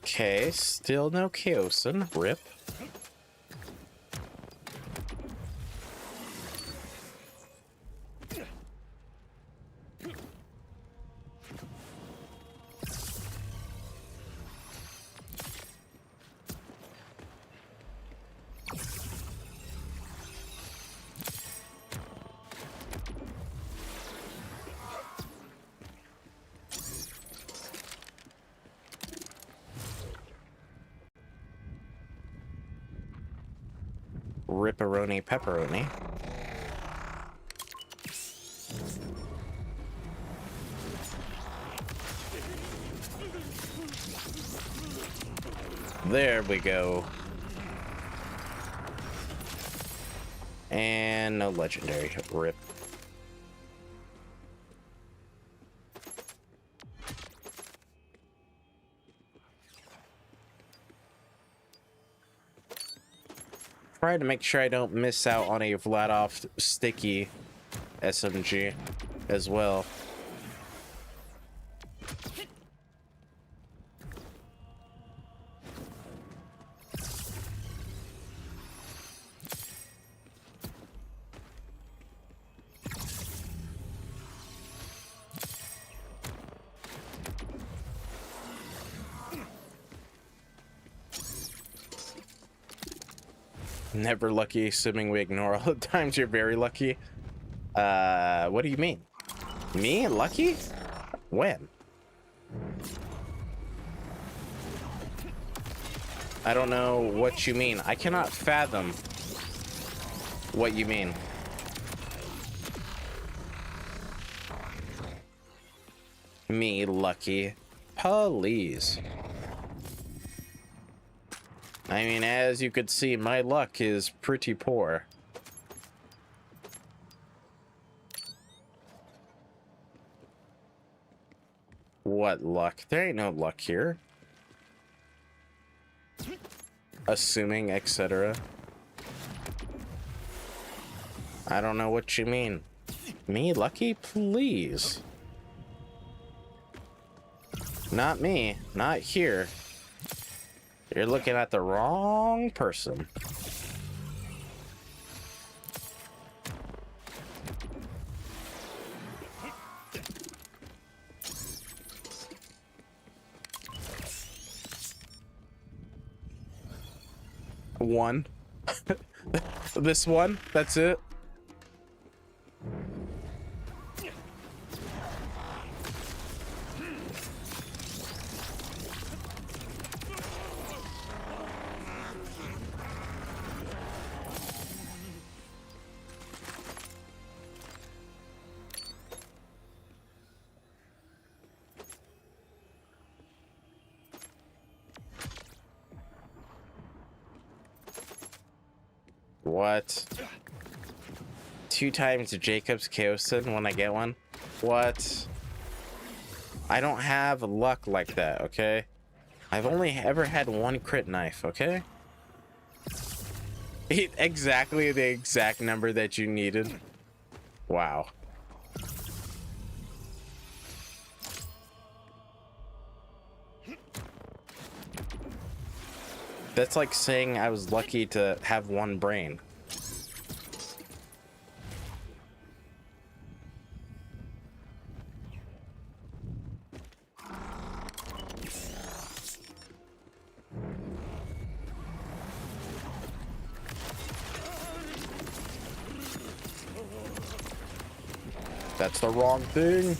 Okay, still no Chaosin. Rip. Ripperoni pepperoni. There we go. And no legendary. Rip. Try to make sure I don't miss out on a Vladov sticky SMG as well. Never lucky, assuming we ignore all the times you're very lucky. What do you mean? Me? Lucky? When? I don't know what you mean. I cannot fathom what you mean. Me lucky? Please. I mean, as you could see, my luck is pretty poor. What luck? There ain't no luck here. Assuming, etc. I don't know what you mean. Me lucky? Please. Not me. Not here. You're looking at the wrong person. One. This one? That's it? What? 2 times Jacob's Chaosin when I get one? What? I don't have luck like that, okay? I've only ever had 1 crit knife, okay? Exactly the exact number that you needed. Wow. That's like saying I was lucky to have 1 brain. That's the wrong thing.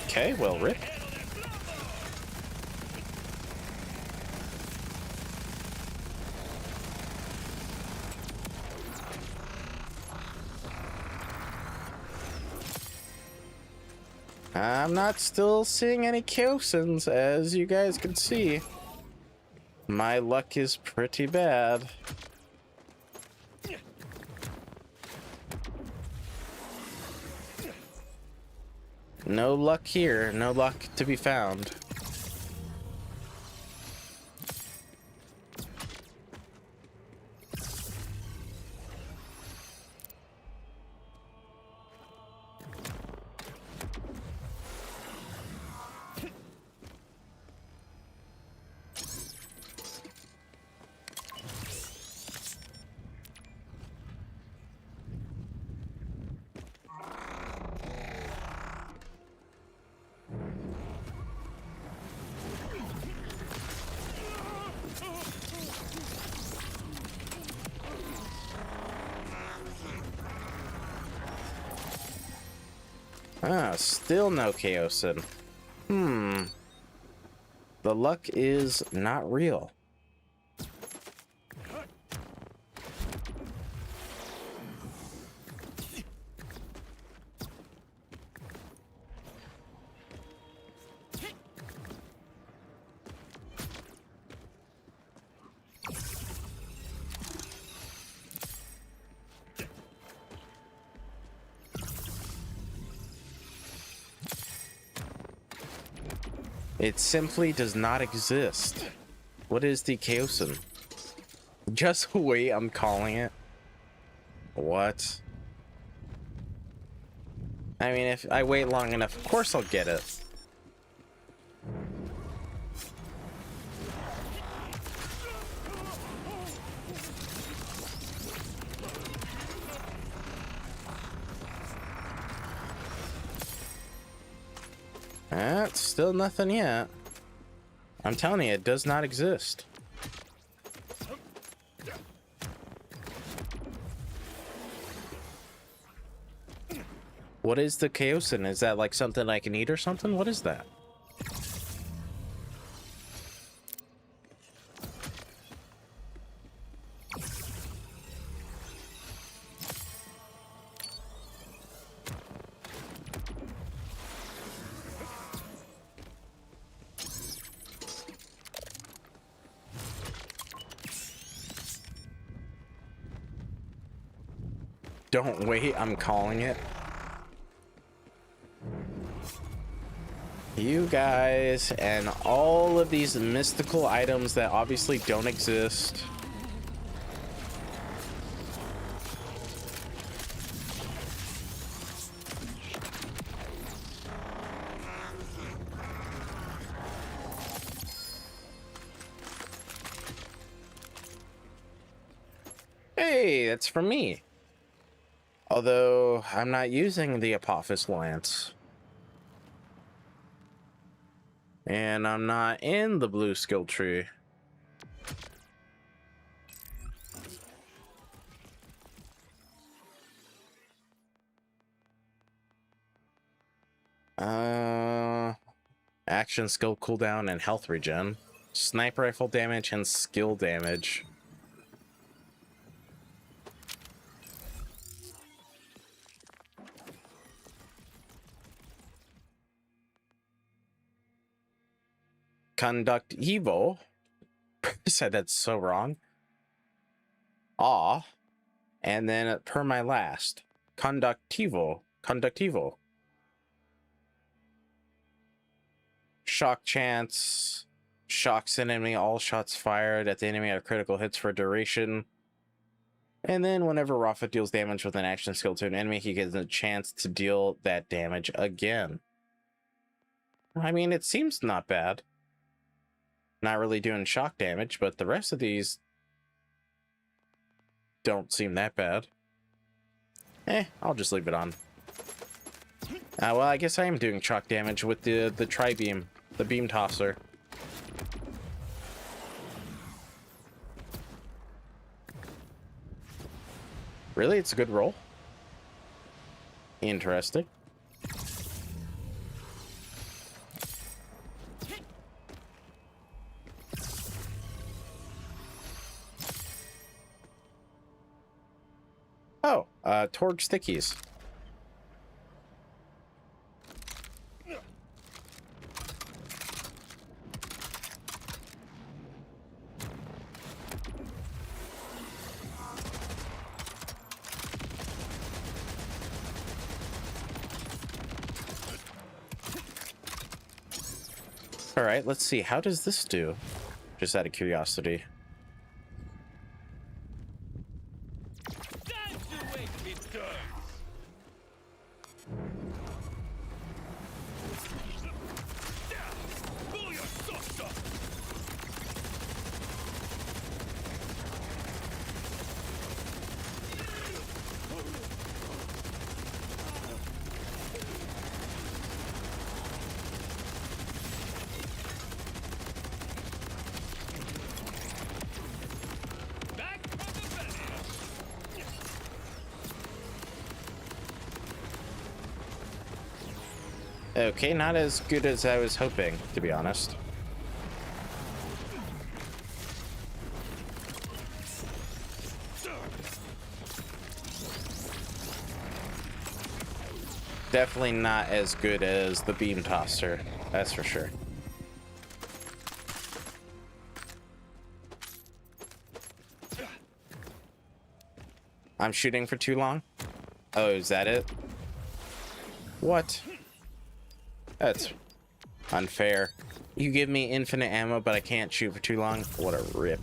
Okay, well, rip. I'm not still seeing any Chaosins, as you guys can see. My luck is pretty bad. No luck here. No luck to be found. Ah, still no Chaosin. The luck is not real. It simply does not exist. What is the Chaosin? Just wait, I'm calling it. What? I mean, if I wait long enough, of course I'll get it. Still nothing yet. I'm telling you, it does not exist. What is the Chaosin? Is that like something I can eat or something? What is that? Don't wait, I'm calling it. You guys and all of these mystical items that obviously don't exist. Hey, that's for me. Although, I'm not using the Apophis Lance. And I'm not in the blue skill tree. Action, skill cooldown, and health regen. Sniper rifle damage and skill damage. Conduct evil. I said that's so wrong. Aw. And then per my last. Conductivo. Conductivo. Shock chance. Shocks an enemy. All shots fired at the enemy are critical hits for duration. And then whenever Rafa deals damage with an action skill to an enemy, he gets a chance to deal that damage again. I mean, it seems not bad. Not really doing shock damage, but the rest of these don't seem that bad. I'll just leave it on. Well, I guess I am doing shock damage with the tri-beam, the beam tosser. Really? It's a good roll? Interesting. Oh, Torg stickies. All right, let's see. How does this do? Just out of curiosity. That's the way it does. Pull your socks up. Okay, not as good as I was hoping, to be honest. Definitely not as good as the beam tosser, that's for sure. I'm shooting for too long? Oh, is that it? What? That's unfair. You give me infinite ammo, but I can't shoot for too long? What a rip.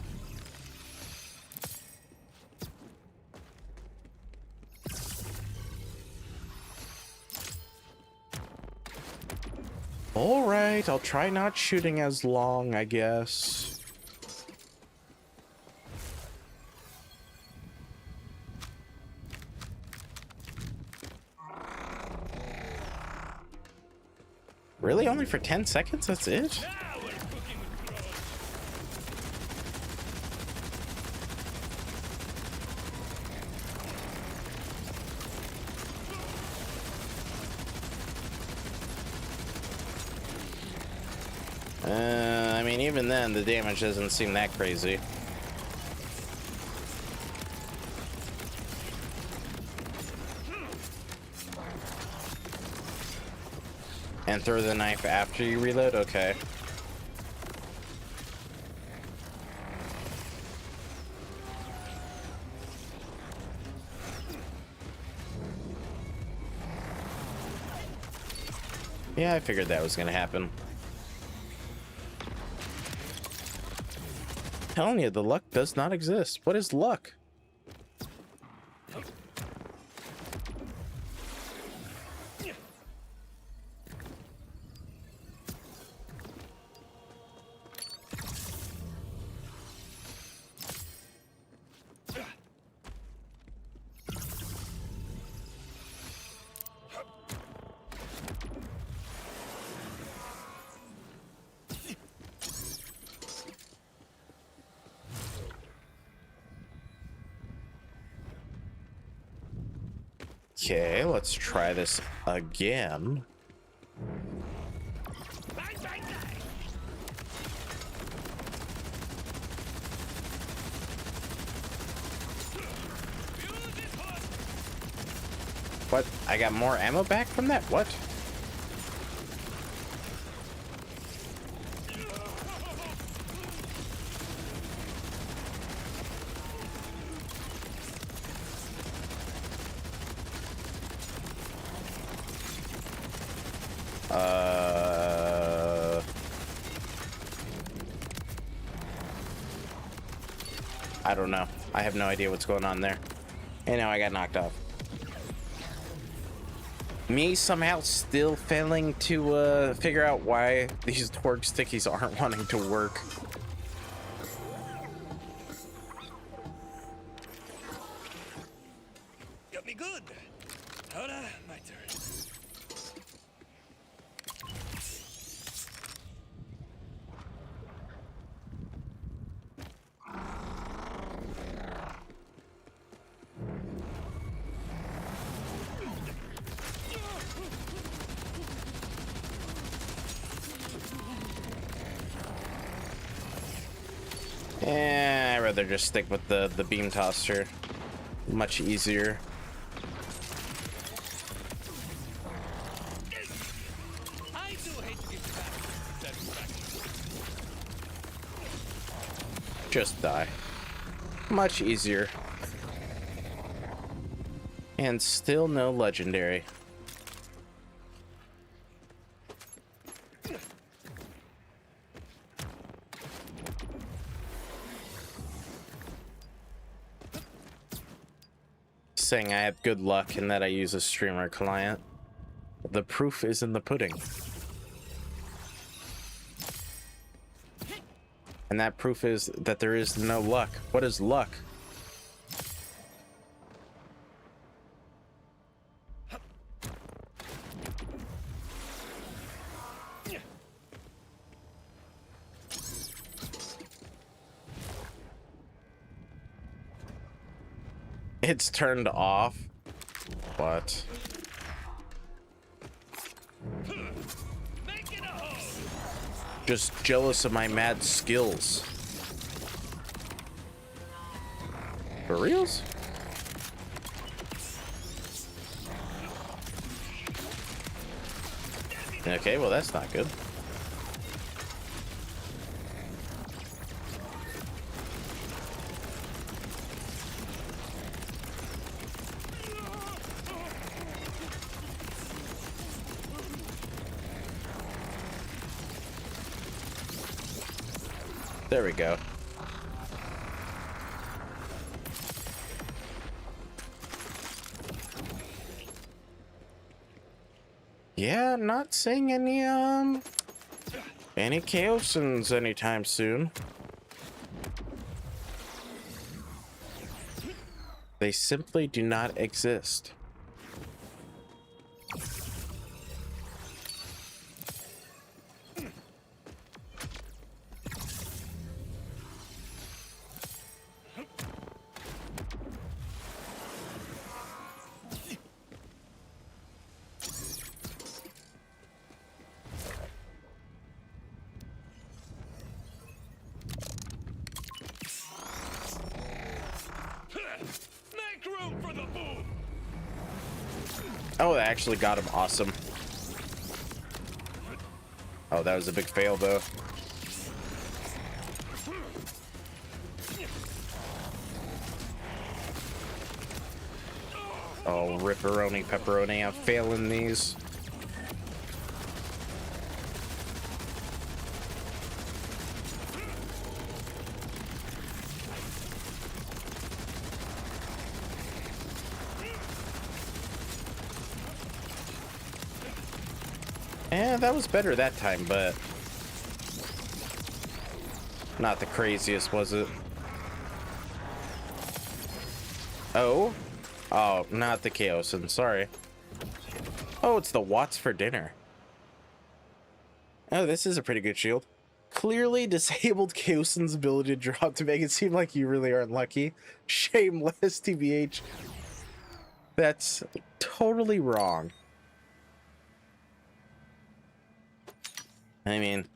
Alright, I'll try not shooting as long, I guess. Really? Only for 10 seconds? That's it? I mean, even then, the damage doesn't seem that crazy. And throw the knife after you reload? Okay. Yeah, I figured that was gonna happen. Telling you, the luck does not exist. What is luck? Okay, let's try this again. What? I got more ammo back from that? What? I don't know. I have no idea what's going on there. And now I got knocked off. Me somehow still failing to figure out why these torque stickies aren't wanting to work. Got me good. Ahora, my turn. I'd rather just stick with the beam tosser. Much easier. I do hate to give you that satisfaction. Just die. Much easier. And still no legendary. saying I have good luck and that I use a streamer client. The proof is in the pudding. And that proof is that there is no luck. What is luck? It's turned off. What? Just jealous of my mad skills. For reals? Okay, well that's not good. There we go. Yeah, not seeing any Chaosins anytime soon. They simply do not exist. Oh, that actually got him. Awesome. Oh, that was a big fail, though. Oh, ripperoni, pepperoni. I'm failing these. Yeah, that was better that time, but not the craziest, was it? Oh? Oh, not the Chaosin, sorry. Oh, it's the Watts for dinner. Oh, this is a pretty good shield. Clearly disabled Chaosin's ability to drop to make it seem like you really aren't lucky. Shameless, TBH. That's totally wrong. I mean,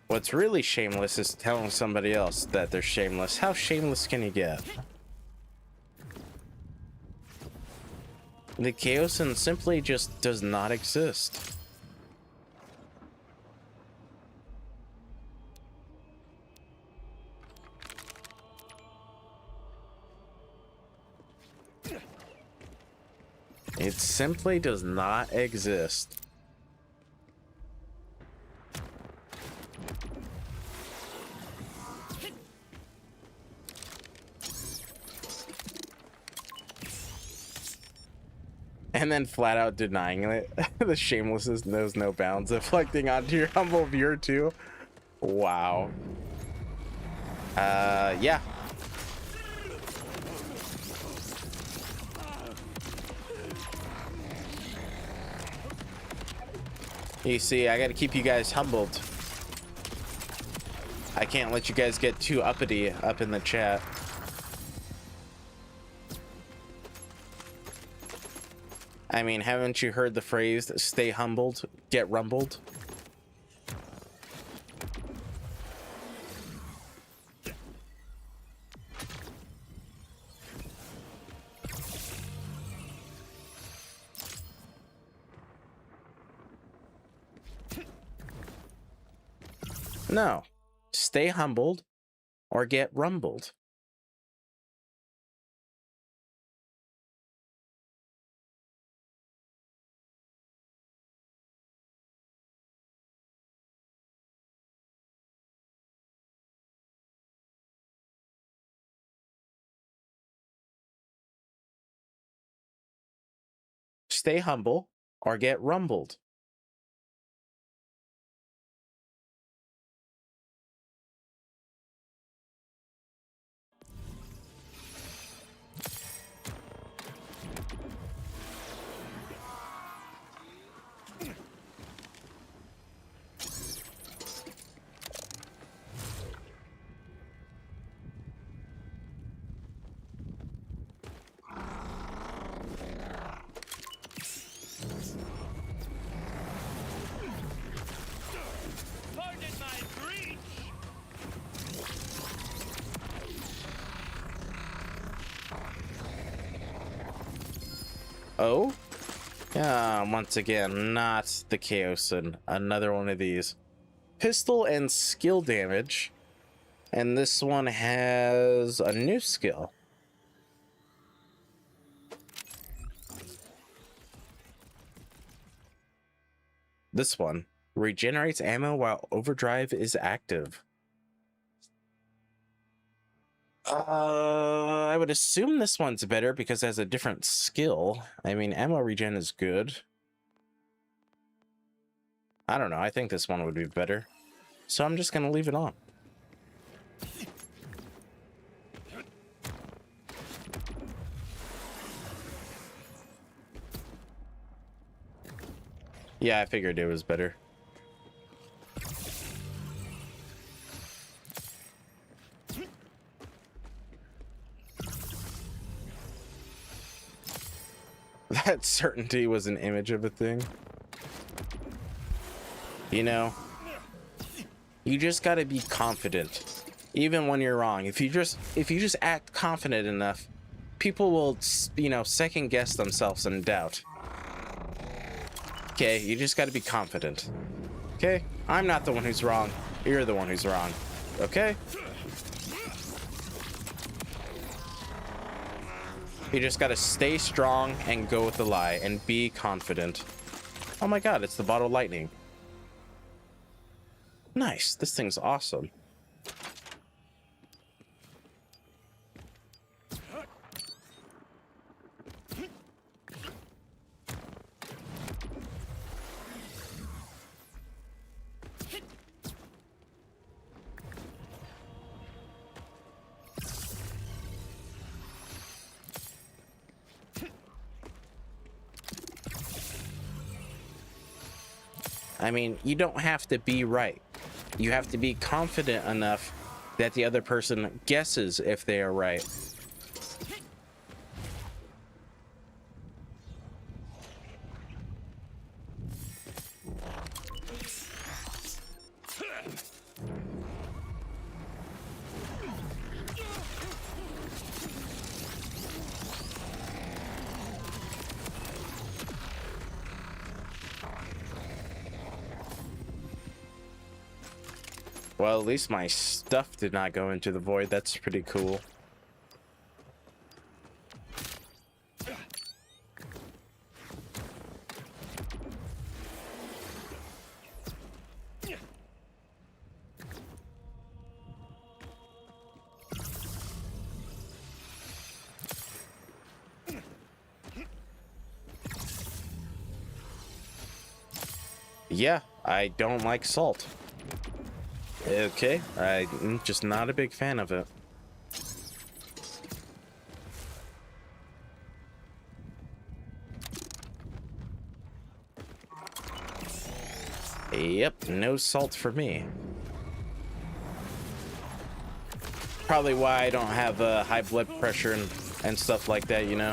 what's really shameless is telling somebody else that they're shameless. How shameless can you get? The Chaosin simply just does not exist. It simply does not exist. And then flat out denying it. The shamelessness knows no bounds. Reflecting onto your humble viewer too. Wow. Yeah. You see, I gotta keep you guys humbled. I can't let you guys get too uppity up in the chat. I mean, haven't you heard the phrase, stay humbled, get rumbled? No, stay humbled or get rumbled. stay humble or get rumbled. Pardon my breach! Oh? Yeah, once again, not the Chaosin. Another one of these. Pistol and skill damage. And this one has a new skill. This one regenerates ammo while overdrive is active. I would assume this one's better because it has a different skill. I mean, ammo regen is good. I don't know. I think this one would be better. So I'm just going to leave it on. Yeah, I figured it was better. That certainty was an image of a thing. You know, you just gotta be confident, even when you're wrong. If you just act confident enough, people will, you know, second guess themselves and doubt. Okay, you just gotta be confident. Okay, I'm not the one who's wrong. You're the one who's wrong. Okay. You just gotta stay strong and go with the lie and be confident. Oh my god, it's the bottle lightning. Nice, this thing's awesome. I mean, you don't have to be right. You have to be confident enough that the other person guesses if they are right. Well, at least my stuff did not go into the void. That's pretty cool. Yeah, I don't like salt. Okay, I'm just not a big fan of it. Yep, no salt for me. Probably why I don't have high blood pressure and stuff like that, you know?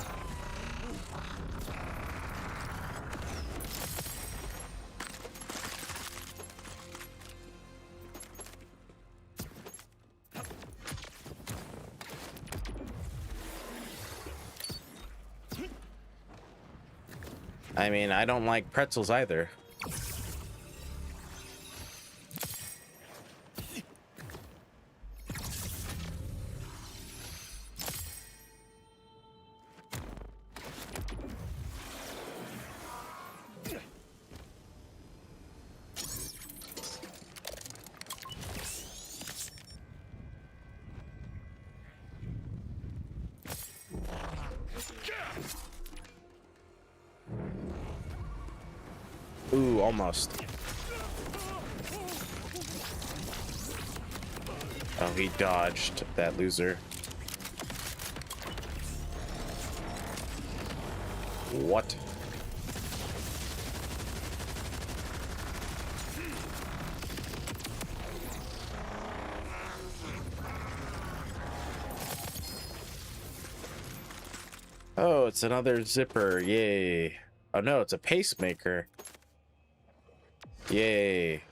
I mean, I don't like pretzels either. Ooh, almost. Oh, he dodged, that loser. What? Oh, it's another zipper. Yay. Oh no, it's a pacemaker. Yay.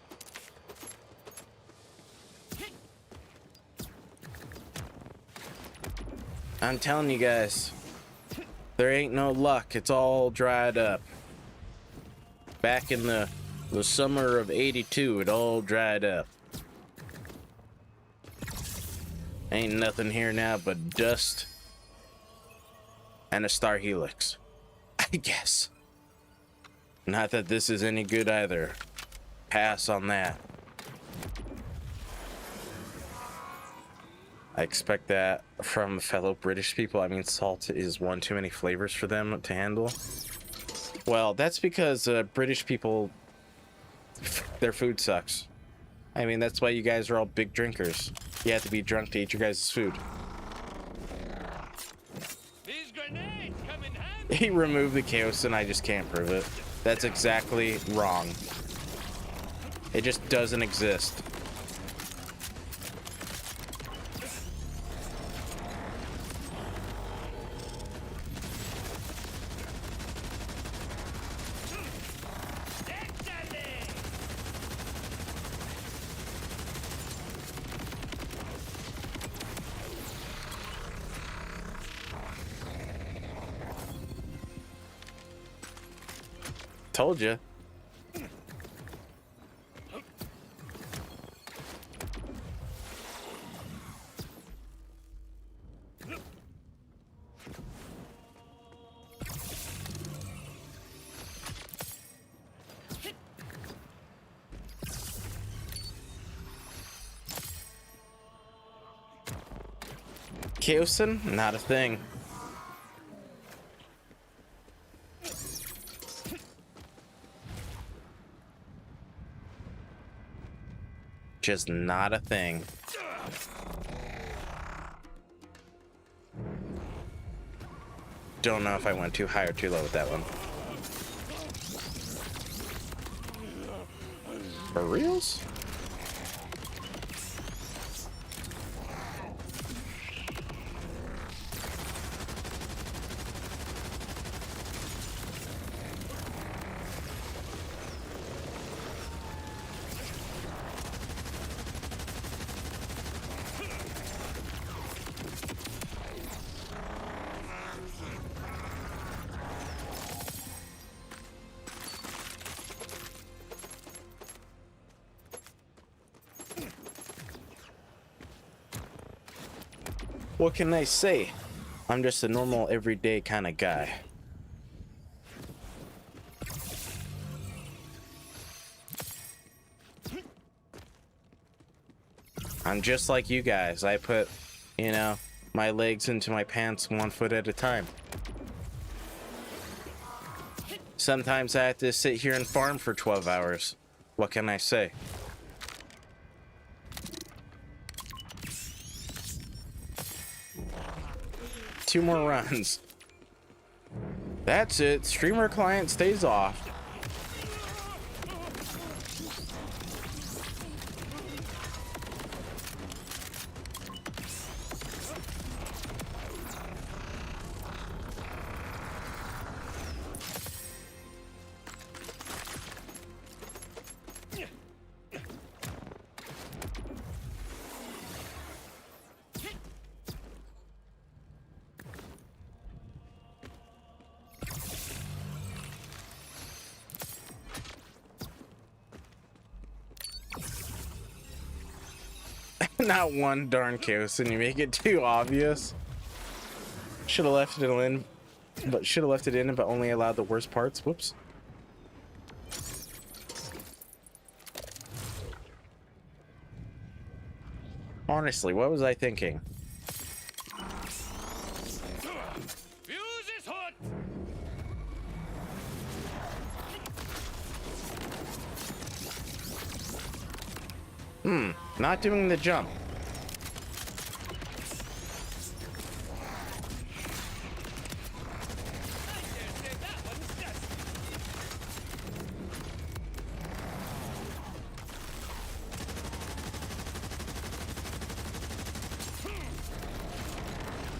I'm telling you guys, there ain't no luck. It's all dried up. Back in the summer of '82, it all dried up. Ain't nothing here now but dust and a star helix, I guess. Not that this is any good either. Pass on that. I expect that from fellow British people. I mean, salt is one too many flavors for them to handle. Well, that's because British people, their food sucks. I mean, that's why you guys are all big drinkers. You have to be drunk to eat your guys' food. These grenades come in handy. He removed the chaos and I just can't prove it. That's exactly wrong. It just doesn't exist. Told you. Chaosin? Not a thing. Just not a thing. Don't know if I went too high or too low with that one. For reals? What can I say? I'm just a normal, everyday kind of guy. I'm just like you guys. I put, you know, my legs into my pants 1 foot at a time. Sometimes I have to sit here and farm for 12 hours. What can I say? Two more runs. That's it. Streamer client stays off. Not one darn chaos, and you make it too obvious. Should have left it in, but only allowed the worst parts. Whoops. Honestly, what was I thinking? Fuse is hot. Not doing the jump.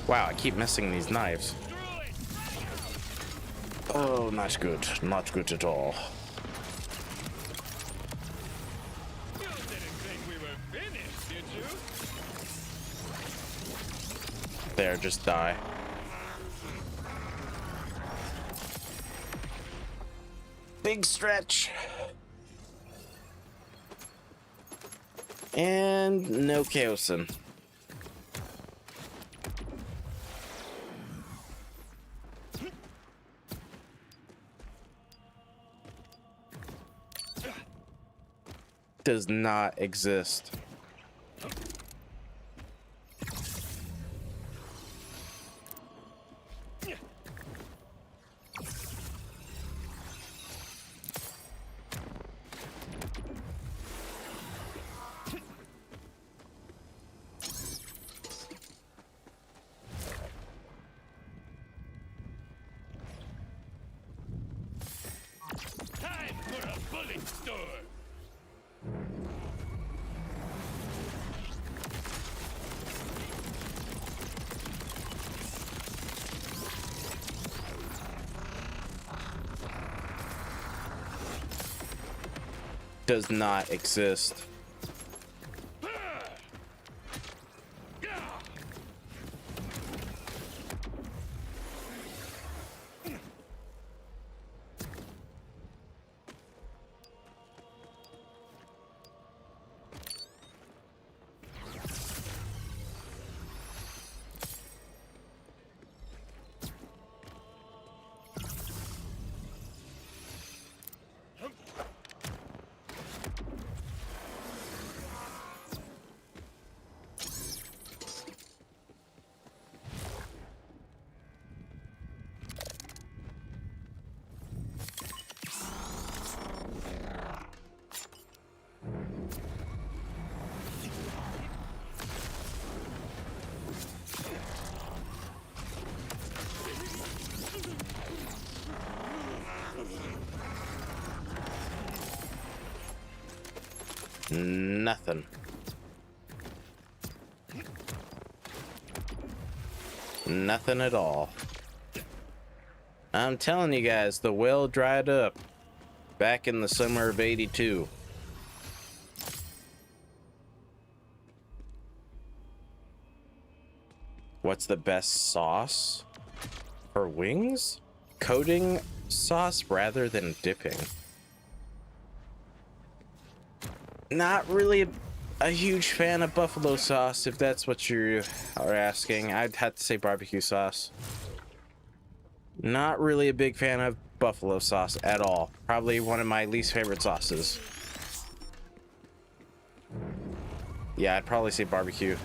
Wow, I keep missing these knives. Oh, not good. Not good at all. You didn't think we were finished, did you? There, just die. Big stretch. And no Chaosin. Does not exist. Time for a bullet store. Does not exist. Nothing. Nothing at all. I'm telling you guys, the well dried up back in the summer of '82. What's the best sauce for wings? Coating sauce rather than dipping. Not really a huge fan of buffalo sauce, if that's what you are asking. I'd have to say barbecue sauce. Not really a big fan of buffalo sauce at all. Probably one of my least favorite sauces. Yeah, I'd probably say barbecue.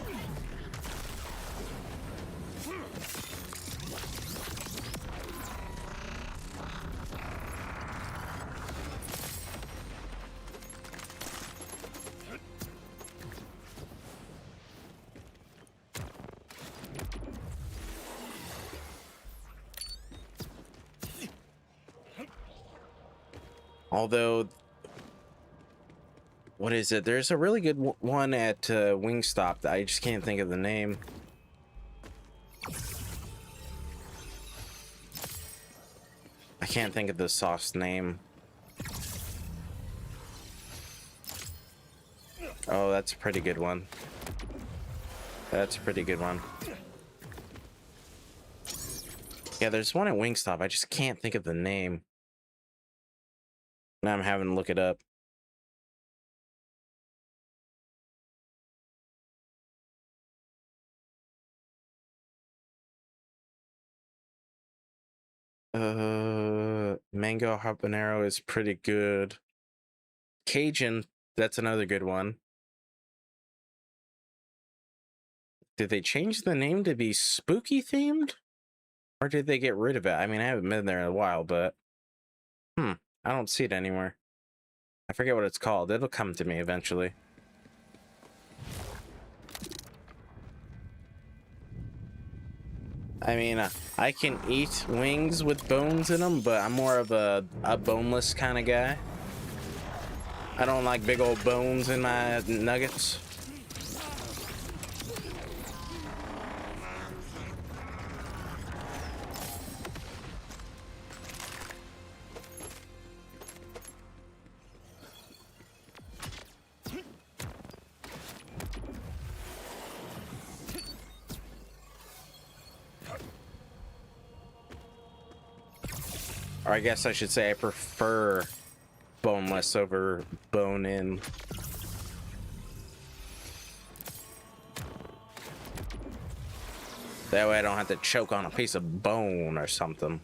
Although, what is it? There's a really good one at Wingstop that I just can't think of the name. I can't think of the sauce name. Oh, that's a pretty good one. That's a pretty good one. Yeah, there's one at Wingstop. I just can't think of the name. Now I'm having to look it up. Mango habanero is pretty good. Cajun, that's another good one. Did they change the name to be spooky themed? Or did they get rid of it? I mean, I haven't been there in a while, but I don't see it anywhere. I forget what it's called. It'll come to me eventually. I mean, I can eat wings with bones in them, but I'm more of a boneless kind of guy. I don't like big old bones in my nuggets. Or I guess I should say I prefer boneless over bone-in. That way I don't have to choke on a piece of bone or something.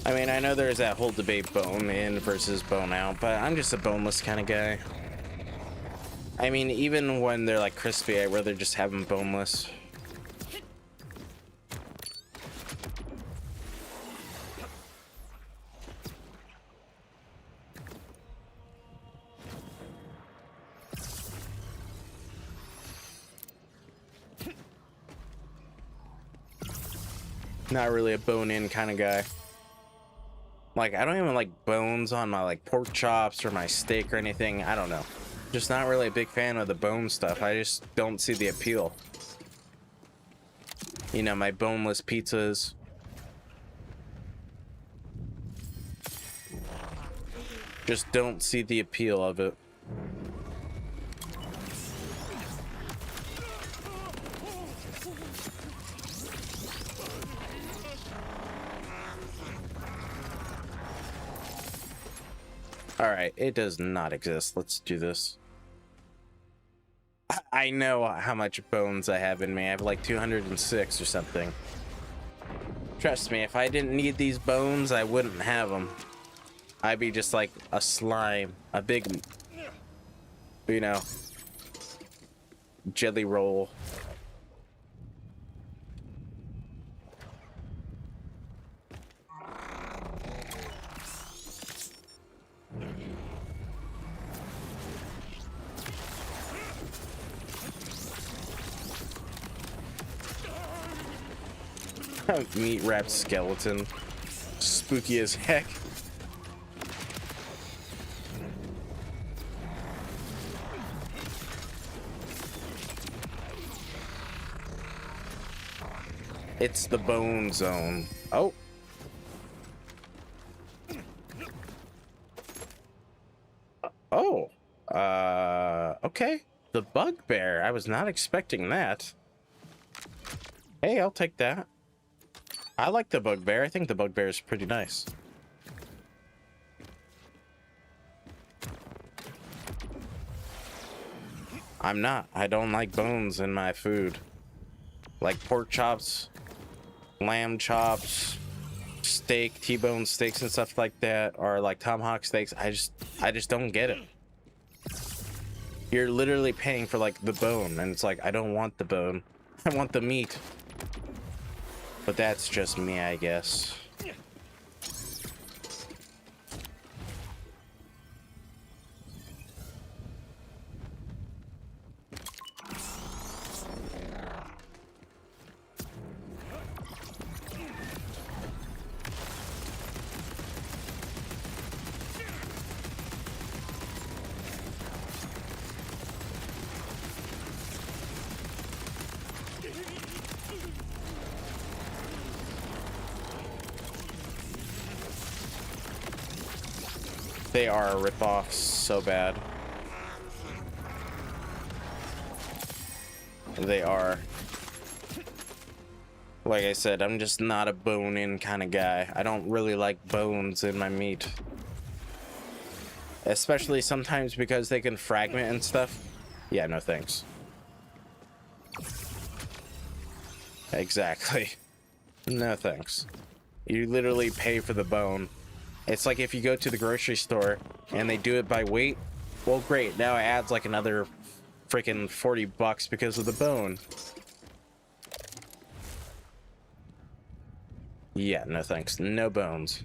I mean, I know there's that whole debate bone in versus bone out, but I'm just a boneless kind of guy. I mean, even when they're like crispy, I'd rather just have them boneless. Not really a bone-in kind of guy. Like, I don't even like bones on my like pork chops or my steak or anything. I don't know. Just not really a big fan of the bone stuff. I just don't see the appeal. You know, my boneless pizzas. Just don't see the appeal of it. Alright, it does not exist. Let's do this. I know how much bones I have in me. I have like 206 or something. Trust me, if I didn't need these bones, I wouldn't have them. I'd be just like a slime. A big, you know, jelly roll. Meat wrapped skeleton. Spooky as heck. It's the bone zone. Oh. Oh. Okay. The bugbear. I was not expecting that. Hey, I'll take that. I like the bugbear. I think the bugbear is pretty nice. I'm not. I don't like bones in my food. Like pork chops, lamb chops, steak, T-bone steaks and stuff like that, or like tomahawk steaks. I just don't get it. You're literally paying for like the bone, and it's like, I don't want the bone. I want the meat. But that's just me, I guess. They are a ripoff so bad. They are. Like I said, I'm just not a bone-in kind of guy. I don't really like bones in my meat. Especially sometimes because they can fragment and stuff. Yeah, no thanks. Exactly. No thanks. You literally pay for the bone. It's like if you go to the grocery store and they do it by weight. Well, great. Now it adds like another freaking $40 because of the bone. Yeah, no thanks. No bones.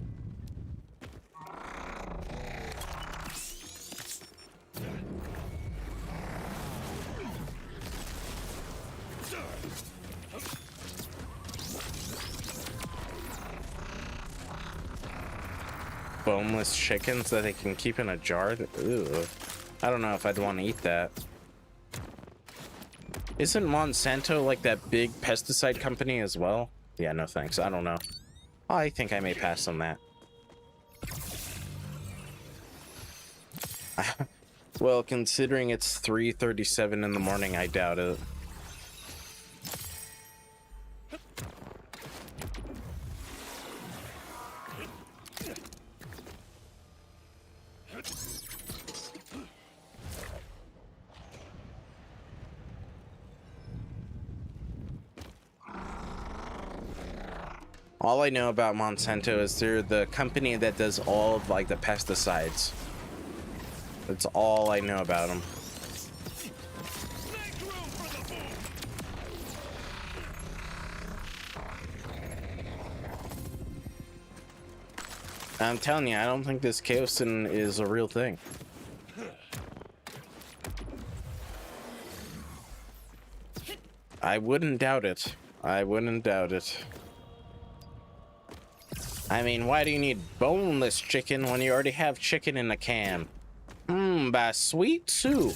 Boneless chickens that they can keep in a jar? Ugh. I don't know if I'd want to eat that. Isn't Monsanto like that big pesticide company as well? Yeah, no thanks. I don't know. I think I may pass on that. Well, considering it's 3:37 in the morning, I doubt it. All I know about Monsanto is they're the company that does all of like the pesticides. That's all I know about them. I'm telling you, I don't think this Chaosin is a real thing. I wouldn't doubt it. I wouldn't doubt it. I mean, why do you need boneless chicken when you already have chicken in a can? By Sweet Sue.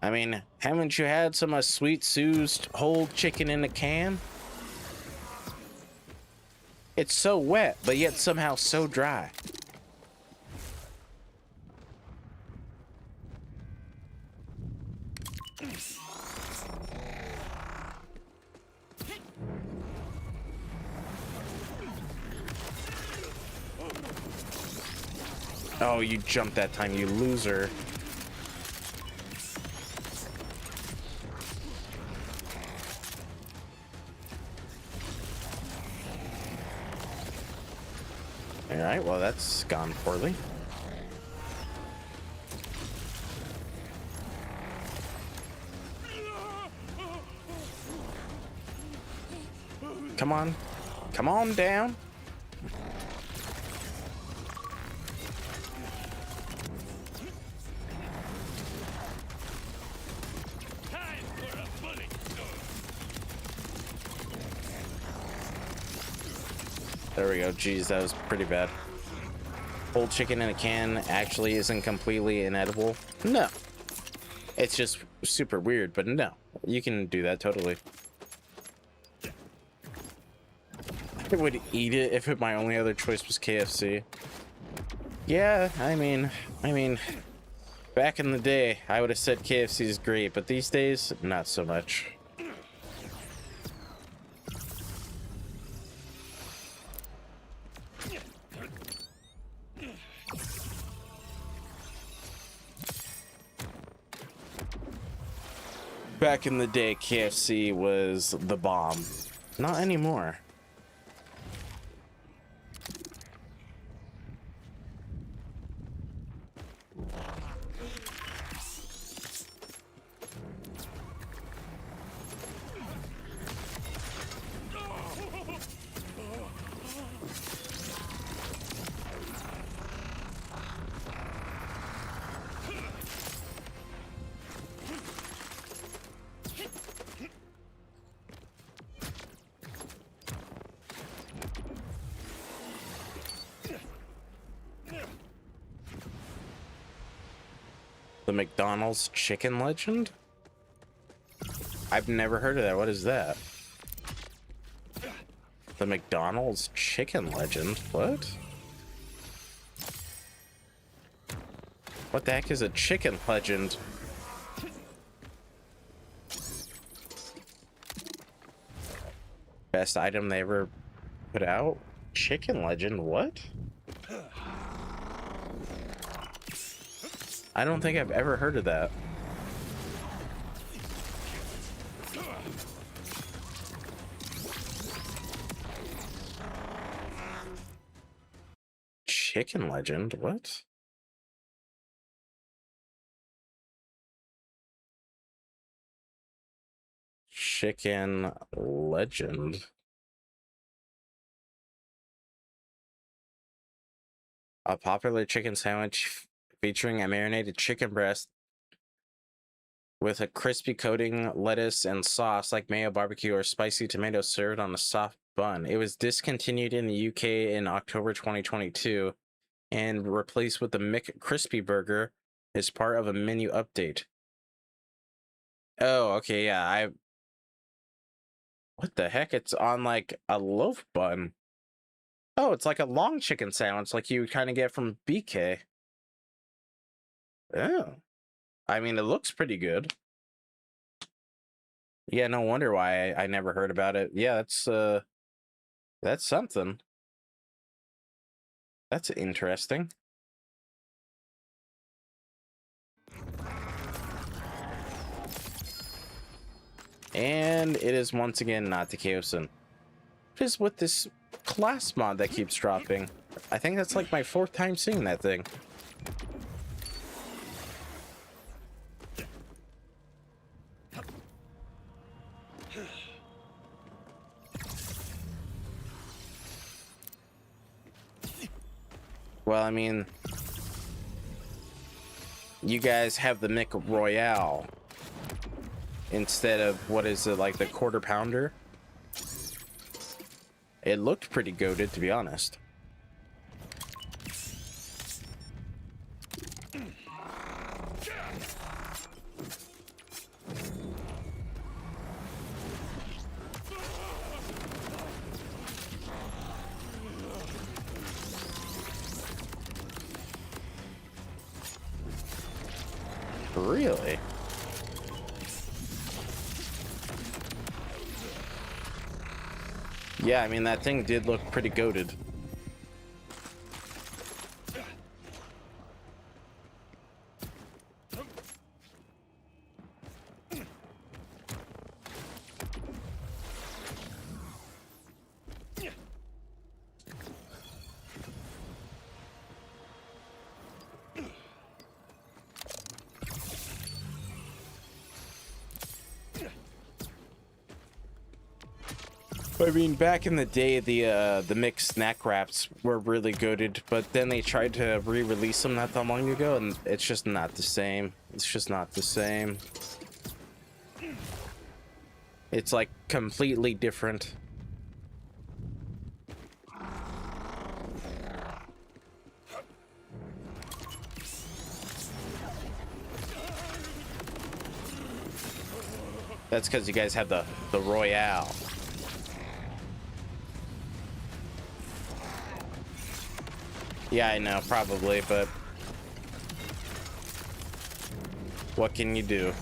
I mean, haven't you had some of Sweet Sue's whole chicken in a can? It's so wet, but yet somehow so dry. Oh, you jumped that time, you loser. Alright, well, that's gone poorly. Come on. Come on down. There we go. Jeez, that was pretty bad. Whole chicken in a can actually isn't completely inedible. No. It's just super weird, but no. You can do that totally. I would eat it if my only other choice was KFC. Yeah, I mean, back in the day, I would have said KFC is great, but these days, not so much. Back in the day, KFC was the bomb. Not anymore. The McDonald's chicken legend? I've never heard of that. What is that? The McDonald's chicken legend? What? What the heck is a chicken legend? Best item they ever put out? Chicken legend? What? I don't think I've ever heard of that. Chicken legend? What? chicken legend. A popular chicken sandwich featuring a marinated chicken breast with a crispy coating, lettuce, and sauce like mayo, barbecue, or spicy tomato served on a soft bun. It was discontinued in the UK in October 2022 and replaced with the McCrispy Burger as part of a menu update. Oh, okay, yeah, what the heck? It's on like a loaf bun. Oh, it's like a long chicken sandwich like you kind of get from BK. Oh. I mean, it looks pretty good. Yeah, no wonder why I never heard about it. Yeah, that's something. That's interesting. And it is once again not the Chaosin. What is with this class mod that keeps dropping? I think that's like my 4th time seeing that thing. Well, I mean, you guys have the Mick Royale instead of, what is it, like the quarter pounder? It looked pretty goated, to be honest. Really? Yeah, I mean, that thing did look pretty goated. I mean, back in the day, the mixed snack wraps were really goated, but then they tried to re-release them not that long ago, and it's just not the same. It's just not the same. It's like completely different. That's because you guys have the Royale. Yeah, I know, probably, but what can you do?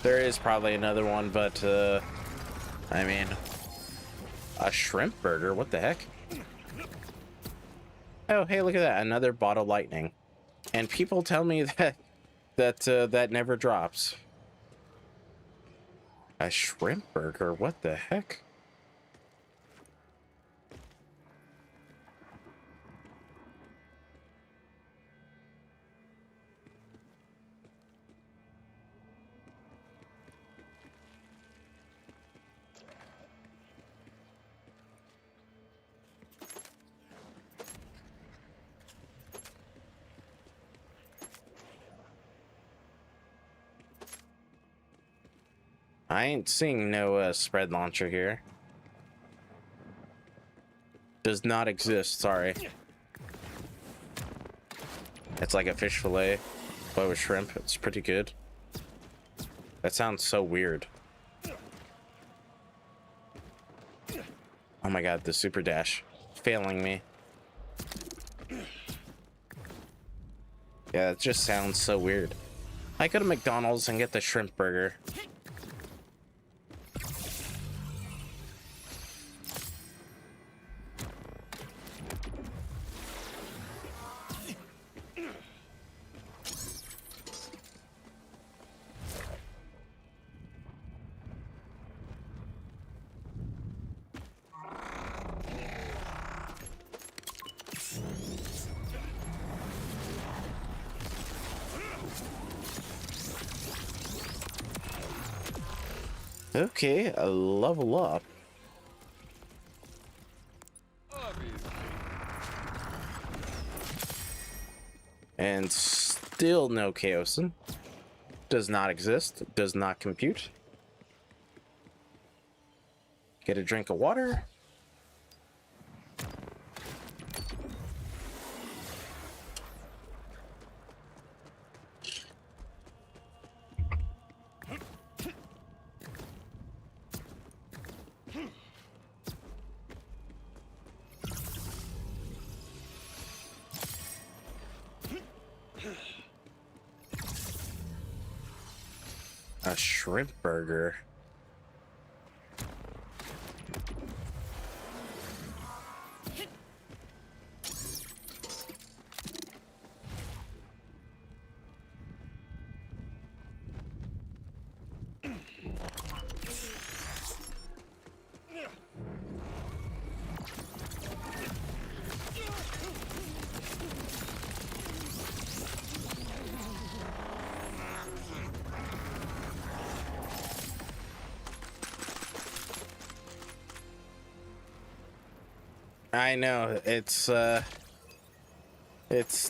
There is probably another one, but I mean, a shrimp burger, what the heck? Oh, hey, look at that, another bottle lightning. And people tell me that never drops. A shrimp burger, what the heck? I ain't seeing no spread launcher here. Does not exist, sorry. It's like a fish fillet, but with shrimp. It's pretty good. That sounds so weird. Oh my god, the super dash. Failing me. Yeah, it just sounds so weird. I go to McDonald's and get the shrimp burger. Okay, a level up. And still no Chaosin. Does not exist. Does not compute. Get a drink of water. A shrimp burger. I know it's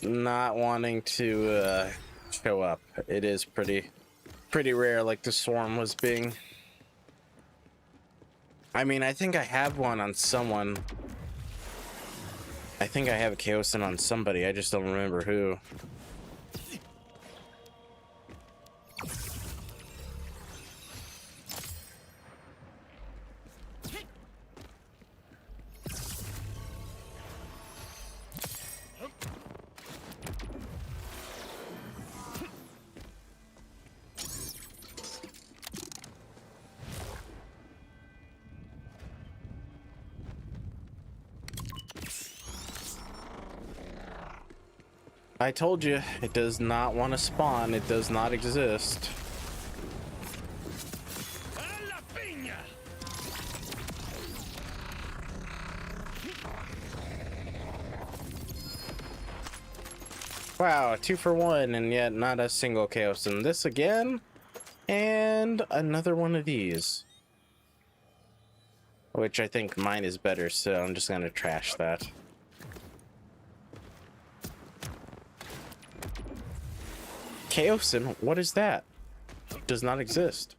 not wanting to show up. It is pretty rare, like the swarm was being. I mean, I think I have one on someone. I think I have a Chaosin on somebody. I just don't remember who. I told you, it does not want to spawn. It does not exist. Wow, 2 for 1, and yet not a single chaos in this again. And another one of these. Which I think mine is better, so I'm just gonna trash that. Chaosin, what is that? Does not exist.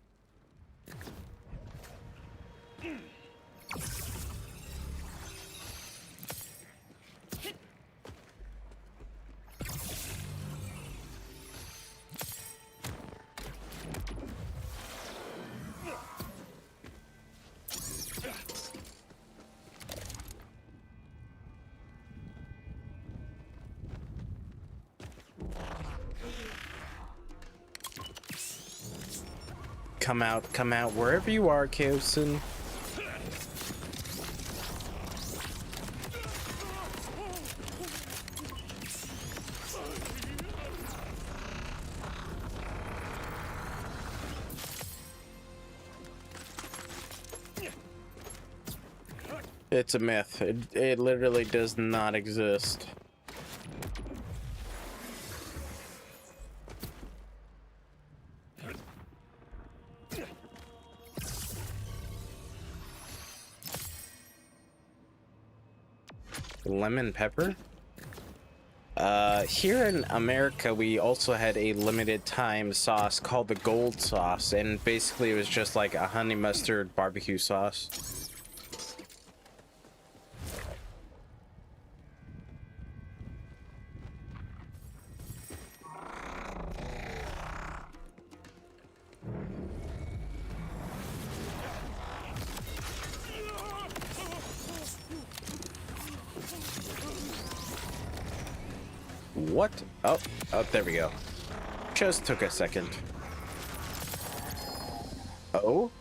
Come out, wherever you are, Chaosin. It's a myth. It literally does not exist. Lemon pepper? Here in America, we also had a limited time sauce called the gold sauce, and basically it was just like a honey mustard barbecue sauce. What? Oh, there we go. Just took a second. Oh?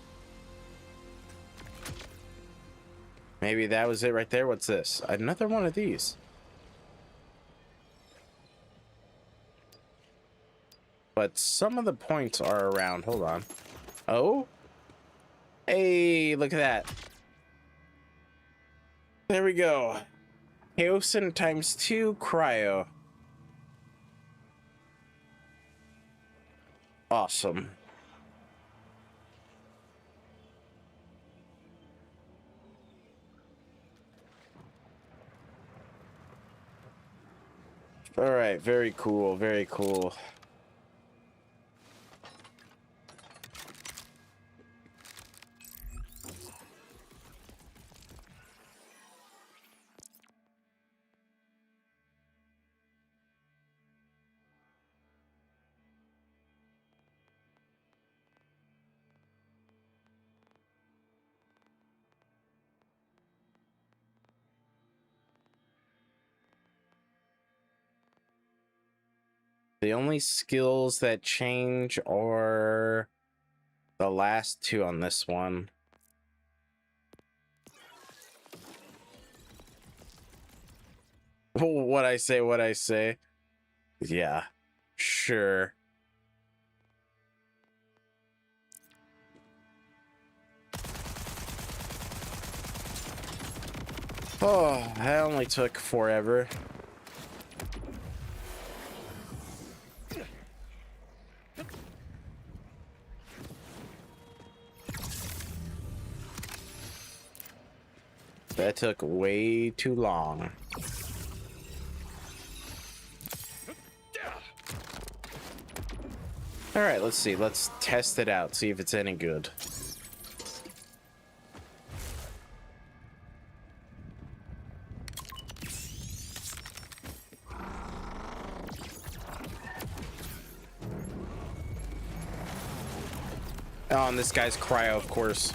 Maybe that was it right there. What's this? Another one of these. But some of the points are around. Hold on. Oh? Hey, look at that. There we go. Chaosin times 2 cryo. Awesome. All right, very cool, very cool. The only skills that change are the last two on this one. What I say, what I say. Yeah, sure. Oh, that only took forever. That took way too long. All right, let's see. Let's test it out, see if it's any good. Oh, and this guy's cryo, of course.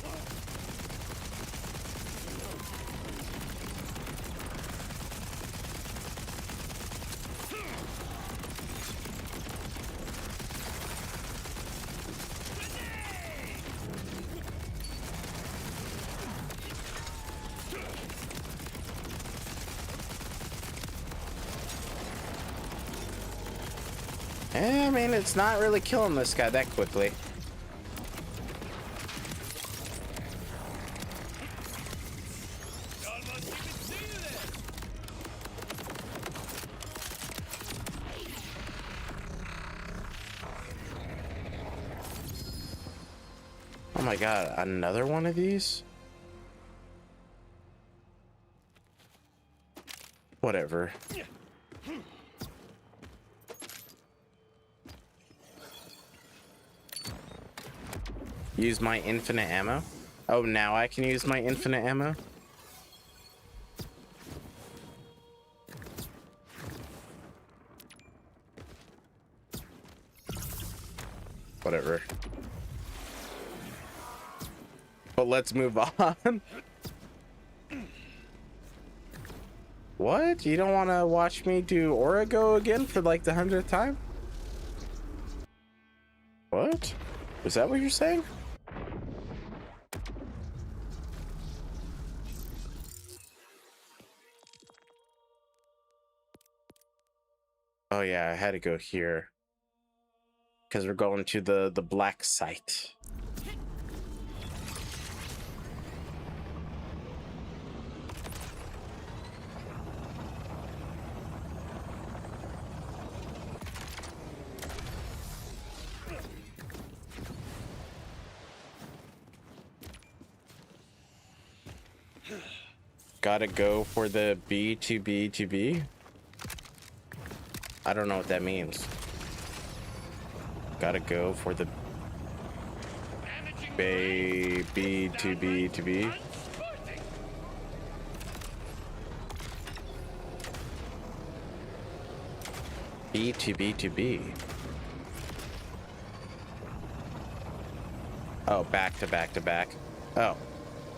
I mean, it's not really killing this guy that quickly. Oh my god, another one of these? Whatever. Use my infinite ammo? Oh, now I can use my infinite ammo? Whatever. But let's move on. What? You don't want to watch me do Origo again for like the 100th time? What? Is that what you're saying? Oh yeah, I had to go here. Because we're going to the black site. Gotta go for the B2B2B? I don't know what that means. Gotta go for the B2B2B. B2B2B. Oh, back to back to back. Oh.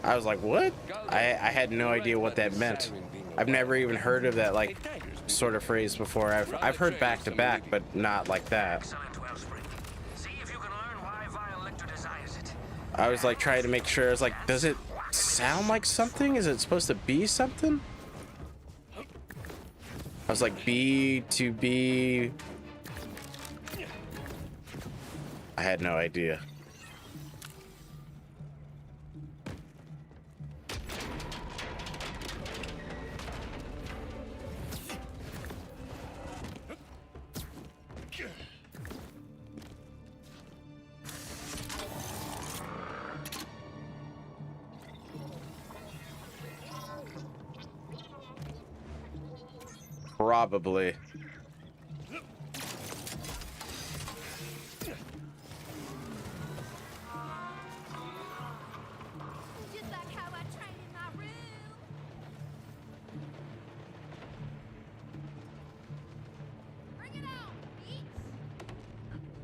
I was like, what? I had no idea what that meant. I've never even heard of that, like, sort of phrase before. I've heard back to back, but not like that. I was like trying to make sure. I was like, does it sound like something? Is it supposed to be something? I was like, B to B. I had no idea. Probably.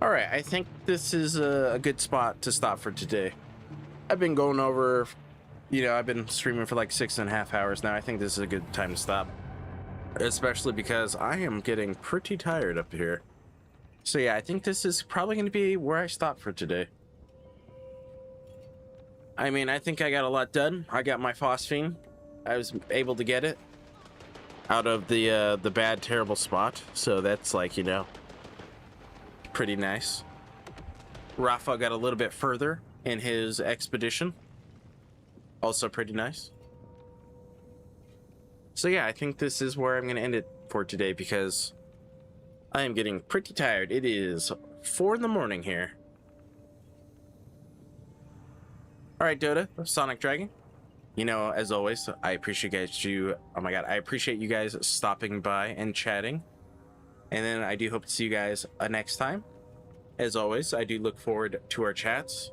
All right, I think this is a good spot to stop for today. I've been going over, you know, I've been streaming for like 6.5 hours now. I think this is a good time to stop, especially because I am getting pretty tired up here. So yeah, I think this is probably going to be where I stop for today. I mean, I think I got a lot done. I got my Phosphene. I was able to get it out of the bad, terrible spot. So that's like, you know, pretty nice. Rafa got a little bit further in his expedition. Also pretty nice. So yeah, I think this is where I'm going to end it for today because I am getting pretty tired. It is 4 in the morning here. All right, Dota, Sonic Dragon. You know, as always, I appreciate I appreciate you guys stopping by and chatting. And then I do hope to see you guys next time. As always, I do look forward to our chats.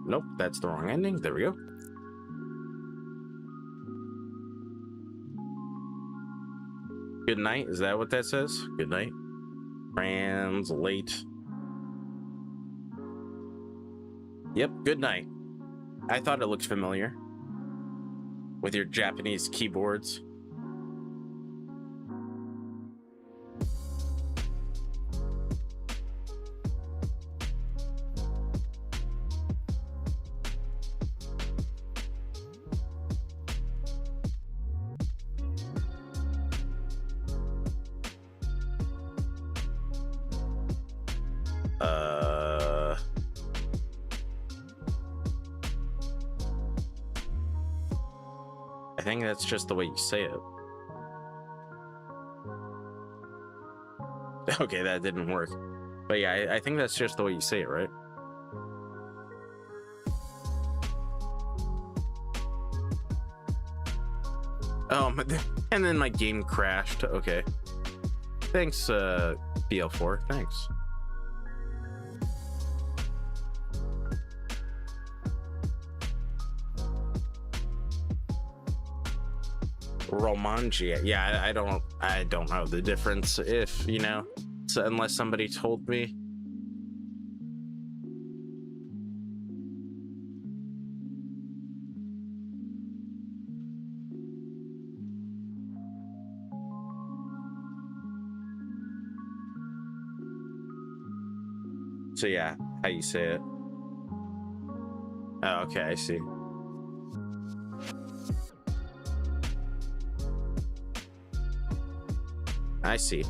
Nope, that's the wrong ending. There we go. Good night. Is that what that says? Good night. Translate. Yep, good night. I thought it looked familiar with your Japanese keyboards. I think that's just the way you say it. Okay, that didn't work. But yeah, I think that's just the way you say it, right? Oh, and then my game crashed. Okay. Thanks, BL4. Thanks. Romangia. Yeah, I don't know the difference, if you know, so unless somebody told me. So yeah, how you say it. Oh, okay, I see. I see.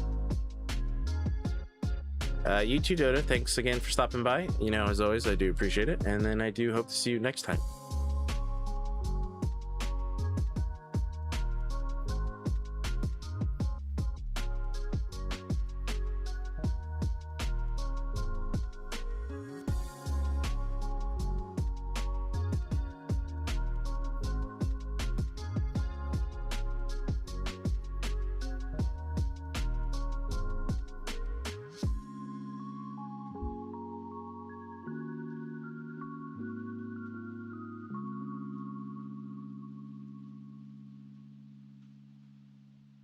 You too, Dota. Thanks again for stopping by. You know, as always, I do appreciate it. And then I do hope to see you next time.